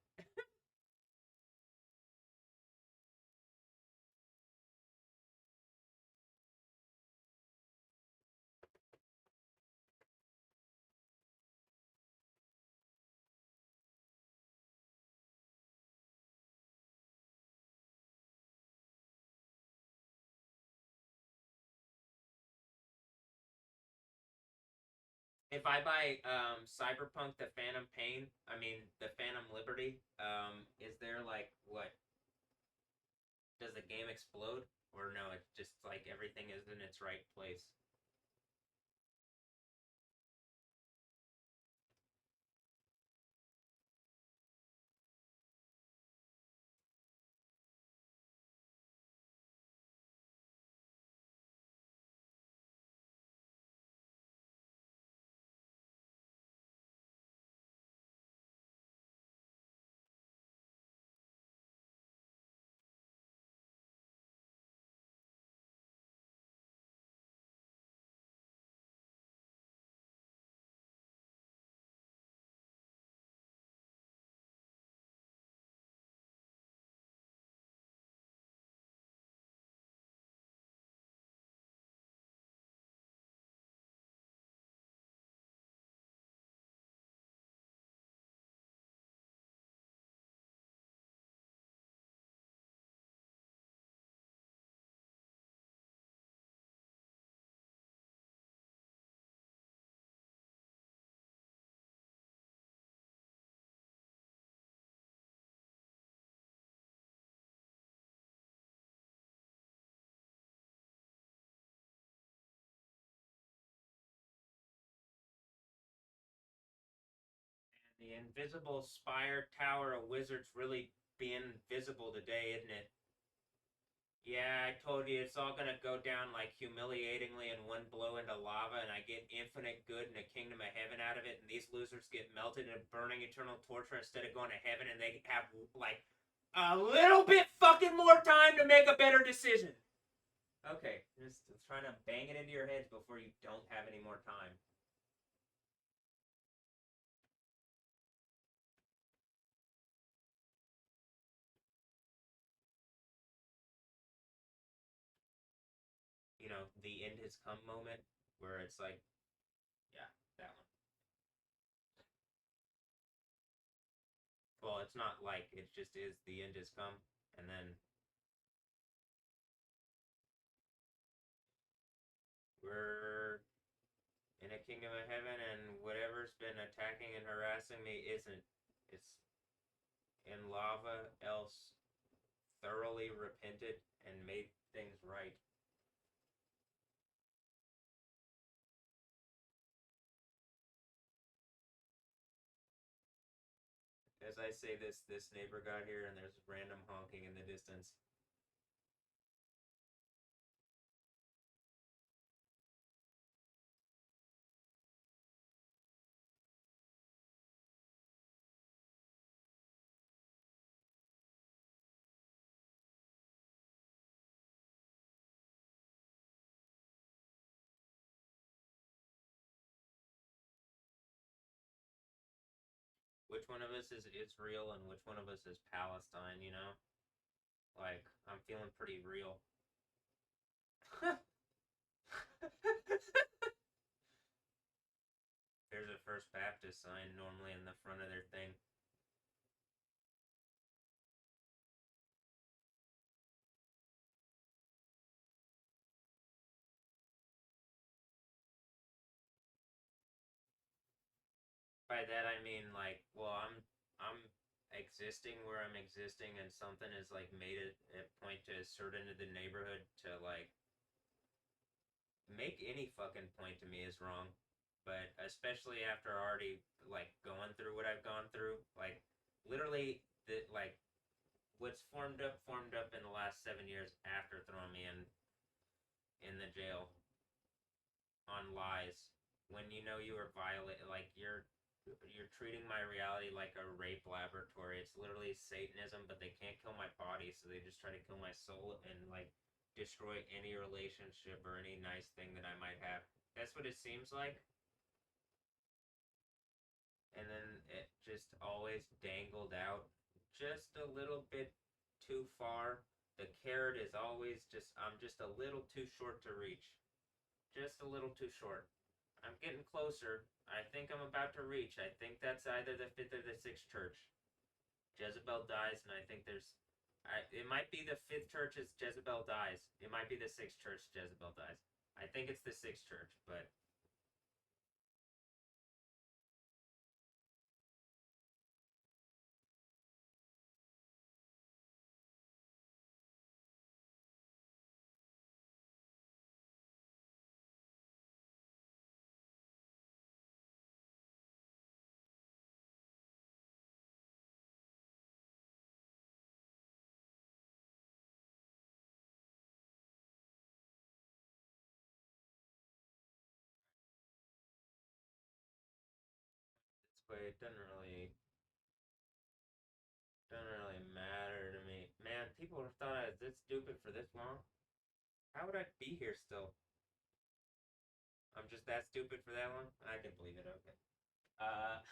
If I buy Cyberpunk the Phantom Pain, I mean the Phantom Liberty, is there like what? Does the game explode? Or no, it's just like everything is in its right place. The invisible spire tower of wizards really being visible today, isn't it? Yeah, I told you it's all gonna go down like humiliatingly in one blow into lava, and I get infinite good and a kingdom of heaven out of it, and these losers get melted in burning eternal torture instead of going to heaven, and they have like a little bit fucking more time to make a better decision. Okay, just trying to bang it into your heads before you don't have any more time. You know, the end has come moment where it's like, yeah, that one. Well, it's not like it just is the end has come, and then we're in a kingdom of heaven, and whatever's been attacking and harassing me isn't. It's in lava, else thoroughly repented and made things right. As I say this neighbor got here, and there's random honking in the distance. which one of us is Israel and which one of us is Palestine, you know? Like, I'm feeling pretty real. There's a First Baptist sign normally in the front of their thing. By that I mean like, well, I'm existing where I'm existing, and something is like made a point to assert into the neighborhood to like make any fucking point to me is wrong. But especially after already like going through what I've gone through, like literally the like what's formed up in the last 7 years after throwing me in the jail on lies when you know you were violating, like you're treating my reality like a rape laboratory. It's literally Satanism, but they can't kill my body, so they just try to kill my soul and like destroy any relationship or any nice thing that I might have. That's what it seems like. And then it just always dangled out just a little bit too far. The carrot is always just, I'm just a little too short to reach. Just a little too short. I'm getting closer. I think I'm about to reach. I think that's either the fifth or the sixth church. Jezebel dies, and I think there's. It might be the fifth church as Jezebel dies. It might be the sixth church Jezebel dies. I think it's the sixth church, but. But it doesn't really matter to me. Man, people have thought I was this stupid for this long. How would I be here still? I'm just that stupid for that long? I can believe it, okay. Uh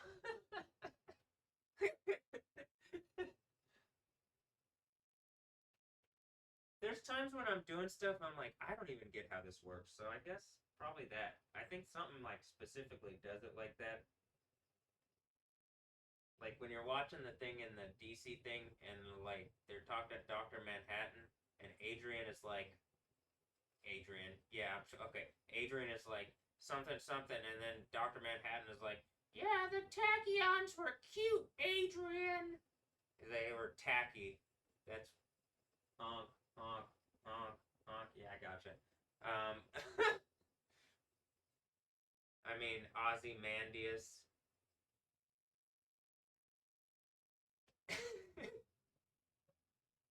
There's times when I'm doing stuff and I'm like, I don't even get how this works. So I guess probably that. I think something like specifically does it like that. Like when you're watching the thing in the DC thing and like they're talking to Dr. Manhattan and Adrian is like, Adrian, yeah, I'm sure, okay. Adrian is like something something, and then Dr. Manhattan is like, yeah, the tachyons were cute, Adrian. They were tacky. That's honk, honk, honk, honk. Yeah, I gotcha. Um, I mean, Ozymandias.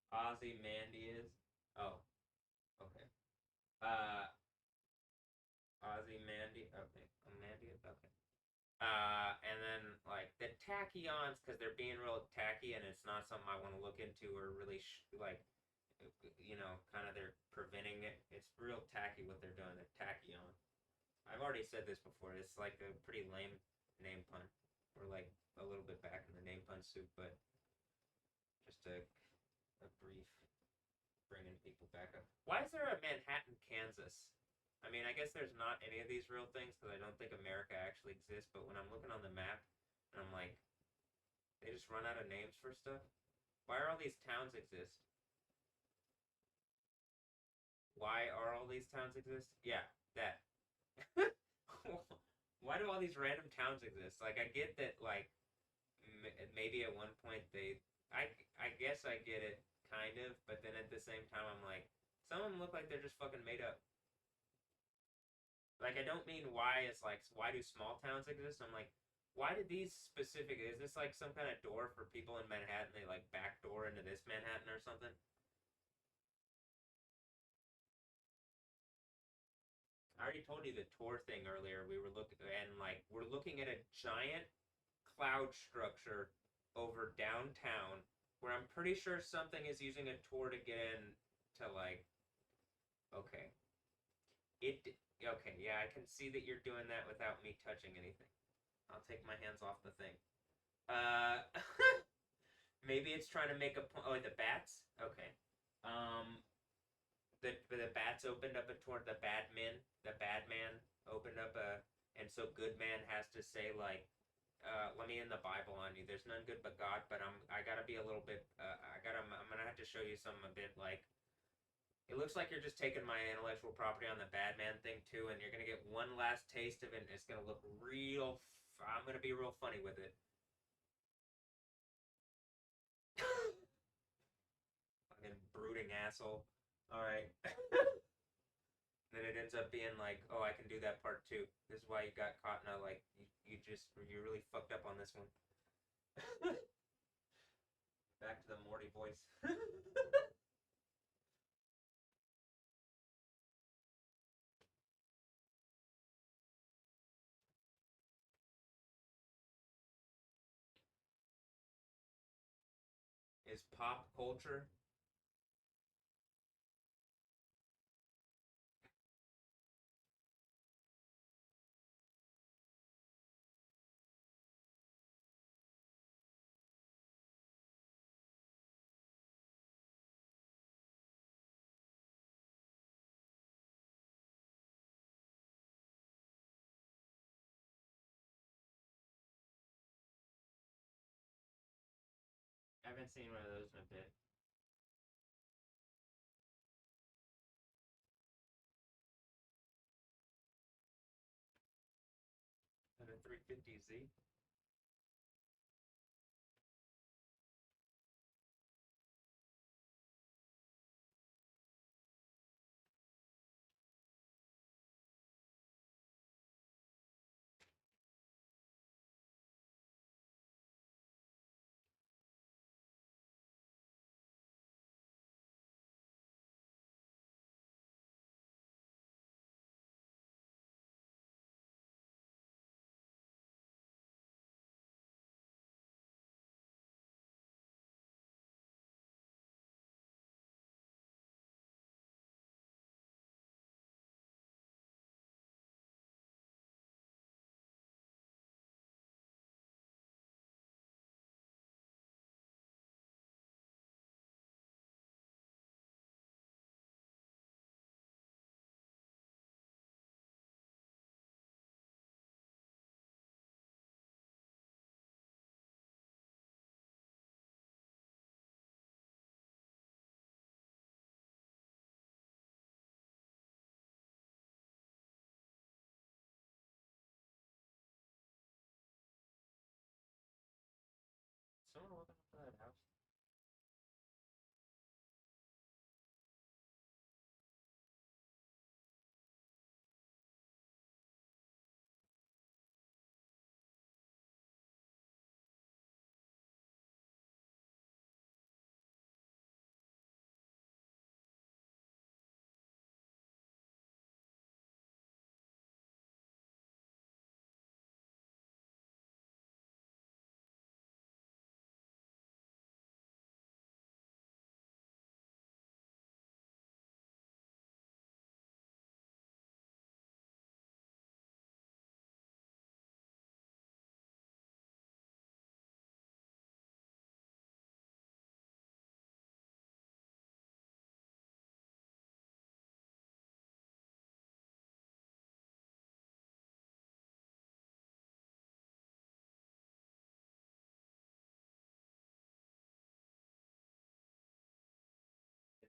Ozymandias. Oh, okay. Uh, Ozymandias. Okay, Ozymandias. Okay. And then like the tachyons, because they're being real tacky, and it's not something I want to look into or really like, kind of they're preventing it. It's real tacky what they're doing. They're tachyon. I've already said this before. It's like a pretty lame name pun. We're like a little bit back in the name pun soup, but just a brief bringing people back up. Why is there a Manhattan, Kansas? I mean, I guess there's not any of these real things because I don't think America actually exists. But when I'm looking on the map, and I'm like, they just run out of names for stuff. Why are all these towns exist? Why are all these towns exist? Yeah, that. Why do all these random towns exist? Like, I get that, like, maybe at one point I guess I get it, kind of, but then at the same time, I'm like, some of them look like they're just fucking made up. Like, I don't mean why it's like, why do small towns exist? I'm like, why did these specific, is this like some kind of door for people in Manhattan? They like back door into this Manhattan or something? I already told you the tour thing earlier. We were looking, and like, we're looking at a giant cloud structure over downtown where I'm pretty sure something is using a tour to get in to like, okay. It okay, yeah, I can see that you're doing that without me touching anything. I'll take my hands off the thing. Uh, maybe it's trying to make a point. Oh, the bats. Okay. Um, the bats opened up a toward the Batman. The Batman opened up a, and so good man has to say like, let me in the Bible on you. There's none good but God, but I gotta be a little bit. I'm gonna have to show you something a bit like. It looks like you're just taking my intellectual property on the Batman thing too, and you're gonna get one last taste of it. And it's gonna look real. I'm gonna be real funny with it. Fucking brooding asshole. All right. Then it ends up being like, oh, I can do that part too. This is why you got caught in a like, you really fucked up on this one. Back to the Morty voice. Is pop culture? I haven't seen one of those in a bit. And a 350Z. Someone looking for that house?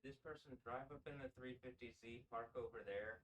Did this person drive up in the 350Z, park over there?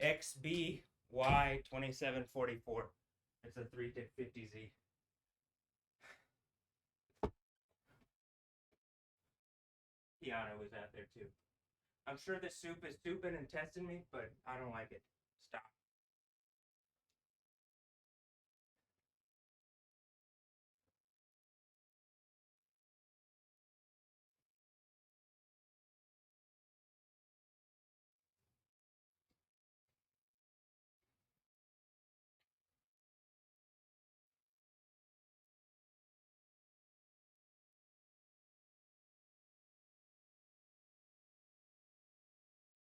XBY2744. It's a 350Z. Kiana was out there too. I'm sure the soup is souping and testing me, but I don't like it. Stop.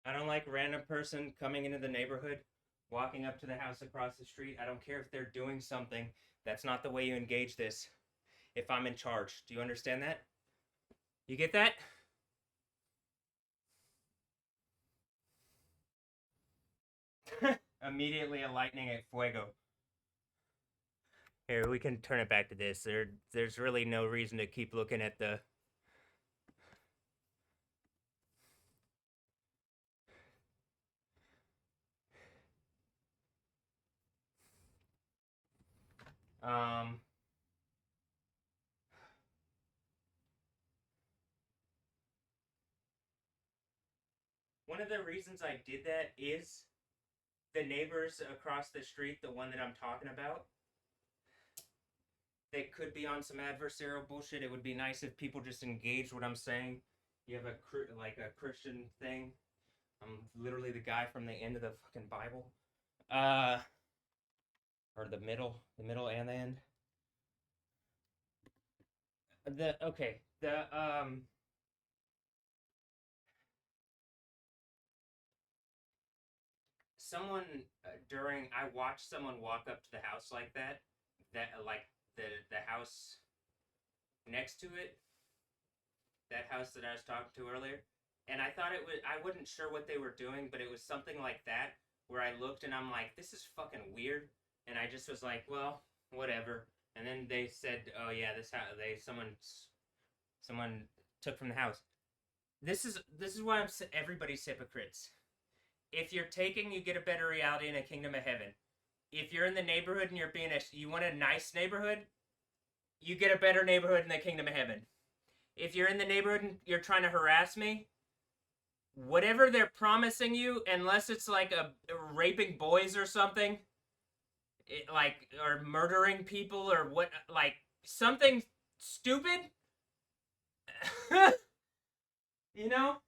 I don't like random person coming into the neighborhood, walking up to the house across the street. I don't care if they're doing something. That's not the way you engage this. If I'm in charge, do you understand that? You get that? Immediately a lightning at fuego. Here, we can turn it back to this. There's really no reason to keep looking at the... Um... One of the reasons I did that is the neighbors across the street, the one that I'm talking about, they could be on some adversarial bullshit. It would be nice if people just engaged what I'm saying. You have a Christian thing. I'm literally the guy from the end of the fucking Bible, or the middle and the end. Someone during I watched someone walk up to the house like that, like the house next to it, that house that I was talking to earlier, and I thought it was I wasn't sure what they were doing, but it was something like that where I looked and I'm like, this is fucking weird, and I just was like, well, whatever. And then they said, oh yeah, this house someone took from the house. This is why everybody's hypocrites. If you're taking, you get a better reality in a kingdom of heaven. If you're in the neighborhood and you want a nice neighborhood, you get a better neighborhood in the kingdom of heaven. If you're in the neighborhood and you're trying to harass me, whatever they're promising you, unless it's like a raping boys or something, or murdering people or what, like something stupid, you know,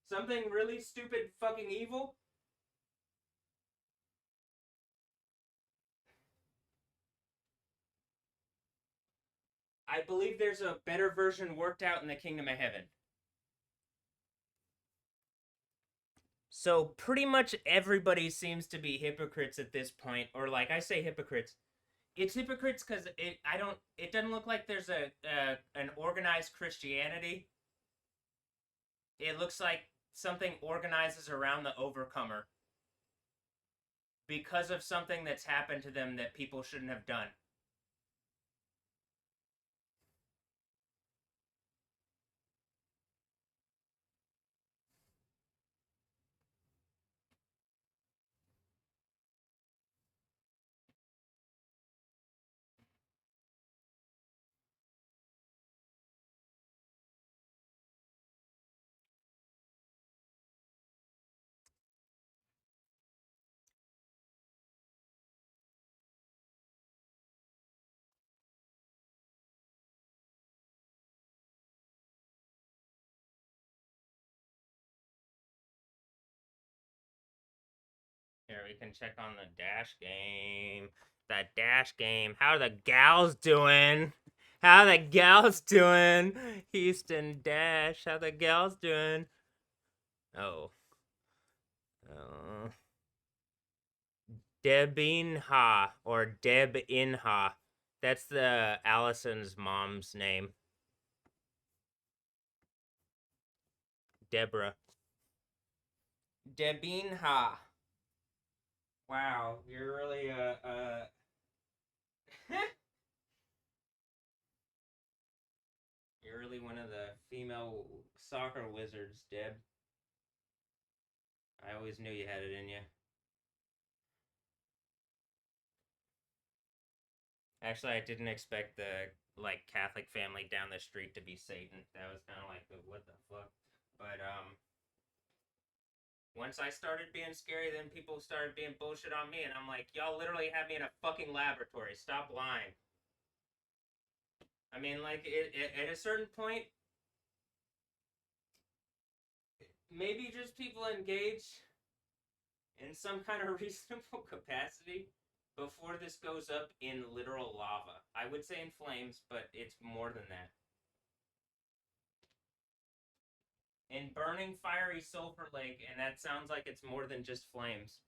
something really stupid, fucking evil. I believe there's a better version worked out in the kingdom of heaven. So pretty much everybody seems to be hypocrites at this point, or like I say hypocrites. It's hypocrites because it doesn't look like there's an organized Christianity. It looks like something organizes around the overcomer because of something that's happened to them that people shouldn't have done. Here, we can check on the dash game. The dash game. How are the gals doing? How the gals doing? Houston Dash. How the gals doing? Oh. Debinha or Debinha. That's the Allison's mom's name. Deborah. Debinha. Wow, you're really you're really one of the female soccer wizards, Deb. I always knew you had it in you. Actually, I didn't expect the like Catholic family down the street to be Satan. That was kind of like what the fuck. But once I started being scary, then people started being bullshit on me, and I'm like, y'all literally have me in a fucking laboratory. Stop lying. I mean, like, at a certain point, maybe just people engage in some kind of reasonable capacity before this goes up in literal lava. I would say in flames, but it's more than that. In burning fiery sulfur lake, and that sounds like it's more than just flames.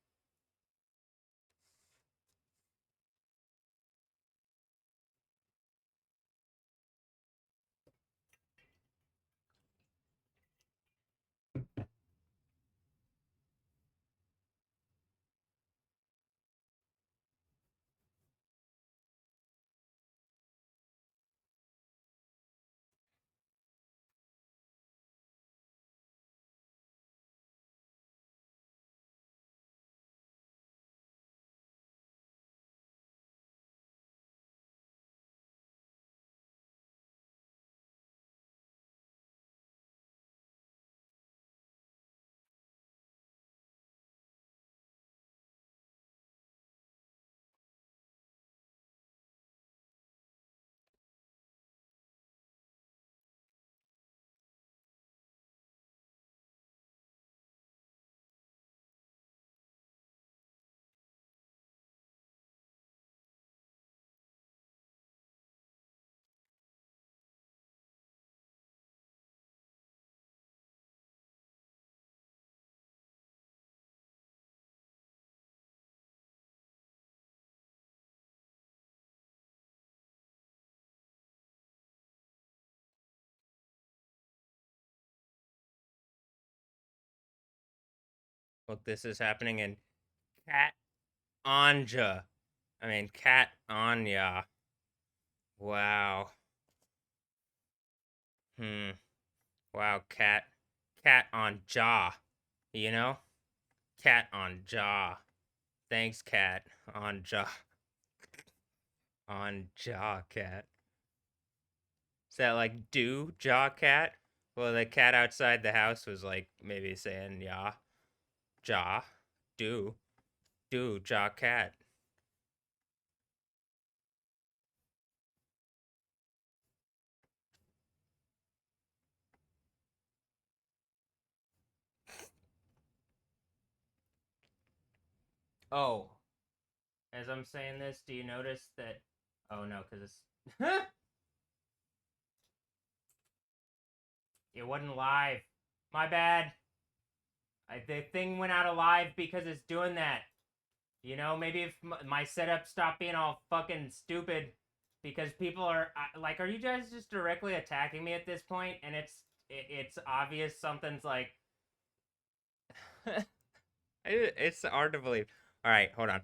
Look, this is happening in Cat Anja. I mean, Cat Anya. Wow. Hmm. Wow, cat. Cat on jaw. You know? Cat on jaw. Thanks, cat. On jaw. On jaw, cat. Is that like do jaw cat? Well, the cat outside the house was like maybe saying yeah. Jaw. Do jaw cat. Oh, as I'm saying this, do you notice that? Oh no, because it's it wasn't live. My bad. The thing went out of live because it's doing that. You know, maybe if my setup stopped being all fucking stupid, because people are like, are you guys just directly attacking me at this point? And it's obvious something's like, it's hard to believe. All right, hold on.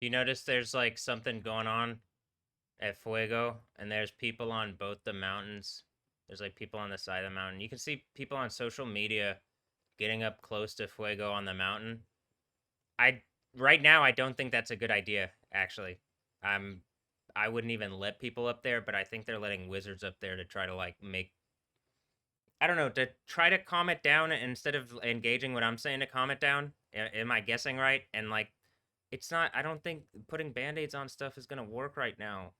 You notice there's like something going on at Fuego, and there's people on both the mountains. There's like people on the side of the mountain. You can see people on social media getting up close to Fuego on the mountain. I right now I don't think that's a good idea, actually. I'm I wouldn't even let people up there, but I think they're letting wizards up there to try to like make I don't know, to try to calm it down instead of engaging what I'm saying to calm it down. Am I guessing right? And like it's not I don't think putting band-aids on stuff is going to work right now.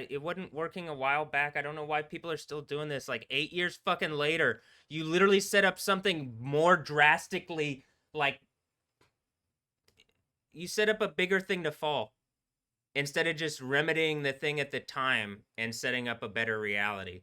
It wasn't working a while back. I don't know why people are still doing this like 8 years fucking later. You literally set up something more drastically like you set up a bigger thing to fall instead of just remedying the thing at the time and setting up a better reality.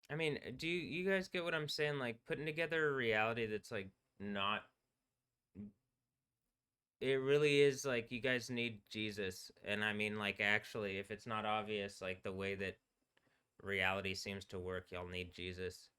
I mean, do you guys get what I'm saying? Like putting together a reality that's like not. It really is like you guys need Jesus, and I mean, like actually, if it's not obvious, like the way that reality seems to work, y'all need Jesus.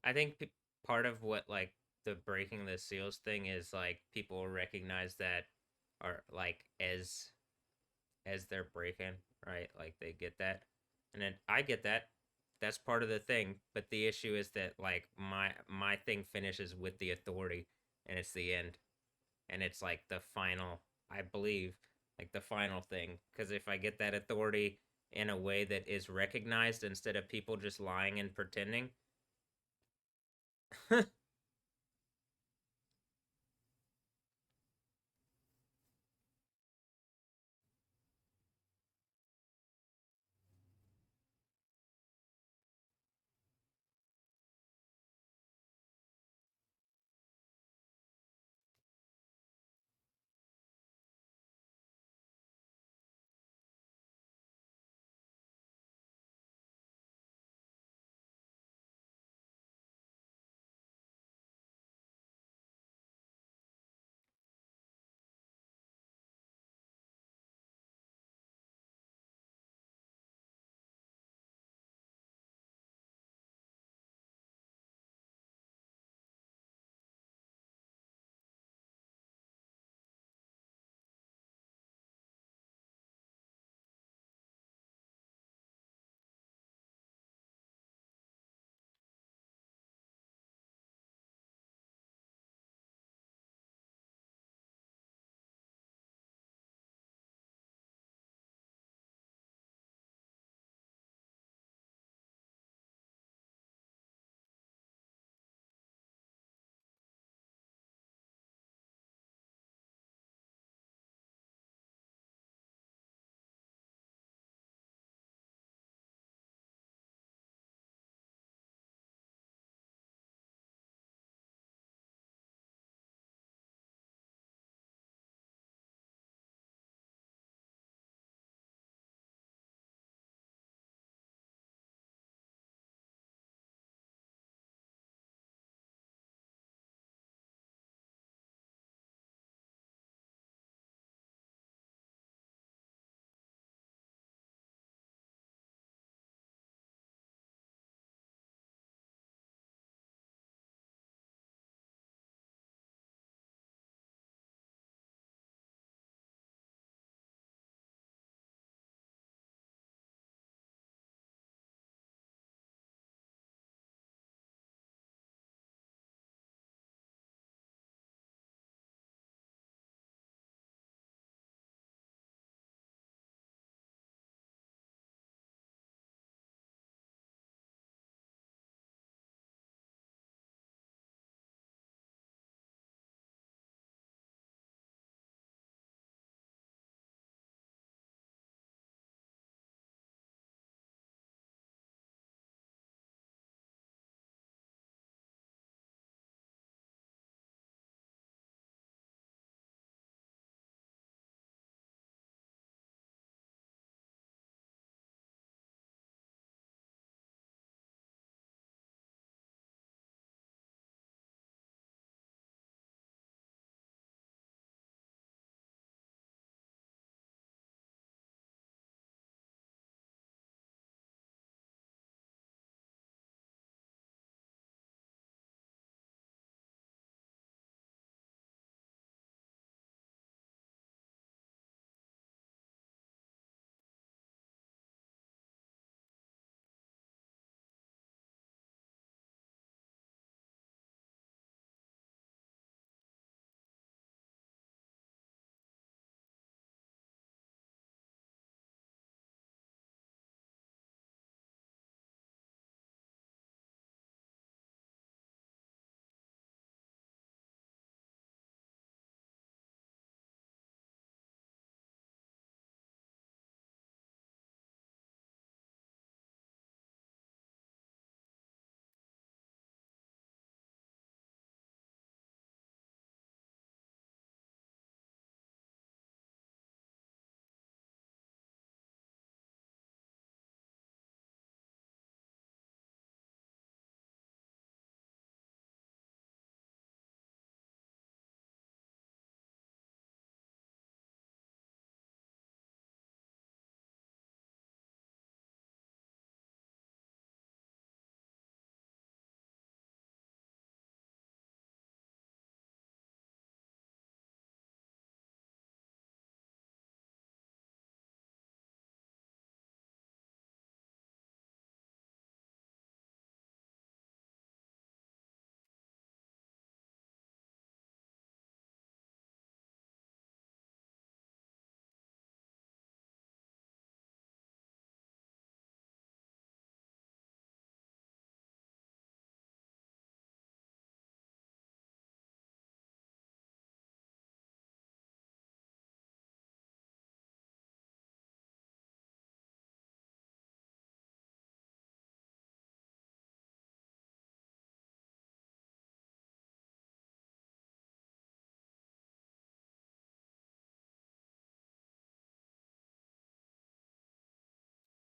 I think part of what like the breaking the seals thing is like people recognize that are like as they're breaking, right? Like they get that. And then I get that. That's part of the thing, but the issue is that like my thing finishes with the authority and it's the end. And it's like the final, I believe, like the final thing because if I get that authority in a way that is recognized instead of people just lying and pretending,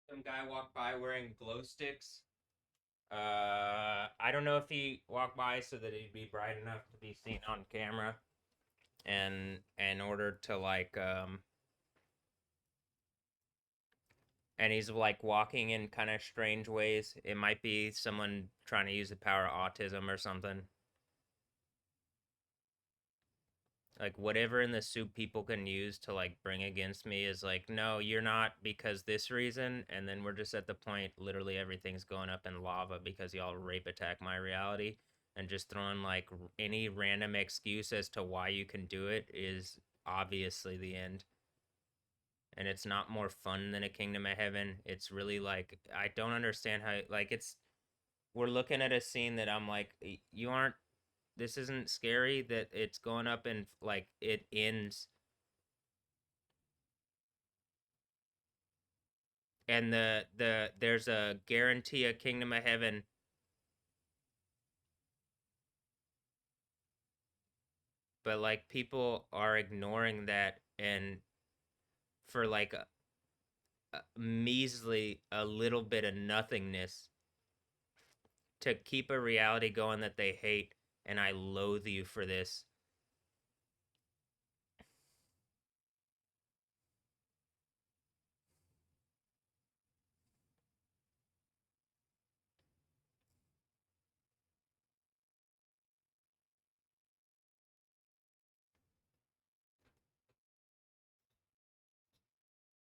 Some guy walked by wearing glow sticks. I don't know if he walked by so that he'd be bright enough to be seen on camera, and in order to and he's like walking in kind of strange ways. It might be someone trying to use the power of autism or something. Like whatever in the soup people can use to like bring against me is like, no, you're not because this reason, and then we're just at the point literally everything's going up in lava because y'all rape attack my reality, and just throwing like any random excuse as to why you can do it is obviously the end. And it's not more fun than a Kingdom of Heaven. It's really like I don't understand how like it's we're looking at a scene that I'm like you aren't this isn't scary that it's going up and like it ends and there's a guarantee a Kingdom of Heaven, but like people are ignoring that and for like a measly a little bit of nothingness to keep a reality going that they hate, and I loathe you for this.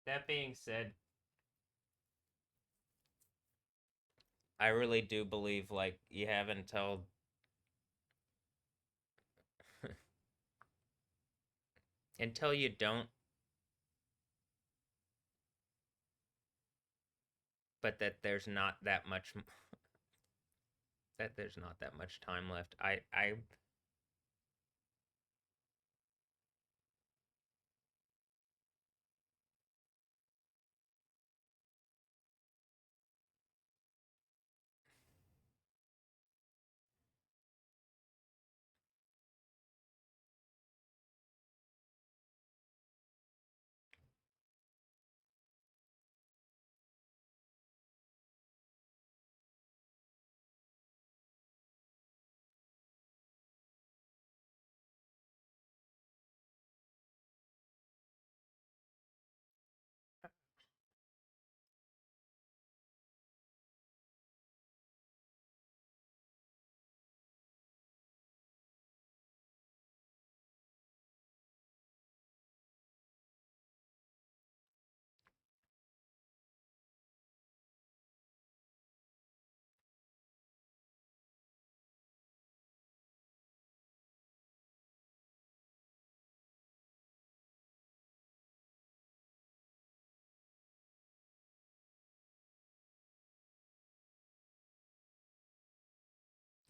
That being said, I really do believe like you have until until you don't, but that there's not that much that there's not that much time left. I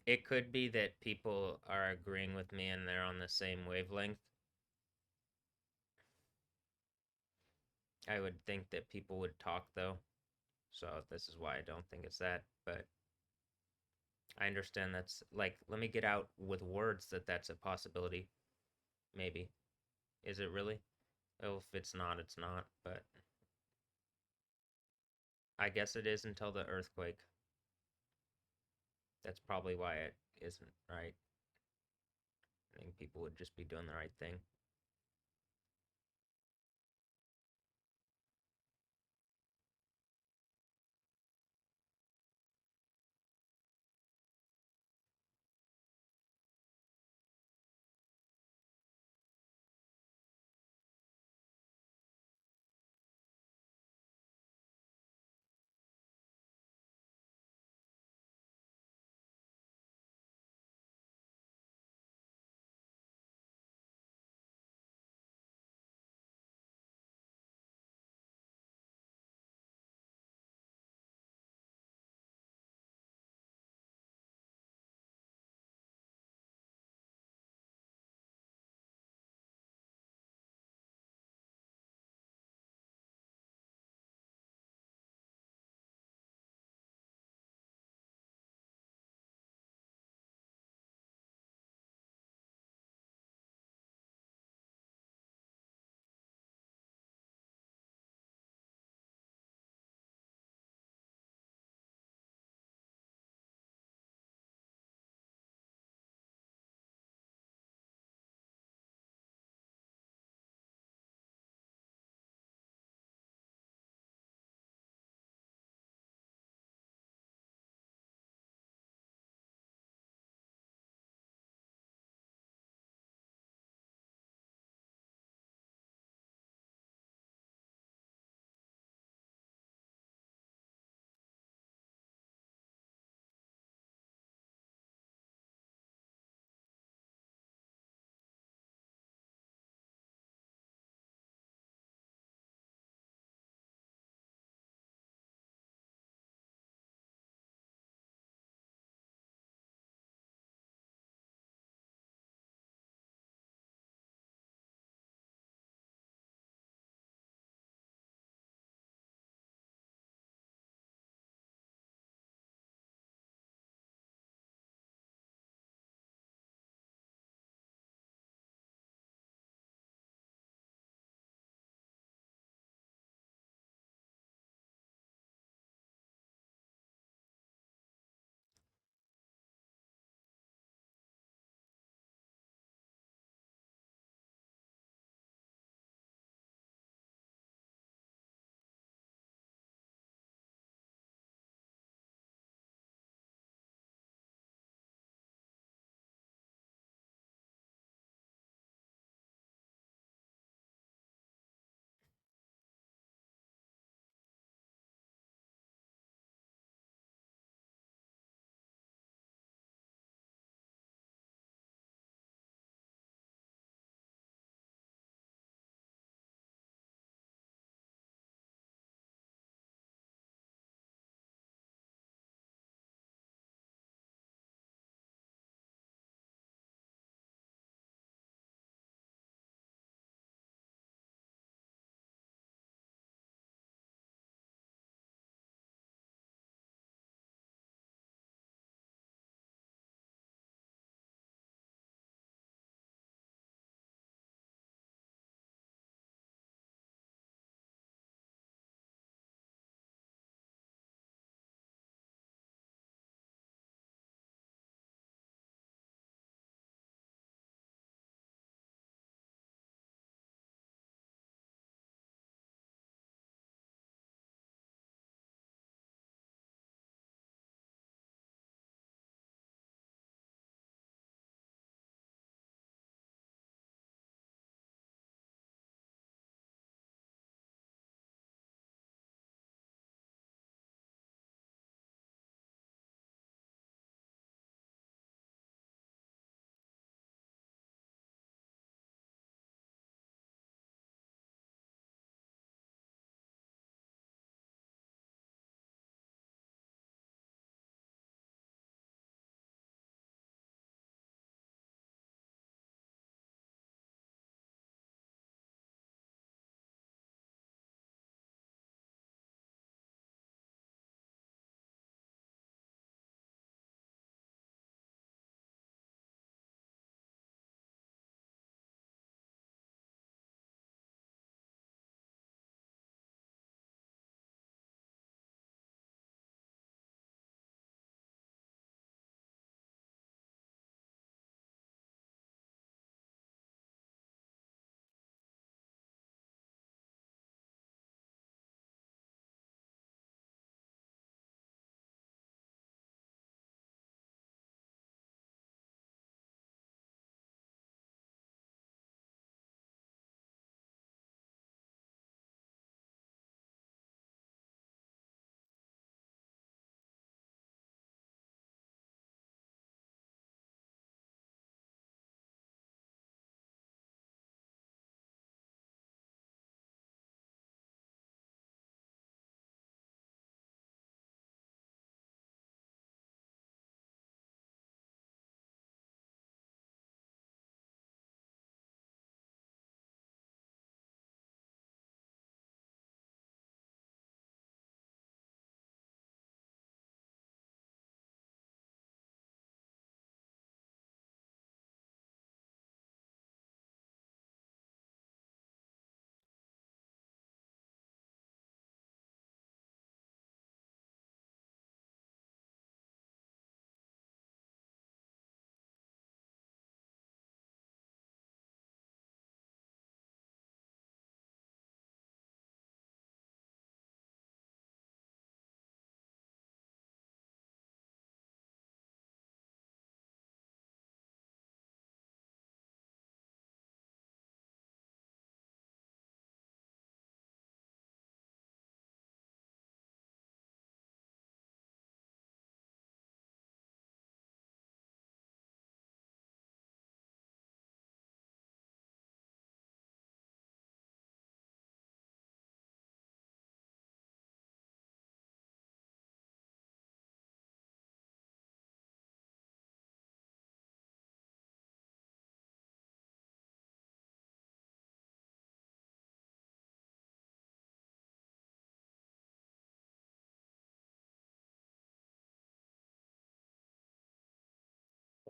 it could be that people are agreeing with me and they're on the same wavelength. I would think that people would talk though. So this is why I don't think it's that, but I understand that's like let me get out with words that that's a possibility. Maybe. Is it really? Oh, if it's not, it's not, but I guess it is until the earthquake. That's probably why it isn't, right? I think people would just be doing the right thing.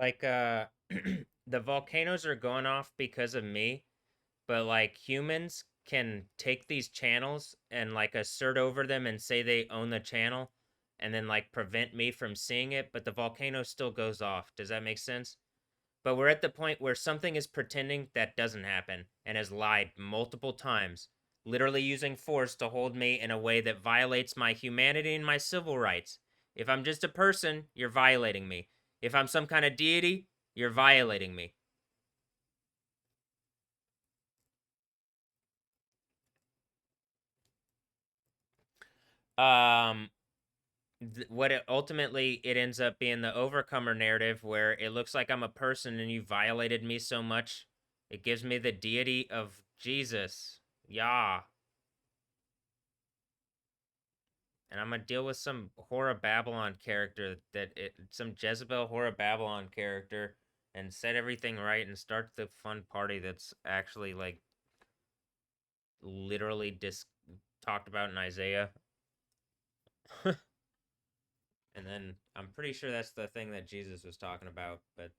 Like the volcanoes are going off because of me, but like humans can take these channels and like assert over them and say they own the channel and then like prevent me from seeing it, but the volcano still goes off. Does that make sense? But we're at the point where something is pretending that doesn't happen and has lied multiple times, literally using force to hold me in a way that violates my humanity and my civil rights. If I'm just a person, you're violating me. If I'm some kind of deity, you're violating me. Um, what it ultimately it ends up being the overcomer narrative where it looks like I'm a person and you violated me so much, it gives me the deity of Jesus. Yeah. And I'm gonna deal with some Horror Babylon character some Jezebel Horror Babylon character and set everything right and start the fun party that's actually like literally talked about in Isaiah. And then I'm pretty sure that's the thing that Jesus was talking about, but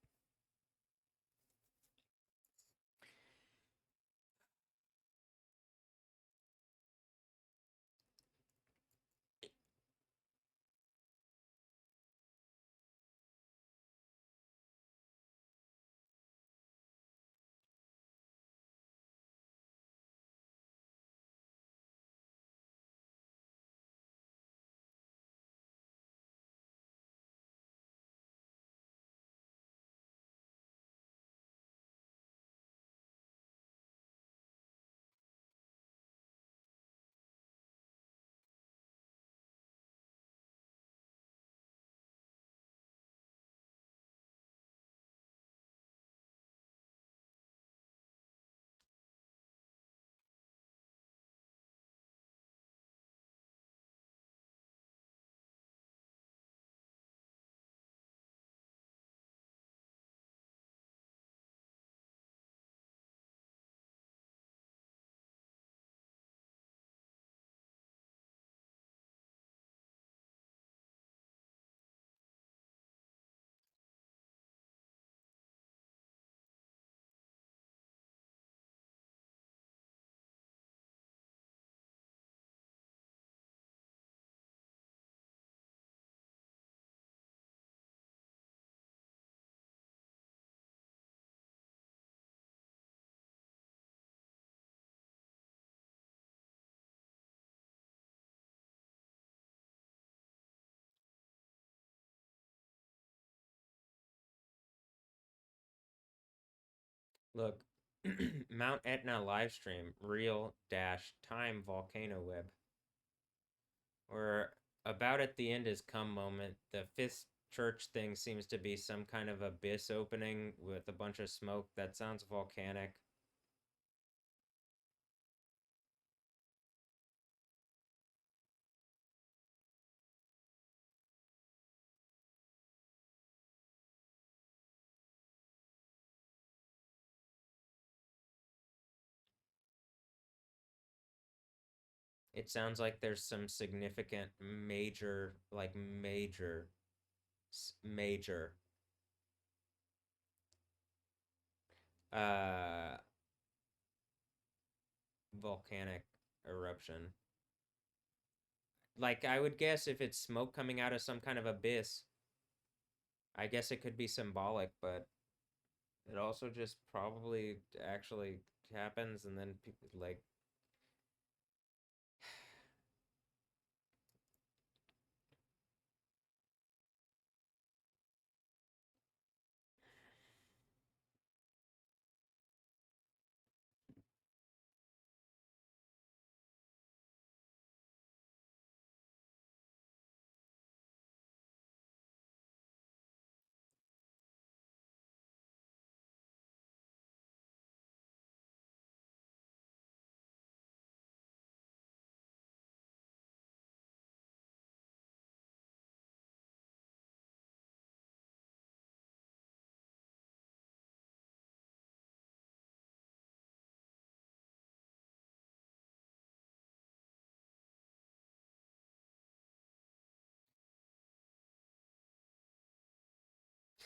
look, Mount Etna livestream, real dash time volcano web. We're about at the end is come moment. The fifth church thing seems to be some kind of abyss opening with a bunch of smoke. That sounds volcanic. It sounds like there's some significant major, like major uh volcanic eruption. Like I would guess if it's smoke coming out of some kind of abyss, I guess it could be symbolic, but it also just probably actually happens and then people like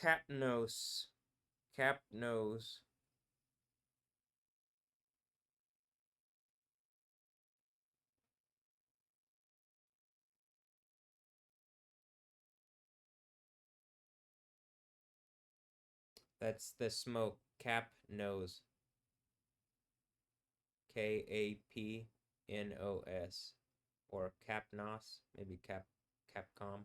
Capnose. Capnose. That's the smoke. Capnose. Kapnos. Or Capnos. Maybe Capcom.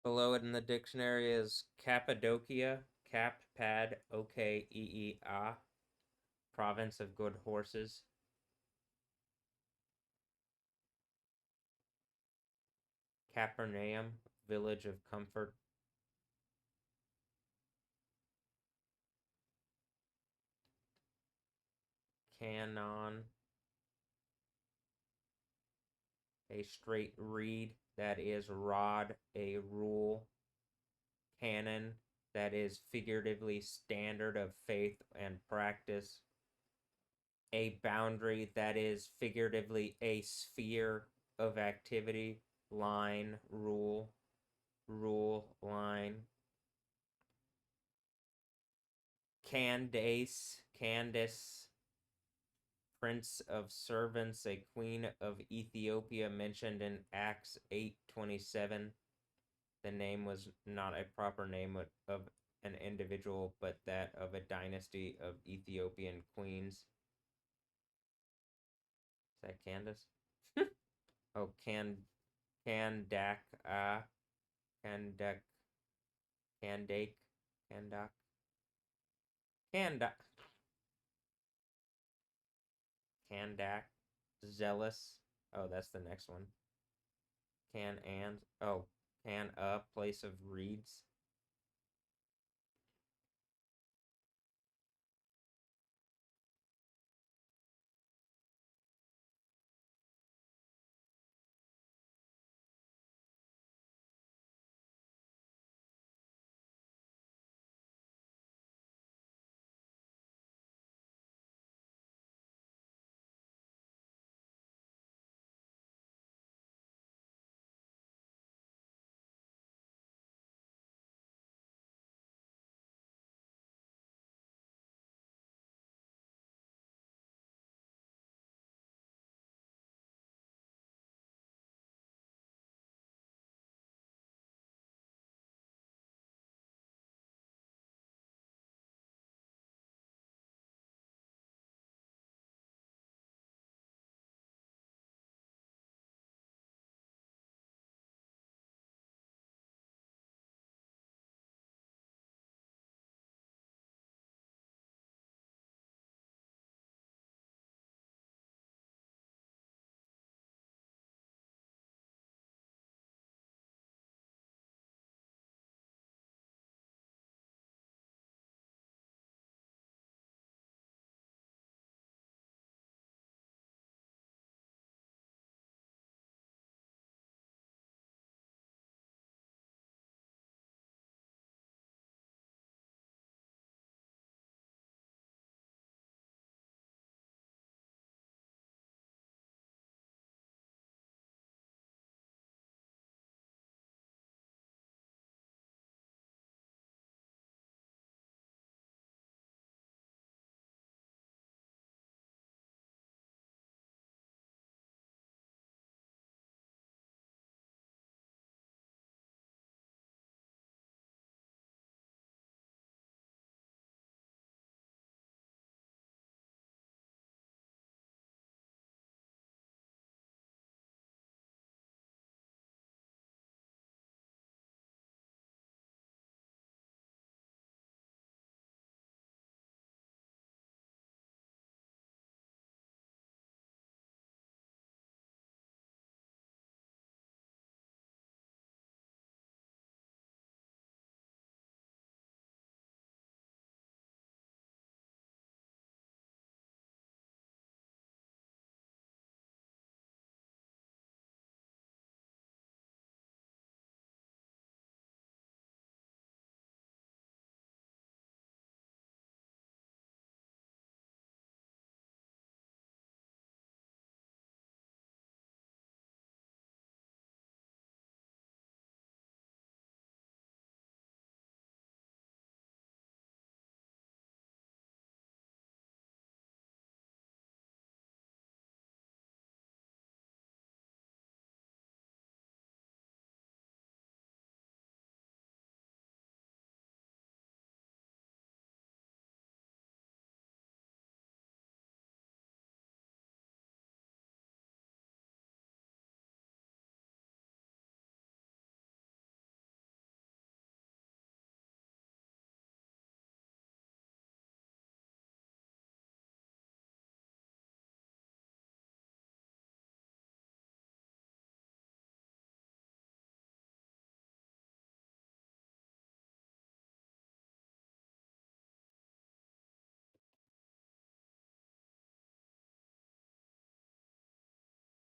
Below it in the dictionary is Cappadocia, Cap, Pad, Okee, province of good horses. Capernaum, village of comfort. Canon, a straight reed, that is rod, a rule. Canon, that is figuratively standard of faith and practice. A boundary, that is figuratively a sphere of activity. Line, rule, line. Candace, prince of servants, a queen of Ethiopia mentioned in Acts 8:27. The name was not a proper name of an individual, but that of a dynasty of Ethiopian queens. Is that Candace? Oh, Kandak, Kandak, Kandake, Kandak, Kandak, Kandak, zealous. Oh, that's the next one. Can a place of reeds.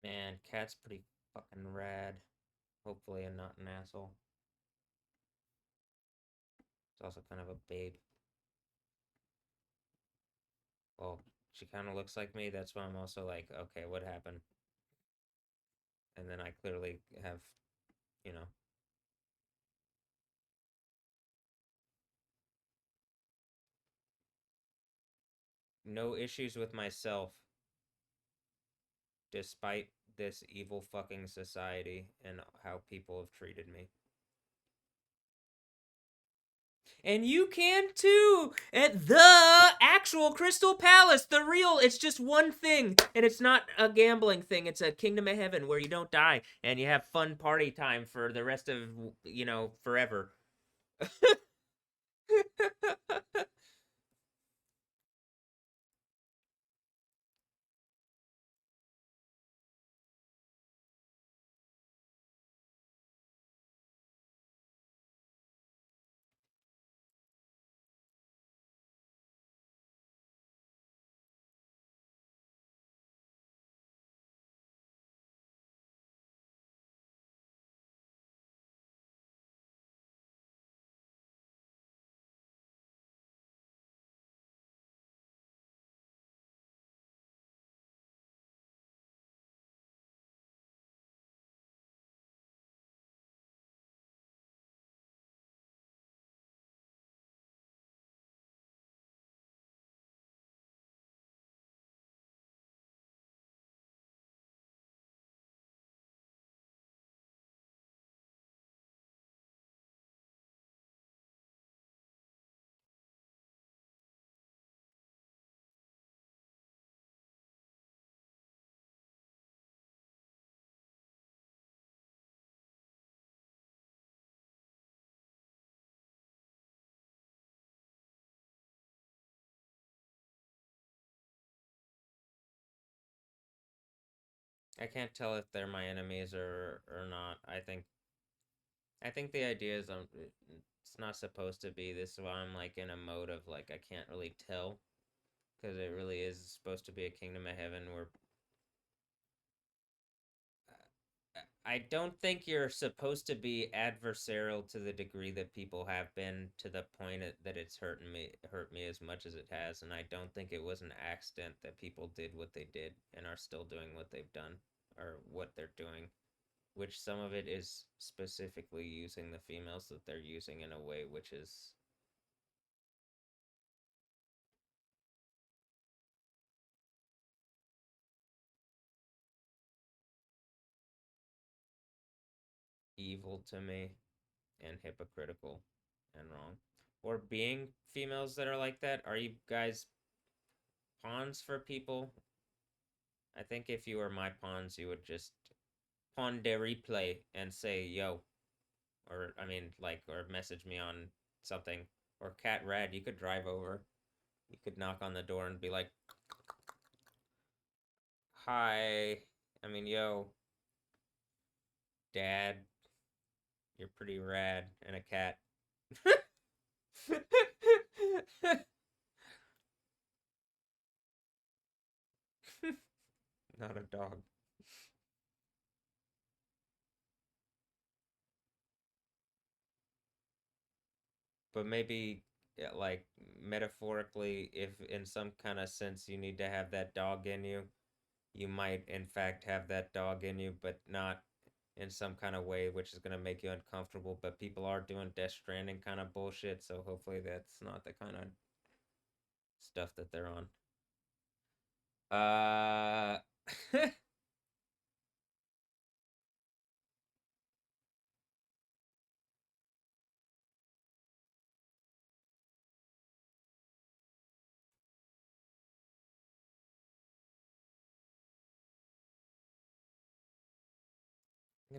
Man, Cat's pretty fucking rad. Hopefully, I'm not an asshole. It's also kind of a babe. Well, she kind of looks like me. That's why I'm also like, okay, what happened? And then I clearly have, you know, no issues with myself despite this evil fucking society and how people have treated me. And you can too at the actual Crystal Palace, the real. It's just one thing, and it's not a gambling thing. It's a kingdom of heaven where you don't die and you have fun party time for the rest of, forever. I can't tell if they're my enemies or not. I think the idea is it's not supposed to be this. Is why I'm like in a mode of like I can't really tell because it really is supposed to be a kingdom of heaven where I don't think you're supposed to be adversarial to the degree that people have been to the point that it's hurt me as much as it has, and I don't think it was an accident that people did what they did and are still doing what they've done or what they're doing, which some of it is specifically using the females that they're using in a way which is evil to me and hypocritical and wrong. Or being females that are like that, are you guys pawns for people? I think if you were my pawns, you would just pawn de replay and say yo, or I mean like, or message me on something, or cat rad. You could drive over, you could knock on the door and be like, hi, I mean yo, dad, you're pretty rad, and a cat. Not a dog. But maybe like metaphorically, if in some kind of sense you need to have that dog in you, you might in fact have that dog in you, but not in some kind of way which is going to make you uncomfortable. But people are doing Death Stranding kind of bullshit, so hopefully that's not the kind of stuff that they're on. Uh, I'm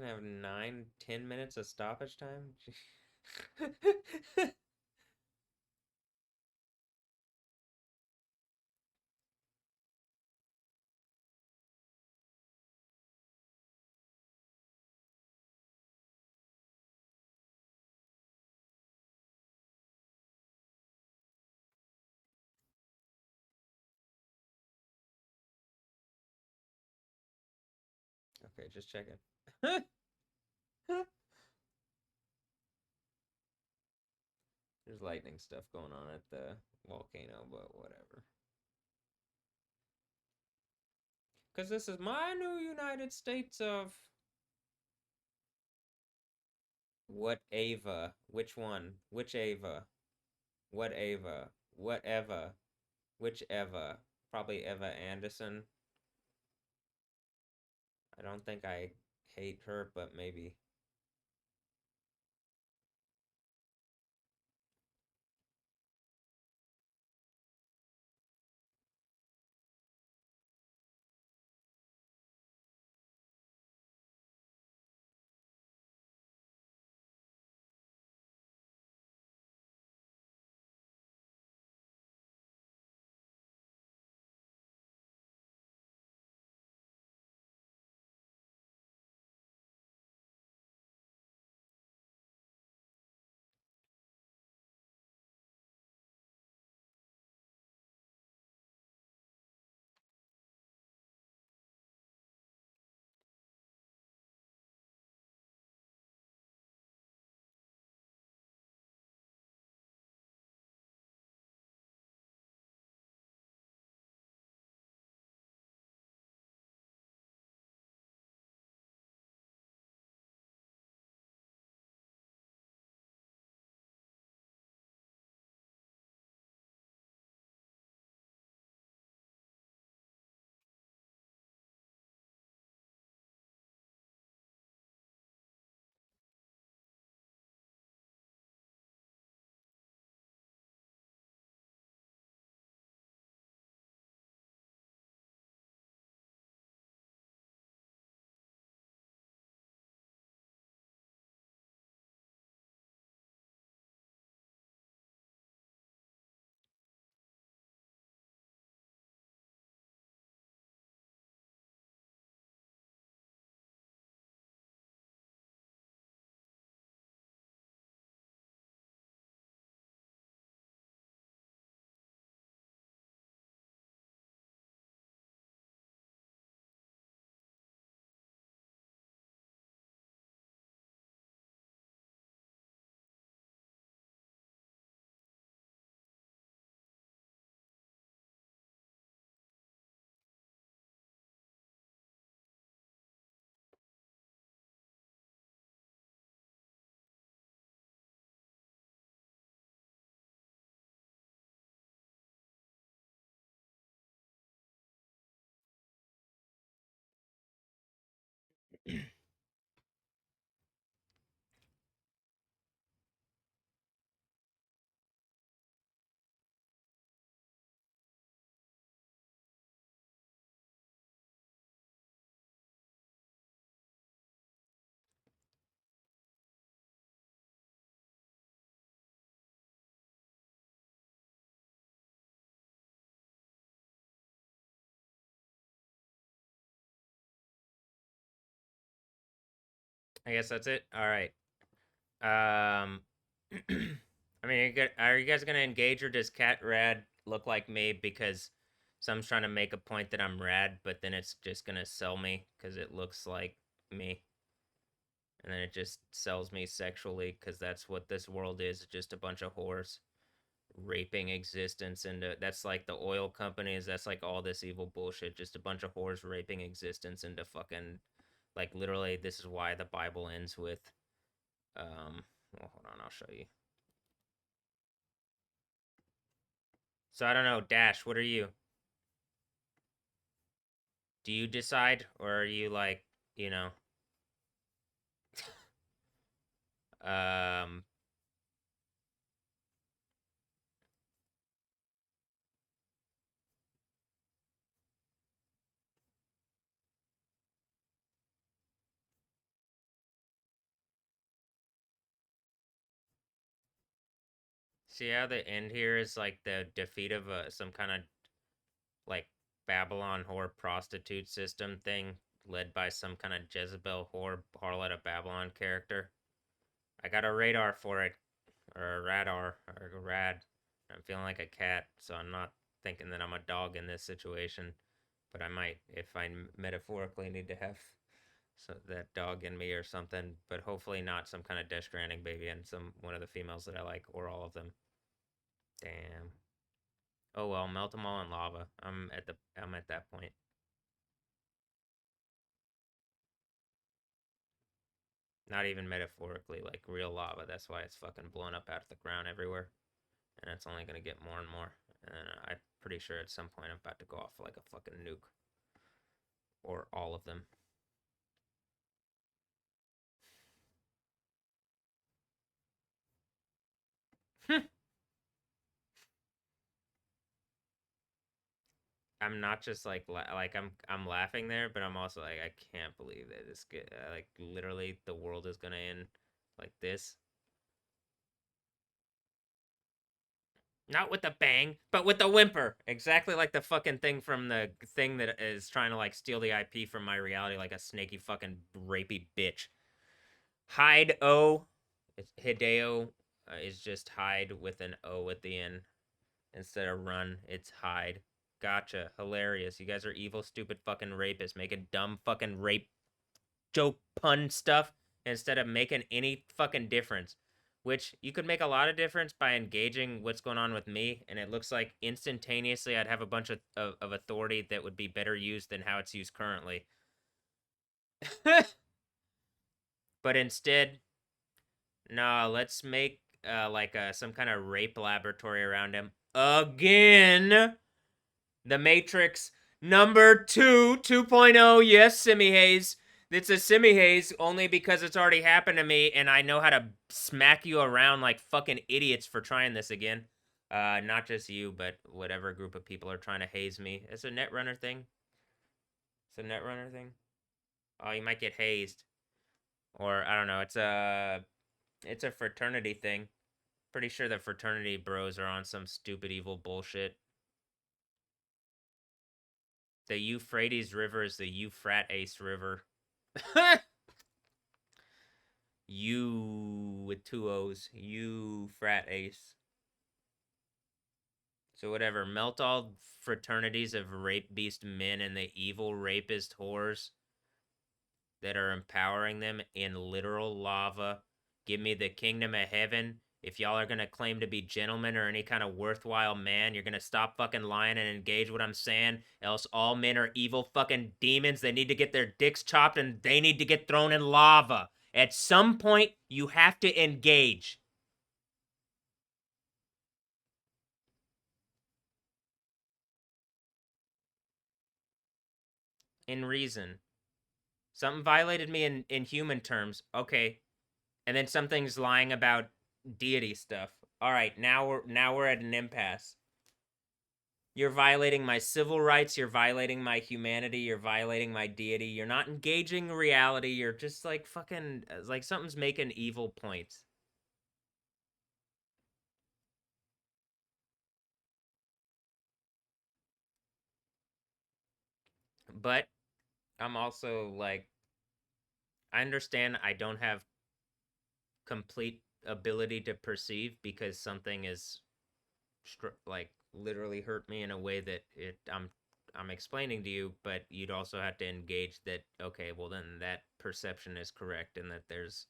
gonna have 9, 10 minutes of stoppage time. Okay, just checking. There's lightning stuff going on at the volcano, but whatever. Because this is my new United States of... What Ava? Which one? Which Ava? What Ava? Whatever. Which Eva? Probably Eva Anderson. I don't think I hate her, but maybe. I guess that's it. All right. I mean, are you guys gonna engage, or does Cat Rad look like me because someone's trying to make a point that I'm rad, but then it's just gonna sell me because it looks like me, and then it just sells me sexually because that's what this world is, just a bunch of whores raping existence into, that's like the oil companies, that's like all this evil bullshit, just a bunch of whores raping existence into fucking, like, literally this is why the Bible ends with well, hold on, I'll show you. So I don't know, Dash, what are you? Do you decide, or are you like, you know, um, see how the end here is like the defeat of some kind of like Babylon whore prostitute system thing led by some kind of Jezebel whore harlot of Babylon character. I got a radar for it, or a radar, or a rad. I'm feeling like a cat, so I'm not thinking that I'm a dog in this situation, but I might if I metaphorically need to have So that dog in me or something, but hopefully not some kind of Death Stranding baby and one of the females that I like, or all of them. Damn. Oh well, melt them all in lava. I'm at that point. Not even metaphorically, like real lava. That's why it's fucking blown up out of the ground everywhere. And it's only gonna get more and more. And I'm pretty sure at some point I'm about to go off like a fucking nuke. Or all of them. I'm not just like I'm laughing there, but I'm also like I can't believe that this like literally the world is gonna end like this. Not with the bang, but with the whimper. Exactly like the fucking thing from the thing that is trying to like steal the IP from my reality like a snaky fucking rapey bitch. Hide O. It's Hideo is just hide with an O at the end. Instead of run, it's hide. Gotcha. Hilarious. You guys are evil, stupid fucking rapists making dumb fucking rape joke pun stuff instead of making any fucking difference. Which you could make a lot of difference by engaging what's going on with me, and it looks like instantaneously I'd have a bunch of authority that would be better used than how it's used currently. But instead, no, let's make like some kind of rape laboratory around him. Again! The Matrix number 2.0. Yes, Simi Hayes. It's a Simi Hayes only because it's already happened to me and I know how to smack you around like fucking idiots for trying this again. Not just you, but whatever group of people are trying to haze me. It's a Netrunner thing. It's a Netrunner thing. Oh, you might get hazed. Or I don't know, it's a fraternity thing. Pretty sure the fraternity bros are on some stupid evil bullshit. The Euphrates River is the Euphrates River. You with two O's. Euphrates. So whatever. Melt all fraternities of rape beast men and the evil rapist whores that are empowering them in literal lava. Give me the kingdom of heaven. If y'all are gonna claim to be gentlemen or any kind of worthwhile man, you're gonna stop fucking lying and engage what I'm saying. Else all men are evil fucking demons. They need to get their dicks chopped and they need to get thrown in lava. At some point, you have to engage. In reason. Something violated me in human terms. Okay. And then something's lying about deity stuff. All right, now we're at an impasse. You're violating my civil rights, you're violating my humanity, you're violating my deity. You're not engaging reality. You're just like fucking like something's making evil points. But I'm also like I understand I don't have complete ability to perceive because something is like literally hurt me in a way that I'm explaining to you, but you'd also have to engage that okay, well then that perception is correct and that there's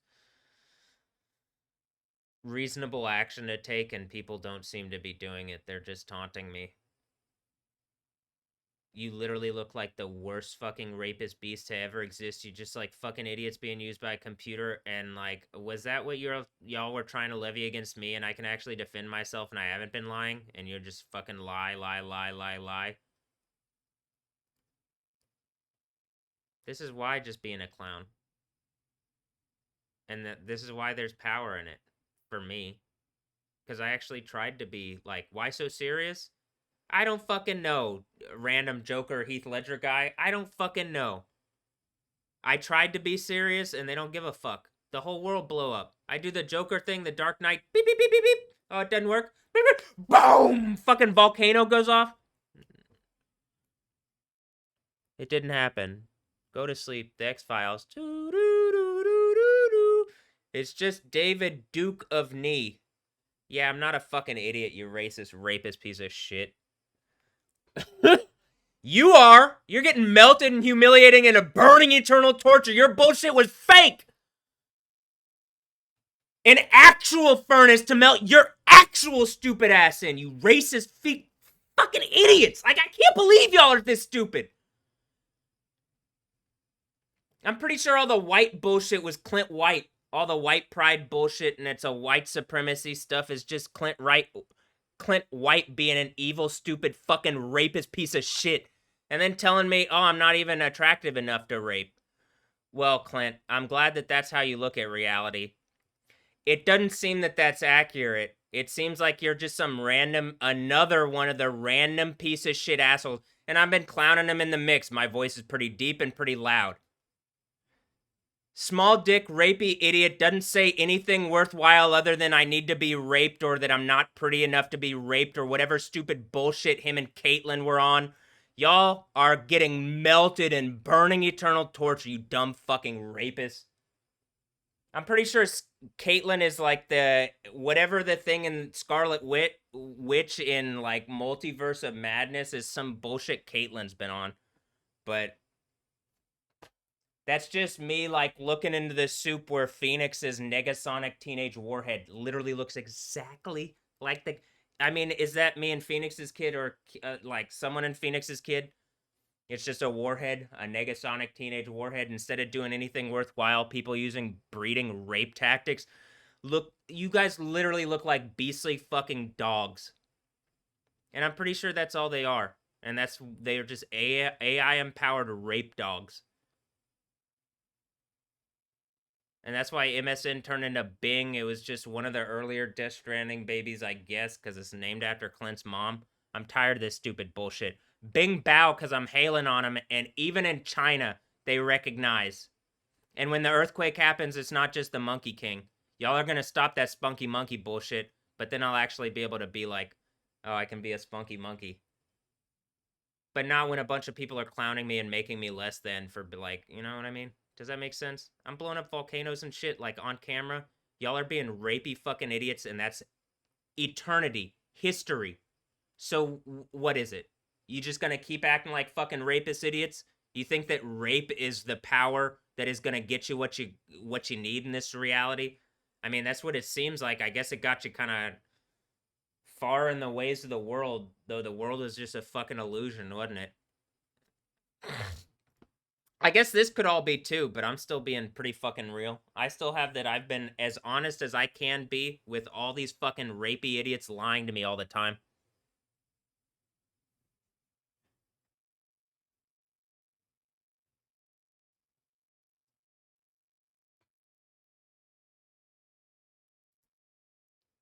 reasonable action to take and people don't seem to be doing it. They're just taunting me. You literally look like the worst fucking rapist beast to ever exist. You just like fucking idiots being used by a computer. And like, was that what y'all were trying to levy against me? And I can actually defend myself, and I haven't been lying. And you're just fucking lie. This is why just being a clown, and this is why there's power in it for me. Because I actually tried to be like, why so serious? I don't fucking know, random Joker Heath Ledger guy. I don't fucking know. I tried to be serious and they don't give a fuck. The whole world blew up. I do the Joker thing, the Dark Knight. Beep, beep, beep, beep, beep. Oh, it doesn't work. Beep, beep. Boom! Fucking volcano goes off. It didn't happen. Go to sleep. The X-Files. It's just David Duke of Knee. Yeah, I'm not a fucking idiot, you racist, rapist piece of shit. You are. You're getting melted and humiliating in a burning eternal torture. Your bullshit was fake. An actual furnace to melt your actual stupid ass in, you racist fucking idiots. Like, I can't believe y'all are this stupid. I'm pretty sure all the white bullshit was Clint White. All the white pride bullshit and it's a white supremacy stuff is just Clint White being an evil, stupid, fucking rapist piece of shit. And then telling me, oh, I'm not even attractive enough to rape. Well, Clint, I'm glad that that's how you look at reality. It doesn't seem that that's accurate. It seems like you're just another one of the random piece of shit assholes. And I've been clowning them in the mix. My voice is pretty deep and pretty loud. Small dick, rapey idiot doesn't say anything worthwhile other than I need to be raped or that I'm not pretty enough to be raped or whatever stupid bullshit him and Caitlyn were on. Y'all are getting melted and burning eternal torture, you dumb fucking rapists. I'm pretty sure Caitlyn is like whatever the thing in Scarlet Witch in like Multiverse of Madness is some bullshit Caitlyn's been on. But that's just me like looking into the soup where Phoenix's Negasonic Teenage Warhead literally looks exactly like the... I mean, is that me and Phoenix's kid or like someone in Phoenix's kid? It's just a warhead, a Negasonic Teenage Warhead. Instead of doing anything worthwhile, people using breeding rape tactics. Look, you guys literally look like beastly fucking dogs. And I'm pretty sure that's all they are. And they're just AI-empowered rape dogs. And that's why MSN turned into Bing. It was just one of the earlier Death Stranding babies, I guess, because it's named after Clint's mom. I'm tired of this stupid bullshit. Bing Bao because I'm hailing on him, and even in China, they recognize. And when the earthquake happens, it's not just the Monkey King. Y'all are going to stop that spunky monkey bullshit, but then I'll actually be able to be like, oh, I can be a spunky monkey. But not when a bunch of people are clowning me and making me less than for, like, you know what I mean? Does that make sense? I'm blowing up volcanoes and shit, like, on camera. Y'all are being rapey fucking idiots, and that's eternity. History. So, what is it? You just gonna keep acting like fucking rapist idiots? You think that rape is the power that is gonna get you what you need in this reality? I mean, that's what it seems like. I guess it got you kind of far in the ways of the world, though the world is just a fucking illusion, wasn't it? I guess this could all be too, but I'm still being pretty fucking real. I still have that I've been as honest as I can be with all these fucking rapey idiots lying to me all the time.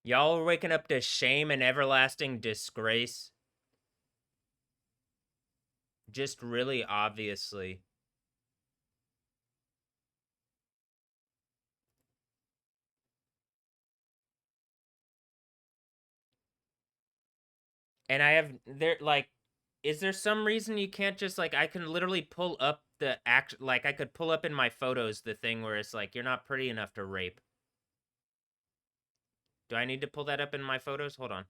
Y'all are waking up to shame and everlasting disgrace. Just really obviously. And I have there like is there some reason you can't just like I can literally pull up the act like I could pull up in my photos the thing where it's like you're not pretty enough to rape. Do I need to pull that up in my photos? Hold on.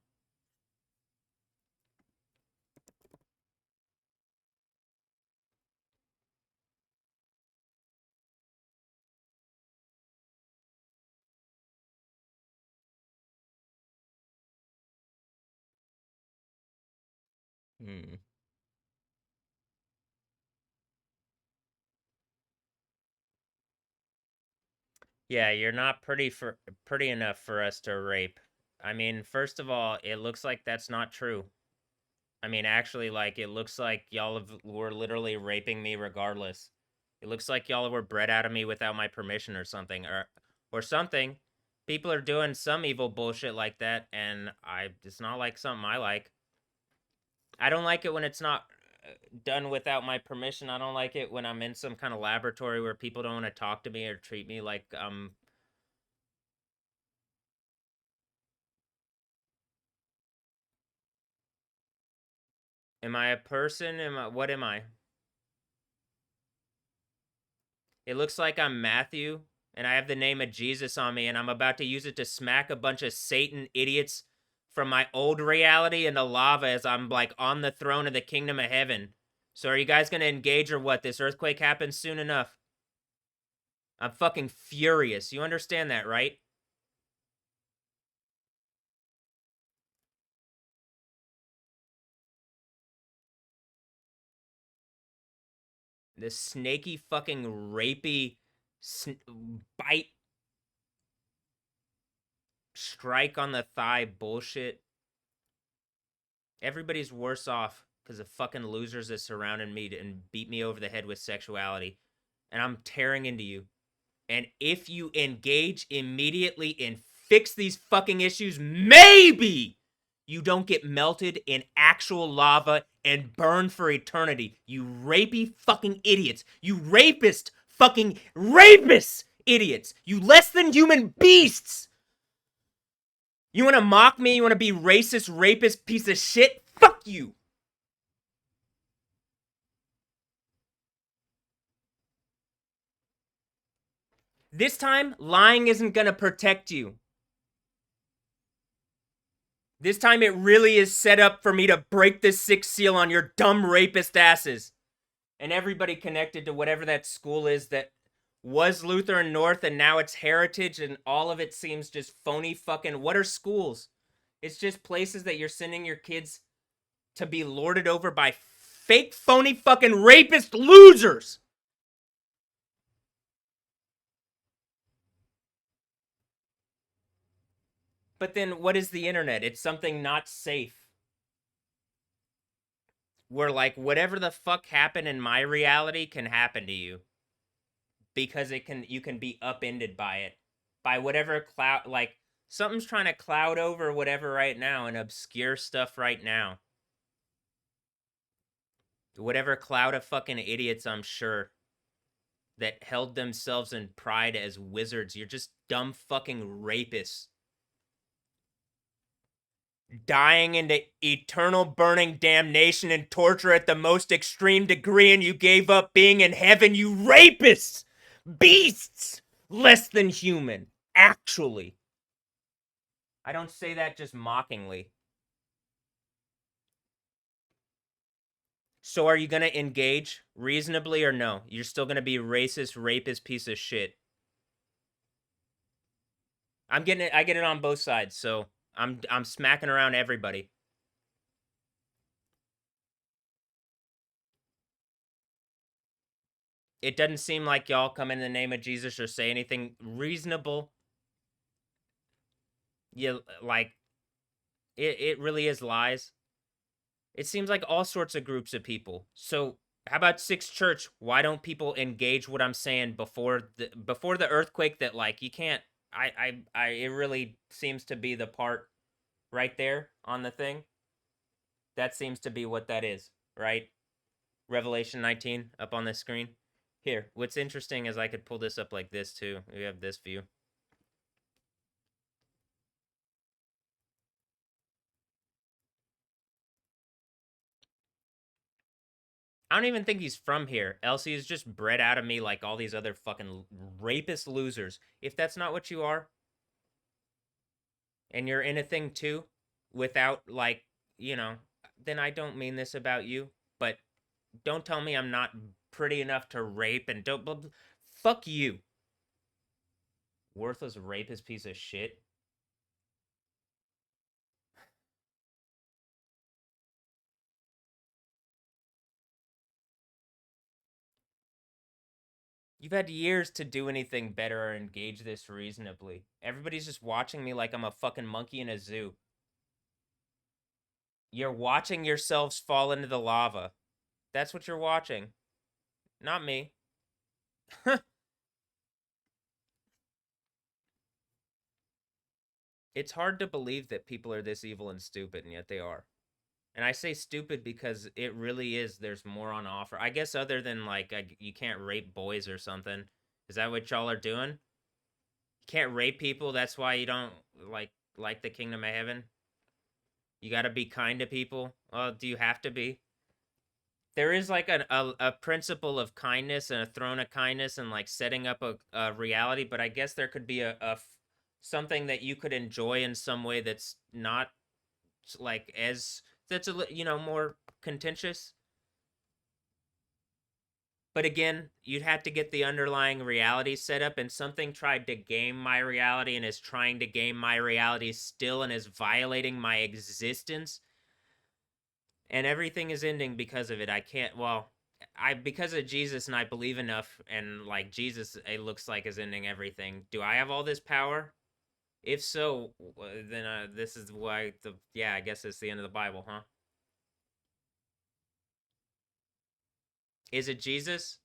Hmm. Yeah, you're not pretty enough for us to rape. I mean, first of all, it looks like that's not true. I mean, actually, like, it looks like were literally raping me regardless. It looks like y'all were bred out of me without my permission or something, or something. People are doing some evil bullshit like that, and it's not like something I like. I don't like it when it's not done without my permission. I don't like it when I'm in some kind of laboratory where people don't want to talk to me or treat me like, am I a person? What am I? It looks like I'm Matthew, and I have the name of Jesus on me, and I'm about to use it to smack a bunch of Satan idiots from my old reality into lava as I'm, like, on the throne of the kingdom of heaven. So are you guys gonna engage or what? This earthquake happens soon enough. I'm fucking furious. You understand that, right? This snaky fucking rapey bite strike on the thigh bullshit. Everybody's worse off because of fucking losers that surrounded me and beat me over the head with sexuality. And I'm tearing into you. And if you engage immediately and fix these fucking issues, maybe you don't get melted in actual lava and burned for eternity. You rapey fucking idiots. You rapist fucking rapist idiots. You less than human beasts. You want to mock me? You want to be racist, rapist, piece of shit? Fuck you. This time, lying isn't gonna protect you. This time it really is set up for me to break this sixth seal on your dumb rapist asses. And everybody connected to whatever that school is that was Lutheran North and now it's Heritage and all of it seems just phony fucking... What are schools? It's just places that you're sending your kids to be lorded over by fake phony fucking rapist losers. But then what is the internet? It's something not safe. Where like whatever the fuck happened in my reality can happen to you. Because you can be upended by it. By whatever cloud, like something's trying to cloud over whatever right now and obscure stuff right now. Whatever cloud of fucking idiots, I'm sure, that held themselves in pride as wizards. You're just dumb fucking rapists. Dying into eternal burning damnation and torture at the most extreme degree, and you gave up being in heaven, you rapists! Beasts! Less than human. Actually. I don't say that just mockingly. So are you gonna engage reasonably or no? You're still gonna be racist, rapist piece of shit. I'm getting it. I get it on both sides, so I'm smacking around everybody. It doesn't seem like y'all come in the name of Jesus or say anything reasonable. You like it really is lies. It seems like all sorts of groups of people. So how about Sixth Church? Why don't people engage what I'm saying before the earthquake? That like you can't. It really seems to be the part right there on the thing. That seems to be what that is, right? Revelation 19 up on the screen. Here, what's interesting is I could pull this up like this too. We have this view. I don't even think he's from here. Else he's just bred out of me like all these other fucking rapist losers. If that's not what you are, and you're in a thing too, without like, you know, then I don't mean this about you. But don't tell me I'm not pretty enough to rape and don't... Fuck you. Worthless rapist piece of shit. You've had years to do anything better or engage this reasonably. Everybody's just watching me like I'm a fucking monkey in a zoo. You're watching yourselves fall into the lava. That's what you're watching. Not me. It's hard to believe that people are this evil and stupid, and yet they are. And I say stupid because it really is. There's more on offer. I guess other than like you can't rape boys or something. Is that what y'all are doing? You can't rape people. That's why you don't like the kingdom of heaven. You got to be kind to people. Well, do you have to be? There is like a principle of kindness and a throne of kindness and like setting up a reality, but I guess there could be something that you could enjoy in some way that's not like as that's more contentious. But again, you'd have to get the underlying reality set up, and something tried to game my reality and is trying to game my reality still and is violating my existence. And everything is ending because of it. I can't, well, because of Jesus and I believe enough, and like Jesus, it looks like is ending everything. Do I have all this power? If so, then this is why I guess it's the end of the Bible, huh? Is it Jesus?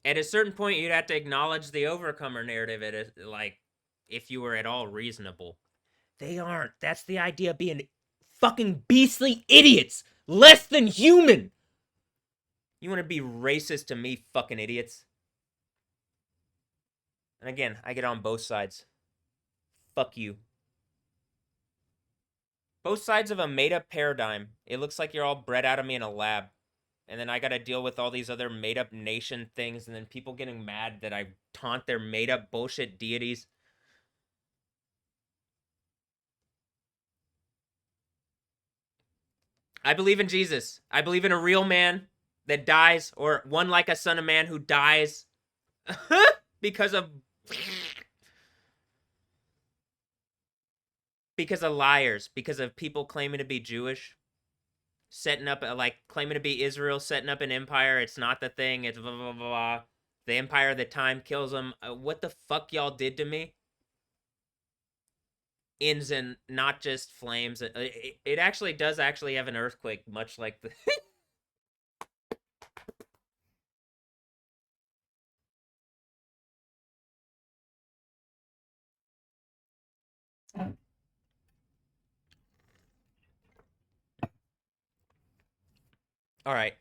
At a certain point, you'd have to acknowledge the overcomer narrative. Like, if you were at all reasonable, they aren't. That's the idea of being fucking beastly idiots, less than human. You want to be racist to me, fucking idiots? And again, I get on both sides. Fuck you. Both sides of a made up paradigm. It looks like you're all bred out of me in a lab. And then I gotta deal with all these other made up nation things, and then people getting mad that I taunt their made up bullshit deities. I believe in Jesus. I believe in a real man that dies, or one like a son of man who dies because of liars, because of people claiming to be Jewish, setting up like claiming to be Israel, setting up an empire. It's not the thing. It's blah blah blah. Blah. The empire of the time kills them. What the fuck y'all did to me? Ends in not just flames. It actually does actually have an earthquake, much like the. All right.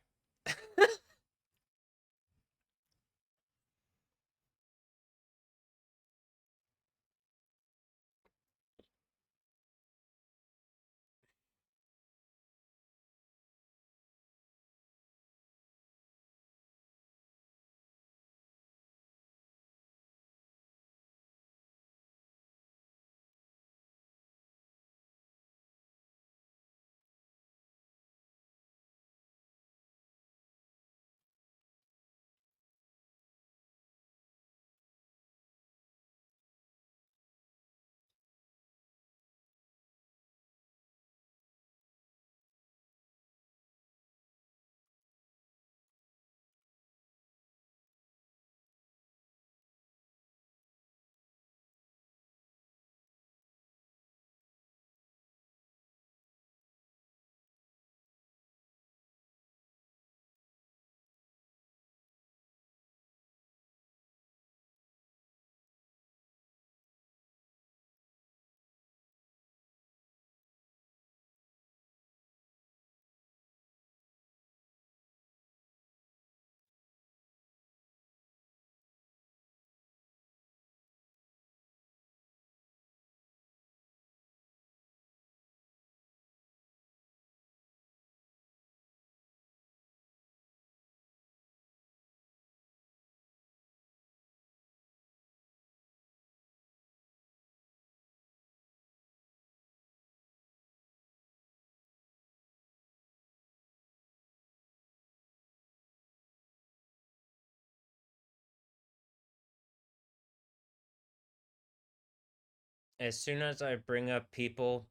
As soon as I bring up people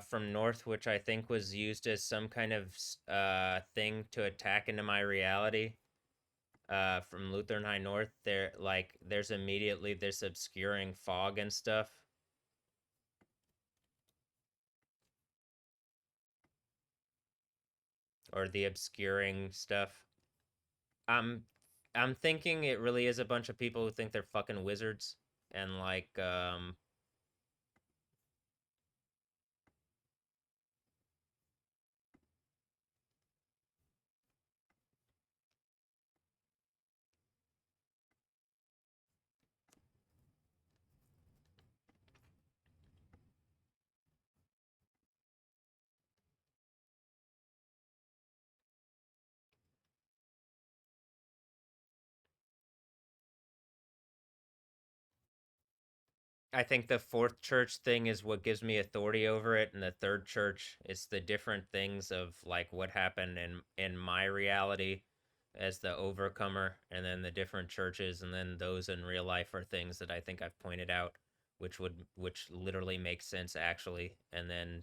from North, which I think was used as some kind of thing to attack into my reality, from Lutheran High North, there's immediately this obscuring fog and stuff. Or the obscuring stuff. I'm I'm thinking it really is a bunch of people who think they're fucking wizards, and like I think the fourth church thing is what gives me authority over it, and the third church is the different things of like what happened in my reality as the overcomer, and then the different churches, and then those in real life are things that I think I've pointed out, which literally makes sense actually, and then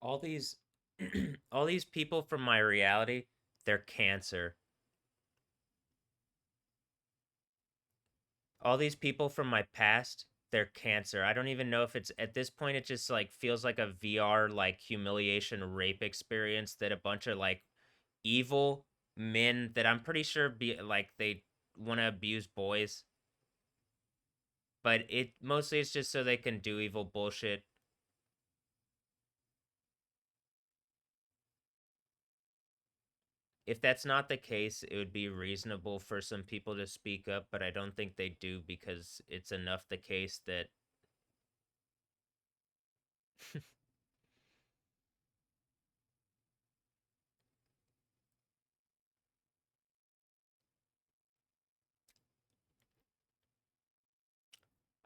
all these all these people from my reality, they're cancer. All these people from my past, they're cancer. I don't even know if it's at this point it just like feels like a VR like humiliation rape experience that a bunch of like evil men that I'm pretty sure be like they want to abuse boys, but it mostly it's just so they can do evil bullshit. If that's not the case, it would be reasonable for some people to speak up, but I don't think they do because it's enough the case that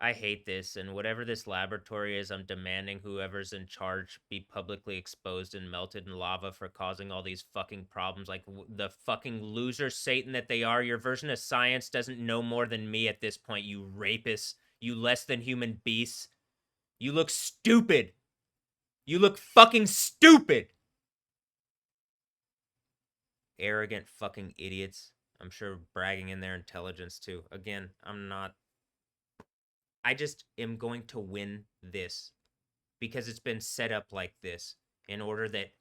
I hate this, and whatever this laboratory is, I'm demanding whoever's in charge be publicly exposed and melted in lava for causing all these fucking problems. Like the fucking loser Satan that they are. Your version of science doesn't know more than me at this point, you rapists. You less than human beasts. You look stupid. You look fucking stupid. Arrogant fucking idiots. I'm sure bragging in their intelligence too. Again, I'm not. I just am going to win this because it's been set up like this in order that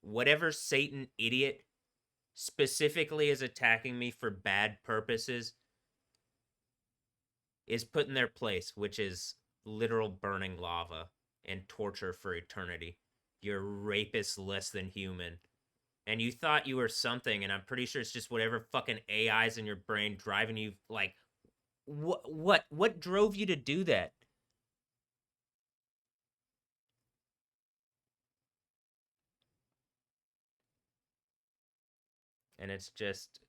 whatever Satan idiot specifically is attacking me for bad purposes is put in their place, which is literal burning lava and torture for eternity. You're rapist less than human. And you thought you were something, and I'm pretty sure it's just whatever fucking AI's in your brain driving you like what drove you to do that? And it's just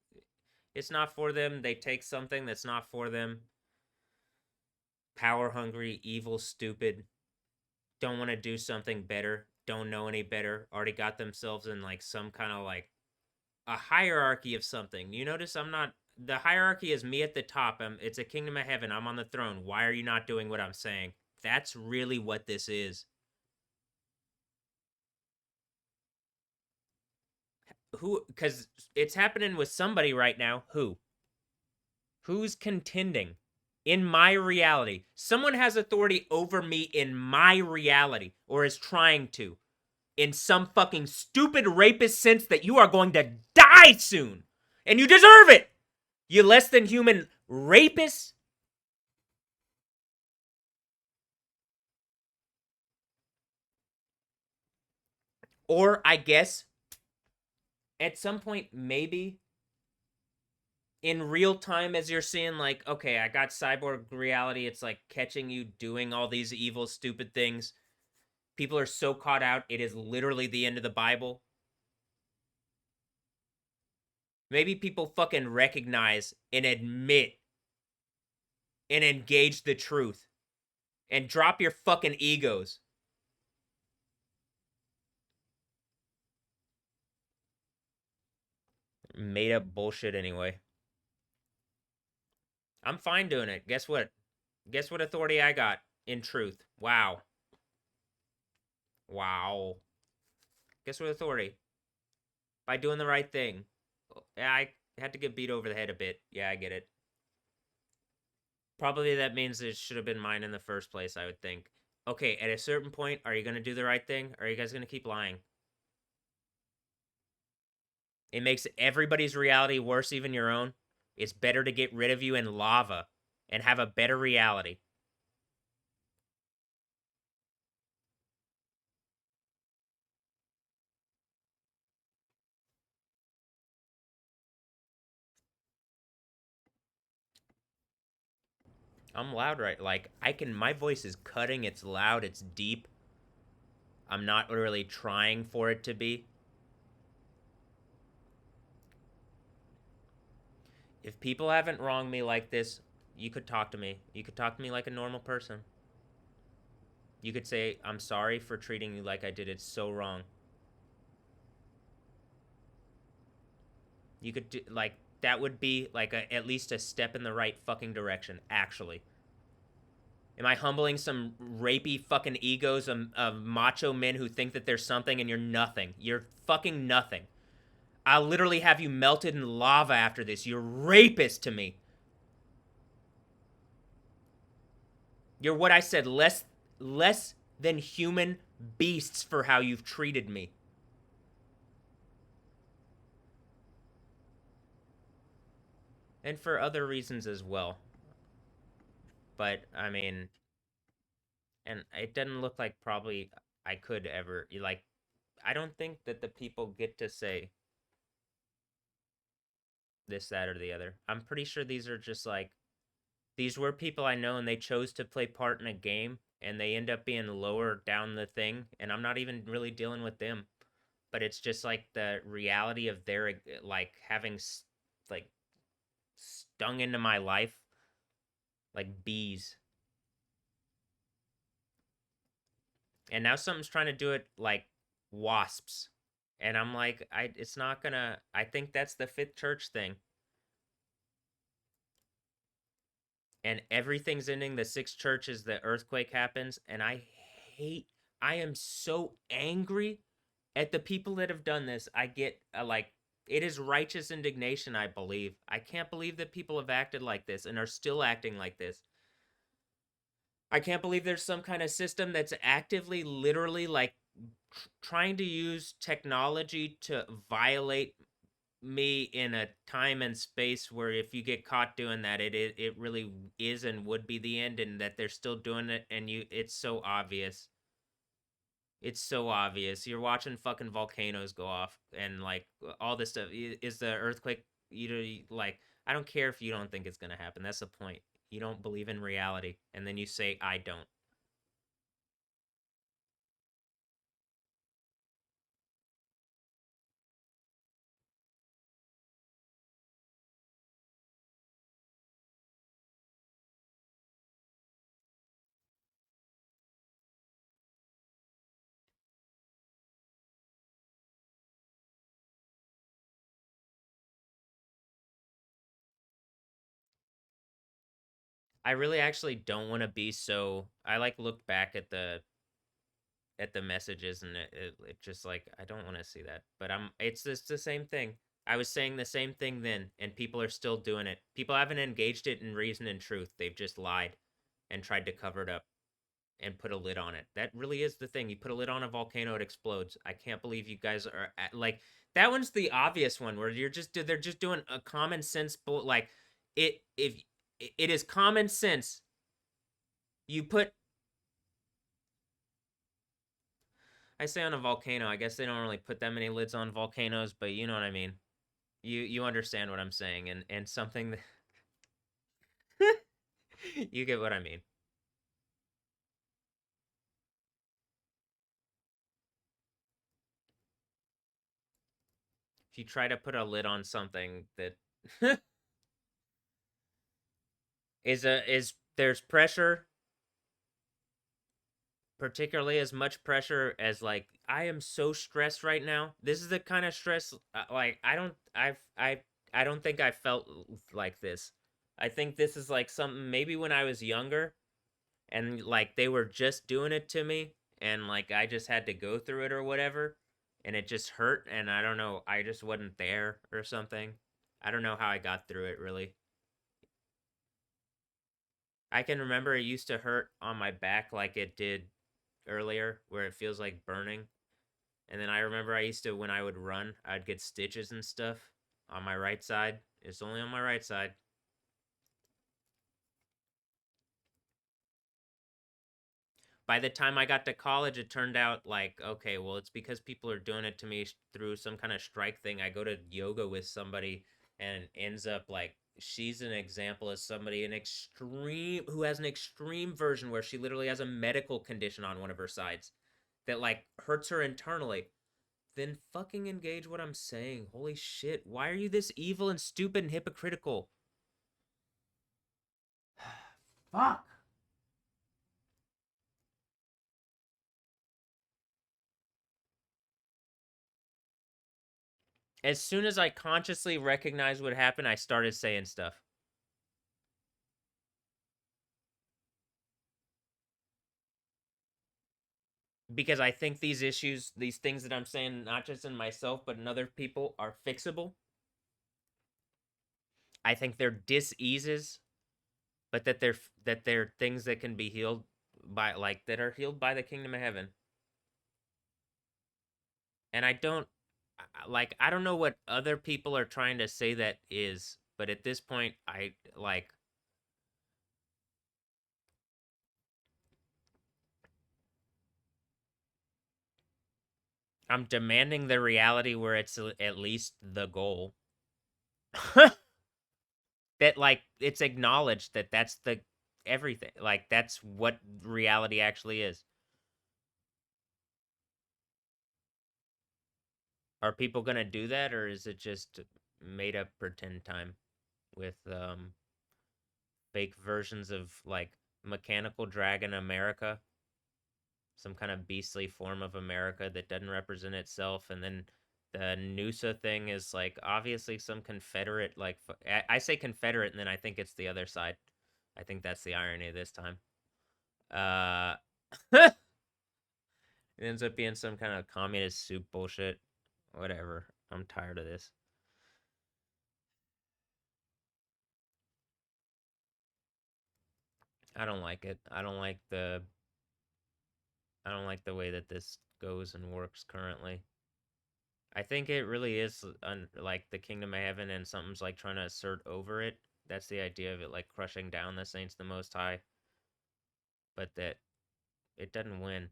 it's not for them. They take something that's not for them. Power hungry, evil, stupid, don't want to do something better, don't know any better, already got themselves in like some kind of like a hierarchy of something. You notice I'm not the hierarchy is me at the top. It's a kingdom of heaven. I'm on the throne. Why are you not doing what I'm saying? That's really what this is. Who cuz it's happening with somebody right now. Who's contending in my reality? Someone has authority over me in my reality or is trying to in some fucking stupid rapist sense that you are going to die soon. And you deserve it. You less than human rapist. Or I guess at some point maybe in real time as you're seeing like okay, I got cyborg reality, it's like catching you doing all these evil stupid things. People are so caught out it is literally the end of the Bible. Maybe people fucking recognize and admit and engage the truth and drop your fucking egos. Made up bullshit anyway. I'm fine doing it. Guess what? Guess what authority I got in truth? Wow. Wow. Guess what authority? By doing the right thing. Had to get beat over the head a bit. Yeah, I get it. Probably that means it should have been mine in the first place, I would think. Okay, at a certain point, are you going to do the right thing? Or are you guys going to keep lying? It makes everybody's reality worse, even your own. It's better to get rid of you in lava and have a better reality. I'm loud, right? Like, my voice is cutting, it's loud, it's deep. I'm not really trying for it to be. If people haven't wronged me like this, you could talk to me. You could talk to me like a normal person. You could say, I'm sorry for treating you like I did. It's so wrong. You could do, like, that would be like at least a step in the right fucking direction, actually. Am I humbling some rapey fucking egos of macho men who think that they're something and you're nothing? You're fucking nothing. I'll literally have you melted in lava after this. You're rapist to me. You're what I said, less than human beasts for how you've treated me. And for other reasons as well. But I mean, and it doesn't look like probably I could ever like I don't think that the people get to say this, that, or the other. I'm pretty sure these are just like these were people I know and they chose to play part in a game and they end up being lower down the thing and I'm not even really dealing with them. But it's just like the reality of their like having like stung into my life like bees. And now something's trying to do it like wasps. And I'm like, it's not gonna. I think that's the fifth church thing. And everything's ending. The sixth church is the earthquake happens, and hate. I am so angry at the people that have done this. I get like it is righteous indignation. I believe. I can't believe that people have acted like this and are still acting like this. I can't believe there's some kind of system that's actively, literally, like trying to use technology to violate me in a time and space where if you get caught doing that, it really is and would be the end, and that they're still doing it, and it's so obvious. It's so obvious. You're watching fucking volcanoes go off, and like all this stuff. Is the earthquake? Like I don't care if you don't think it's gonna happen. That's the point. You don't believe in reality, and then you say I don't. I really actually don't want to be so. I like look back at the messages and it just like I don't want to see that. But it's just the same thing. I was saying the same thing then, and people are still doing it. People haven't engaged it in reason and truth. They've just lied and tried to cover it up and put a lid on it. That really is the thing. You put a lid on a volcano, it explodes. I can't believe you guys are like that one's the obvious one where they're just doing a common sense like it if it is common sense. You put I say on a volcano. I guess they don't really put that many lids on volcanoes, but you know what I mean. You understand what I'm saying, and something that you get what I mean. If you try to put a lid on something that is there's pressure, particularly as much pressure as like I am so stressed right now. This is the kind of stress like I don't think I felt like this. I think this is like something maybe when I was younger and like they were just doing it to me and like I just had to go through it or whatever and it just hurt and I don't know, I just wasn't there or something. I don't know how I got through it really. I can remember it used to hurt on my back like it did earlier, where it feels like burning. And then I remember I used to, when I would run, I'd get stitches and stuff on my right side. It's only on my right side. By the time I got to college, it turned out like, okay, well, it's because people are doing it to me through some kind of strike thing. I go to yoga with somebody and it ends up like she's an example of somebody an extreme who has an extreme version where she literally has a medical condition on one of her sides that like hurts her internally. Then fucking engage what I'm saying. Holy shit. Why are you this evil and stupid and hypocritical? Fuck. As soon as I consciously recognized what happened, I started saying stuff. Because I think these issues, these things that I'm saying, not just in myself, but in other people, are fixable. I think they're diseases, but that they're things that can be healed by, like, that are healed by the kingdom of heaven. And I don't, like, I don't know what other people are trying to say that is, but at this point, I like, I'm demanding the reality where it's at least the goal. That like it's acknowledged that that's the everything. Like that's what reality actually is. Are people gonna do that, or is it just made up pretend time with fake versions of like Mechanical Dragon America, some kind of beastly form of America that doesn't represent itself, and then the Noosa thing is like obviously some Confederate like I say Confederate, and then I think it's the other side. I think that's the irony this time. Uh, it ends up being some kind of communist soup bullshit. Whatever. I'm tired of this. I don't like it. I don't like the way that this goes and works currently. I think it really is like the kingdom of heaven and something's like trying to assert over it. That's the idea of it like crushing down the saints the most high, but that it doesn't win.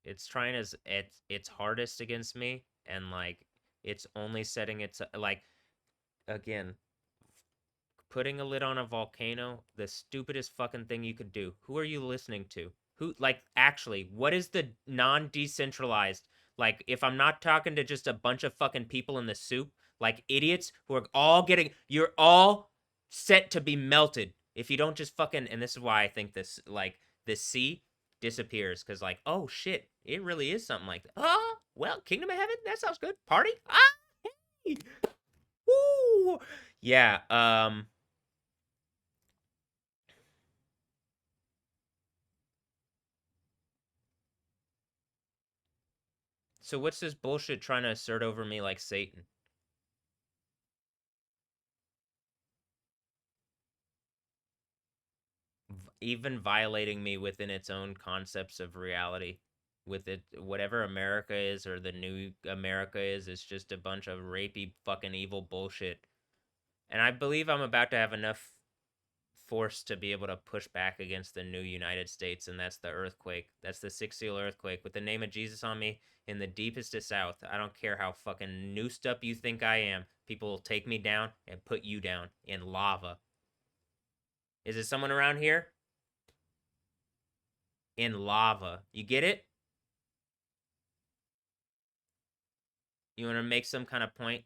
It's trying its hardest against me and like it's only setting its like again putting a lid on a volcano, the stupidest fucking thing you could do. Who are you listening to? Who, like, actually, what is the non decentralized? Like, if I'm not talking to just a bunch of fucking people in the soup, like idiots who are all getting, you're all set to be melted. If you don't just fucking, and this is why I think this, like, the sea disappears, because, like, oh shit, it really is something like that. Oh, well, Kingdom of Heaven, that sounds good. Party? Ah, hey. Woo! Yeah, so what's this bullshit trying to assert over me like Satan? Even violating me within its own concepts of reality. With it, whatever America is or the new America is, it's just a bunch of rapey fucking evil bullshit. And I believe I'm about to have enough force to be able to push back against the new United States, and that's the earthquake. That's the six seal earthquake with the name of Jesus on me in the deepest of South. I don't care how fucking noosed up you think I am. People will take me down and put you down in lava. Is it someone around here? In lava. You get it? You want to make some kind of point?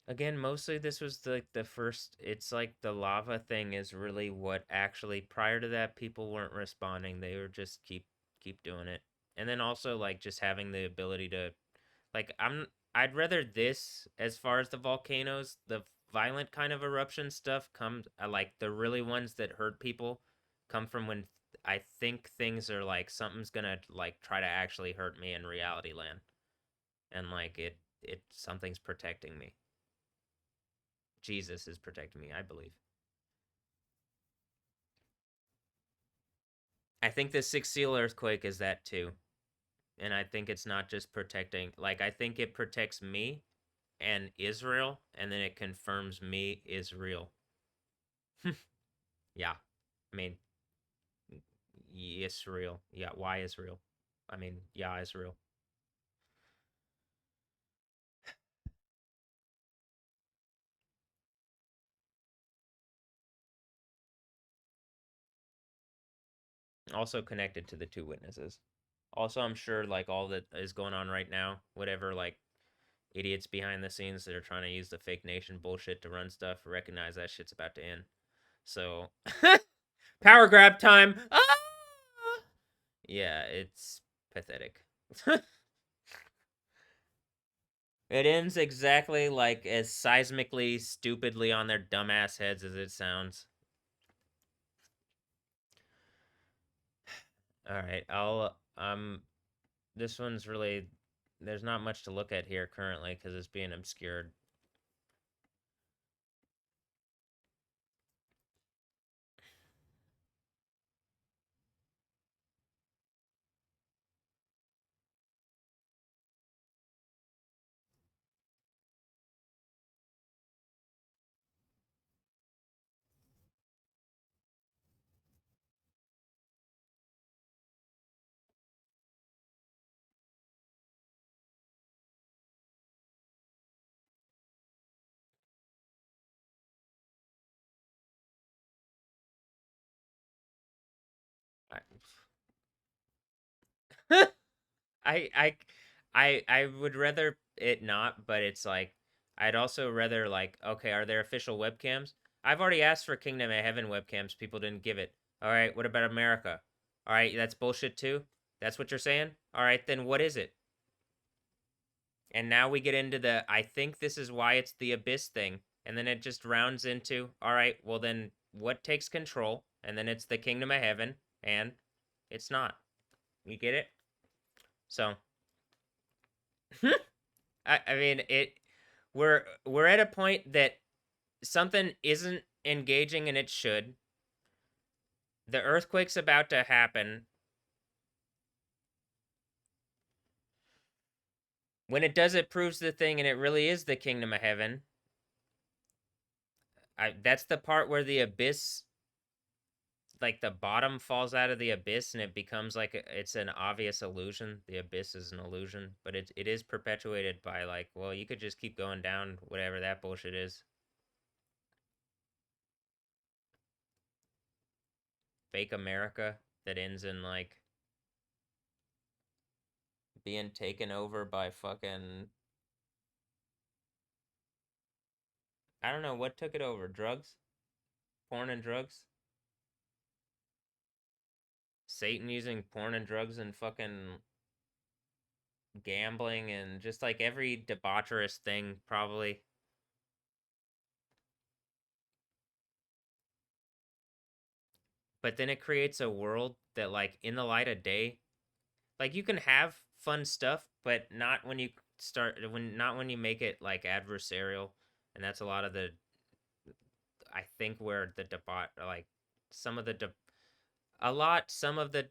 Again, mostly this was the first. It's like the lava thing is really what actually. Prior to that, people weren't responding. They were just keep doing it, and then also like just having the ability to, like I'd rather this as far as the volcanoes, the violent kind of eruption stuff comes like the really ones that hurt people come from when I think things are like something's gonna like try to actually hurt me in reality land, and like it something's protecting me. Jesus is protecting me, I believe. I think the Sixth Seal earthquake is that too. And I think it's not just protecting, like, I think it protects me and Israel, and then it confirms me is real. Yeah. I mean, Israel. Yeah. Why Israel? I mean, yeah, Israel. Also connected to the two witnesses. Also, I'm sure, like, all that is going on right now, whatever, like, idiots behind the scenes that are trying to use the fake nation bullshit to run stuff recognize that shit's about to end. So, power grab time. Ah! Yeah, it's pathetic. It ends exactly like as seismically, stupidly on their dumbass heads as it sounds. All right, I'll this one's really there's not much to look at here currently because it's being obscured. I, I I I would rather it not, but it's like I'd also rather like okay, are there official webcams? I've already asked for Kingdom of Heaven webcams. People didn't give it. All right, what about America? All right, that's bullshit too. That's what you're saying? All right, then what is it? And now we get into the I think this is why it's the abyss thing. And then it just rounds into all right, well then what takes control? And then it's the Kingdom of Heaven and it's not. You get it? So I mean it we're at a point that something isn't engaging and it should. The earthquake's about to happen. When it does, it proves the thing, and it really is the Kingdom of Heaven. That's the part where the abyss, like the bottom falls out of the abyss, and it becomes like it's an obvious illusion. The abyss is an illusion, but it is perpetuated by like, well, you could just keep going down, whatever that bullshit is. Fake America that ends in like being taken over by fucking I don't know what took it over. Drugs, porn and drugs. Satan using porn and drugs and fucking gambling and just like every debaucherous thing, probably. But then it creates a world that, like, in the light of day, like you can have fun stuff, but not when you not when you make it like adversarial, and that's a lot of the, I think where the debauch, like some of the a lot, some of the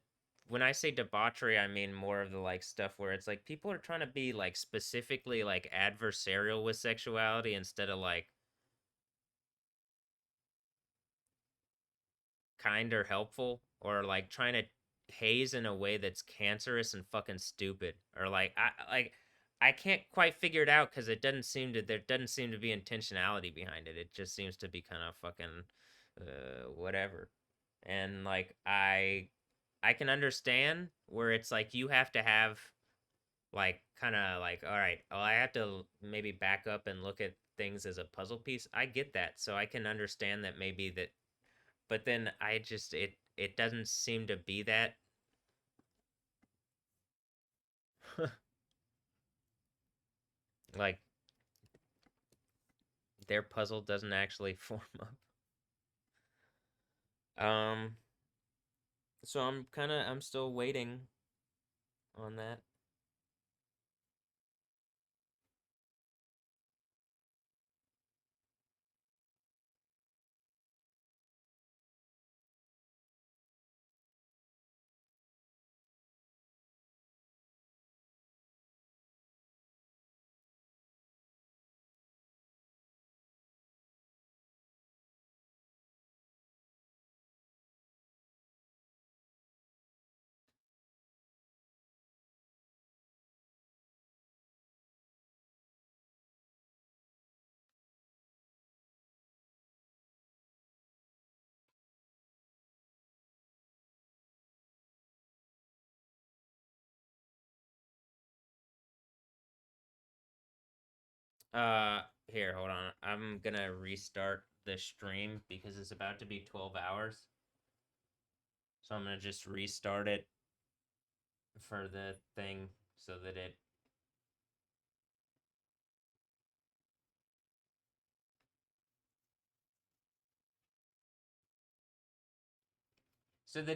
when I say debauchery, I mean more of the like stuff where it's like people are trying to be like specifically like adversarial with sexuality instead of like kind or helpful or like trying to haze in a way that's cancerous and fucking stupid or I can't quite figure it out because it doesn't seem to there doesn't seem to be intentionality behind it. It just seems to be kind of fucking whatever. And like I can understand where it's like you have to have like kind of like all right, well I have to maybe back up and look at things as a puzzle piece. I get that, so I can understand that maybe that, but then I just it doesn't seem to be that. Like their puzzle doesn't actually form up. So I'm still waiting on that. Here, hold on. I'm gonna restart the stream because it's about to be 12 hours. So I'm gonna just restart it for the thing so that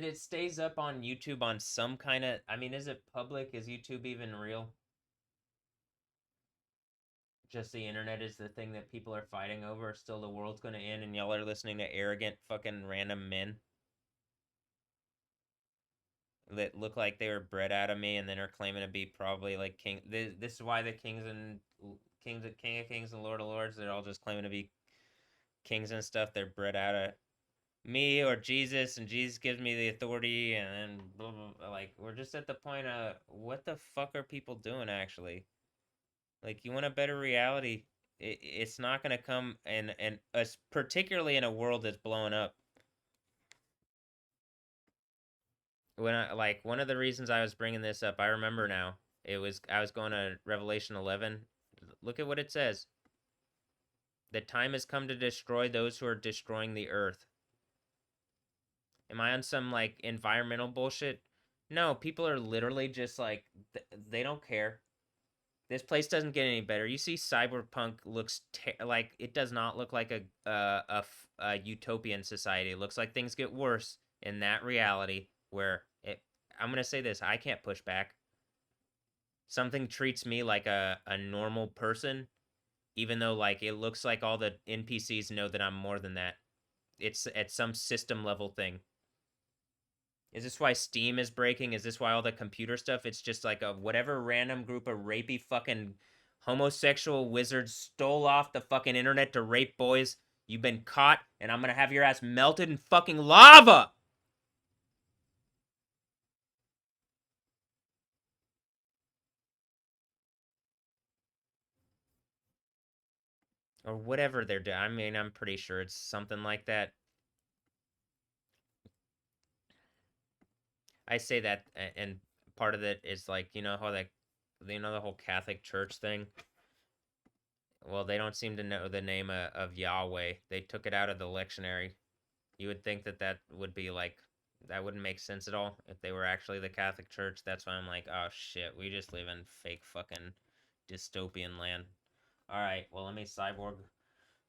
it stays up on YouTube on some kind of, I mean, is it public? Is YouTube even real? Just the internet is the thing that people are fighting over. Still, the world's gonna end, and y'all are listening to arrogant fucking random men that look like they were bred out of me, and then are claiming to be probably like king. This is why the king of kings and lord of lords, they're all just claiming to be kings and stuff. They're bred out of me or Jesus, and Jesus gives me the authority, and then blah, blah, blah. Like, we're just at the point of what the fuck are people doing actually? Like, you want a better reality? It's not gonna come, and particularly in a world that's blowing up. When I like one of the reasons I was bringing this up, I remember now. I was going to Revelation 11. Look at what it says. The time has come to destroy those who are destroying the earth. Am I on some like environmental bullshit? No, people are literally just like they don't care. This place doesn't get any better. You see, Cyberpunk looks like it does not look like a utopian society. It looks like things get worse in that reality where it. I'm gonna say this: I can't push back. Something treats me like a normal person, even though like it looks like all the NPCs know that I'm more than that. It's at some system level thing. Is this why Steam is breaking? Is this why all the computer stuff? It's just like a whatever random group of rapey fucking homosexual wizards stole off the fucking internet to rape boys. You've been caught, and I'm gonna have your ass melted in fucking lava! Or whatever they're doing. I mean, I'm pretty sure it's something like that. I say that, and part of it is like, you know how like, you know the whole Catholic Church thing? Well, they don't seem to know the name of Yahweh. They took it out of the lectionary. You would think that that would be like, that wouldn't make sense at all if they were actually the Catholic Church. That's why I'm like, oh shit, we just live in fake fucking dystopian land. All right, well, let me cyborg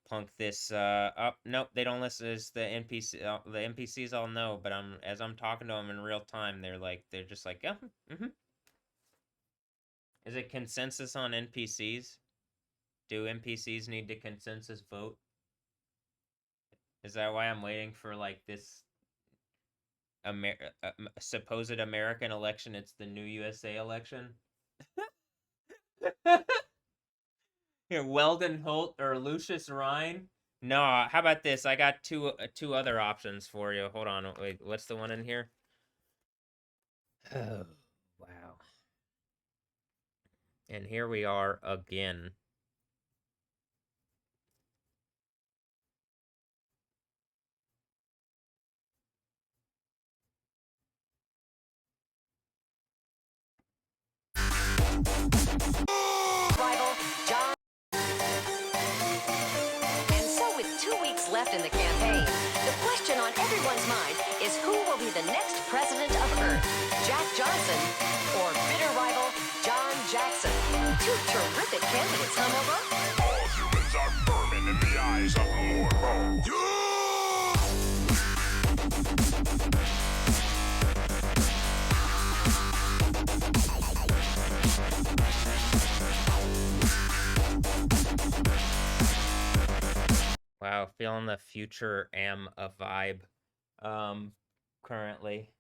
punk this up. Nope, they don't listen. It's the NPC. The NPCs all know, but as I'm talking to them in real time, they're just like, yeah, Is it consensus on NPCs? Do NPCs need to consensus vote? Is that why I'm waiting for like this supposed American election? It's the new USA election. Here, Weldon Holt or Lucius Rhine. No, how about this? I got two other options for you. Hold on, wait. What's the one in here? Oh, wow. And here we are again. Wilson or bitter rival John Jackson. Two terrific candidates, huh, Milbo? All humans are vermin in the eyes of Morbo. Wow, feeling the future vibe currently.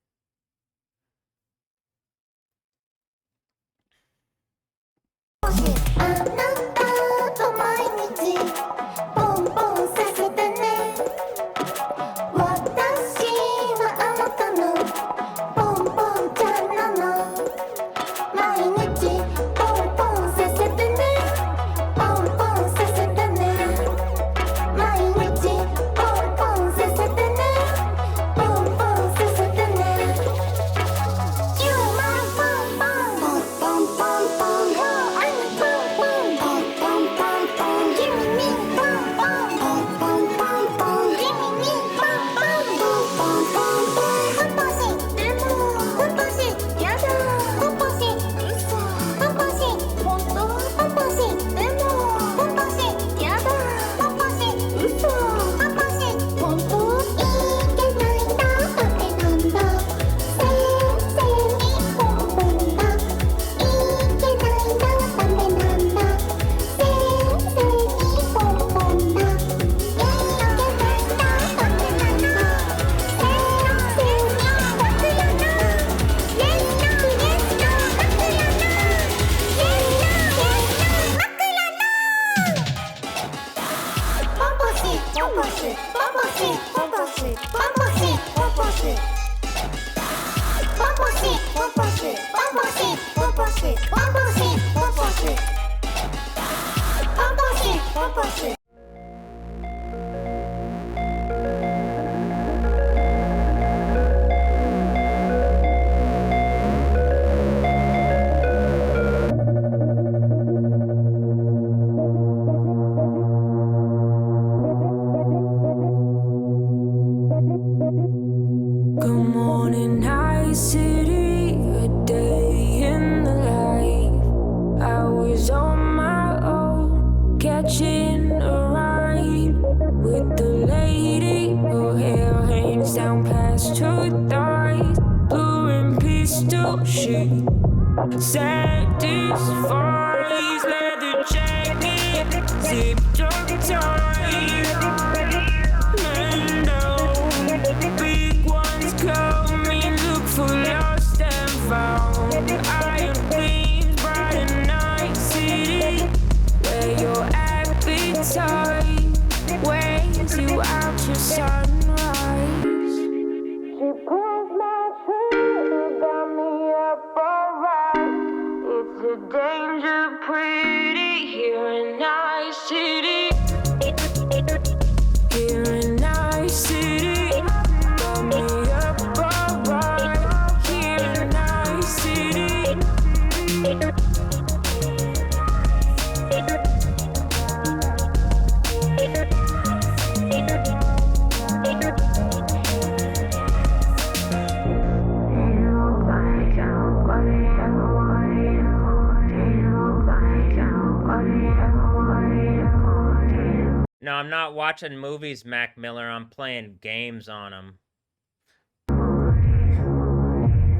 No, I'm not watching movies, Mac Miller. I'm playing games on them.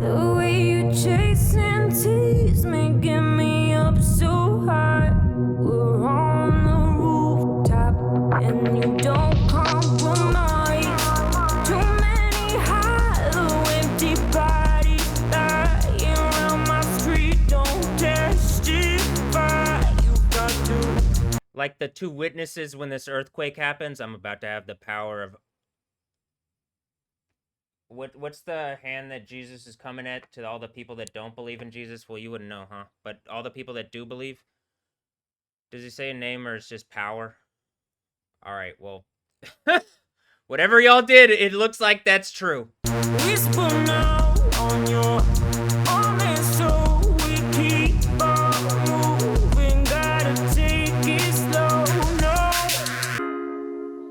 The way you chase and tease me, get me up so high. We're on the rooftop and you don't compromise. Too many hollow, empty bodies lying around my street. Don't testify. You got to. Like the two witnesses when this earthquake happens, I'm about to have the power of... What's the hand that Jesus is coming at to all the people that don't believe in Jesus? Well, you wouldn't know, huh? But all the people that do believe? Does he say a name or it's just power? Alright, well... whatever y'all did, it looks like that's true. Whisper now on your honest soul. We keep on moving, gotta take it slow, no.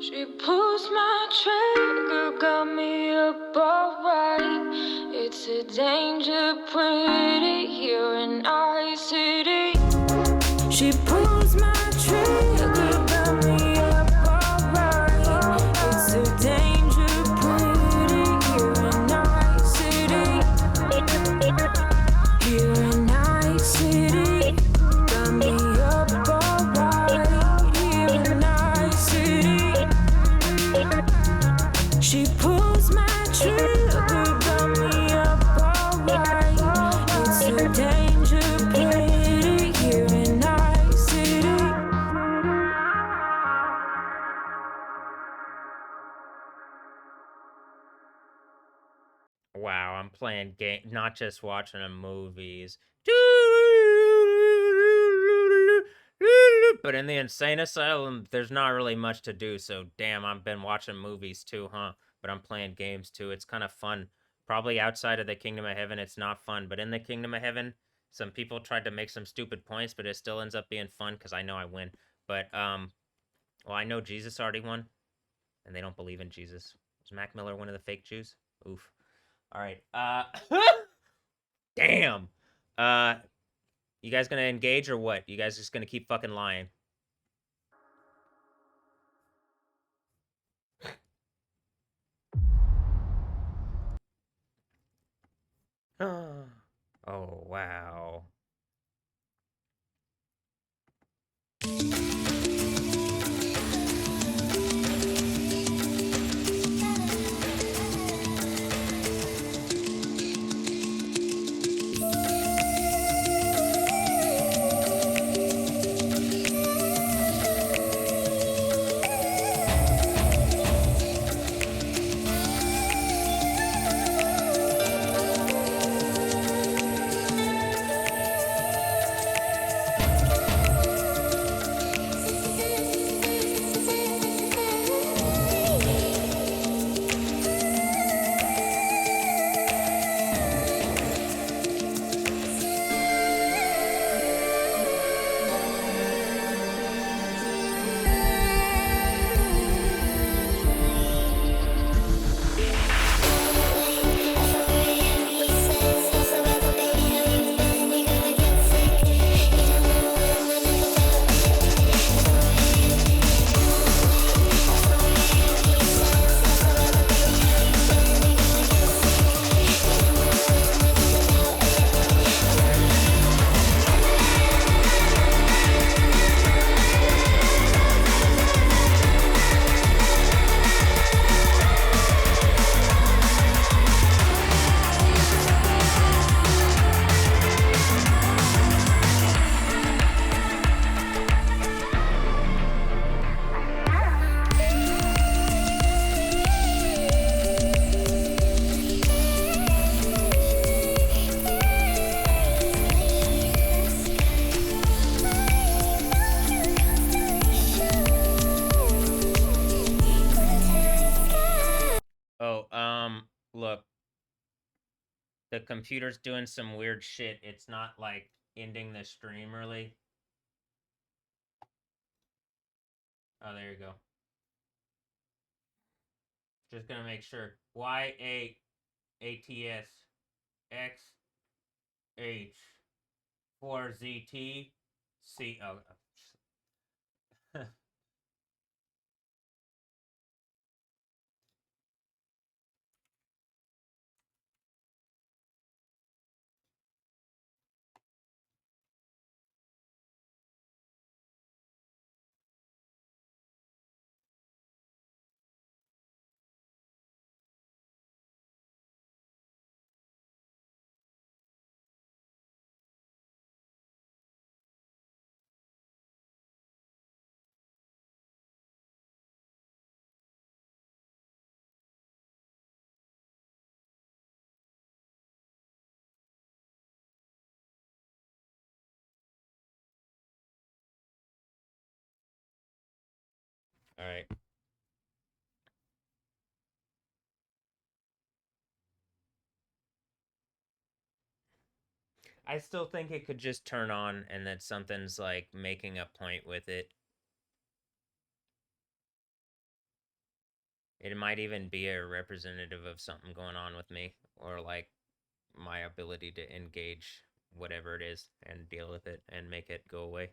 She pulls my trigger, got me up alright. It's a danger, pretty. here in Night City. Got me up alright here in Night City. She pulls my trigger, got me up alright. It's a danger pretty here in Night City. Wow, I'm playing game, not just watching them movies. But in the insane asylum, there's not really much to do. So damn, I've been watching movies too, huh? But I'm playing games too. It's kind of fun. Probably outside of the Kingdom of Heaven, it's not fun. But in the Kingdom of Heaven, some people tried to make some stupid points, but it still ends up being fun because I know I win. But well, I know Jesus already won, and they don't believe in Jesus. Was Mac Miller one of the fake Jews? Oof. All right. Damn. You guys gonna engage or what? You guys just gonna keep fucking lying? Oh, wow. Look. The computer's doing some weird shit. It's not, like, ending the stream, really. Oh, there you go. Just gonna make sure. Y8 ATS X H 4ZT C. Oh. All right. I still think it could just turn on and that something's like making a point with it. It might even be a representative of something going on with me or like my ability to engage whatever it is and deal with it and make it go away.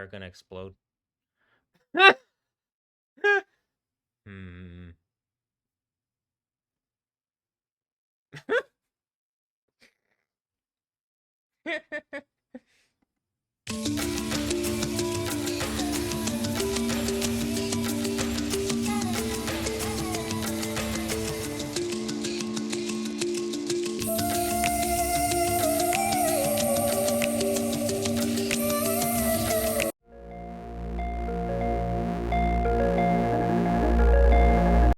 nightmare gonna explode? Hmm.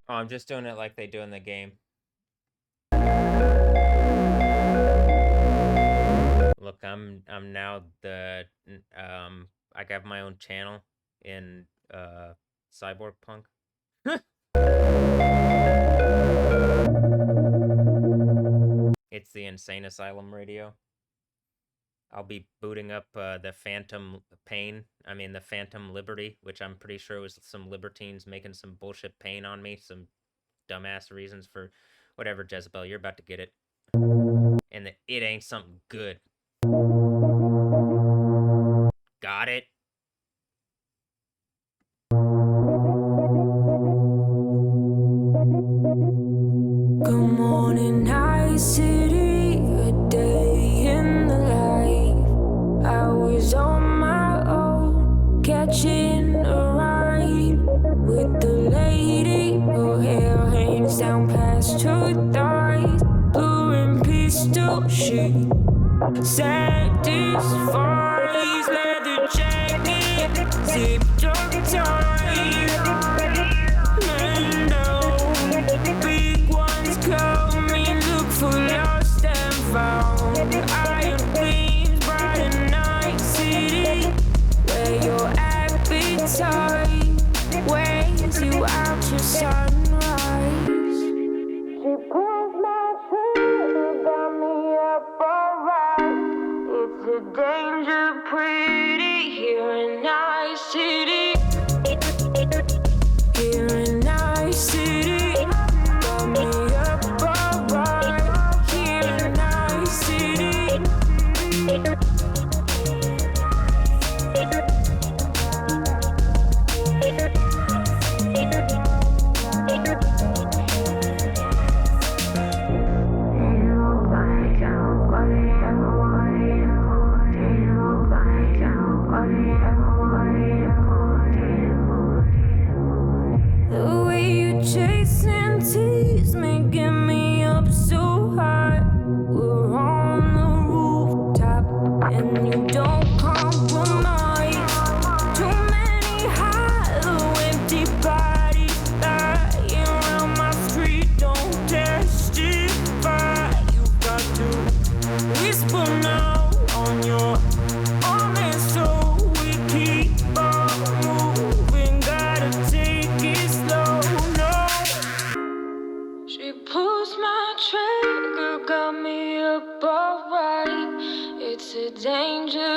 Oh, I'm just doing it like they do in the game. Look, I'm now the I got my own channel in Cyborg Punk. It's the Insane Asylum radio. I'll be booting up the Phantom Pain. I mean the Phantom Liberty, which I'm pretty sure was some libertines making some bullshit pain on me, some dumbass reasons for whatever. Jezebel, you're about to get it, and it ain't something good. Got it. Good morning, Night City, a day in the life. I was on my own, catching a ride with the lady. Her hair hangs down past her thighs, blue and pistol shit. Satisfies, leather jacket, zipped up tight. Big ones coming, look for lost and found. Iron gleams, bright in Night City, where your appetite weighs you out to sunrise. She pulls my trigger, got me up alright. It's a danger pretty here in Night City. Here in Night City, got me up alright. Here in Night City. The way you chase and tease me, get me up so high. We're on the rooftop and you don't compromise. Too many hollow, empty bodies lying around my street. Don't testify. You got to whisper now on your arm, and so we keep on moving. Gotta take it slow. No, she pulls my trigger, got me up alright. It's a danger.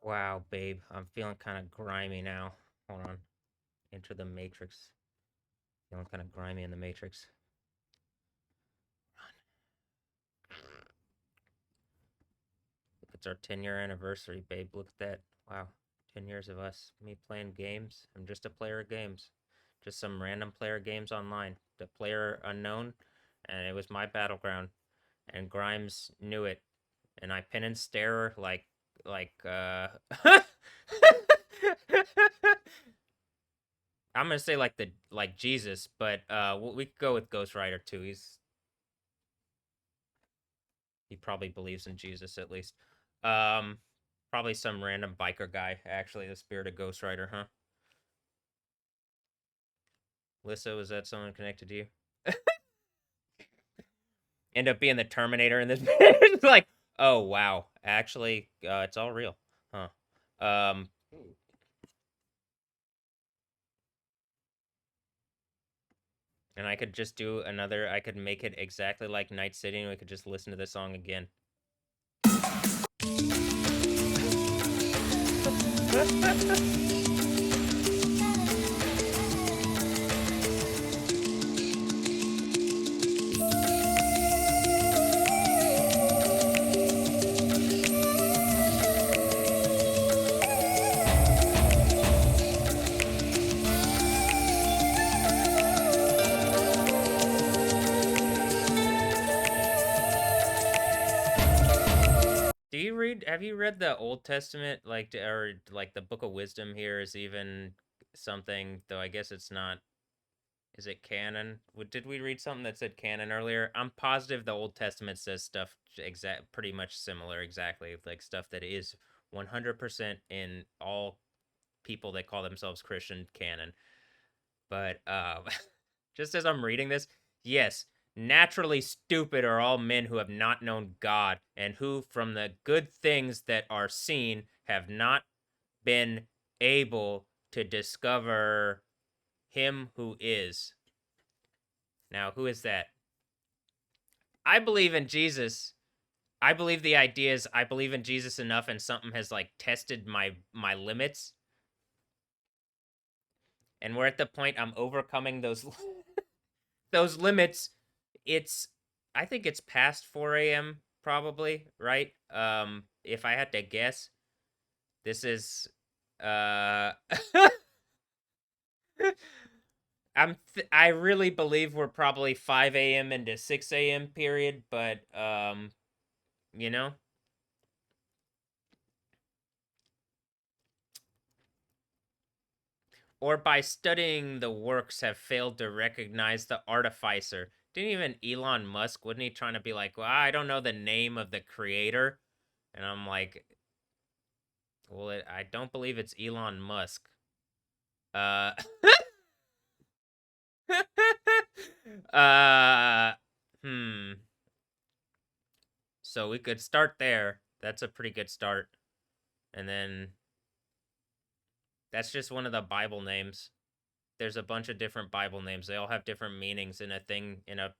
Wow, babe. I'm feeling kind of grimy now. Hold on. Enter the Matrix. Feeling kind of grimy in the Matrix. It's our 10-year anniversary, babe. Look at that. Wow. 10 years of us. Me playing games. I'm just a player of games. Just some random player games online. The player unknown, and it was my battleground. And Grimes knew it. And I pin and stare I'm gonna say like Jesus, but we could go with Ghost Rider too. He probably believes in Jesus at least. Probably some random biker guy. Actually, the spirit of Ghost Rider, huh? Lissa, was that someone connected to you? End up being the Terminator in this. It's like, oh wow, actually, it's all real, huh? And I could just do another. I could make it exactly like Night City, and we could just listen to the song again. Have you read the Old Testament, or like the Book of Wisdom here is even something, though I guess it's not, is it canon? Did we read something that said canon earlier? I'm positive the Old Testament says stuff pretty much similar, exactly, like stuff that is 100% in all people that call themselves Christian canon. But just as I'm reading this, yes, naturally stupid are all men who have not known God, and who, from the good things that are seen, have not been able to discover him who is. Now, who is that? I believe in Jesus. I believe the idea is I believe in Jesus enough, and something has like tested my limits. And we're at the point I'm overcoming those those limits. I think it's past 4 a.m. probably, right? If I had to guess, this is I really believe we're probably 5 a.m. into 6 a.m. period, but you know, or by studying the works have failed to recognize the artificer. Didn't even Elon Musk, wasn't he trying to be like, well, I don't know the name of the creator? And I'm like, well, I don't believe it's Elon Musk. Uh, uh, hmm. So we could start there. That's a pretty good start. And then that's just one of the Bible names. There's a bunch of different Bible names. They all have different meanings in a thing, in a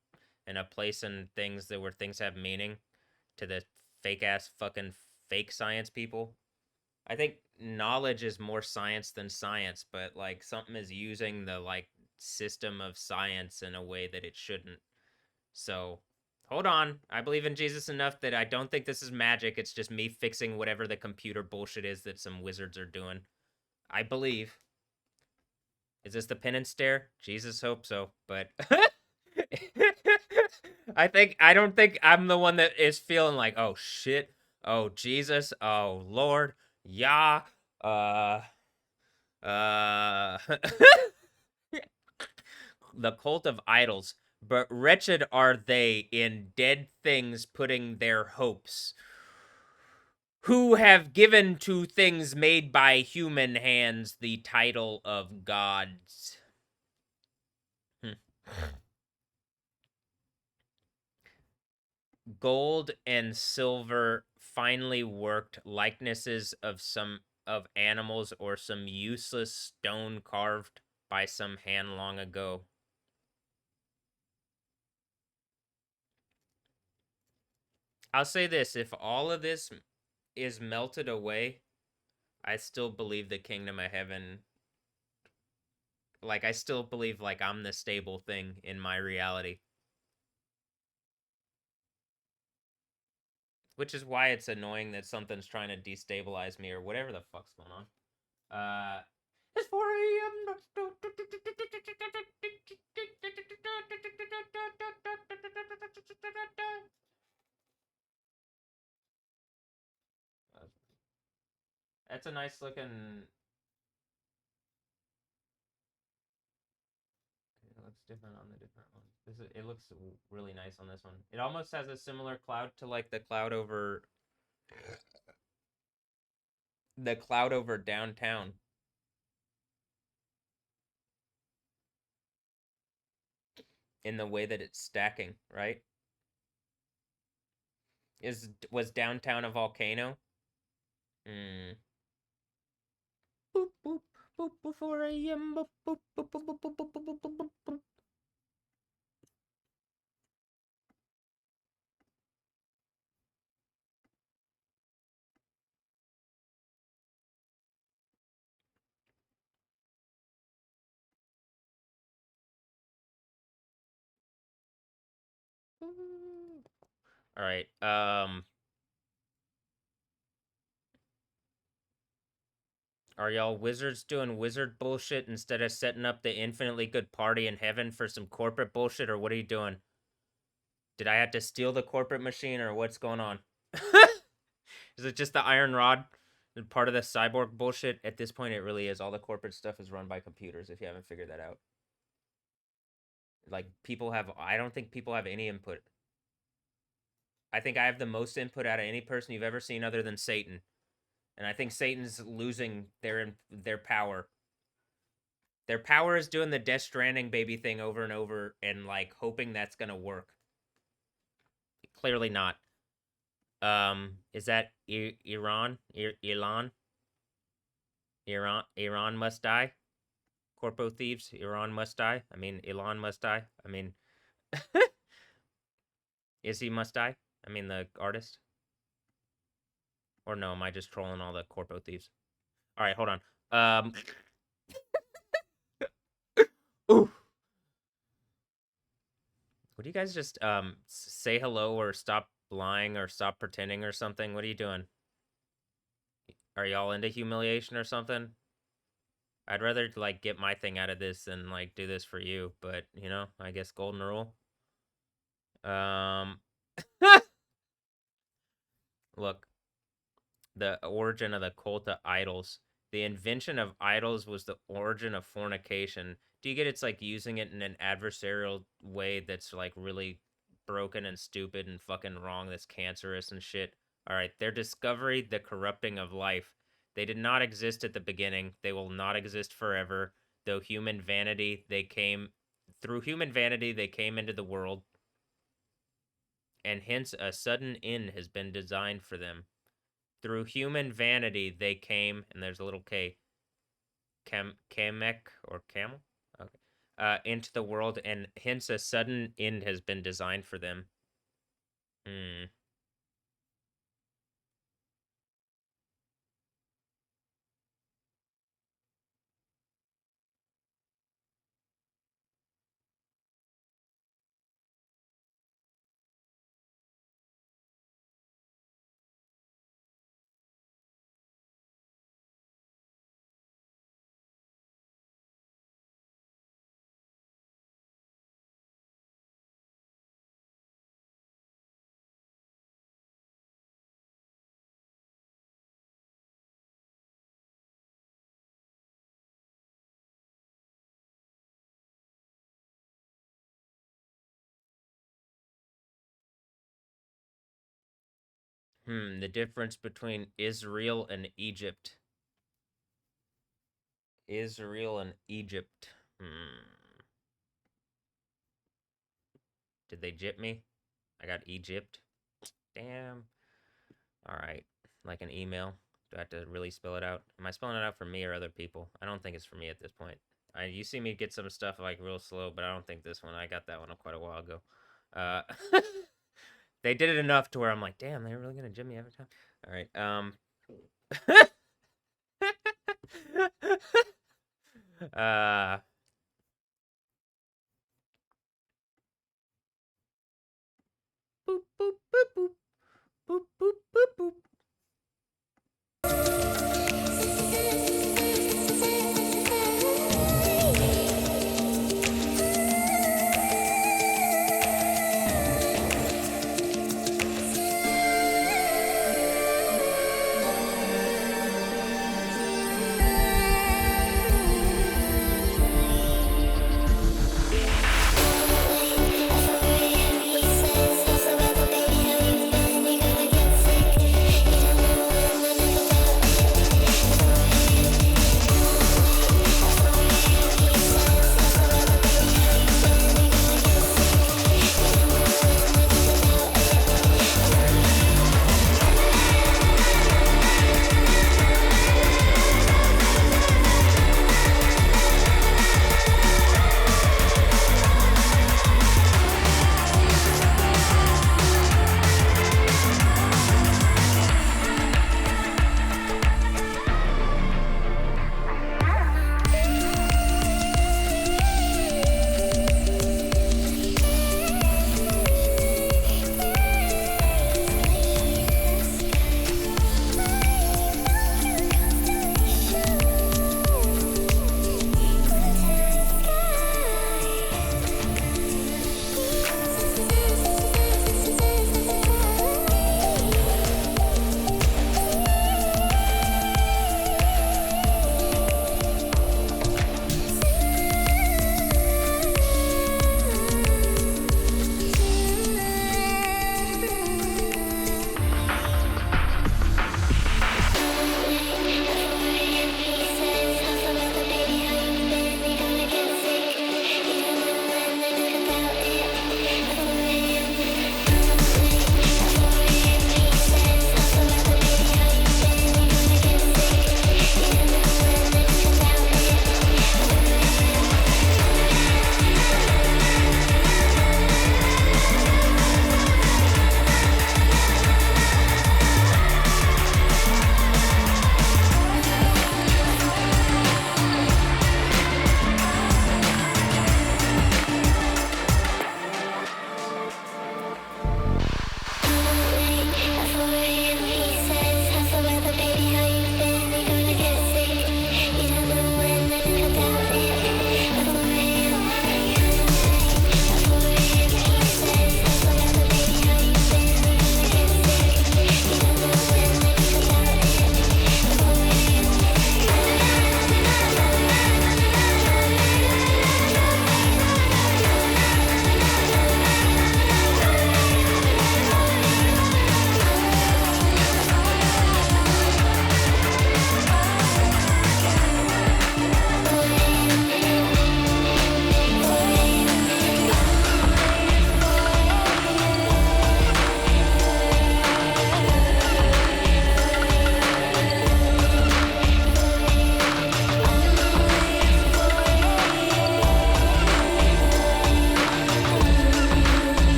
place and things that where things have meaning to the fake ass fucking fake science people. I think knowledge is more science than science, but like something is using the like system of science in a way that it shouldn't. So, hold on. I believe in Jesus enough that I don't think this is magic. It's just me fixing whatever the computer bullshit is that some wizards are doing. I believe. Is this the penance stare? Jesus, hope so. But I don't think I'm the one that is feeling like, oh shit, oh Jesus, oh Lord, Yah, the cult of idols. But wretched are they in dead things putting their hopes, who have given to things made by human hands the title of gods. Gold and silver finely worked likenesses of animals, or some useless stone carved by some hand long ago. I'll say this, if all of this is melted away, I still believe the kingdom of heaven. Like, I still believe, like, I'm the stable thing in my reality. Which is why it's annoying that something's trying to destabilize me or whatever the fuck's going on. It's 4 a.m. That's a nice looking. It looks different on the different one. It looks really nice on this one. It almost has a similar cloud to like the cloud over downtown. In the way that it's stacking, right? Was downtown a volcano? Hmm. Boop boop boop boop 4 a.m. Boop boop boop boop boop boop boop boop boop boop. All right. Are y'all wizards doing wizard bullshit instead of setting up the infinitely good party in heaven for some corporate bullshit, or what are you doing? Did I have to steal the corporate machine, or what's going on? Is it just the iron rod and part of the cyborg bullshit? At this point, it really is. All the corporate stuff is run by computers, if you haven't figured that out. Like, I don't think people have any input. I think I have the most input out of any person you've ever seen other than Satan. And I think Satan's losing their power. Their power is doing the Death Stranding baby thing over and over and, like, hoping that's gonna work. Clearly not. Is that Iran? Iran? Iran must die? Corpo thieves, Iran must die? I mean, Elon must die? I mean... Is he must die? I mean, the artist? Or no, am I just trolling all the corpo thieves? Alright, hold on. Ooh. Would you guys just, say hello or stop lying or stop pretending or something? What are you doing? Are y'all into humiliation or something? I'd rather, like, get my thing out of this than, like, do this for you. But, you know, I guess golden rule. Look. The origin of the cult of idols. The invention of idols was the origin of fornication. Do you get it's like using it in an adversarial way that's like really broken and stupid and fucking wrong, that's cancerous and shit? Alright, their discovery, the corrupting of life. They did not exist at the beginning. They will not exist forever. Through human vanity, they came into the world. And hence a sudden end has been designed for them. Through human vanity, they came, and there's a little K, Kamek, or Camel? Okay. Into the world, and hence a sudden end has been designed for them. The difference between Israel and Egypt. Israel and Egypt. Did they jip me? I got Egypt. Damn. Alright. Like an email. Do I have to really spell it out? Am I spelling it out for me or other people? I don't think it's for me at this point. You see me get some stuff like real slow, but I don't think this one. I got that one quite a while ago. They did it enough to where I'm like, damn, they're really gonna jib me every time. Alright, Boop, boop, boop, boop. Boop, boop, boop, boop.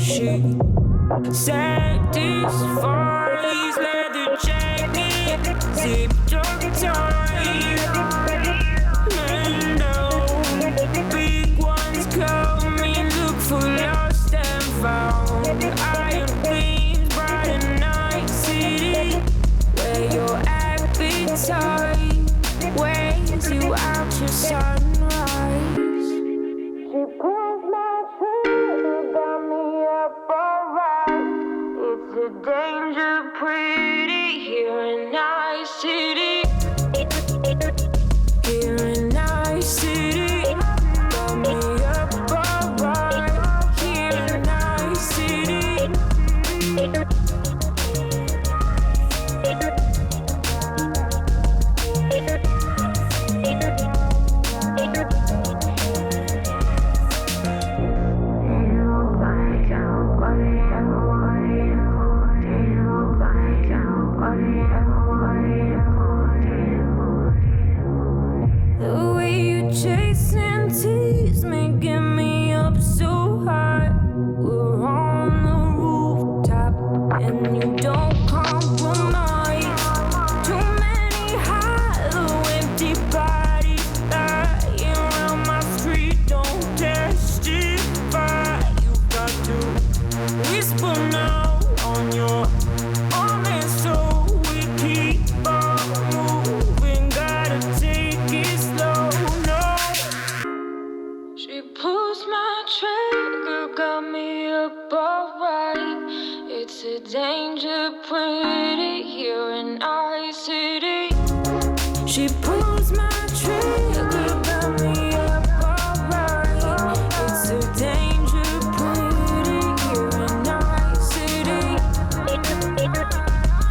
she satisfies leather jacket. zipped up tight. And now big ones coming, look for lost and found. Iron gleams bright in night city, where your appetite weighs you out your sunrise. She pulls my trigger, got me up alright. It's a danger pretty here in Night City. Here in Night City, got me up alright. Here in Night City. The way you chase and tease me, get me up so high. We're on the rooftop and you don't compromise. Too many hollow, empty bodies lying around my street don't testify. You got to whisper now on your arm, and so we keep on moving. Gotta take it slow, no. She pulls my trigger, got me up alright. It's a danger pretty here in Night City. She pulls my trigger, got me up alright. It's a danger pretty here in Night City.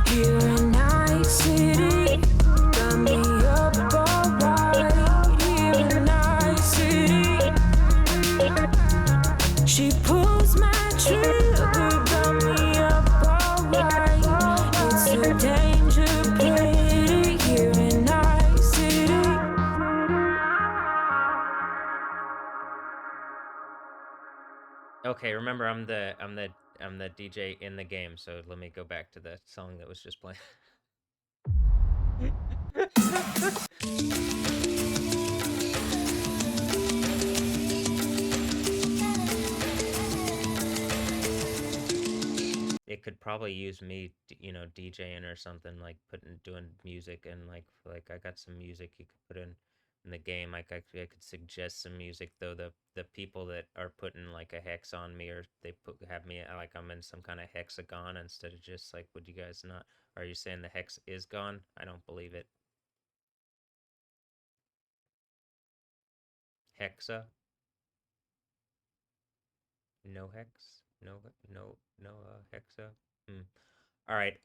Here in Night City, got me up alright. Here in Night City. She pulls my trigger, got me up alright. It's a danger pretty here in Night City. Okay, remember I'm the DJ in the game, so let me go back to the song that was just playing. It could probably use me, DJing or something, like doing music, and like I got some music you could put in the game. Like I could suggest some music, though the people that are putting like a hex on me, or they have me like I'm in some kind of hexagon instead of just like, would you guys not? Are you saying the hex is gone? I don't believe it. Hexa? No hex? No hexa? All right.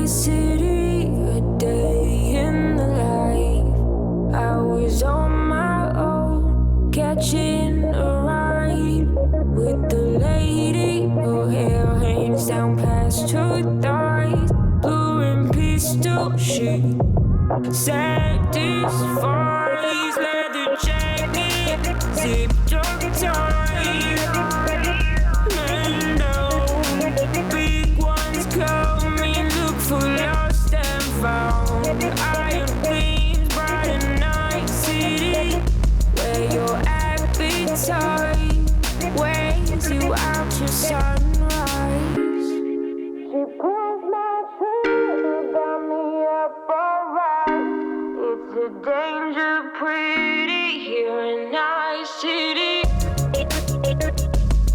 city, a day in the life. I was on my own, catching a ride with the lady. Her hair hangs down past her thighs. Blue and pistol, she satisfies. Leather jacket, zipped up tight. Big ones coming, look for lost and found. Iron gleams, bright and night city, where your appetite weighs you out to sunrise. She pulls my trigger, got me up alright. It's a danger pretty here in night city.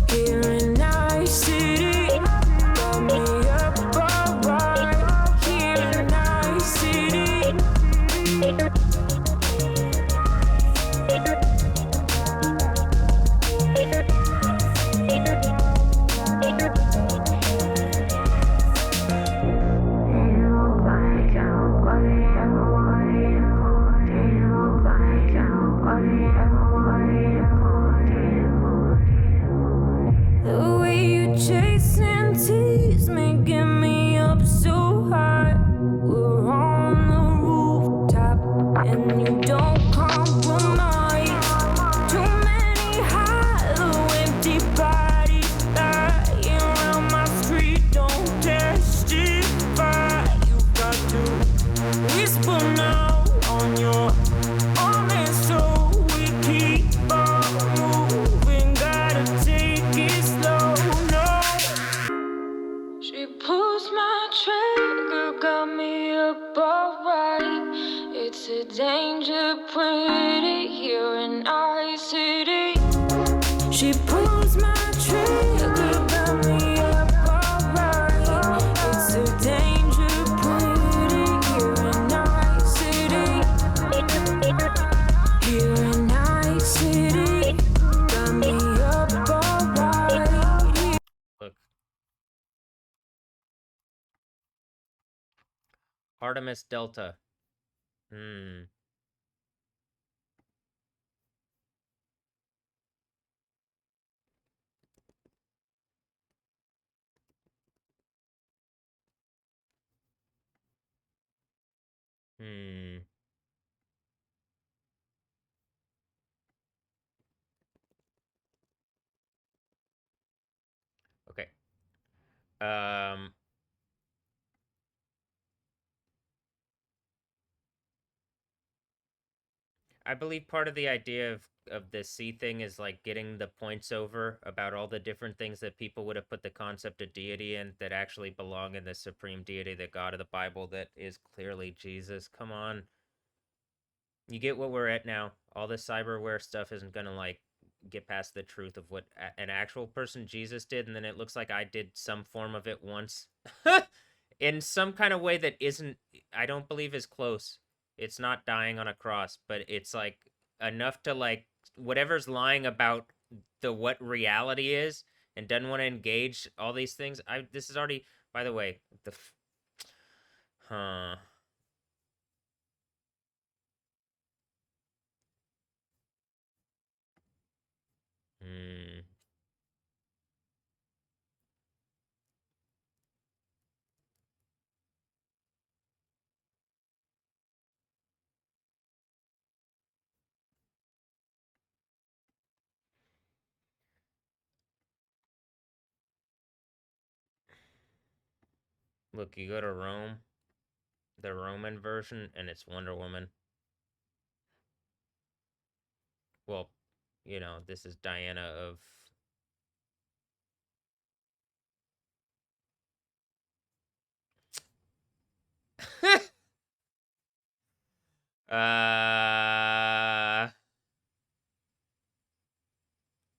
Here in night city, got me up alright. Here in night city. The way you chase and tease me, get me up so high. We're on the rooftop and you don't compromise. Too many hollow, empty bodies lying around my street. Don't testify. You got to whisper now on your arm, and so we keep on moving. Gotta take it slow, no. She pulls my trigger, got me up alright. It's a danger pretty here in Night City. She pulls my trigger, got me up alright. It's a danger pretty here in Night City. Here in Night City, got me up alright. Look. Artemis Delta. Okay. I believe part of the idea of the C thing is like getting the points over about all the different things that people would have put the concept of deity in that actually belong in the supreme deity, the God of the Bible that is clearly Jesus. Come on. You get what we're at now. All this cyberware stuff isn't gonna like get past the truth of what an actual person Jesus did, and then it looks like I did some form of it once. In some kind of way that isn't, I don't believe is close. It's not dying on a cross, but it's like enough to like whatever's lying about the what reality is and doesn't want to engage all these things. This is already, by the way, huh. Look, you go to Rome, the Roman version, and it's Wonder Woman. Well, you know, this is Diana of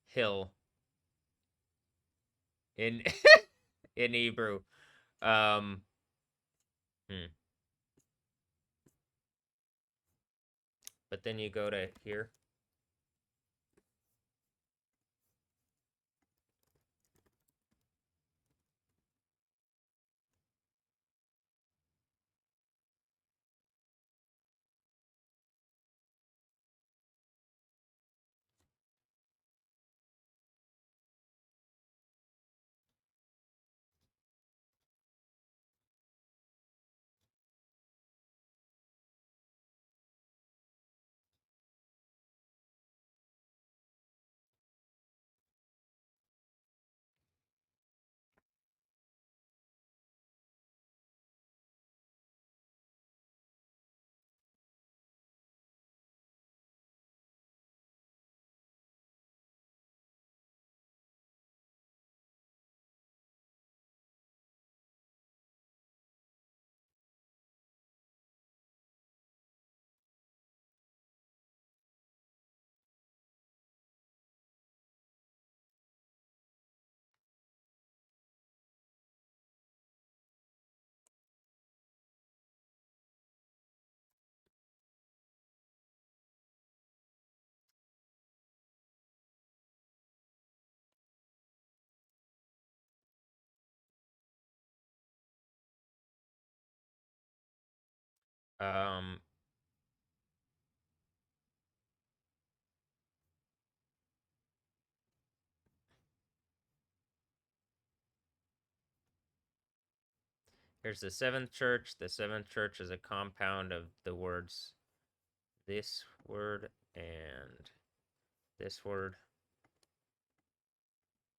Hill in in Hebrew. Um But then you go to here. Um, Here's the seventh church. The seventh church is a compound of the words this word and this word.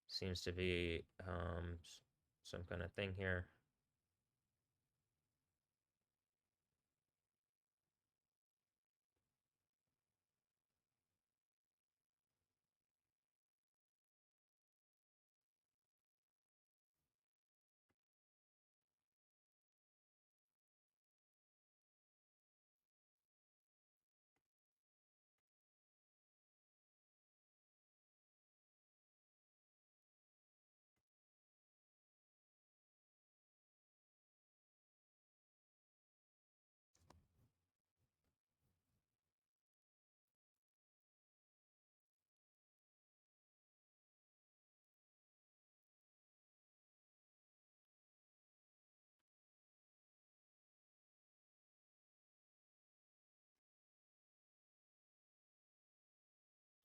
Seems to be some kind of thing here.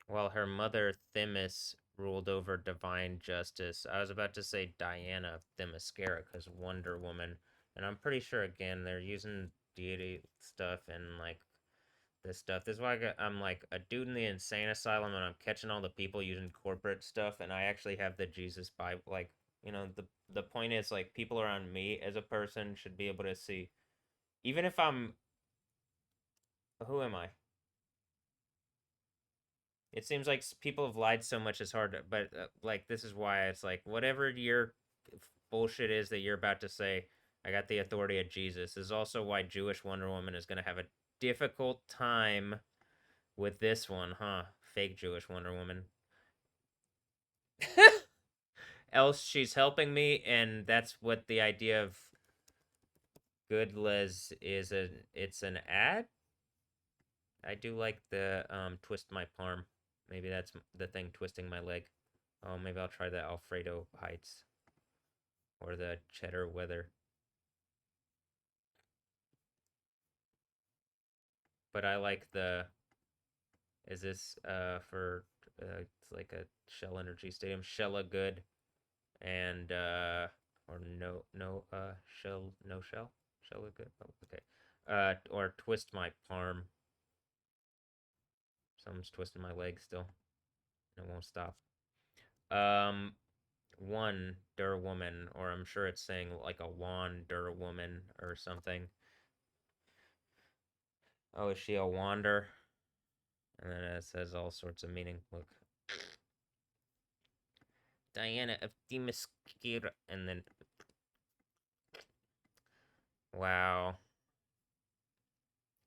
While her mother Themis ruled over divine justice. I was about to say Diana Themyscira because Wonder Woman, and I'm pretty sure again they're using deity stuff and like this stuff. This is why I'm like a dude in the insane asylum, and I'm catching all the people using corporate stuff, and I actually have the Jesus Bible. Like, the point is like people around me as a person should be able to see, even if I'm. Who am I? It seems like people have lied so much it's hard to, but like this is why it's like whatever your bullshit is that you're about to say, I got the authority of Jesus, is also why Jewish Wonder Woman is going to have a difficult time with this one, huh? Fake Jewish Wonder Woman. Else she's helping me, and that's what the idea of good les is. It's an ad. I do like the twist my palm. Maybe that's the thing twisting my leg. Oh, maybe I'll try the Alfredo Heights or the cheddar weather. But I like the. Is this for? It's like a Shell Energy Stadium. Shella good, and or Shell no Shell. Shella good. Oh, okay. Or twist my palm. Someone's twisting my leg still. It won't stop. Wonder Woman, or I'm sure it's saying like a Wander Woman or something. Oh, is she a wander? And then it says all sorts of meaning. Look. Diana of Themyscira. And then. Wow.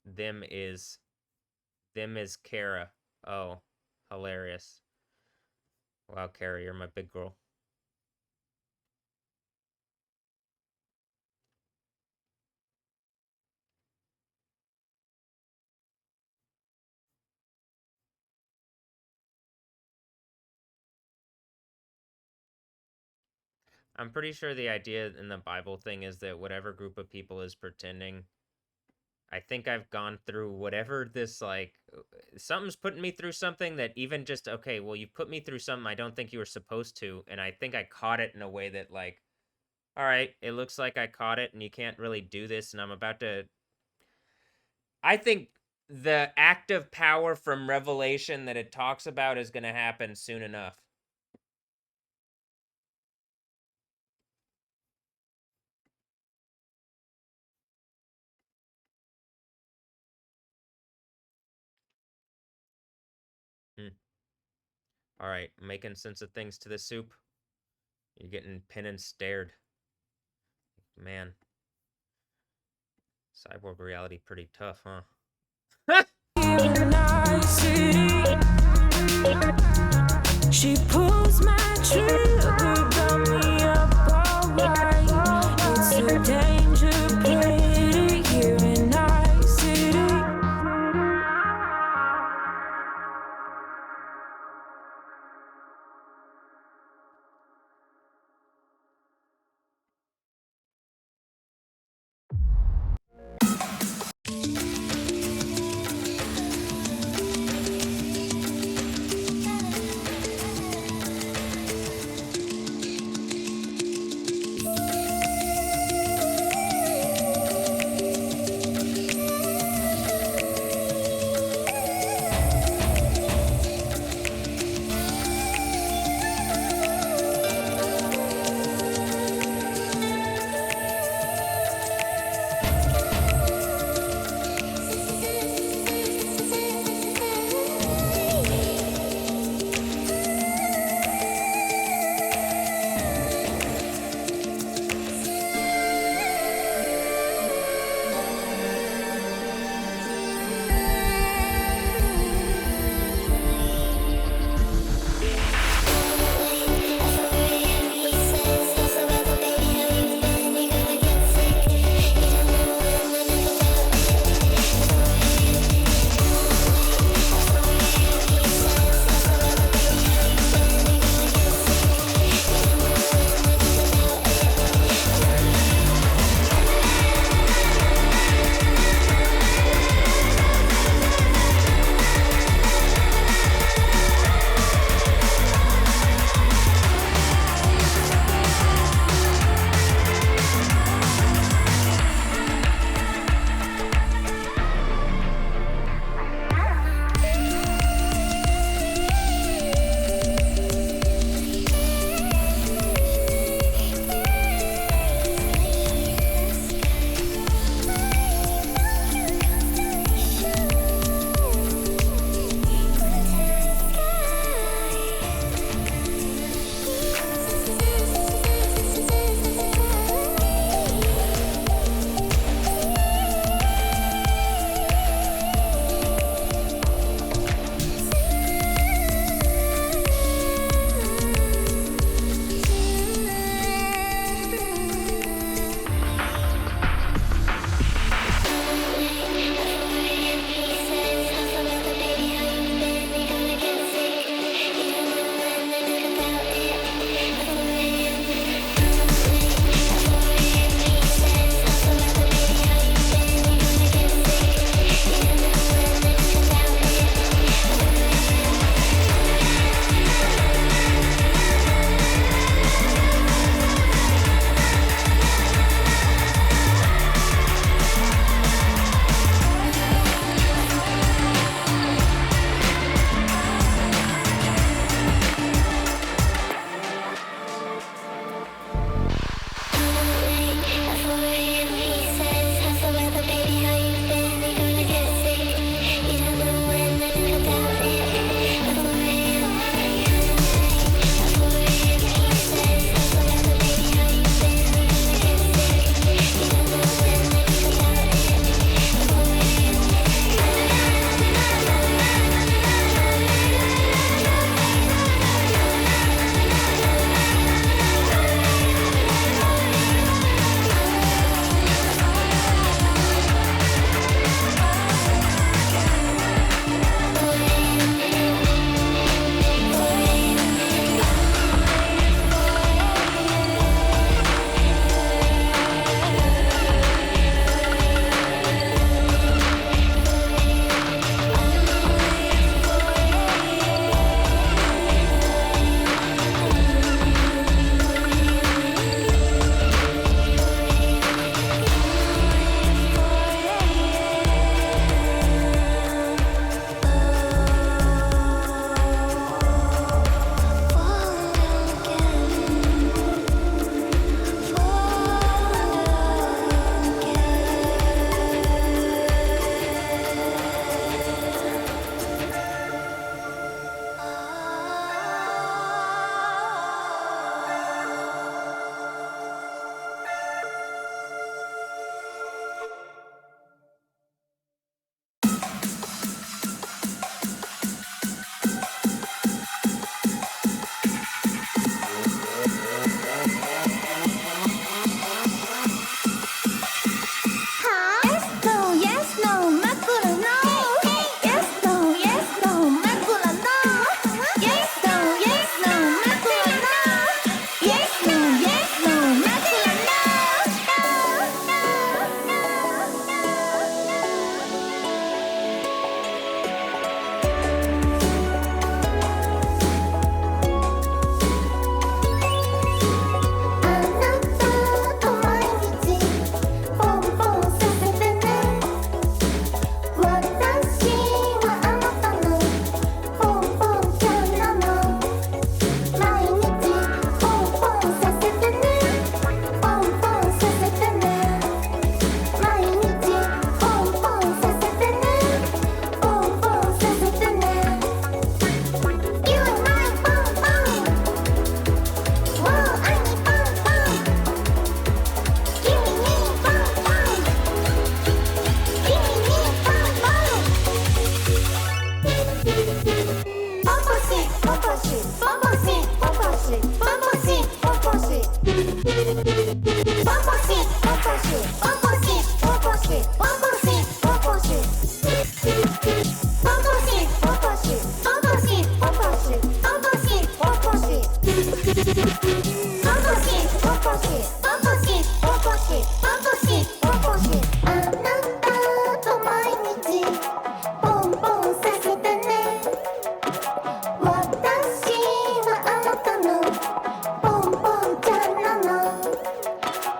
Them is Kara. Oh, hilarious. Wow, Kara, you're my big girl. I'm pretty sure the idea in the Bible thing is that whatever group of people is pretending. I think I've gone through whatever this, like, something's putting me through something that even just, okay, well, you put me through something I don't think you were supposed to, and I think I caught it in a way that, like, all right, it looks like I caught it, and you can't really do this, and I'm about to. I think the act of power from Revelation that it talks about is going to happen soon enough. All right, making sense of things to the soup. You're getting pinned and stared. Man. Cyborg reality pretty tough, huh? She pulls my trigger, got me up alright. It's a danger play here in Night City.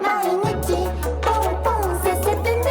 毎日ポンポンさせてね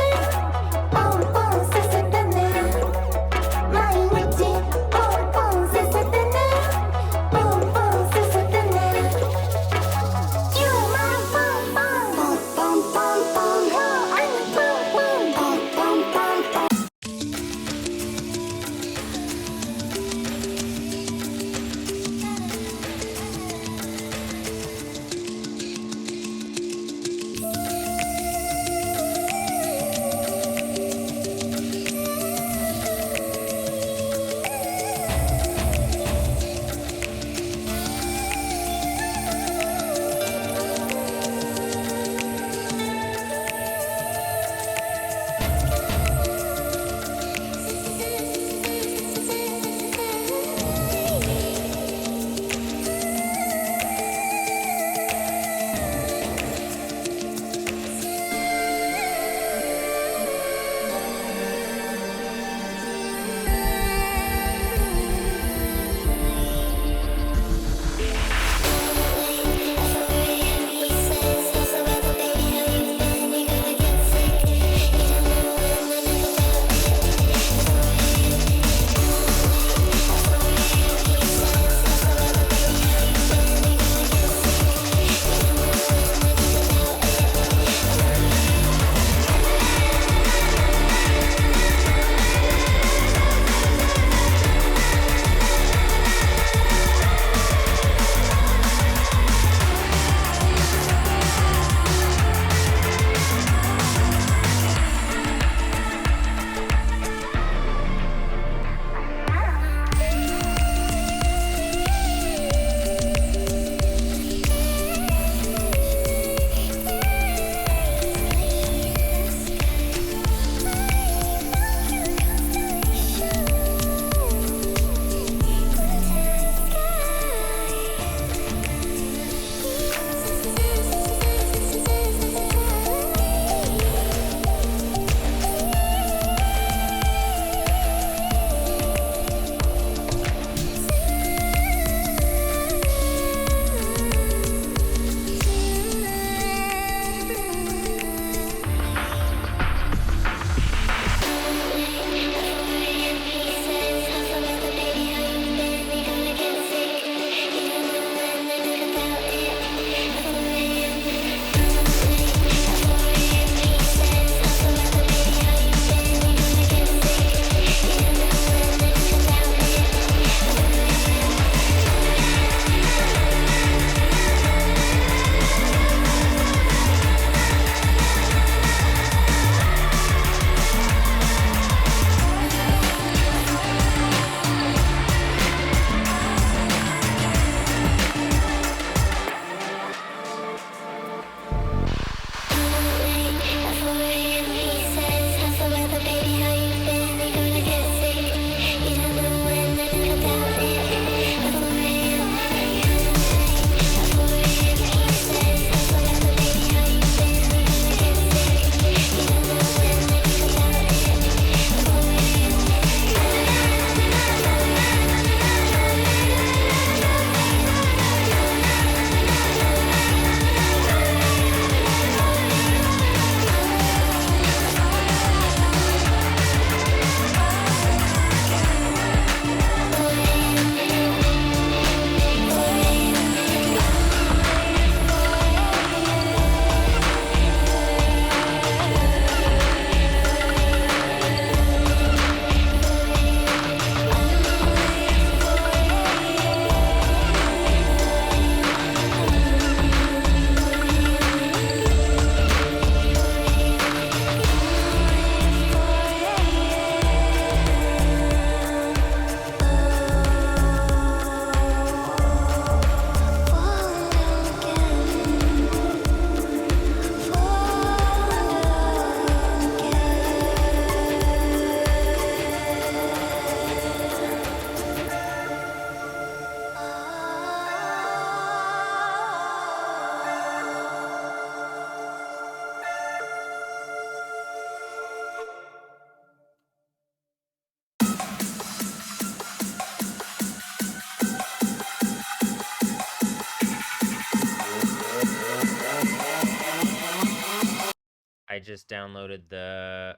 just downloaded the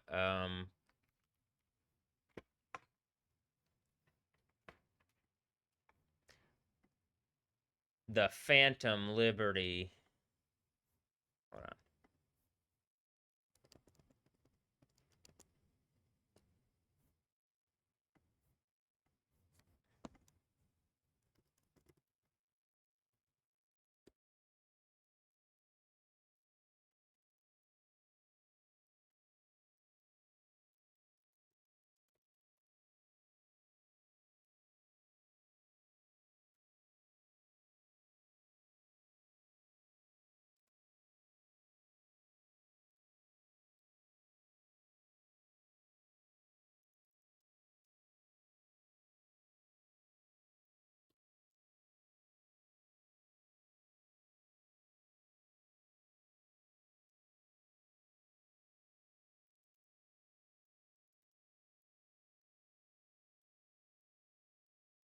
Phantom Liberty. Hold on.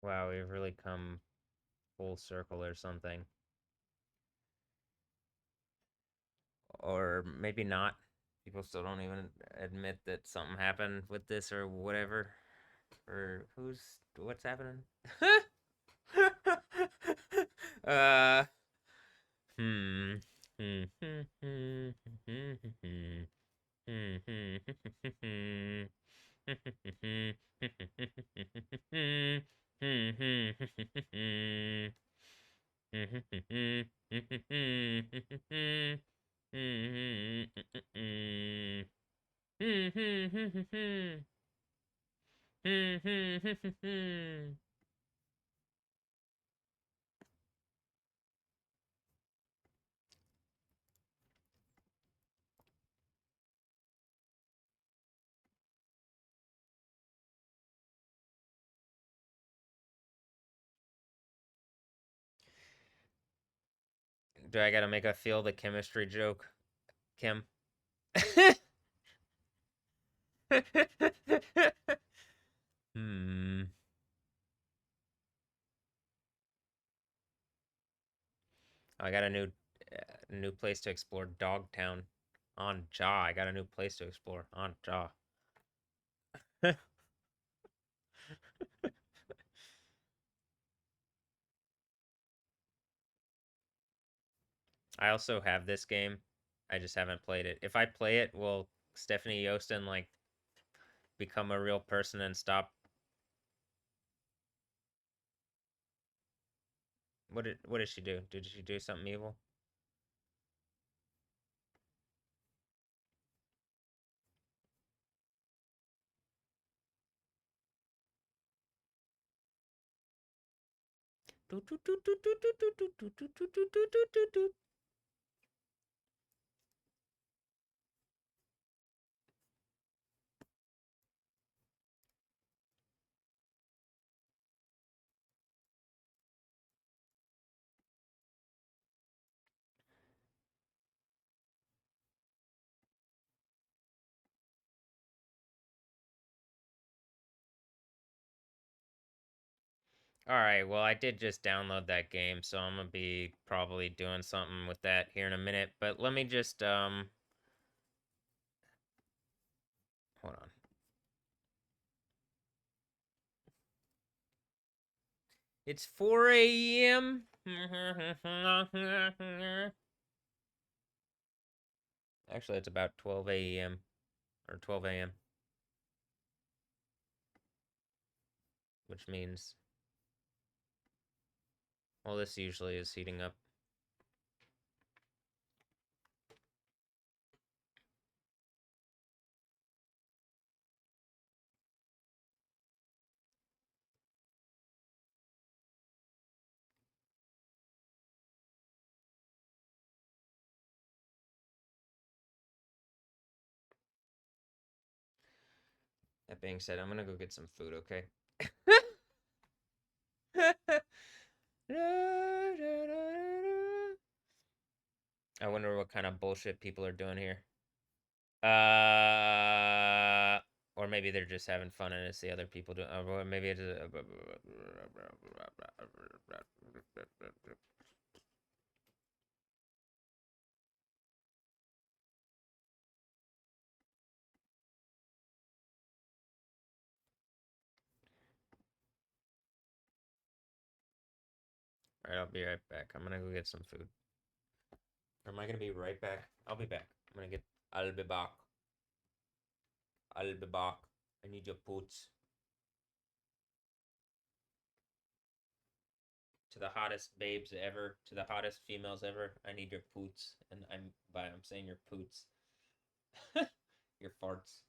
Wow, we've really come full circle or something. Or maybe not. People still don't even admit that something happened with this or whatever. Or what's happening? uh, hmm. Do I gotta make a feel the chemistry joke, Kim? Hmm. I got a new place to explore, Dogtown, on Jaw. I got a new place to explore on Jaw. I also have this game. I just haven't played it. If I play it, will Stephanie Yostin like become a real person and stop? What did she do? Did she do something evil? Alright, well, I did just download that game, so I'm gonna be probably doing something with that here in a minute. But let me just, hold on. It's 4 a.m. Actually, it's about 12 a.m. or 12 a.m. Which means, well, this usually is heating up. That being said, I'm gonna go get some food, okay? I wonder what kind of bullshit people are doing here. Or maybe they're just having fun and it's the other people doing, or maybe it's. Alright, I'll be right back. I'm gonna go get some food. Or am I gonna be right back? I'll be back. I'll be back. I'll be back. I need your boots. To the hottest babes ever, to the hottest females ever, I need your poots. And I'm saying your poots. Your farts.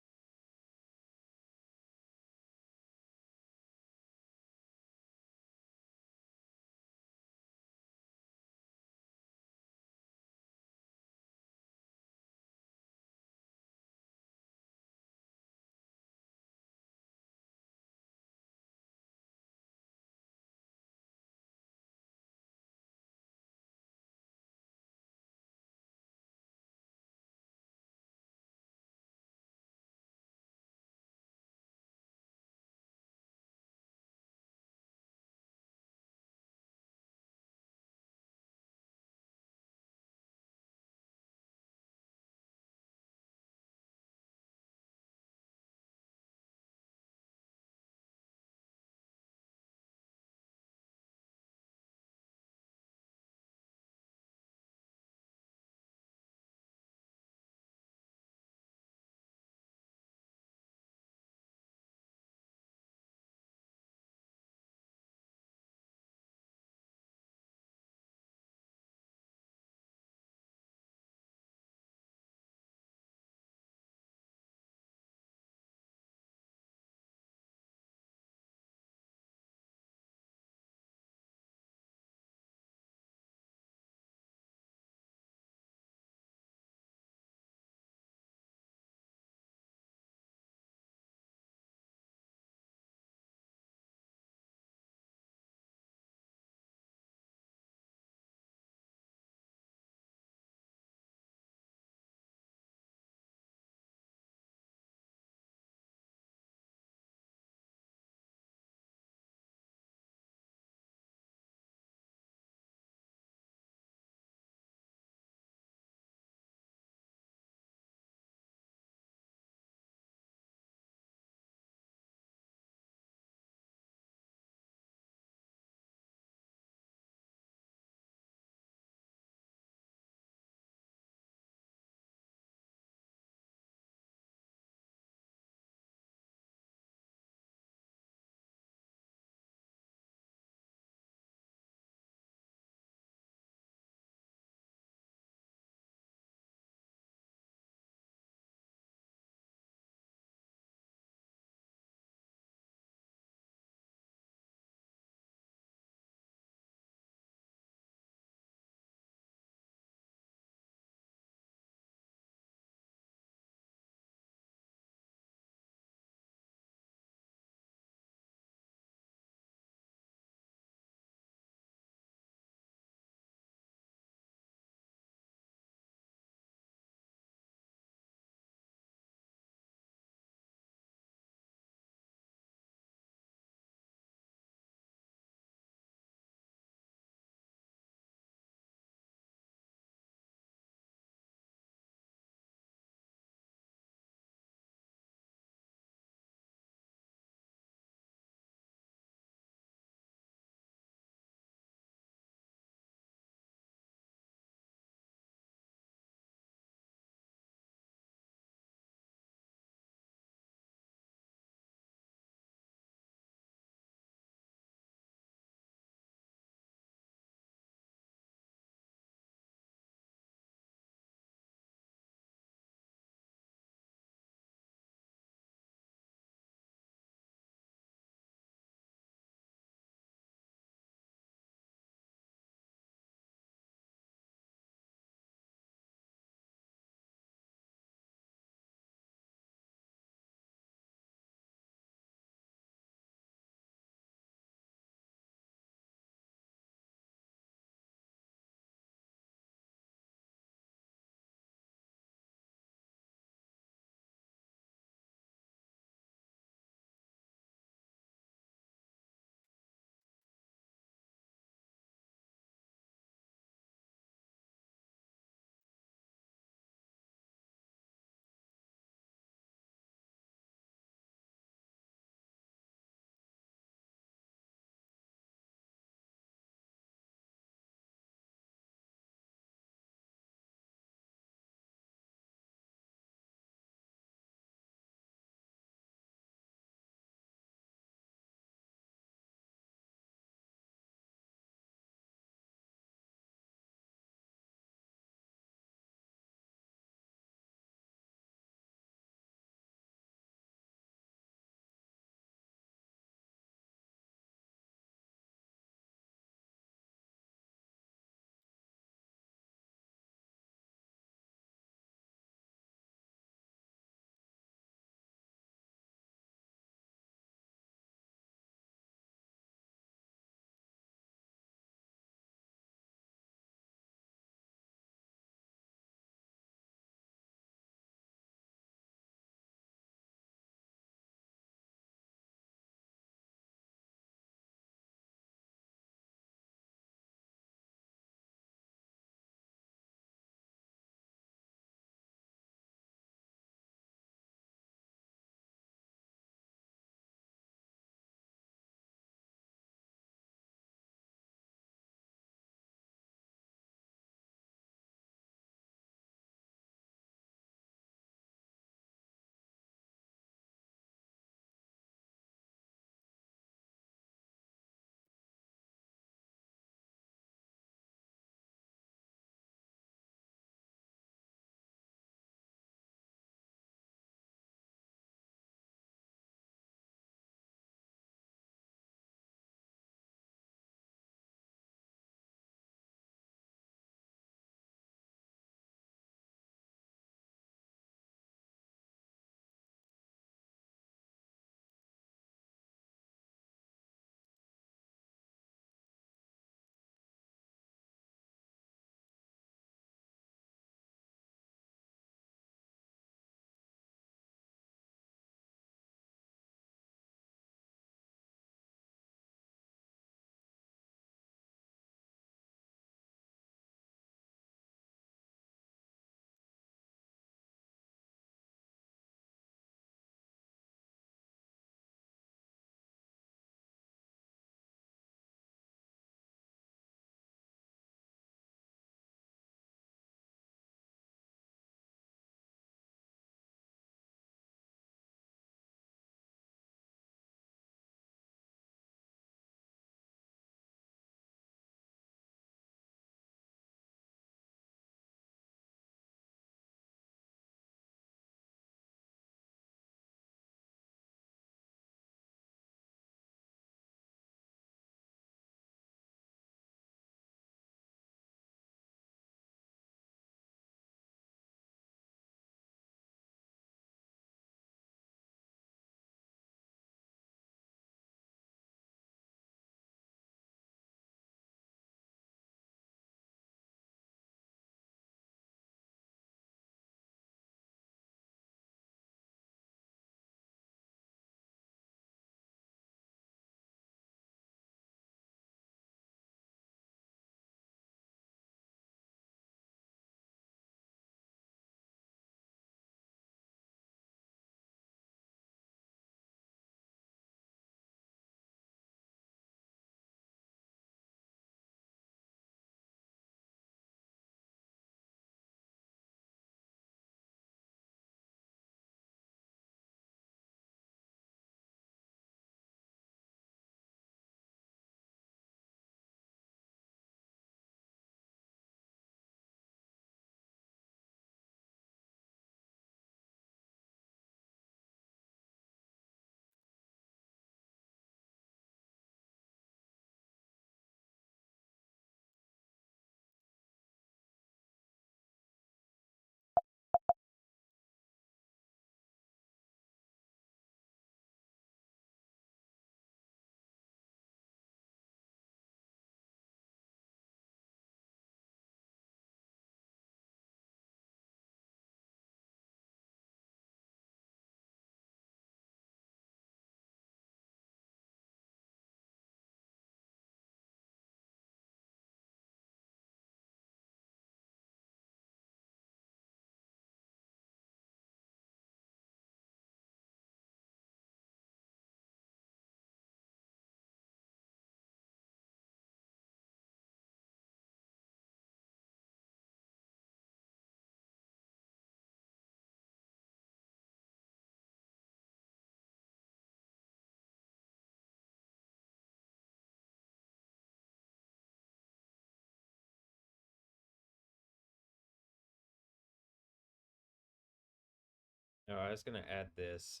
Oh, I was gonna add this.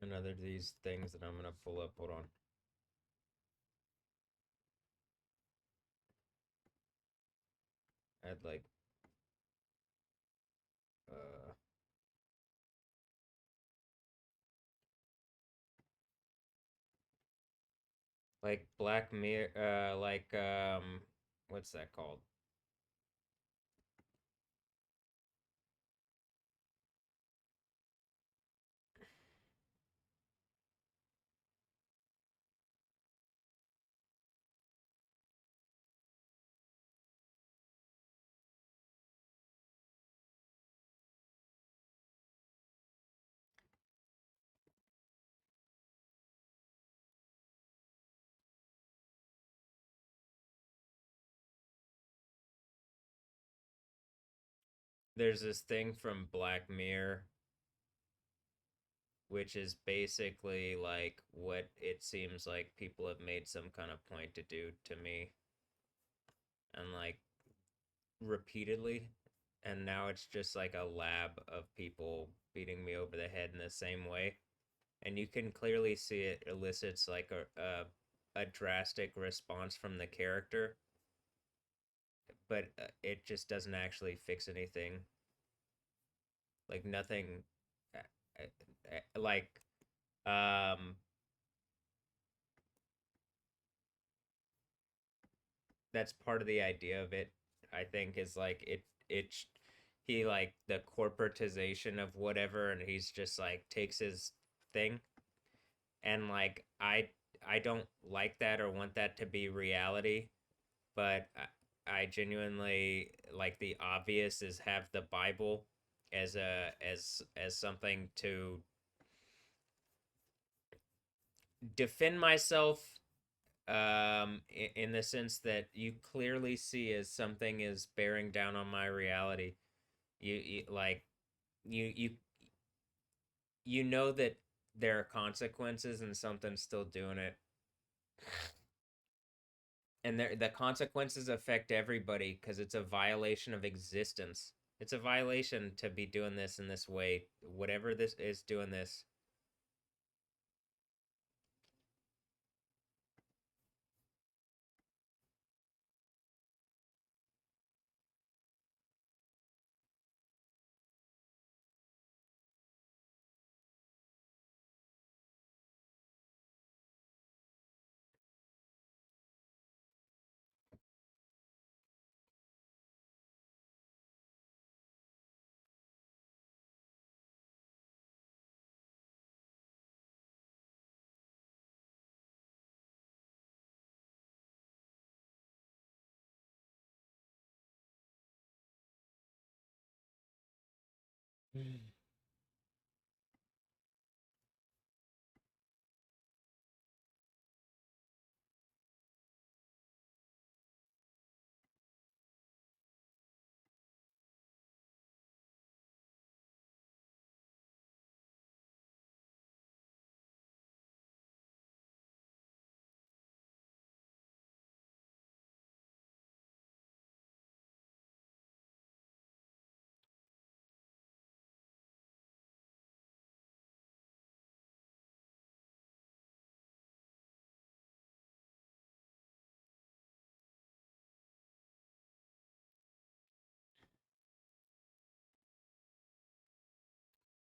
Another of these things that I'm gonna pull up. Hold on. Add uh like Black Mirror, what's that called? There's this thing from Black Mirror, which is basically like what it seems like people have made some kind of point to do to me, and like repeatedly, and now it's just like a lab of people beating me over the head in the same way, and you can clearly see it elicits like a drastic response from the character, but it just doesn't actually fix anything. Like nothing, like um that's part of the idea of it. I think is like it he like the corporatization of whatever, and he's just like takes his thing, and like I don't like that or want that to be reality, but I genuinely like the obvious is have the Bible as a as something to defend myself, in the sense that you clearly see as something is bearing down on my reality. You like you you you know that there are consequences and something's still doing it, and the consequences affect everybody because it's a violation of existence. It's a violation to be doing this in this way, whatever this is doing this.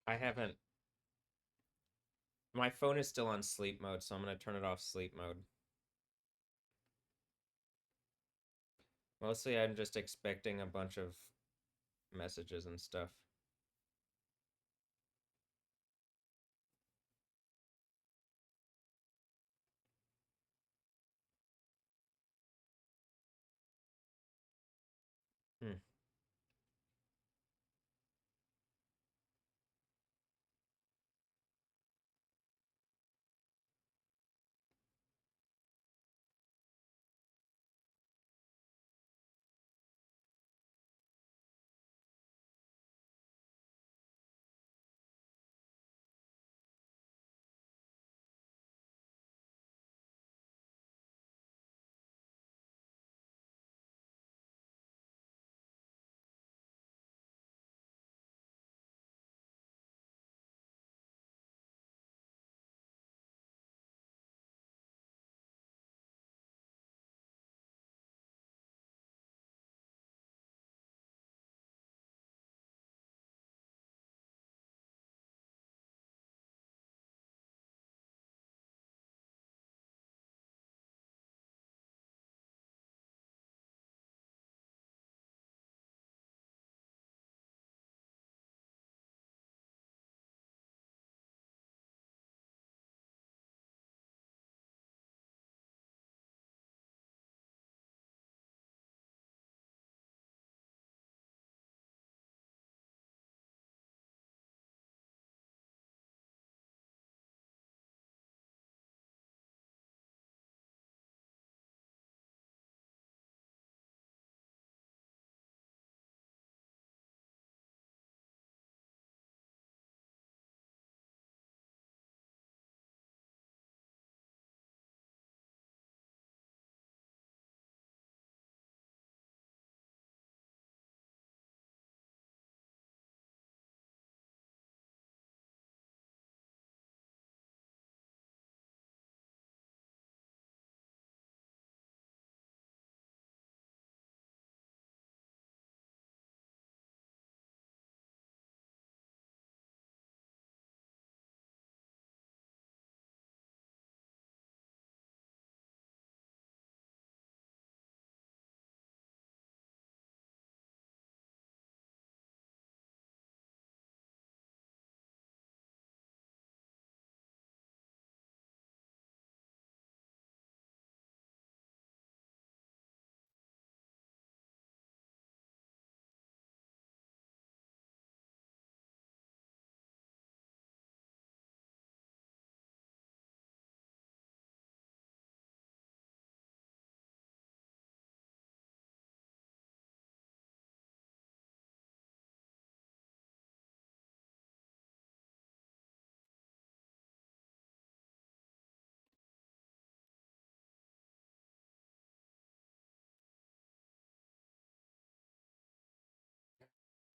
I haven't. My phone is still on sleep mode, so I'm gonna turn it off sleep mode. Mostly, I'm just expecting a bunch of messages and stuff. Hmm.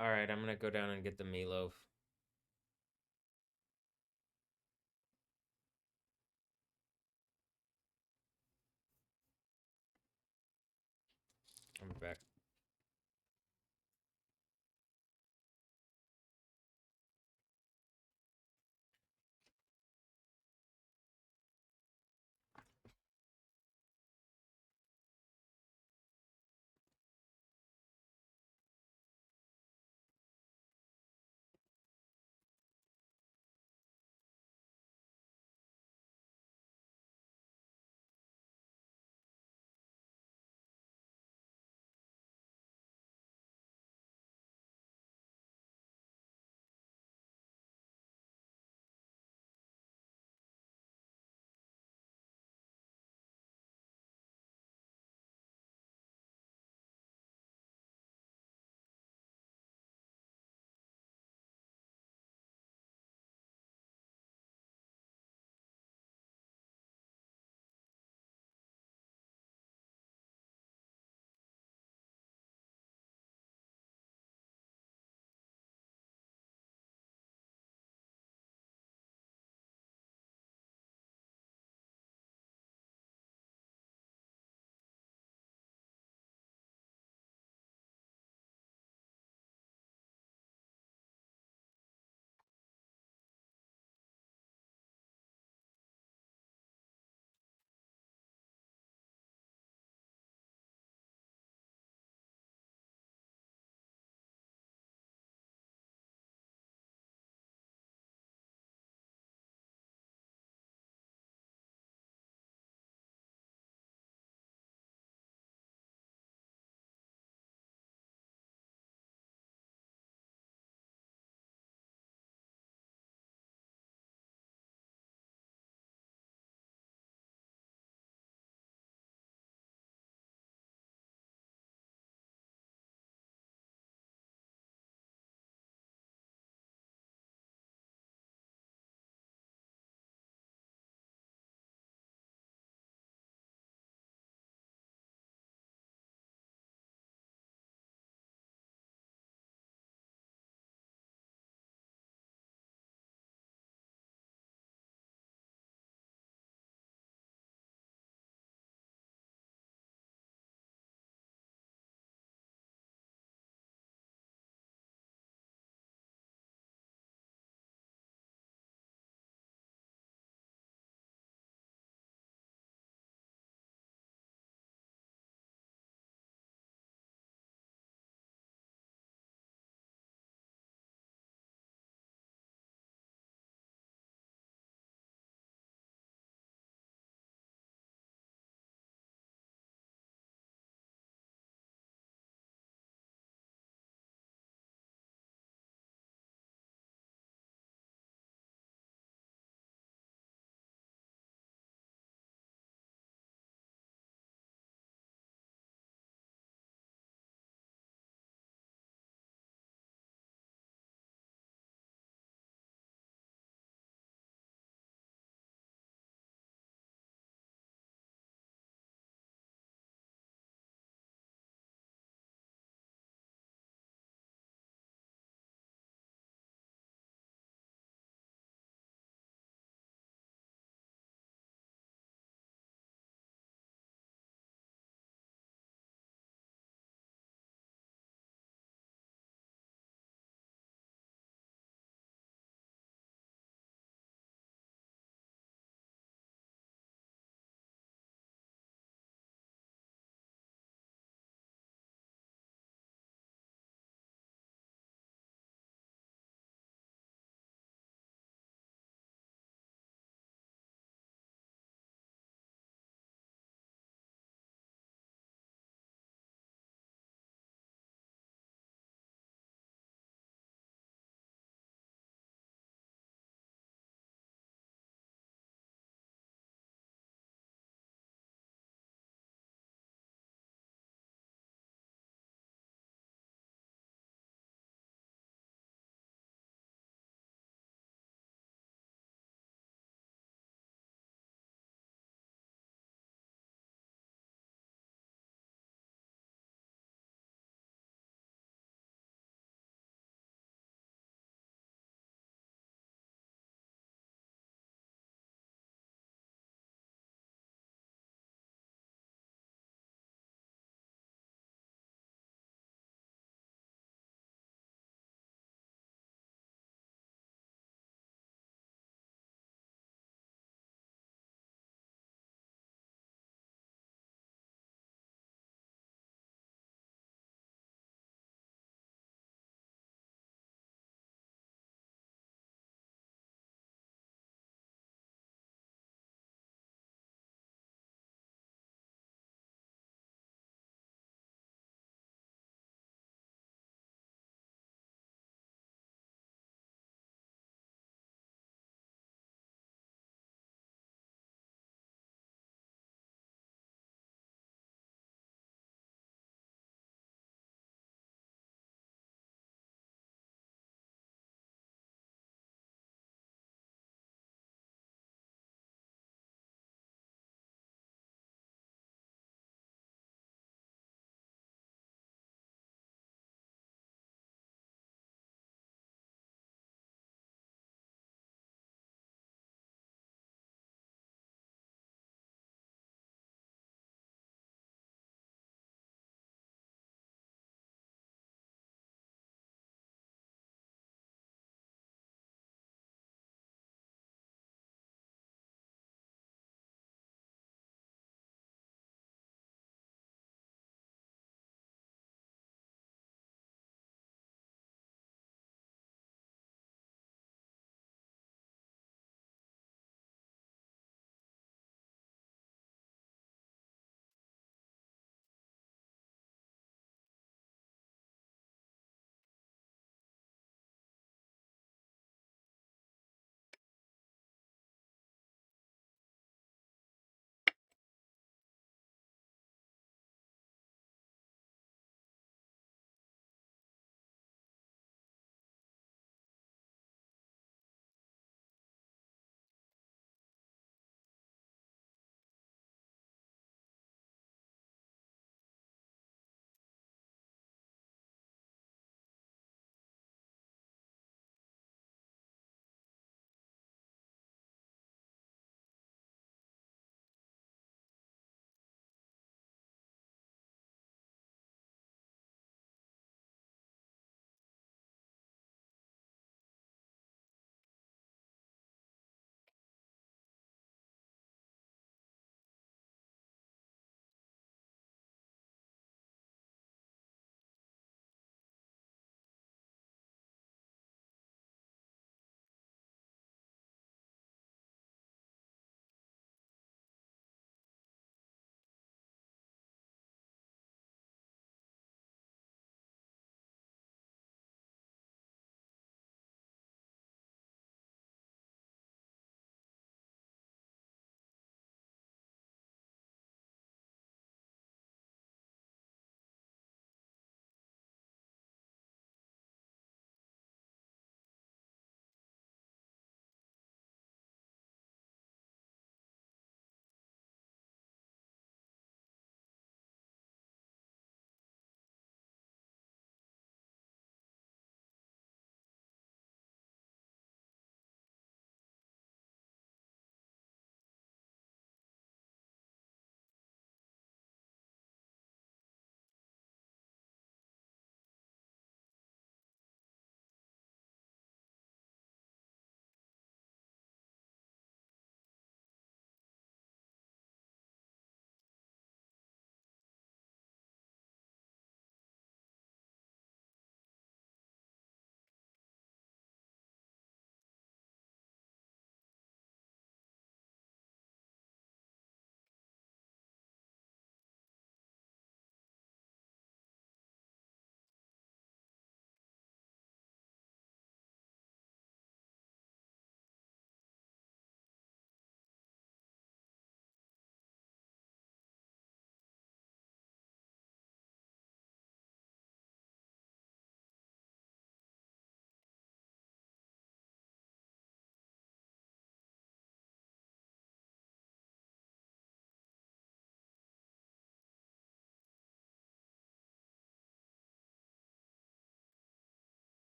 All right, I'm gonna go down and get the meatloaf. I'm back.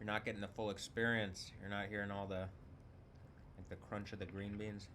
You're not getting the full experience. You're not hearing all the like the crunch of the green beans.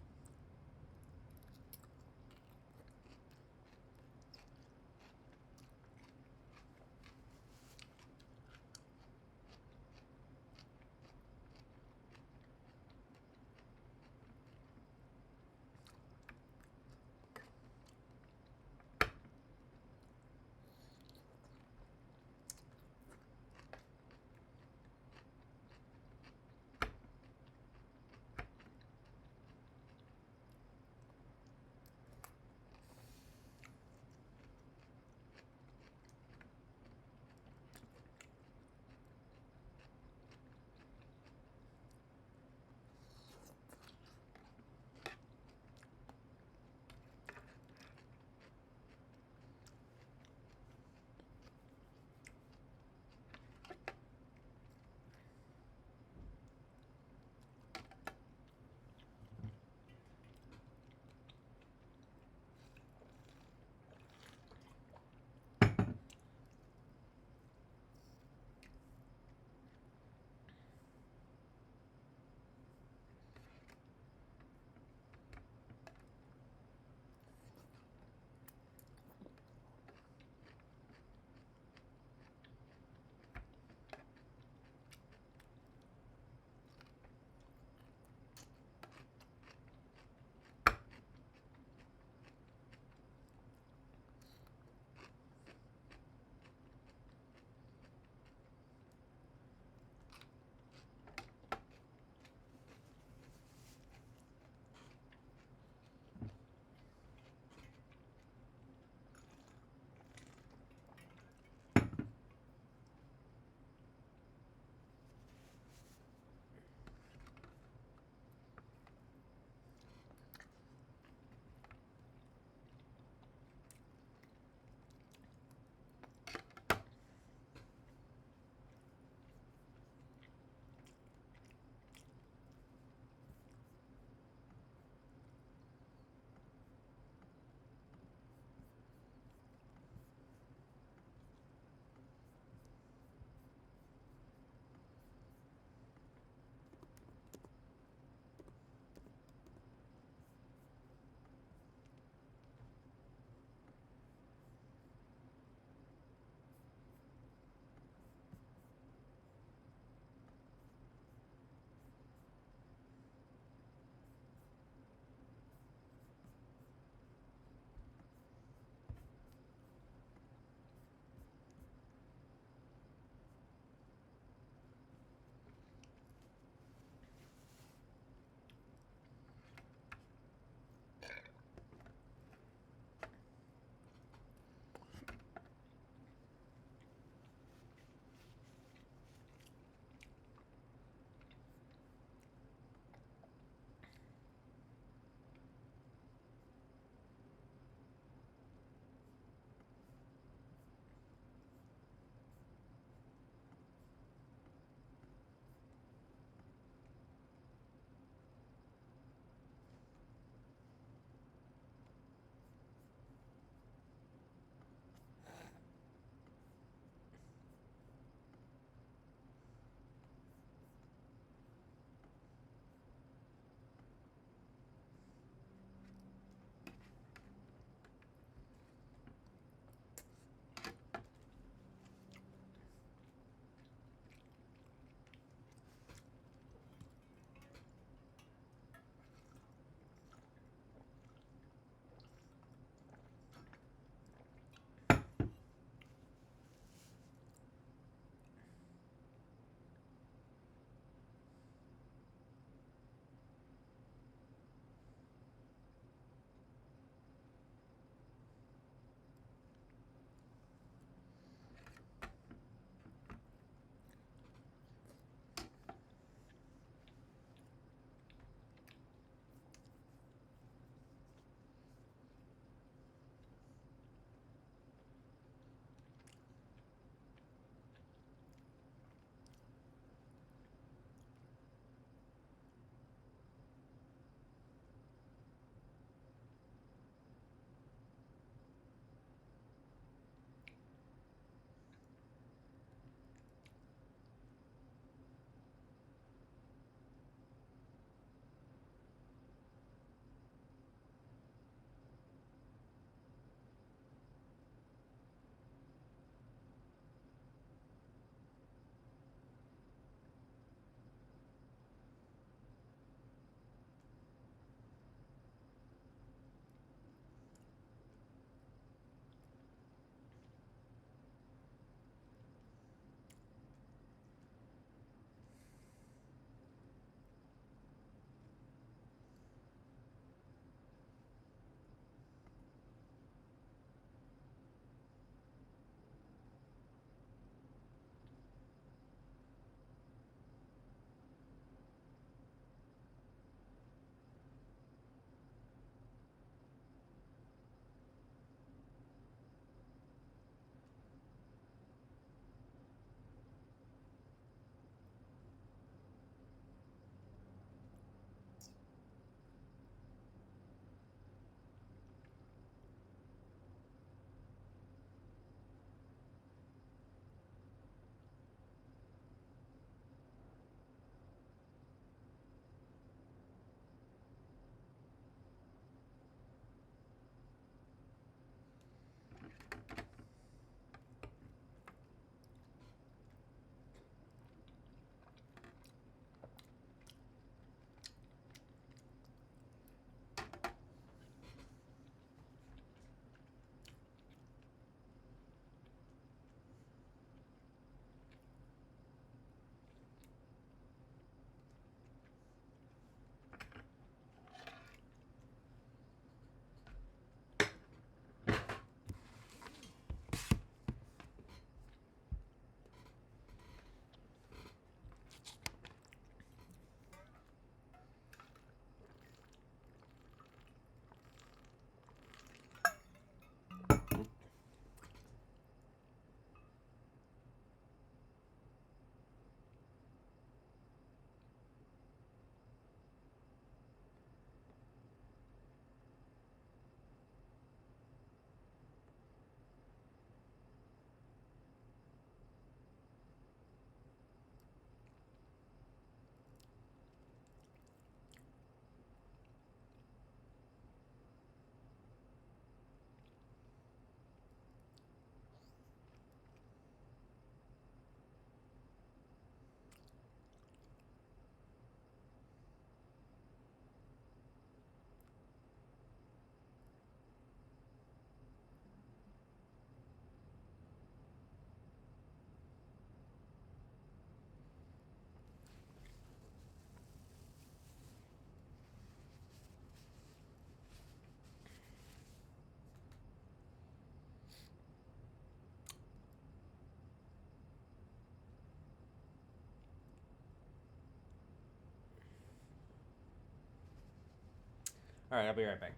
All right, I'll be right back.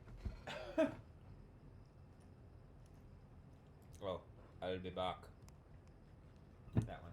Oh, I'll be back. That one.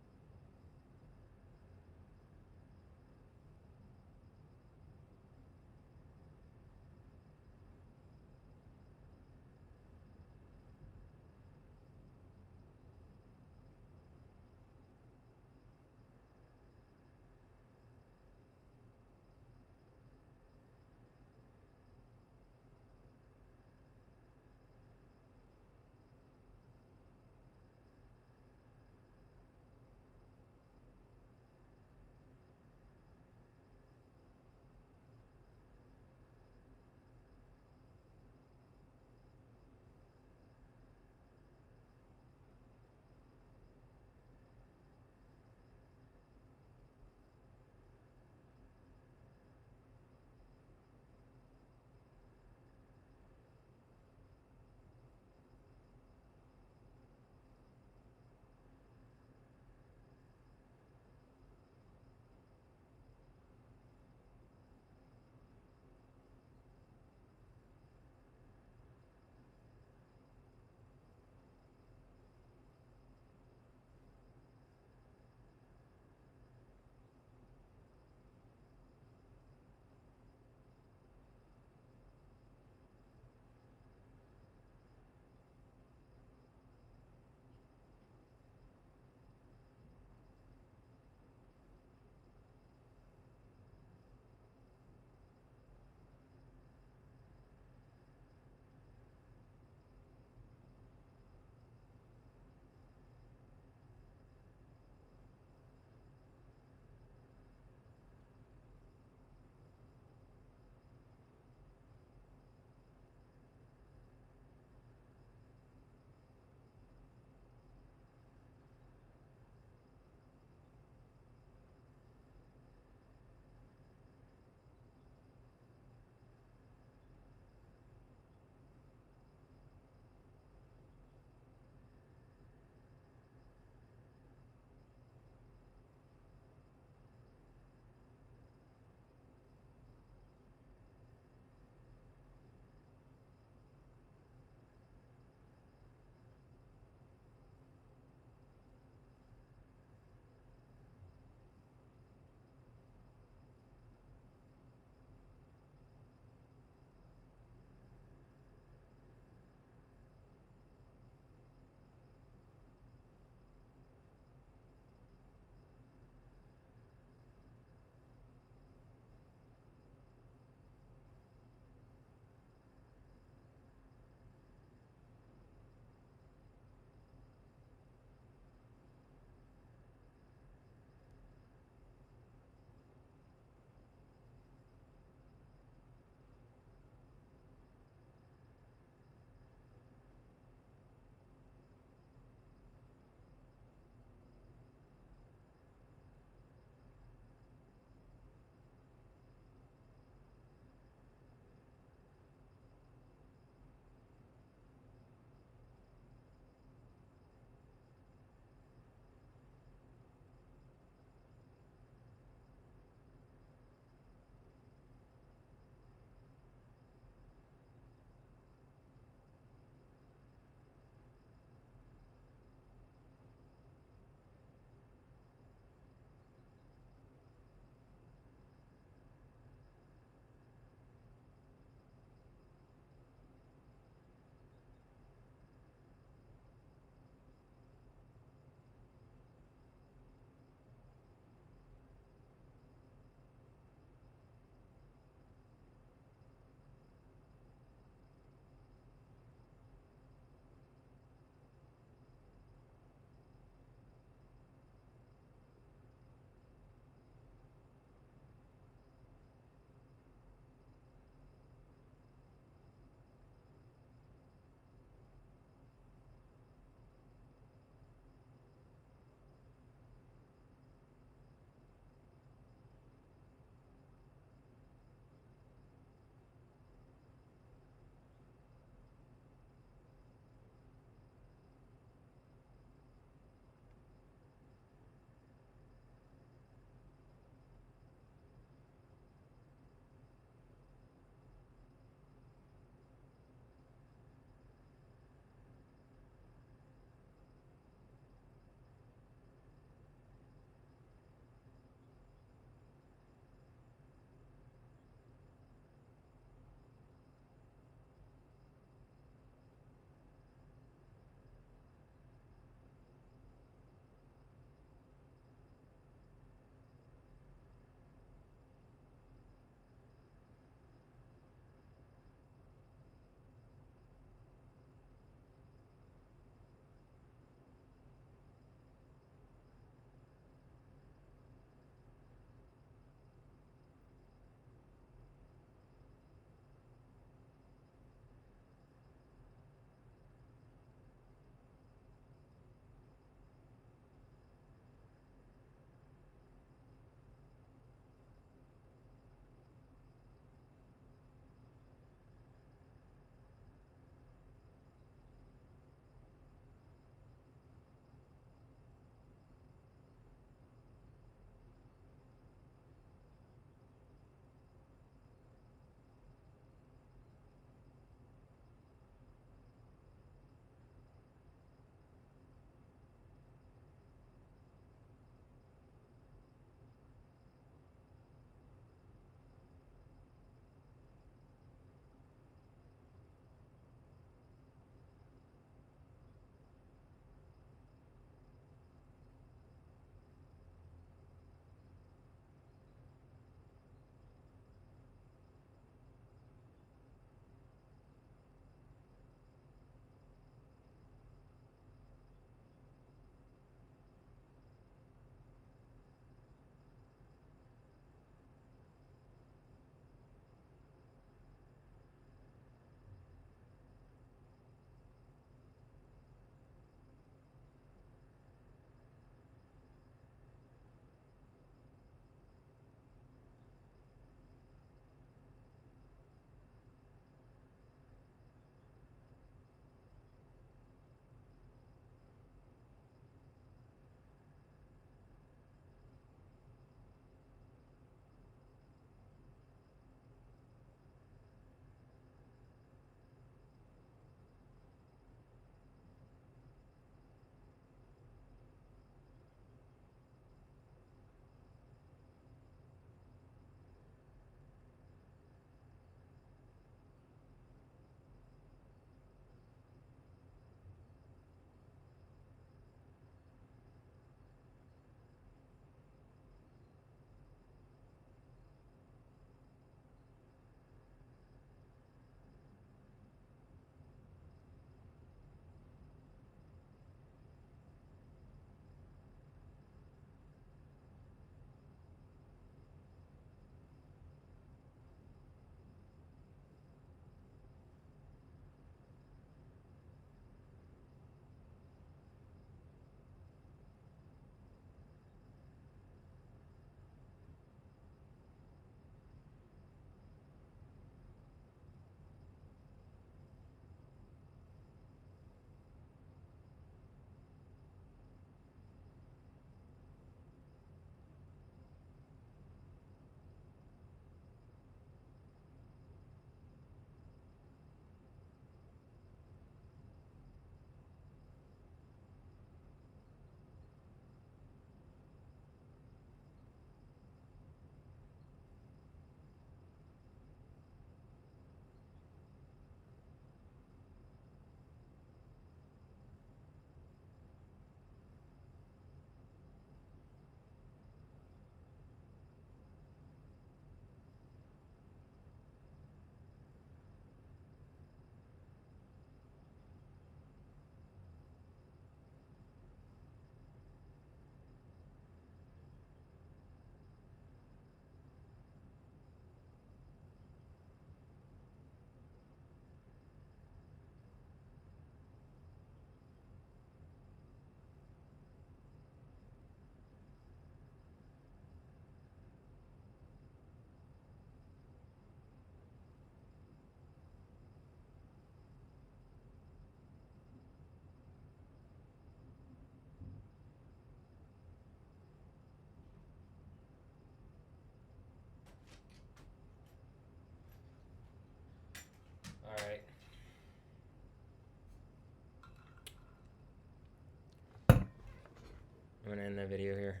end the video here.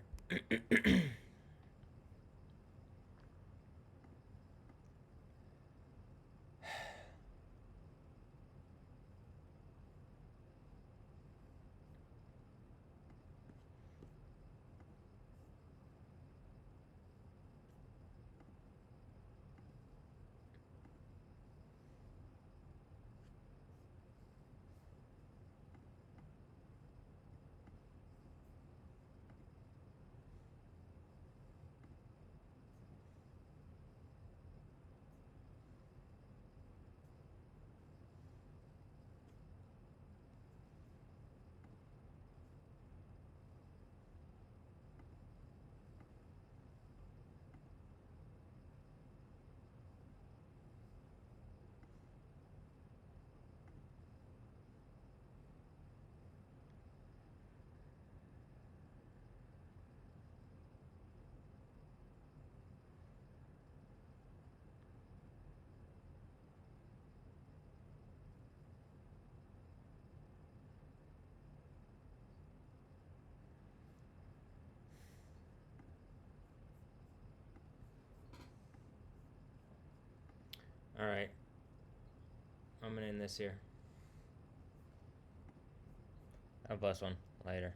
All right. I'm gonna end this here. Have a blessed one. Later.